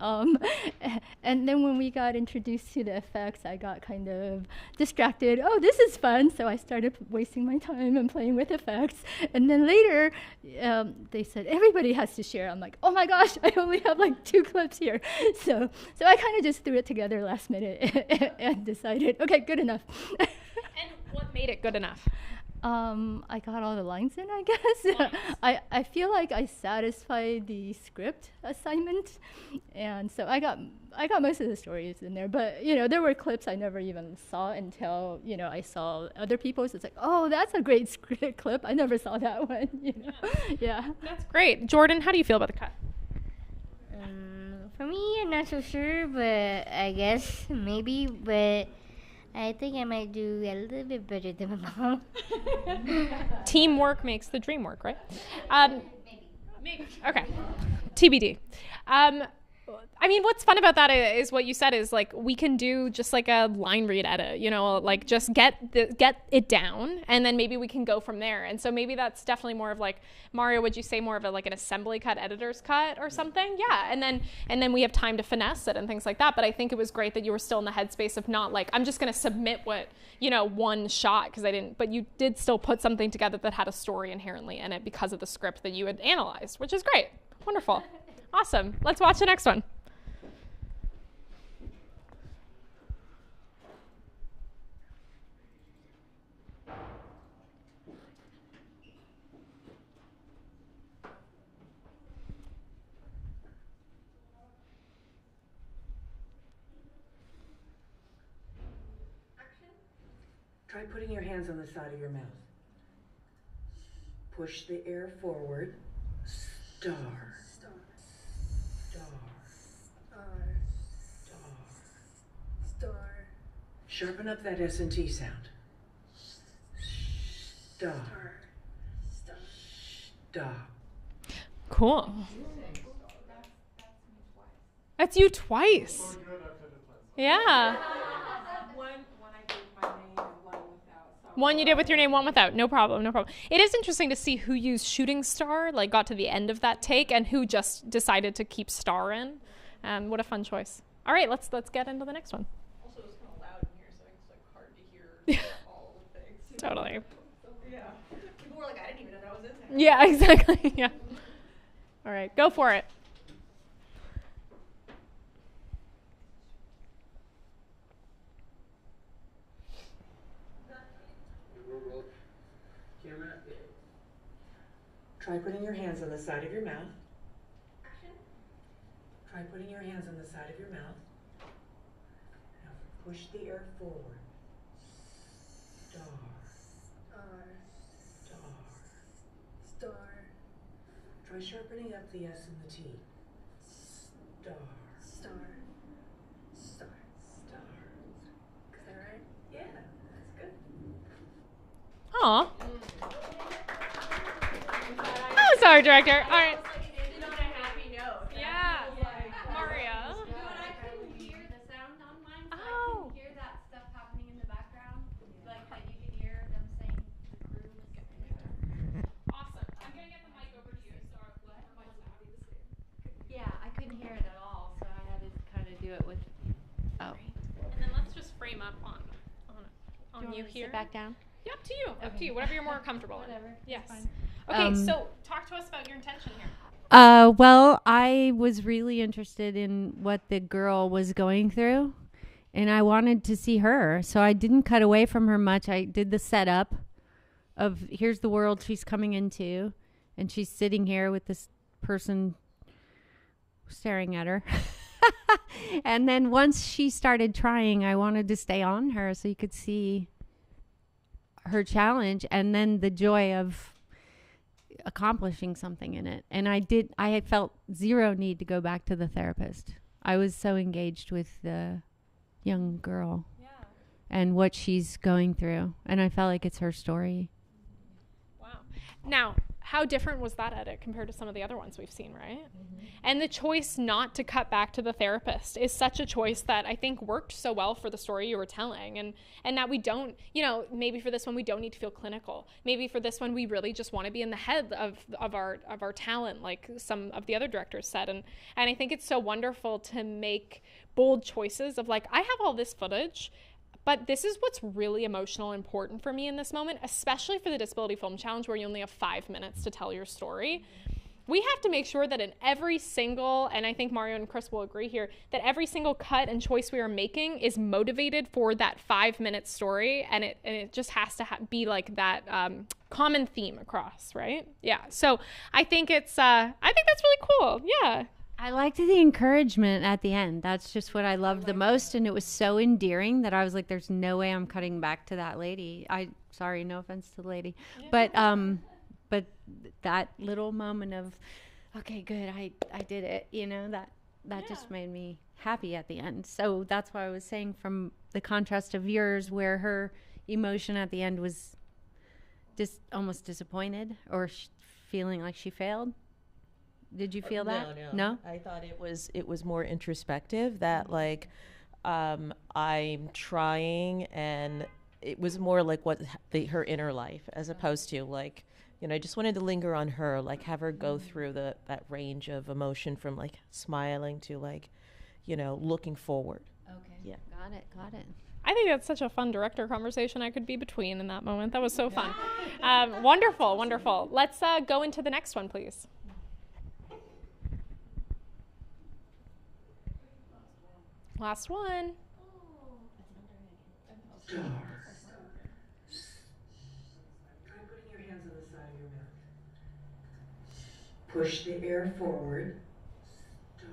we got introduced to the effects, I got kind of distracted. Oh, this is fun. So I started wasting my time and playing with effects. And then later, they said, everybody has to share. I'm like, oh my gosh, I only have like 2 clips here. So I kind of just threw it together last minute and decided, okay, good enough. And what made it good enough? I got all the lines in, I guess. Nice. I feel like I satisfied the script assignment, and so I got most of the stories in there. But there were clips I never even saw until I saw other people's. It's like, oh, that's a great script clip. I never saw that one. Yeah. That's great. Jordan, how do you feel about the cut? For me, I'm not so sure, but I guess maybe, but I think I might do a little bit better than my mom. Teamwork makes the dream work, right? Maybe. Okay. TBD. I mean, what's fun about that is what you said is like we can do just like a line read edit, like just get it down, and then maybe we can go from there. And so maybe that's definitely more of like, Mario, would you say more of like an assembly cut, editor's cut or something? Yeah, and then we have time to finesse it and things like that. But I think it was great that you were still in the headspace of not like, I'm just going to submit what, one shot, because I didn't, but you did still put something together that had a story inherently in it because of the script that you had analyzed, which is great. Wonderful. Awesome. Let's watch the next one. Try putting your hands on the side of your mouth. Push the air forward. Star. Star. Star. Star. Star. Sharpen up that S&T sound. Star. Stop. Cool. That's you twice. Yeah. One you did with your name, one without. No problem. It is interesting to see who used shooting star, like got to the end of that take, and who just decided to keep star in. What a fun choice. All right, let's get into the next one. Also, it's kind of loud in here, so it's like hard to hear all the things. Totally. Yeah. People were like, I didn't even know that was in there. Yeah, exactly. Yeah. All right, go for it. Try putting your hands on the side of your mouth. Action. Try putting your hands on the side of your mouth. Now push the air forward. Star. Star. Star. Try sharpening up the S and the T. Star. Star. Star. Star. Is that right? Yeah, that's good. Aw. Oh, sorry, director. All right. Yeah. Maria. But I couldn't hear the sound on mine, so I couldn't hear that stuff happening in the background. Like that you could hear them saying the crew was getting there. Awesome. I'm going to get the mic over to you. So yeah, I couldn't hear it at all, so I had to kind of do it with. Oh. And then let's just frame up on you here. Sit back down? Yeah, up to you. Okay. Up to you. Whatever you're more comfortable in. Whatever. Yes. Fine. Okay, so talk to us about your intention here. Well, I was really interested in what the girl was going through, and I wanted to see her. So I didn't cut away from her much. I did the setup of here's the world she's coming into, and she's sitting here with this person staring at her. And then once she started trying, I wanted to stay on her so you could see her challenge and then the joy of accomplishing something in it. And I felt zero need to go back to the therapist. I was so engaged with the young girl and what she's going through. And I felt like it's her story. Wow. Now, how different was that edit compared to some of the other ones we've seen, right? And the choice not to cut back to the therapist is such a choice that I think worked so well for the story you were telling. And that we don't, you know, maybe for this one we don't need to feel clinical. Maybe for this one we really just want to be in the head of our talent, like some of the other directors said. And I think it's so wonderful to make bold choices of like, I have all this footage, but this is what's really emotional and important for me in this moment, especially for the Disability Film Challenge where you only have 5 minutes to tell your story. We have to make sure that in every single, and I think Mario and Chris will agree here, that every single cut and choice we are making is motivated for that 5-minute story, and it just has to be like that common theme across, right? Yeah, so I think that's really cool, yeah. I liked the encouragement at the end. That's just what I loved the most, and it was so endearing that I was like, there's no way I'm cutting back to that lady. Sorry, no offense to the lady. Yeah. But that little moment of, okay, good, I did it, you know, that just made me happy at the end. So that's why I was saying, from the contrast of yours, where her emotion at the end was just almost disappointed or feeling like she failed. Did you feel that? No. I thought it was more introspective, that like I'm trying, and it was more like what her inner life, as opposed to like, you know, I just wanted to linger on her, like have her go through that range of emotion from like smiling to like, you know, looking forward. Okay. Yeah. Got it. I think that's such a fun director conversation I could be between in that moment. That was so fun. Wonderful. Let's go into the next one, please. Last one. Stars. Try putting your hands on the side of your mouth. Push the air forward. Star.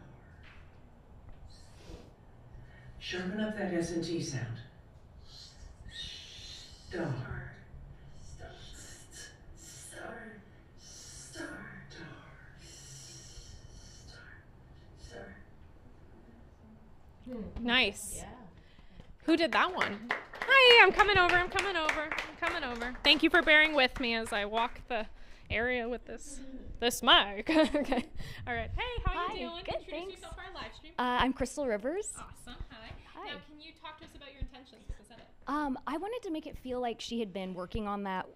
Sharpen up that S&T sound. Star. Star. Star. Star. Star. Nice. Yeah. Who did that one? Hi, I'm coming over. Thank you for bearing with me as I walk the area with this mic. Okay. All right. Hey, how are you doing? Good, Introduce thanks. yourself for our live stream. I'm Crystal Rivers. Awesome. Hi. Now, can you talk to us about your intentions with this edit? I wanted to make it feel like she had been working on that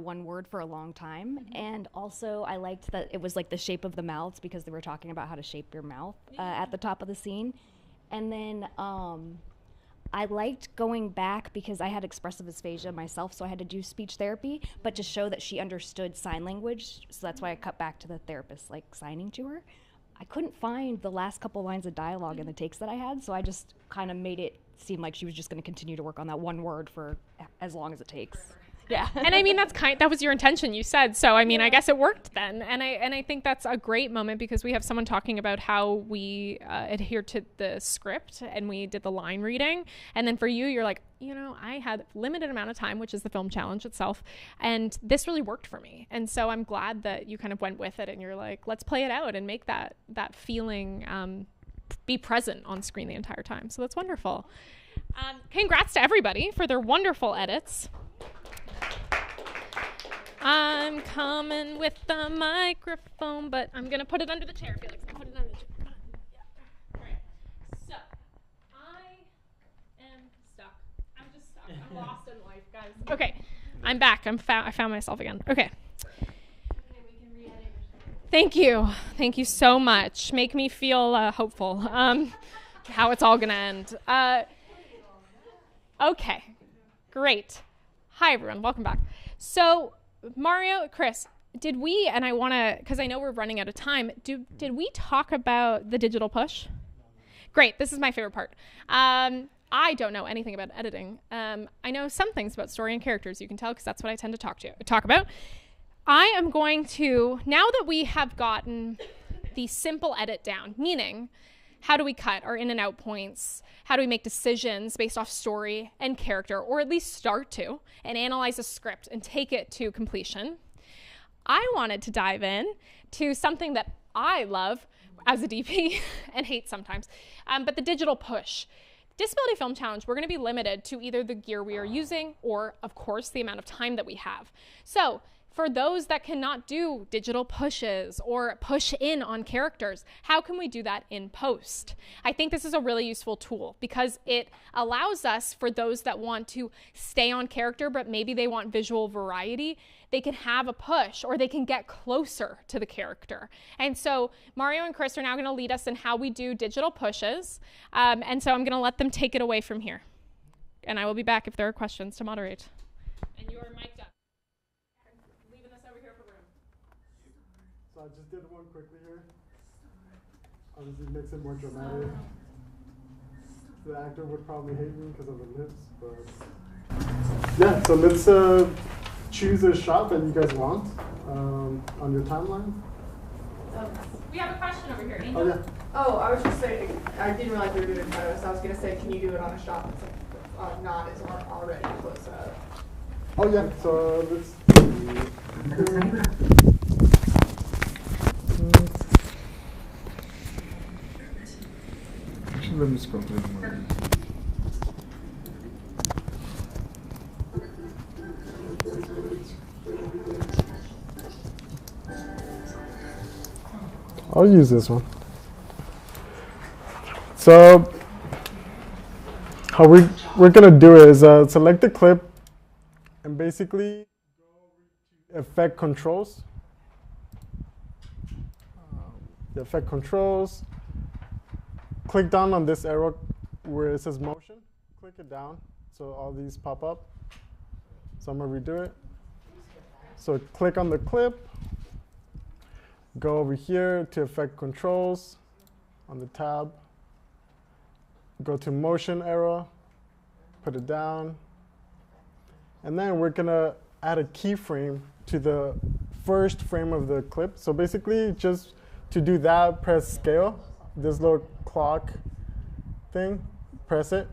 one word for a long time. And also I liked that it was like the shape of the mouths, because they were talking about how to shape your mouth at the top of the scene. And then I liked going back because I had expressive dysphagia myself, so I had to do speech therapy, but to show that she understood sign language. So that's why I cut back to the therapist, like signing to her. I couldn't find the last couple lines of dialogue in the takes that I had, so I just kind of made it seem like she was just going to continue to work on that one word for as long as it takes. Yeah. And I mean, that was your intention, you said. So, I mean, I guess it worked then. And I think that's a great moment, because we have someone talking about how we adhere to the script and we did the line reading. And then for you, you're like, you know, I had limited amount of time, which is the film challenge itself. And this really worked for me. And so I'm glad that you kind of went with it and you're like, let's play it out and make that feeling be present on screen the entire time. So that's wonderful. Congrats to everybody for their wonderful edits. I'm coming with the microphone, but I'm going to put it under the chair, Felix. I'll put it under the chair. Yeah. All right. So, I am stuck. I'm just stuck. I'm lost in life, guys. Okay. I'm back. I found myself again. Okay. Thank you. Thank you so much. Make me feel hopeful. How it's all going to end. Okay. Great. Hi, everyone. Welcome back. So, Mario, Chris, did we, and I want to, because I know we're running out of time, did we talk about the digital push? Great. This is my favorite part. I don't know anything about editing. I know some things about story and characters, you can tell, because that's what I tend to talk about. I am going to, now that we have gotten the simple edit down, meaning how do we cut our in and out points? How do we make decisions based off story and character, or at least start to, and analyze a script and take it to completion? I wanted to dive in to something that I love as a DP and hate sometimes, but the digital push. Disability Film Challenge, we're going to be limited to either the gear we are using or, of course, the amount of time that we have. So for those that cannot do digital pushes or push in on characters, how can we do that in post? I think this is a really useful tool because it allows us, for those that want to stay on character but maybe they want visual variety, they can have a push or they can get closer to the character. And so Mario and Chris are now going to lead us in how we do digital pushes. And so I'm going to let them take it away from here. And I will be back if there are questions to moderate. And you are mic'd up. Leaving this over here for room. So I just did one quickly here. Obviously makes it more dramatic. The actor would probably hate me because of the lips, but yeah, so let's choose a shot that you guys want on your timeline. We have a question over here. Angel? Oh, yeah. Oh, I was just saying, I didn't realize we were doing photos, so I was going to say, can you do it on a shot that's not as already close up? Oh, yeah, so let's actually, let me scroll through them. I'll use this one. So how we're gonna do it is select the clip and basically go over to effect controls. The effect controls. Click down on this arrow where it says motion. Click it down so all these pop up. So I'm gonna redo it. So click on the clip. Go over here to effect controls on the tab. Go to motion arrow, put it down. And then we're gonna add a keyframe to the first frame of the clip. So basically just to do that, press scale, this little clock thing, press it.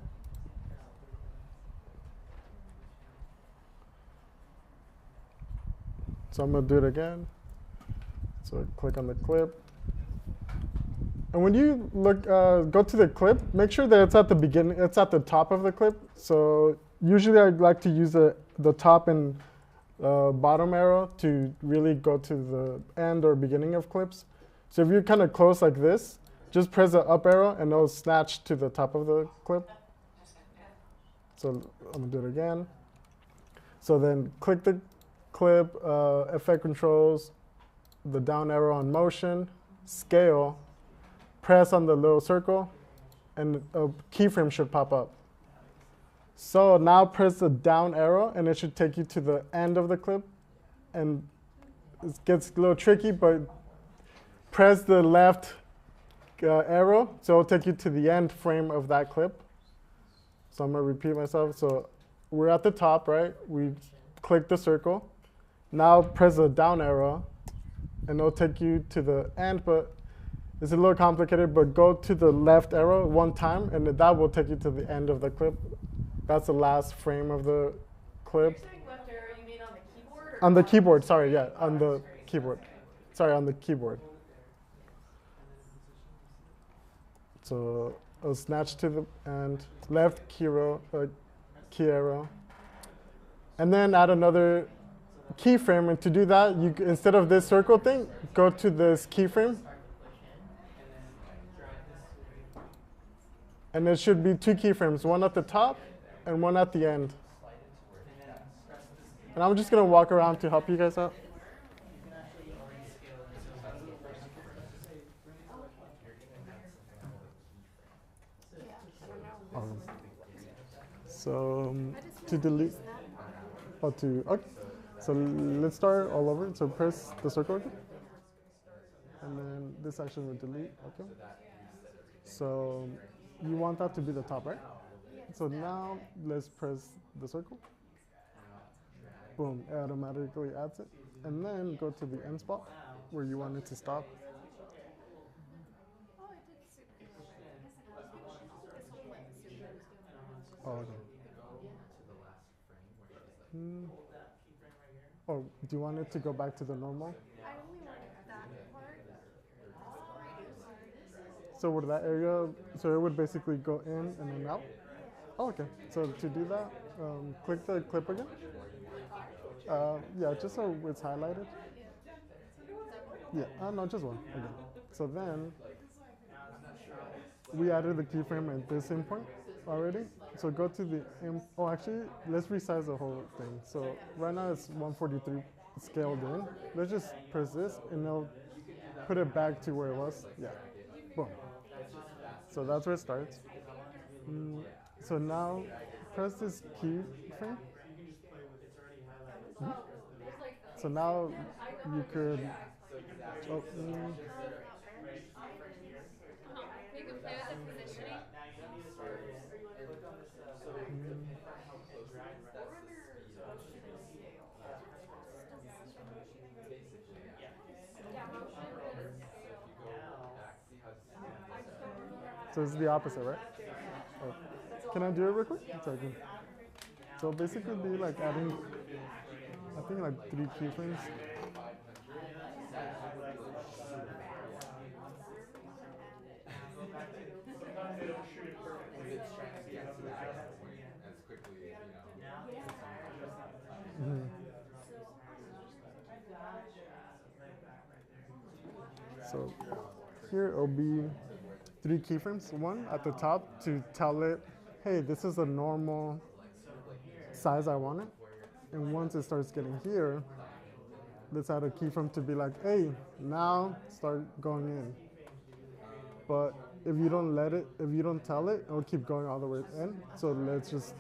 So I'm gonna do it again. So click on the clip. And when you look, go to the clip, make sure that it's at the beginning, it's at the top of the clip. So usually I like to use the top and bottom arrow to really go to the end or beginning of clips. So if you're kind of close like this, just press the up arrow and it'll snatch to the top of the clip. So I'm gonna do it again. So then click the clip, effect controls, the down arrow on motion, scale, press on the little circle, and a keyframe should pop up. So now press the down arrow, and it should take you to the end of the clip. And it gets a little tricky, but press the left arrow, so it'll take you to the end frame of that clip. So I'm gonna repeat myself. So we're at the top, right? We click the circle. Now press the down arrow, and it'll take you to the end, but it's a little complicated, but go to the left arrow one time, and that will take you to the end of the clip. That's the last frame of the clip. You're saying left arrow, you mean on the keyboard? On the keyboard, sorry, yeah, on the keyboard. Sorry, on the keyboard. So I'll snatch to the end, left key arrow, and then add another keyframe. And to do that, you instead of this circle thing, go to this keyframe. And there should be two keyframes, one at the top and one at the end. And I'm just going to walk around to help you guys out. So to delete, okay. So let's start all over. So press the circle again. And then this action will delete, okay. So you want that to be the top, right? So now let's press the circle. Boom, it automatically adds it. And then go to the end spot where you want it to stop. Oh, okay. Oh, do you want it to go back to the normal? I only want that part. So with that area, so it would basically go in and then out? Oh, okay. So to do that, click the clip again. Yeah, just so it's highlighted. Yeah, no, just one. Okay. So then we added the keyframe at this endpoint already. So go to the, oh, actually, let's resize the whole thing. So right now it's 143 scaled in. Let's just press this and it'll put it back to where it was. Yeah, boom. So that's where it starts. So now press this keyframe. So now you could, oh, You can play with the positioning. So it's the opposite, right? Oh. Can I do it real quick? So I can. So basically, it'd be like adding, I think like 3 keyframes. So here it'll be 3 keyframes. One at the top to tell it, hey, this is the normal size I want it. And once it starts getting here, let's add a keyframe to be like, hey, now start going in. But if you don't let it, if you don't tell it, it'll keep going all the way in. So let's just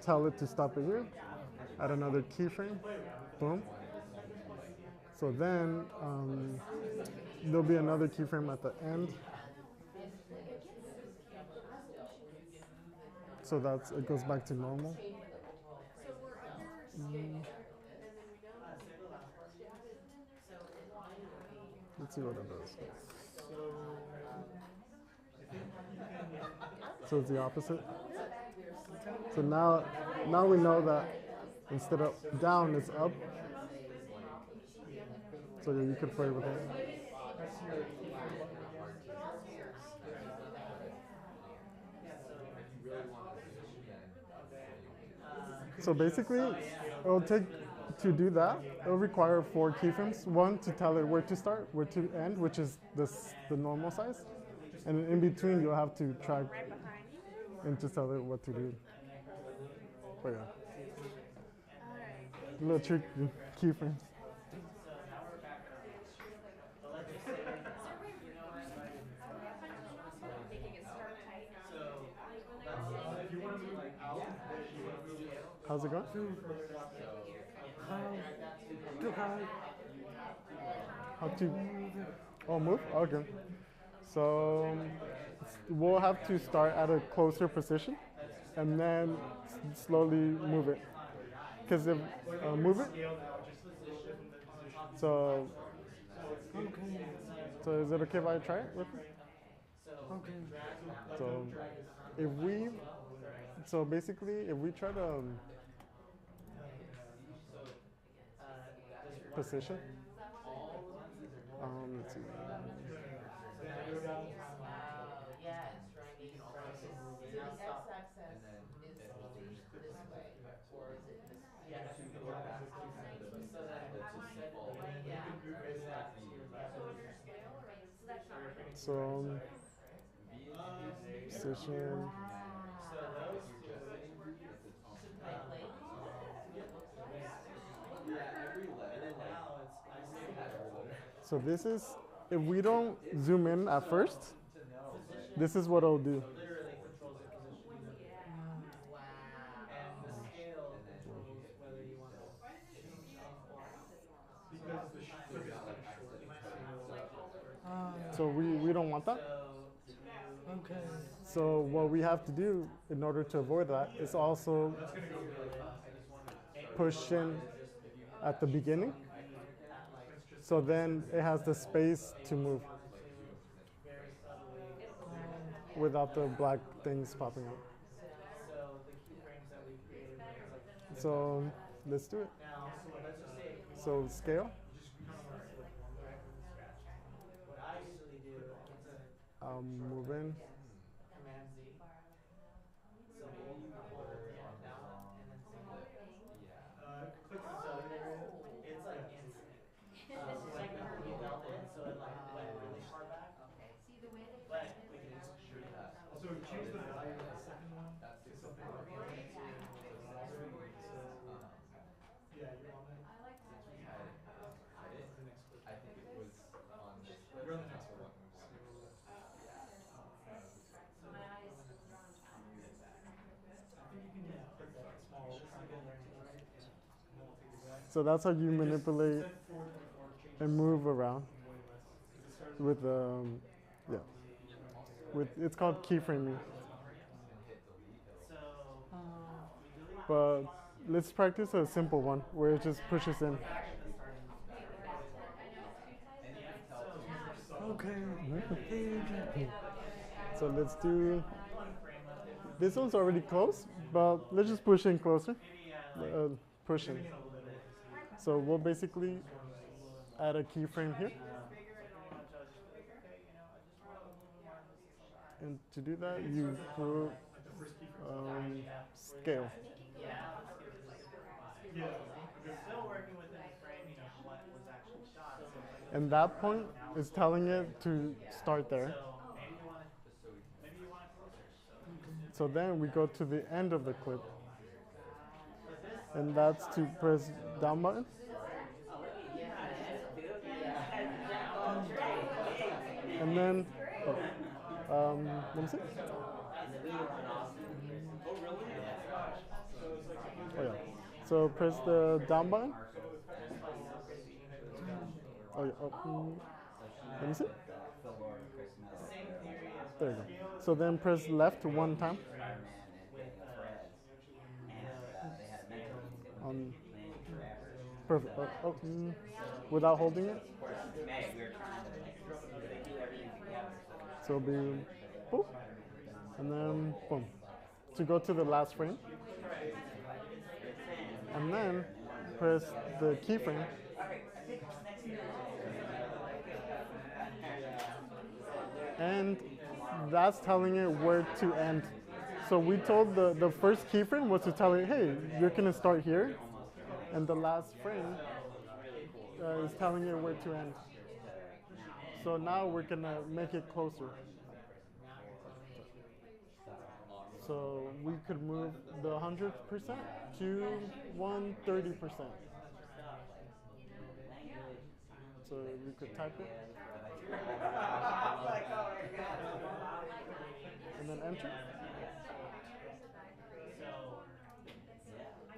tell it to stop it here. Add another keyframe, boom. So then there'll be another keyframe at the end. So that's, it goes back to normal. Let's see what it does. So it's the opposite. So now we know that instead of down, it's up. So you could play with it. So basically, it'll take, to do that, it'll require 4 keyframes. One to tell it where to start, where to end, which is the normal size. And in between, you'll have to track and just tell it what to do. But yeah. Little trick keyframes. How's it going? How to, oh, move? Okay. So we'll have to start at a closer position and then slowly move it. Because if, move it. So is it okay if I try it? Okay. So basically, if we try to position, let's see. So position. So this is, if we don't zoom in at first, this is what it'll do. So we don't want that. Okay. So what we have to do in order to avoid that is also push in at the beginning. So then it has the space to move without the black things popping up. So let's do it. So scale. Move in. So that's how you manipulate and move around with yeah. It's called keyframing. But let's practice a simple one where it just pushes in. Okay. So let's do. This one's already close, but let's just push in closer. Push in. So we'll basically add a keyframe here. And to do that, you put scale. And that point is telling it to start there. So then we go to the end of the clip. And that's to press down button. And then, let me see. Oh yeah. So press the down button. Oh yeah. Let me see. There you go. So then press left one time. Perfect. Without holding it. So be boom, and then boom, to go to the last frame, and then press the keyframe, and that's telling it where to end. So we told the first keyframe was to tell it, hey, you're gonna start here, and the last frame is telling it where to end. So now we're gonna make it closer. So we could move the 100% to 130%. So we could type it. And then enter.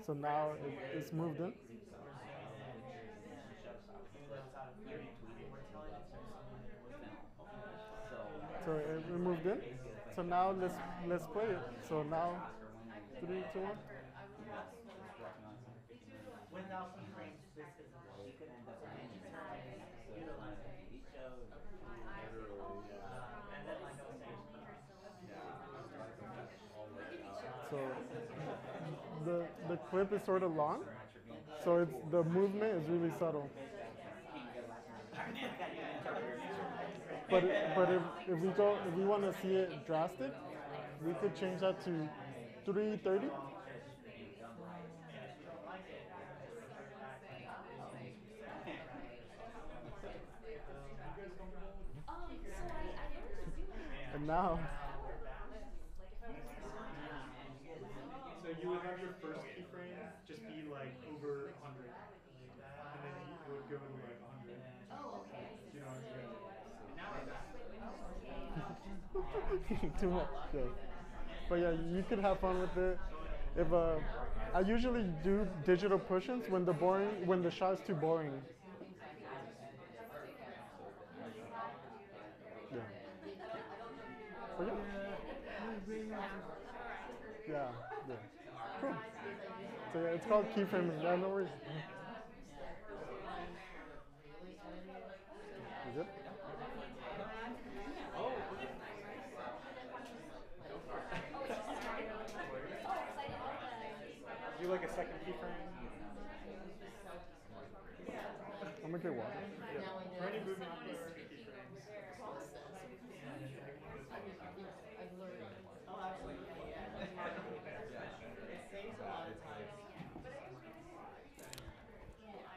So now it's moved in. So it moved in. So now let's play it. So now 3, 2, 1. Without keyframes, this isn't. She could end up utilizing each show. And then like So the clip is sort of long. So it's the movement is really subtle. But if we want to see it drastic, we could change that to 330. And now. So you would have your first keyframe just be like over 100, and then it would go to like 100. Oh, okay. You know what I'm saying? Too much. Yeah. But yeah, you could have fun with it. If I usually do digital push-ins when the shot is too boring. Yeah. But yeah. Yeah. Cool. So yeah, it's called keyframing. Yeah, no worries. You good? Do like a second keyframe. I'm gonna get water. Yeah. For any movement, you put keyframes.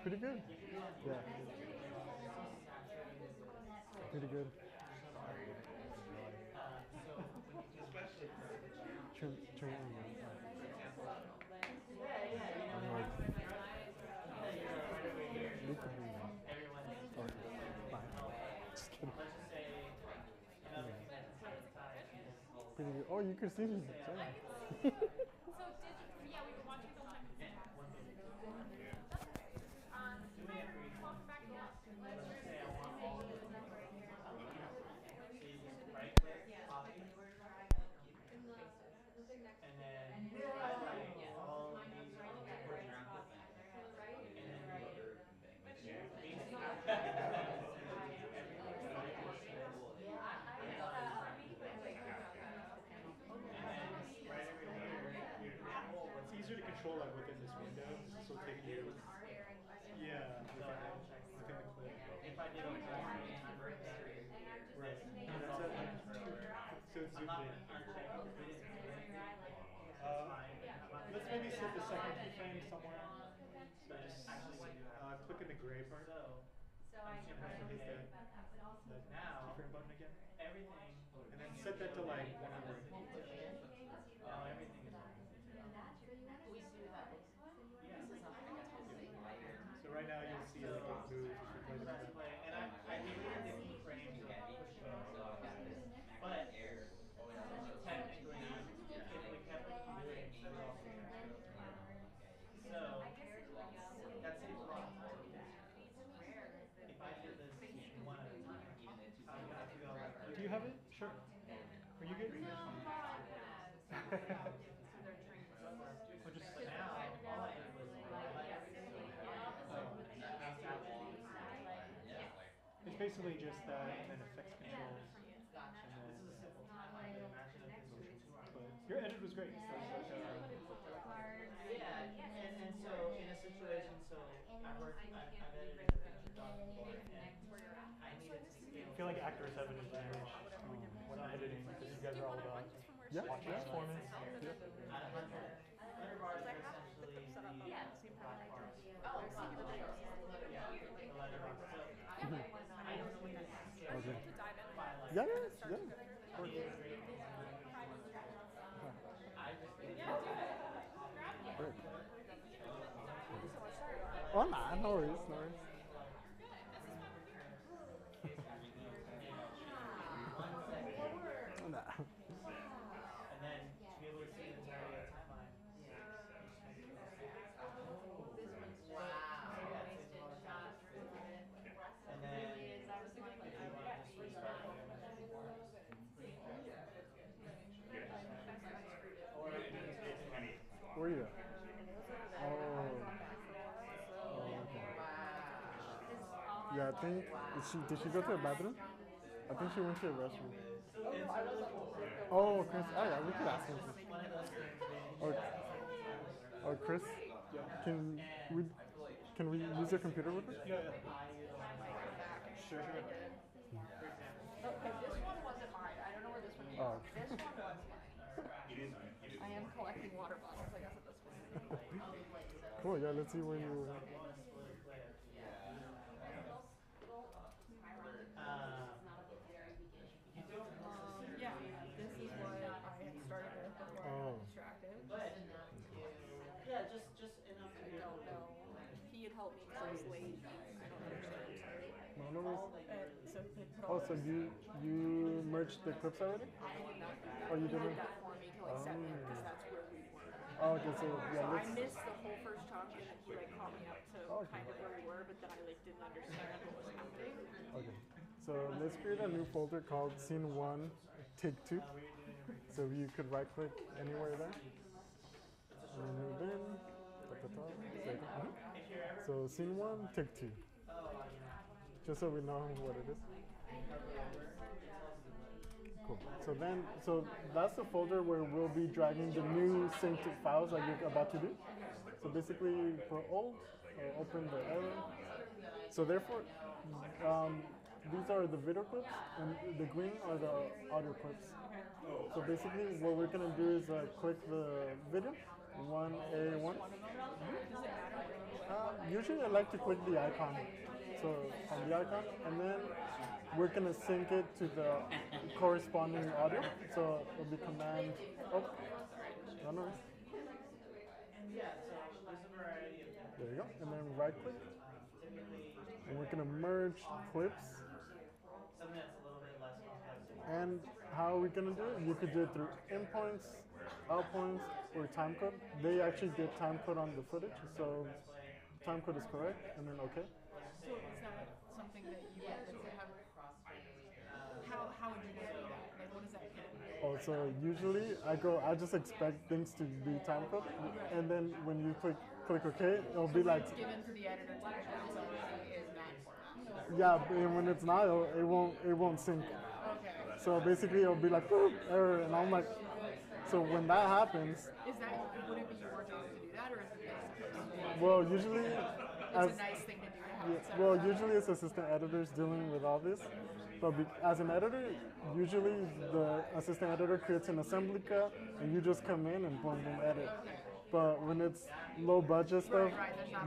Pretty good. Yeah. Pretty good. Turn it on. Just kidding. Pretty good. Oh, you could see me. like within this window. This will take you. Yeah, within the clip. If I did a right. And that's at like so it's zoomed in. Let's maybe set the second keyframe somewhere. So just click in the gray part. So I And then hit the keyframe button again. Everything. And then set that to like 100. Oh, everything is So right now you'll see like it move if you play the clip. And I hated the keyframe but technically if we kept the keyframe so that saves a lot of time. If I did this one at a time, I would have to go like. Do you have it? Sure. Are you good? But just now, all I did was it's basically just that and then effects controls. this is a simple timeline, but imagine if it was But your edit was great. yeah, and so in a situation, so I've edited a picture document and I needed to scale. I feel like actors have an advantage when editing because you guys are all about watching performance. At 100 bars are essentially the black bars. Oh, the letterbox. So I don't need to scale. Okay. By Yeah, like yeah. Great. Oh, nah, no worries, no worries. Nah. And then to be able to see the entire timeline. Wow. And then if you want to just restart it. Where are you at? Okay. Yeah, I think, did she go to the bathroom? I think she went to the restroom. Oh, Chris, oh yeah, we could ask him. Or Chris, can we use your computer with us? Yeah. Sure. Okay, this one wasn't mine. I don't know where this one came Oh. from. This one was mine. I am collecting water bottles, I guess, at this point. Cool, yeah, let's see when you... Yeah, this is what I had started with before I got distracted. Yeah, just enough to be able to know. He had helped me because I was late. I don't understand. Sorry. No worries. So they put all Oh, so you merged the clips already? I did not do that. Oh, you He didn't? did that for me to like set me up because that's where we were. Oh, okay, so yeah, So I let's... missed the whole first chunk and then he like caught me up to kind of where we were, but then I like didn't understand what was happening. Okay, so let's create a new folder called Scene 1, Take 2. So you could right click anywhere there. New bin. So Scene 1, Take 2. Just so we know what it is. Cool. So that's the folder where we'll be dragging the new synced files that you're about to do. So basically, for Alt, open the arrow. So therefore, these are the video clips, and the green are the audio clips. So basically, what we're gonna do is click the video, 1A1. Usually, I like to click the icon. So on the icon, and then we're gonna sync it to the corresponding audio. So it'll be command. Oh, no worries. There you go. And then right click. And we're gonna merge clips. And how are we gonna do it? You could do it through in points, out points, or time code. They actually did time code on the footage, so time code is correct. And then okay. So is that something that you would have? How would you know that? Like, what does that mean? Oh, so usually I just expect things to be time code, and then when you click OK, it'll be like. It's given to the editor to is not format. Yeah, and when it's not, it won't sync. Okay. So basically, it'll be like error, and I'm like, so when that happens. Would it be your job to do that, or is it Well, usually, It's a nice thing to do to have it set well, aside. usually it's assistant editors dealing with all this. But as an editor, usually the assistant editor creates an assembly cut, and you just come in and boom, boom, edit. But when it's low budget stuff,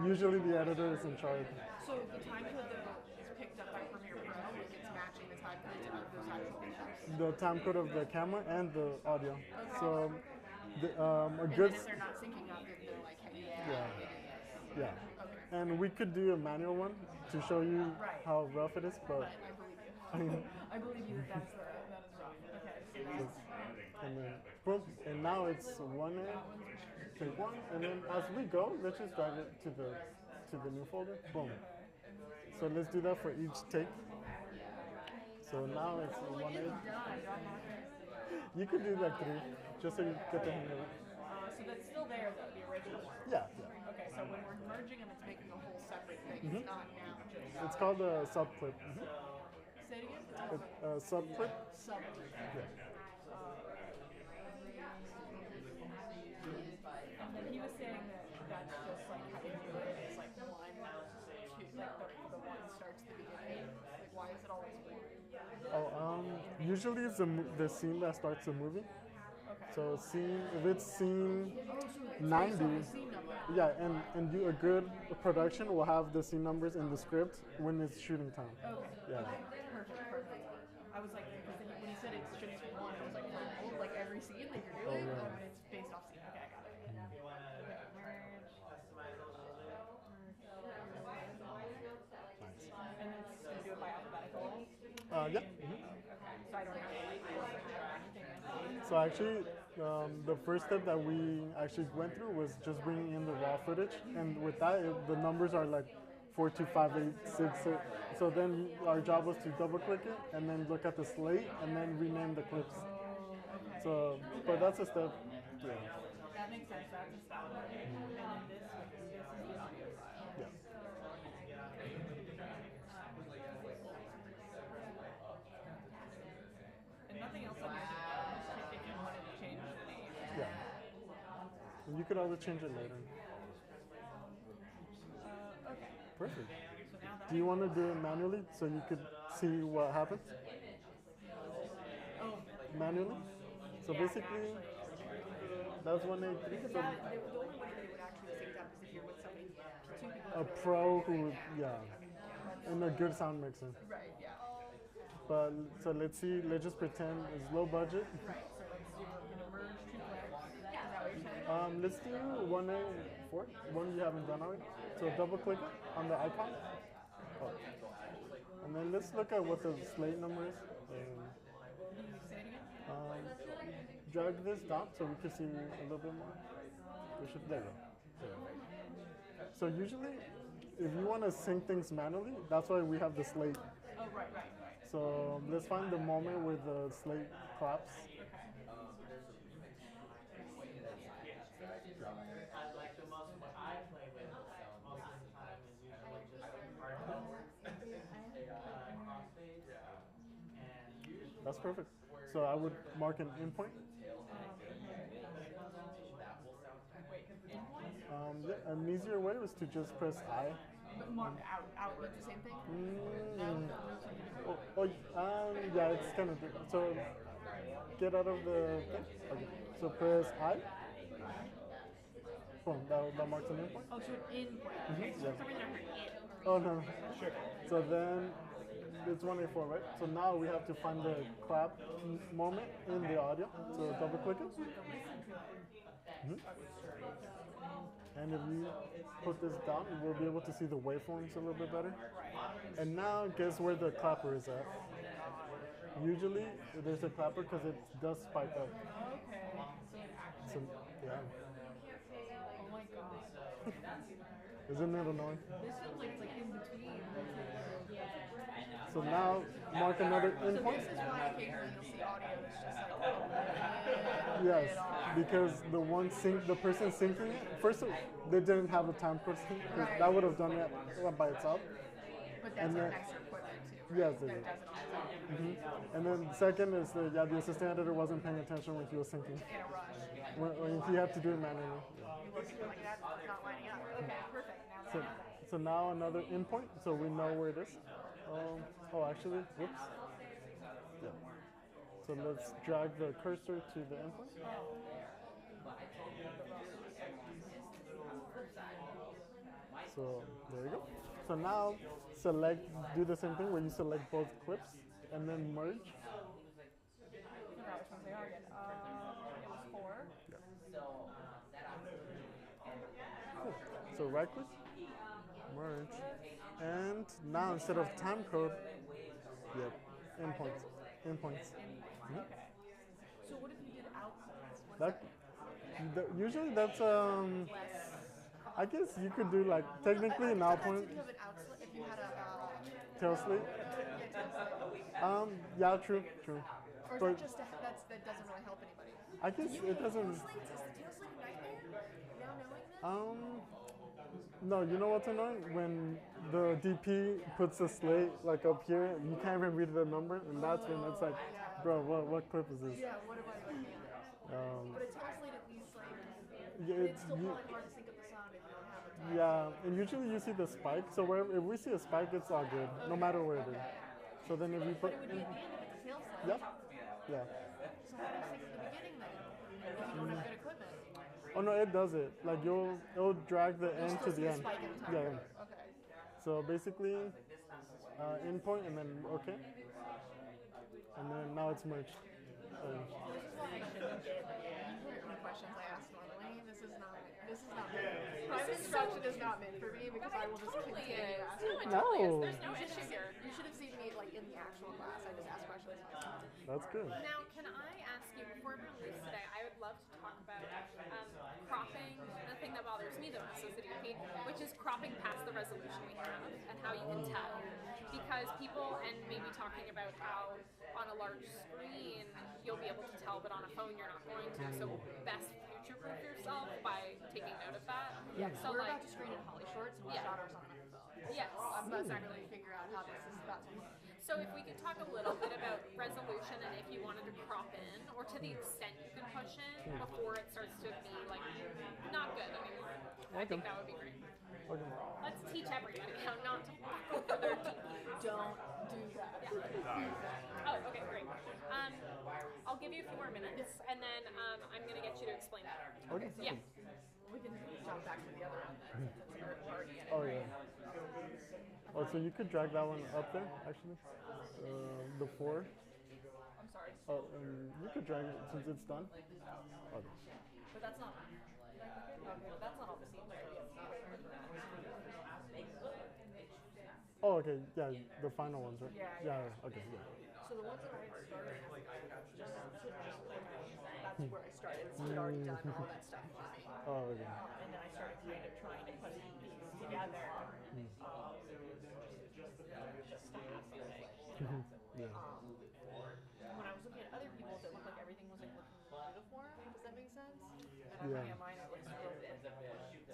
usually the editor is in charge. So the time code that is picked up by Premiere Pro, like it's matching the time codes of those actual videos. The time code of the camera and the audio. Okay. So, a And good. then if they're not syncing up, then they're like, hey, Yeah. it is. Yeah. Okay. And we could do a manual one to show you how rough it is, but I believe you. I believe you that that is rough. Okay, so that's and then boom, and now it's 1A, take one, and then as we go, let's just drag it to the new folder. Boom. So let's do that for each take. So now it's 1A. You could do like 3, just so you get the hang of it. so that's still there though, the original one. Yeah, yeah. Okay, so when we're merging them, it's making a whole separate thing. Mhm. It's not now just. It's called a subclip. Say it again. Subclip. Subclip. Yeah. And he was saying that that's just like how you do it. It's like 1, 2, like the one starts the beginning. Like why is it always 1? Oh, usually it's the scene that starts the movie. Okay. So if it's scene Oh, so it's based 90, on the scene number. yeah, and a good production will have the scene numbers in the script when it's shooting time. Okay. Yeah. Perfect. I was like, because when he said it's just 1, I was like, oh, like every scene that you're doing, Oh, yeah. but it's based off scene. Okay, I got it. And it's going to do it by alphabetical? Yeah. So I don't have to like or anything like that. So actually, the first step that we actually went through was just bringing in the raw footage, and with that, the numbers are like 4, 2, 5, 8, 6. So then our job was to double click it and then look at the slate and then rename the clips. So, but that's a step. Yeah. That makes sense. That's a step. And then this is the audio file. Yeah. And nothing else on here if you wanted to change the name. Yeah. And you could also change it later. Okay. Perfect. So now that Do you want to do it manually so you could see what happens? Oh. Manually? So Yeah, basically, that's 183. Because So that, the only way that it would actually sync up is if you're with somebody, 2 people. a pro who, yeah, and a good sound mixer. Right, yeah. But so let's just pretend it's low budget. Right, so let's do, we're going to merge 2 clips. Is that what you're saying? Let's do 1A4, one you haven't done already. So double click it on the icon. Oh. And then let's look at what the slate number is. Drag this down so we can see a little bit more. There you go. So usually, if you want to sync things manually, that's why we have the slate. Oh, right. So let's find the moment where the slate claps. That's perfect. So I would mark an in point. Yeah, an easier way was to just press I. Mark out with the same thing? Yeah, it's kind of different. So get out of the thing. Okay. So press I. Boom, that marks an in point. Oh, so an in point. Okay, so for some reason I heard it. Oh, no. Sure. So then it's 1A4, right? So now we have to find the clap moment in the audio. So double click it. And if you put this down, we'll be able to see the waveforms a little bit better. And now guess where the clapper is at? Usually there's a clapper because it does spike up. Okay. So, yeah. Oh my god. Isn't it annoying? This feels like it's like in between. So now mark another in So point. this is why occasionally you'll see audio that's just like Yes, because the person syncing it, first of all, they didn't have a time person, because that would have done it by itself. But that's And like then- extra equipment too. Yes, That it is. does it on its own. And then second is the assistant editor wasn't paying attention when he was syncing. In a rush. when you have to do it manually. You look and you're like, that's not lining up. Okay, perfect. Now that I know that. So now another endpoint, so we know where it is. Oh, actually, whoops. Yeah. So let's drag the cursor to the endpoint. So there you go. So now do the same thing where you select both clips and then merge. I forgot which ones they are again. It was 4. Cool. So right click, merge, and now instead of time code, yep, endpoints. Okay. So what if you did outlets? Usually that's I guess you could do like technically an outpoint. If you had a Tail sleep. Yeah, true. Or is But it just that doesn't really help anybody? I guess it doesn't. Is the tail sleep a nightmare? Now knowing this? No, you know what's annoying? When the DP puts a slate like up here, you can't even read the number, and that's when it's like, bro, what clip is this? Yeah, what am I looking at? But a tail slate at least it's still probably hard to sync up the sound if you don't have a tail. Yeah, and usually you see the spike. So if we see a spike, it's all good, no matter where it is. So then if you put, But it would be at the end if it's a tail slate. Yep. Yeah. So how do you sync at the beginning then? If you don't have good equipment. Oh no, it does it. Like it'll drag the end to the end. Yeah. Okay. So basically, endpoint and then okay, and then now it's merged. This is why I shouldn't get the questions I ask normally. This is not private instruction is not meant for me because I will just continue asking. No. There's no issue here. You should have seen me like in the actual class. I just ask questions myself. That's good. Now, can I ask you, before everyone leaves today, I would love to talk about cropping. The thing that bothers me the most is the DP, which is cropping past the resolution we have and how you can tell. Because people, and maybe talking about how on a large screen you'll be able to tell, but on a phone you're not going to. So best future-proof yourself by taking note of that. Yeah, so we're like, about to screen in Holly Shorts and my daughter's on an iPhone. Yes. I'm about to really figure out how this is about to work. So if we could talk a little bit about resolution and if you wanted to crop in, or to the extent you can push in before it starts to be like not good anymore. I think that would be great. Okay. Let's teach everybody how not to fuck over their DP. Don't do that. Yeah. Oh, okay, great. I'll give you a few more minutes, and then I'm going to get you to explain that. Okay. Yeah. We can jump back to the other one then, since we're already in it. Oh yeah. Oh, so you could drag that one up there, actually. The 4. I'm sorry. Oh, you could drag it since it's done. Okay. But that's not. Okay, but that's not all the scenes, right? Oh, okay. Yeah, the final ones, right? Yeah. Okay. Yeah. So the ones that I had started, just that's where I started. So I'd already done all that stuff for me. Oh, okay. And then I started kind of trying to put these together. Just to have something. When I was looking at other people's, it looked like everything was like looking uniform. Does that make sense? And I'm looking at mine, it looks broken.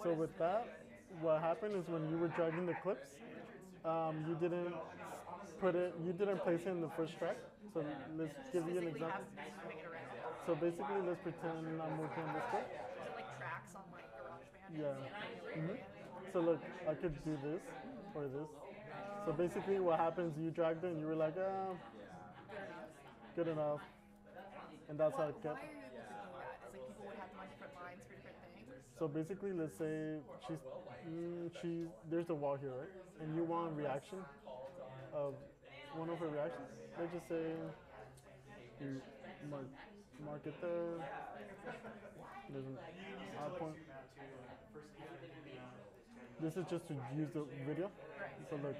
So with that, what happened is when you were dragging the clips, you didn't place it in the first track. So let's give you an example. So basically, let's pretend I'm working on this clip. Is it like tracks on like GarageBand? Yeah. So look, I could do this or this. So basically, what happens? You dragged it, and you were like, good enough, and that's how it kept. Why are you able to do that? It's like people would have them on different lines for different things. So basically, let's say there's a wall here, right? And you want reaction of one of her reactions. Let's just say you mark it there. There's an odd point. This is just to use the video. So look,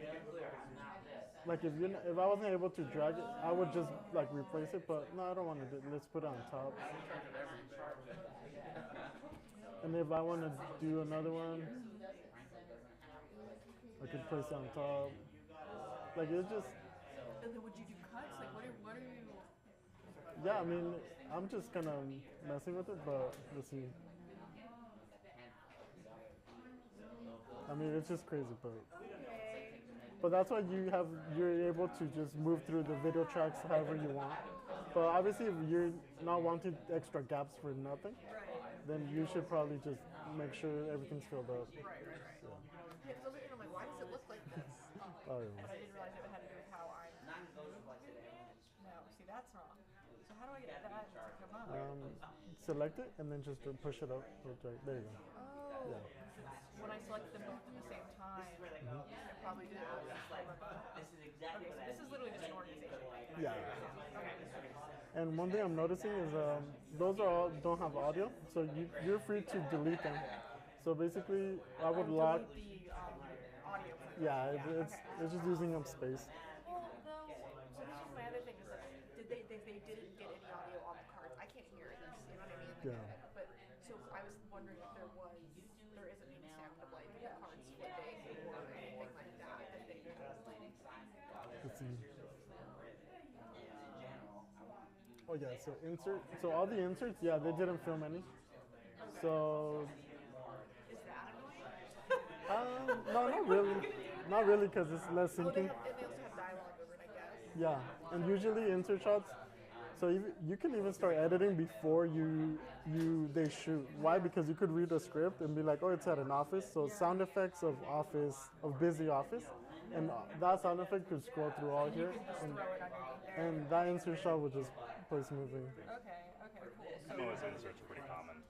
like if I wasn't able to drag it, I would just like replace it. But no, I don't want to do it. Let's put it on top. And if I want to do another one, I could place it on top. Like it's just. And then would you do cuts? Like what are you? Yeah, I mean, I'm just kind of messing with it, but let's see. I mean, it's just crazy, but that's why you're able to just move through the video tracks however you want. But obviously, if you're not wanting extra gaps for nothing, then you should probably just make sure everything's filled up. Right. Yeah, because I was looking, I'm like, why does it look like this? Oh, yeah. But I didn't realize it had to do with how I. No, see, that's wrong. So how do I get that to come up? Select it and then just push it up. There you go. Oh, Yeah. when I selected them both at the same time, it probably didn't. Okay, so this is literally just an organization. Yeah. Okay. And one thing I'm noticing is those are all don't have audio, so you're free to delete them. So basically, I would lock. Delete the audio. Yeah, it's just using up space. Well, no. So this is my other thing is that they didn't get any audio on the cards. I can't hear it. You know what I mean? Like, Yeah. But so I was wondering if there isn't any sound of like the cards flipping or anything like that they Let's see. Oh yeah, so insert. So all the inserts, yeah, they didn't film any. So. Is that No, not really. Not really, because it's less syncing. And they also have dialogue over it, I guess. Yeah, and usually insert shots. So you can even start editing before they shoot. Why? Because you could read a script and be like, oh, it's at an office. So sound effects of busy office, and that sound effect could scroll through all here, and that insert shot would just play smoothly. Okay, cool. MOS inserts are pretty common.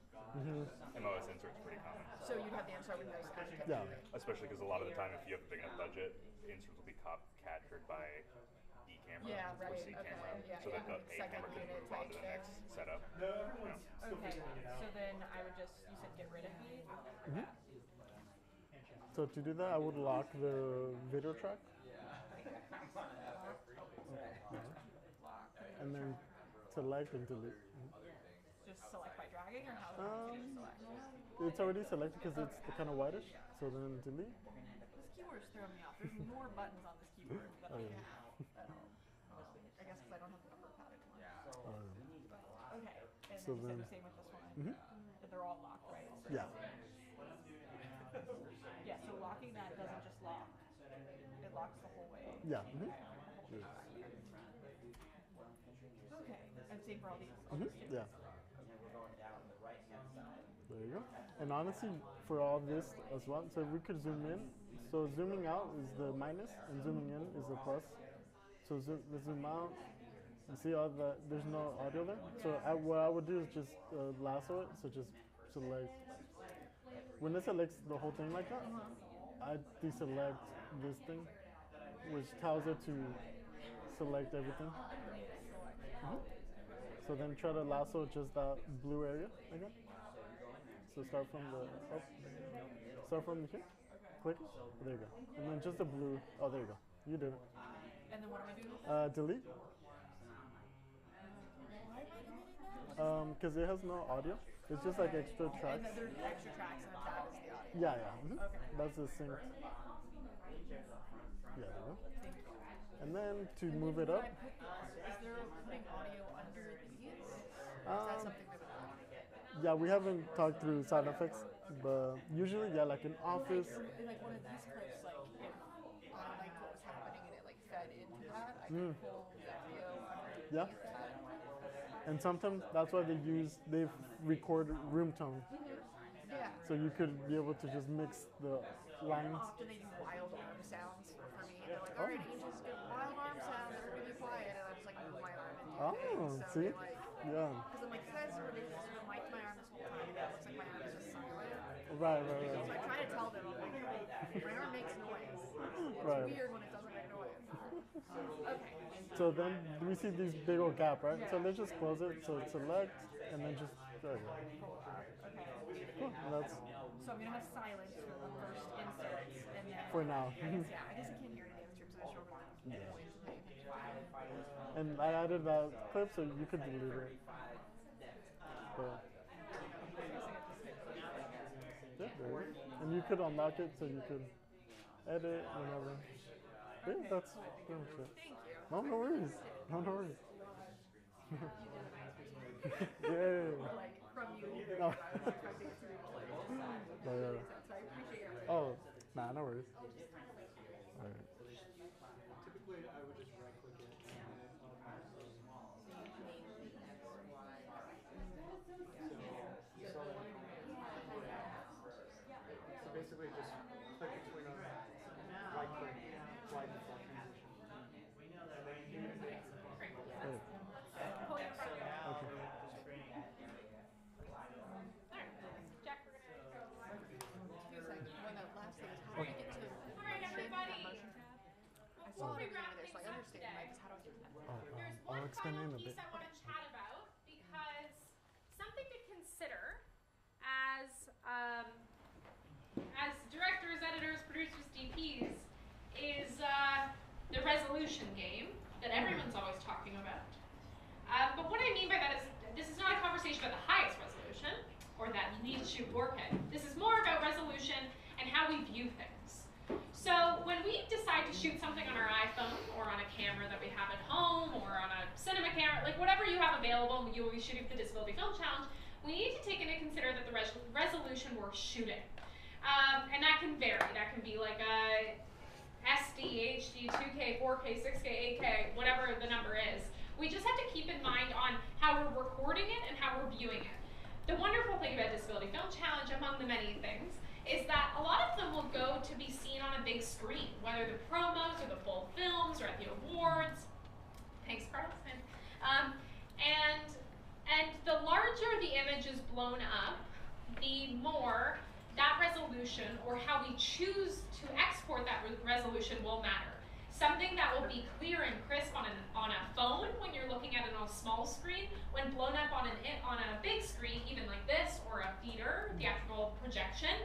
MOS inserts are pretty common. So you'd have the insert with those added text. Yeah. Especially because a lot of the time, if you have a big enough budget, inserts will be captured by E-camera or C-camera, so that the A-camera can move on to the next setup. Okay, so then I would you said get rid of the. So to do that, I would lock the video track. And then select and delete. Just select by dragging, or how do you select? It's already selected because it's kind of whitish. So then delete. This keyboard's throwing me off. There's more buttons on this keyboard than I have. I guess because I don't have the number padded one. Okay, and So then you said then- the same with this one. But they're all locked, right? So Yeah. Yeah, so locking that doesn't just lock. It locks the whole way. Yeah. Okay, and same for all these. Yeah. There you go. And honestly, for all this as well, so we could zoom in. So zooming out is the minus, and zooming in is the plus. So zoom out. You see all the, there's no audio there. So what I would do is just lasso it. So just select. When it selects the whole thing like that, I deselect this thing, which tells it to select everything. So then try to lasso just that blue area again. So start from here, click it, there you go. And then just the blue, oh there you go, you did it. And then what am I doing? Delete. Because it has no audio. It's just like extra tracks. And there's extra tracks and that is the audio. Yeah. Okay. That's the sync. Yeah, there you go. And then to move it up. Is there putting audio under these? Or is that something that Yeah, we haven't talked through sound effects, but usually, yeah, like in Office. in like one of these clips, like if I like what was happening and it like fed into that, I can pull the audio underneath Yeah. that. And sometimes that's why they record room tone. Yeah. So you could be able to just mix the lines. Often they do wild arm sounds for me. They're like, all right, you just get wild arm sounds, everybody be quiet, and I just like move my arm and do Oh, things. So see? like, Yeah. because I'm like, you guys are ridiculous. You're mic'd my arm this whole time, and it looks like my arm is just silent. Right. So I try to tell them, I'm like, my arm makes noise. It's Right. weird when it doesn't make noise. Okay. So then we see these big old gap, right? So let's just close it. So select and then just there you go. Okay. Cool. And that's So I'm gonna have silence for the first inserts, and then for now. Yeah, I guess I can't hear any of the terms, so I just remember Yeah. And I added that clip so you could delete it. But, yeah, there you go. And you could unlock it so you could edit whenever. Yeah, that's pretty much it. No worries. No worries. Yay. From you. No. Oh, nah, no worries. All right. Typically, I would just right click it and then one expand final in a piece bit. I want to chat about, because something to consider as directors, editors, producers, DPs is the resolution game that everyone's always talking about. But what I mean by that is this is not a conversation about the highest resolution or that you need to shoot 4K. This is more about resolution and how we view things. So when we decide to shoot something on our iPhone or on a camera that we have at home or on a cinema camera, like whatever you have available and you will be shooting for the Disability Film Challenge, we need to take into consider that the resolution we're shooting. And that can vary. That can be like a SD, HD, 2K, 4K, 6K, 8K, whatever the number is. We just have to keep in mind on how we're recording it and how we're viewing it. The wonderful thing about Disability Film Challenge, among the many things, is that a lot of them will go to be seen on a big screen, whether the promos or the full films or at the awards. Thanks, Carlson. And the larger the image is blown up, the more that resolution or how we choose to export that resolution will matter. Something that will be clear and crisp on a phone when you're looking at it on a small screen, when blown up on a big screen, even like this, or a theatrical projection,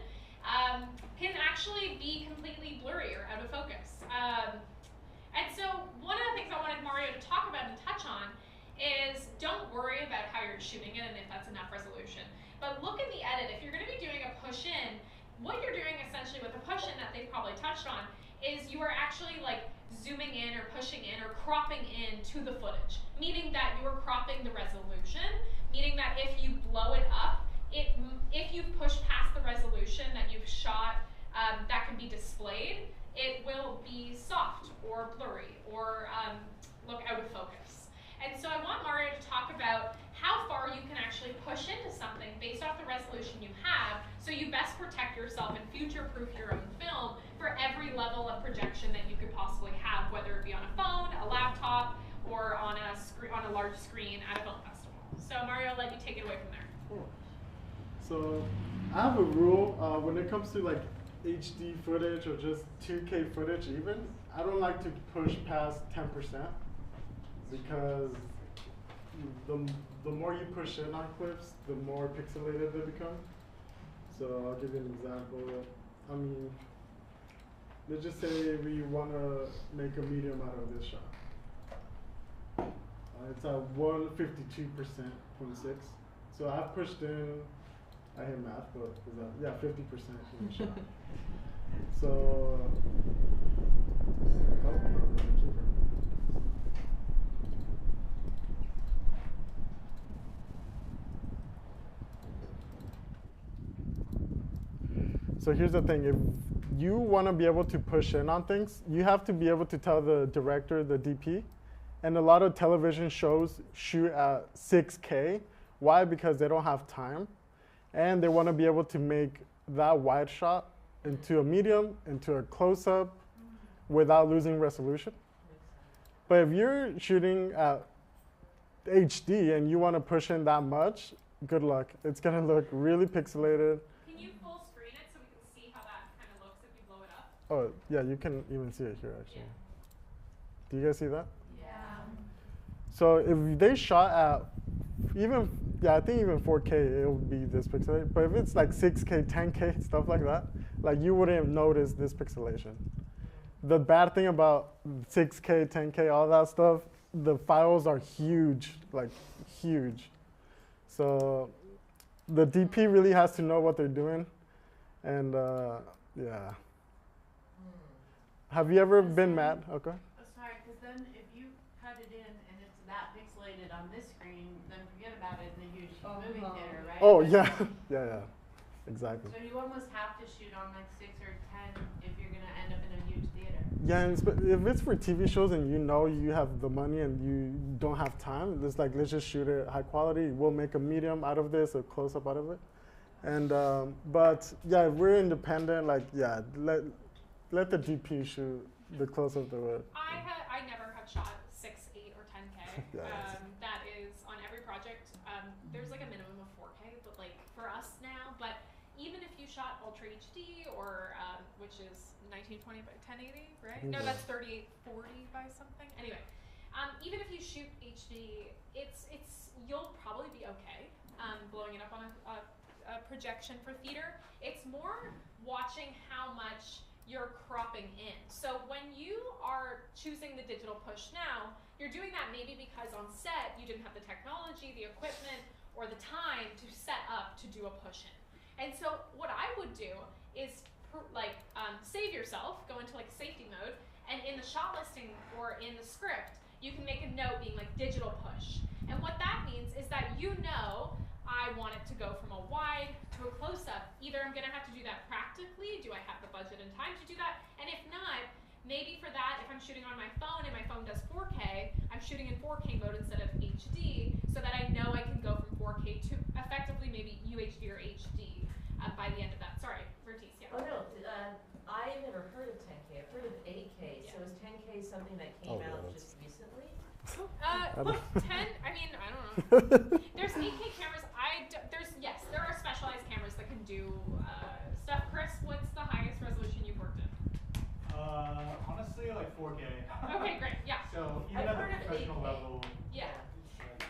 can actually be completely blurry or out of focus. And so one of the things I wanted Mario to talk about and touch on is don't worry about how you're shooting it and if that's enough resolution. But look at the edit. If you're going to be doing a push-in, what you're doing essentially with a push-in that they've probably touched on is you are actually like zooming in or pushing in or cropping in to the footage, meaning that you are cropping the resolution, meaning that if you blow it up, if you push past the resolution that you've shot that can be displayed, it will be soft or blurry or look out of focus. And so I want Mario to talk about how far you can actually push into something based off the resolution you have so you best protect yourself and future-proof your own film for every level of projection that you could possibly have, whether it be on a phone, a laptop, or on a large screen at a film festival. So Mario, let me take it away from there. Cool. So I have a rule when it comes to like HD footage or just 2K footage even, I don't like to push past 10% because the more you push in on clips, the more pixelated they become. So I'll give you an example. I mean, let's just say we want to make a medium out of this shot. It's at 152.6. So I've pushed in, I hate math, but is that, yeah, 50% in the shot. So, So here's the thing, if you want to be able to push in on things, you have to be able to tell the director, the DP, and a lot of television shows shoot at 6K. Why? Because they don't have time, and they want to be able to make that wide shot into a medium, into a close-up, without losing resolution. But if you're shooting at HD and you want to push in that much, good luck. It's going to look really pixelated. Can you full screen it so we can see how that kind of looks if you blow it up? Oh, yeah, you can even see it here, actually. Yeah. Do you guys see that? Yeah. So if they shot at I think even 4K, it would be this pixelated. But if it's like 6K, 10K, stuff like that, like you wouldn't have noticed this pixelation. The bad thing about 6K, 10K, all that stuff, the files are huge, like huge. So the DP really has to know what they're doing. And yeah. Have you ever been mad? Okay. Sorry, because then if you cut it in and it's that pixelated on this screen, then forget about it in the huge movie theater, right? Oh, yeah. Yeah. Exactly. So you almost have to shoot on like 6 or 10 if you're going to end up in a huge theater. Yeah, and if it's for TV shows and you know you have the money and you don't have time, it's like, let's just shoot it high quality. We'll make a medium out of this, a close-up out of it. And, but yeah, if we're independent, like, yeah, let the DP shoot the close-up to it. I never have shot 6, 8, or 10K. Yeah, that is on every project. There's like a minimum of 4K, but like for us now, but even if you shot Ultra HD or which is 1920 by 1080, right? No, that's 3840 by something. Anyway, Even if you shoot HD, you'll probably be okay blowing it up on a projection for theater. It's more watching how much you're cropping in. So when you are choosing the digital push now, you're doing that maybe because on set you didn't have the technology, the equipment, or the time to set up to do a push in. And so what I would do is save yourself, go into like safety mode, and in the shot listing or in the script, you can make a note being like digital push. And what that means is that you know, I want it to go from a wide to a close-up. Either I'm gonna have to do that practically, do I have the budget and time to do that? And if not, maybe for that, if I'm shooting on my phone and my phone does 4K, I'm shooting in 4K mode instead of HD, so that I know I can go from 4K to effectively maybe UHD or HD by the end of that. Sorry, Vertice, yeah. Oh no, I've never heard of 10K. I've heard of 8K. Yeah. So is 10K something that came out just recently? Look, 10, I mean, I don't know. There's 8K cameras. Yes, there are specialized cameras that can do stuff. Chris, what's the highest resolution you've worked in? Honestly, like 4K. Okay, great, yeah. So even at the professional level. Yeah.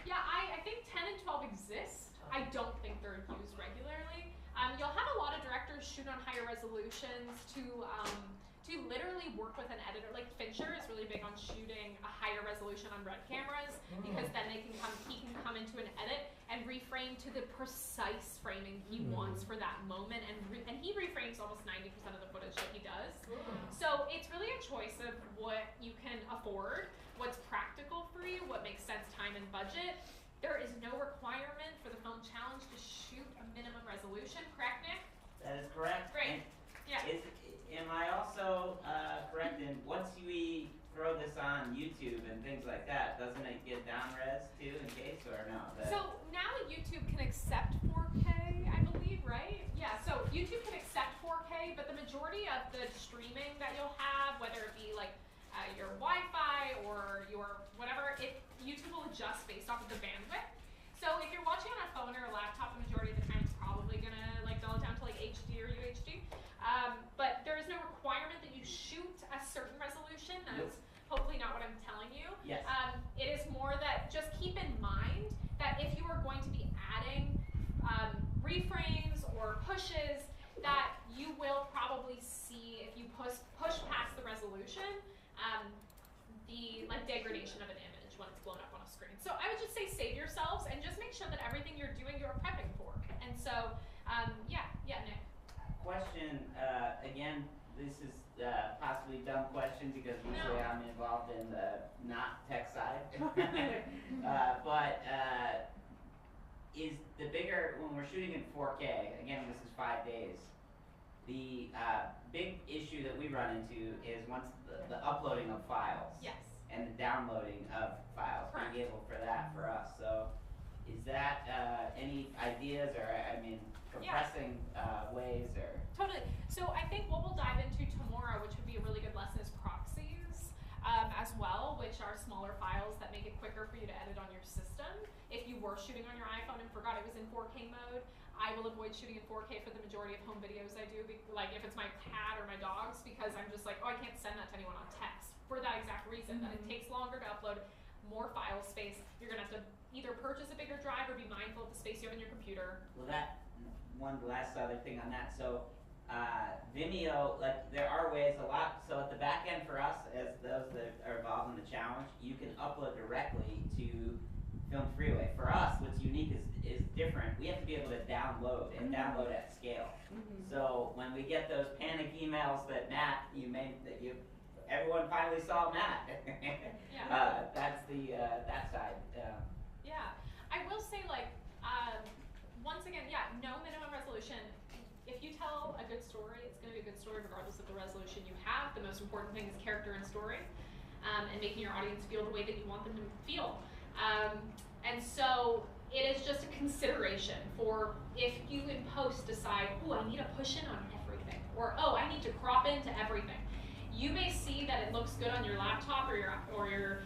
Yeah, I think 10 and 12 exist. I don't think they're used regularly. You'll have a lot of directors shoot on higher resolutions to literally work with an editor. Like Fincher is really big on shooting a higher resolution on red cameras because then he can come into an edit and reframe to the precise framing he wants for that moment, and he reframes almost 90% of the footage that he does. So it's really a choice of what you can afford, what's practical for you, what makes sense time and budget. There is no requirement for the film challenge to shoot a minimum resolution, correct, Nick? That is correct. Great. Yeah. Am I also correct in once we throw this on YouTube and things like that, doesn't it get down res too in case or no? So now YouTube can accept 4K, I believe, right? Yeah, so YouTube can accept 4K, but the majority of the streaming that you'll have, whether it be like your Wi-Fi or your whatever, YouTube will adjust based off of the bandwidth. So if you're watching on a phone or a laptop, the majority of the time it's probably gonna like dull it down to like HD or UHD. But there is no requirement that you shoot a certain resolution. That's hopefully not what I'm telling you. Yes. It is more that just keep in mind that if you are going to be adding reframes or pushes, that you will probably see if you push past the resolution, the like degradation of an image when it's blown up on a screen. So I would just say save yourselves and just make sure that everything you're doing you're prepping for. And so yeah, Nick. Question, again, this is possibly a dumb question because usually I'm involved in the not tech side. But is the bigger, when we're shooting in 4K, again, this is 5 days, the big issue that we run into is once the uploading of files. Yes. And the downloading of files, being able for that for us. So is that any ideas or, I mean, compressing ways or? Totally. So I think what we'll dive into tomorrow, which would be a really good lesson, is proxies as well, which are smaller files that make it quicker for you to edit on your system. If you were shooting on your iPhone and forgot it was in 4K mode, I will avoid shooting in 4K for the majority of home videos I do, like if it's my cat or my dogs, because I'm just like, oh, I can't send that to anyone on text for that exact reason, that it takes longer to upload, more file space. You're gonna have to either purchase a bigger drive or be mindful of the space you have in your computer. Well, that one last other thing on that. So Vimeo, like there are ways a lot. So at the back end for us, as those that are involved in the challenge, you can upload directly to Film Freeway. For us, what's unique is different. We have to be able to download and download at scale. So when we get those panic emails that Matt, everyone finally saw Matt. That's the that side. Yeah, I will say once again, no minimum resolution. If you tell a good story, it's going to be a good story regardless of the resolution you have. The most important thing is character and story, and making your audience feel the way that you want them to feel. And so it is just a consideration for if you in post decide, oh, I need to push in on everything, or oh, I need to crop into everything. You may see that it looks good on your laptop or your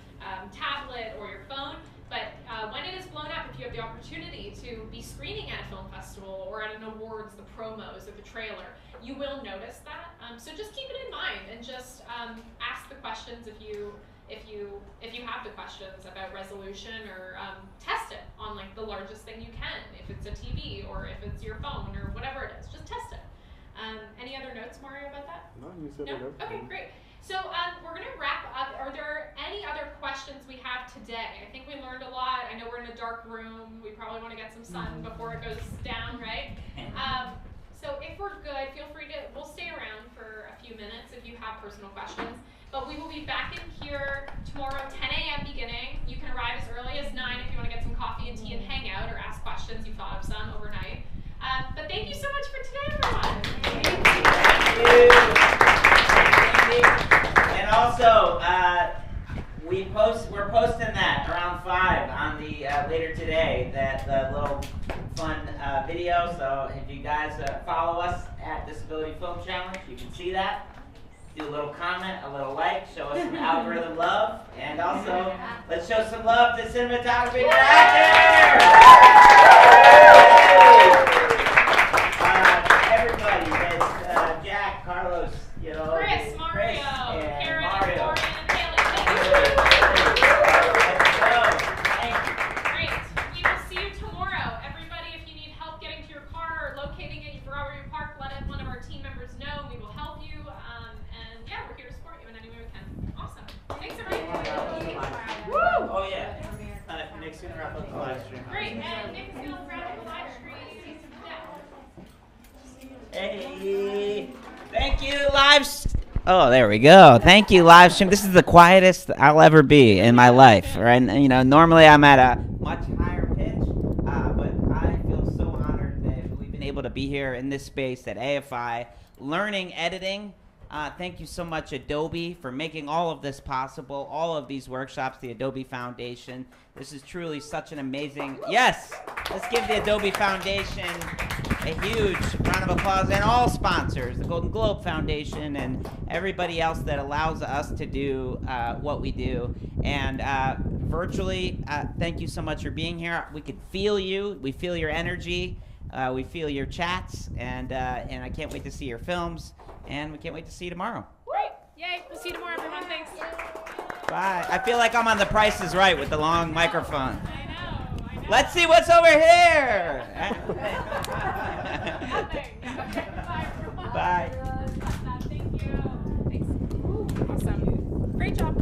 tablet or your phone, but when it is blown up, if you have the opportunity to be screening at a film festival or at an awards, the promos or the trailer, you will notice that. So just keep it in mind and just ask the questions if you have the questions. questions about resolution, or test it on like the largest thing you can, if it's a TV or if it's your phone or whatever it is. Just test it. Any other notes, Mario, about that? No, you said No? it. Okay, great. So we're going to wrap up. Are there any other questions we have today? I think we learned a lot. I know we're in a dark room. We probably want to get some sun before it goes down, right? So if we're good, feel free to, we'll stay around for a few minutes if you have personal questions. But we will be back in here tomorrow, 10 a.m. beginning. You can arrive as early as 9 if you want to get some coffee and tea and hang out or ask questions. You thought of some overnight. But thank you so much for today, everyone. Thank you. And also, we're posting that around 5 on the later today, that little fun video. So if you guys follow us at Disability Film Challenge, you can see that. Do a little comment, a little like, show us some algorithm love, and also let's show some love to cinematography director. Everybody, that's Jack, Carlos, Chris, Mario, Karen, Mario. Lauren, Haley. Thank you. Great. We will see you tomorrow. Everybody, if you need help getting to your car or locating it, you forgot where you parked, let one of our team members know. We will help you. And yeah, we're here to support you in any way we can. Awesome. Thanks, everybody. Woo! Oh, yeah. Nick's going to wrap up the live stream. Great. And Nick's going to wrap up the live stream. Hey, thank you, Oh, there we go. Thank you, live stream. This is the quietest I'll ever be in my life, right? And, normally I'm at a much higher pitch, but I feel so honored that we've been able to be here in this space at AFI, learning editing. Thank you so much, Adobe, for making all of this possible, all of these workshops, the Adobe Foundation. This is truly such an amazing... Yes! Let's give the Adobe Foundation a huge round of applause, and all sponsors, the Golden Globe Foundation and everybody else that allows us to do what we do. And virtually, thank you so much for being here. We could feel you. We feel your energy. We feel your chats, and I can't wait to see your films, and we can't wait to see you tomorrow. Great. Yay. We'll see you tomorrow, everyone. Thanks. Bye. I feel like I'm on The Price is Right with the long microphone. I know. Let's see what's over here. Bye. Thank you. Thanks. Awesome. Great job.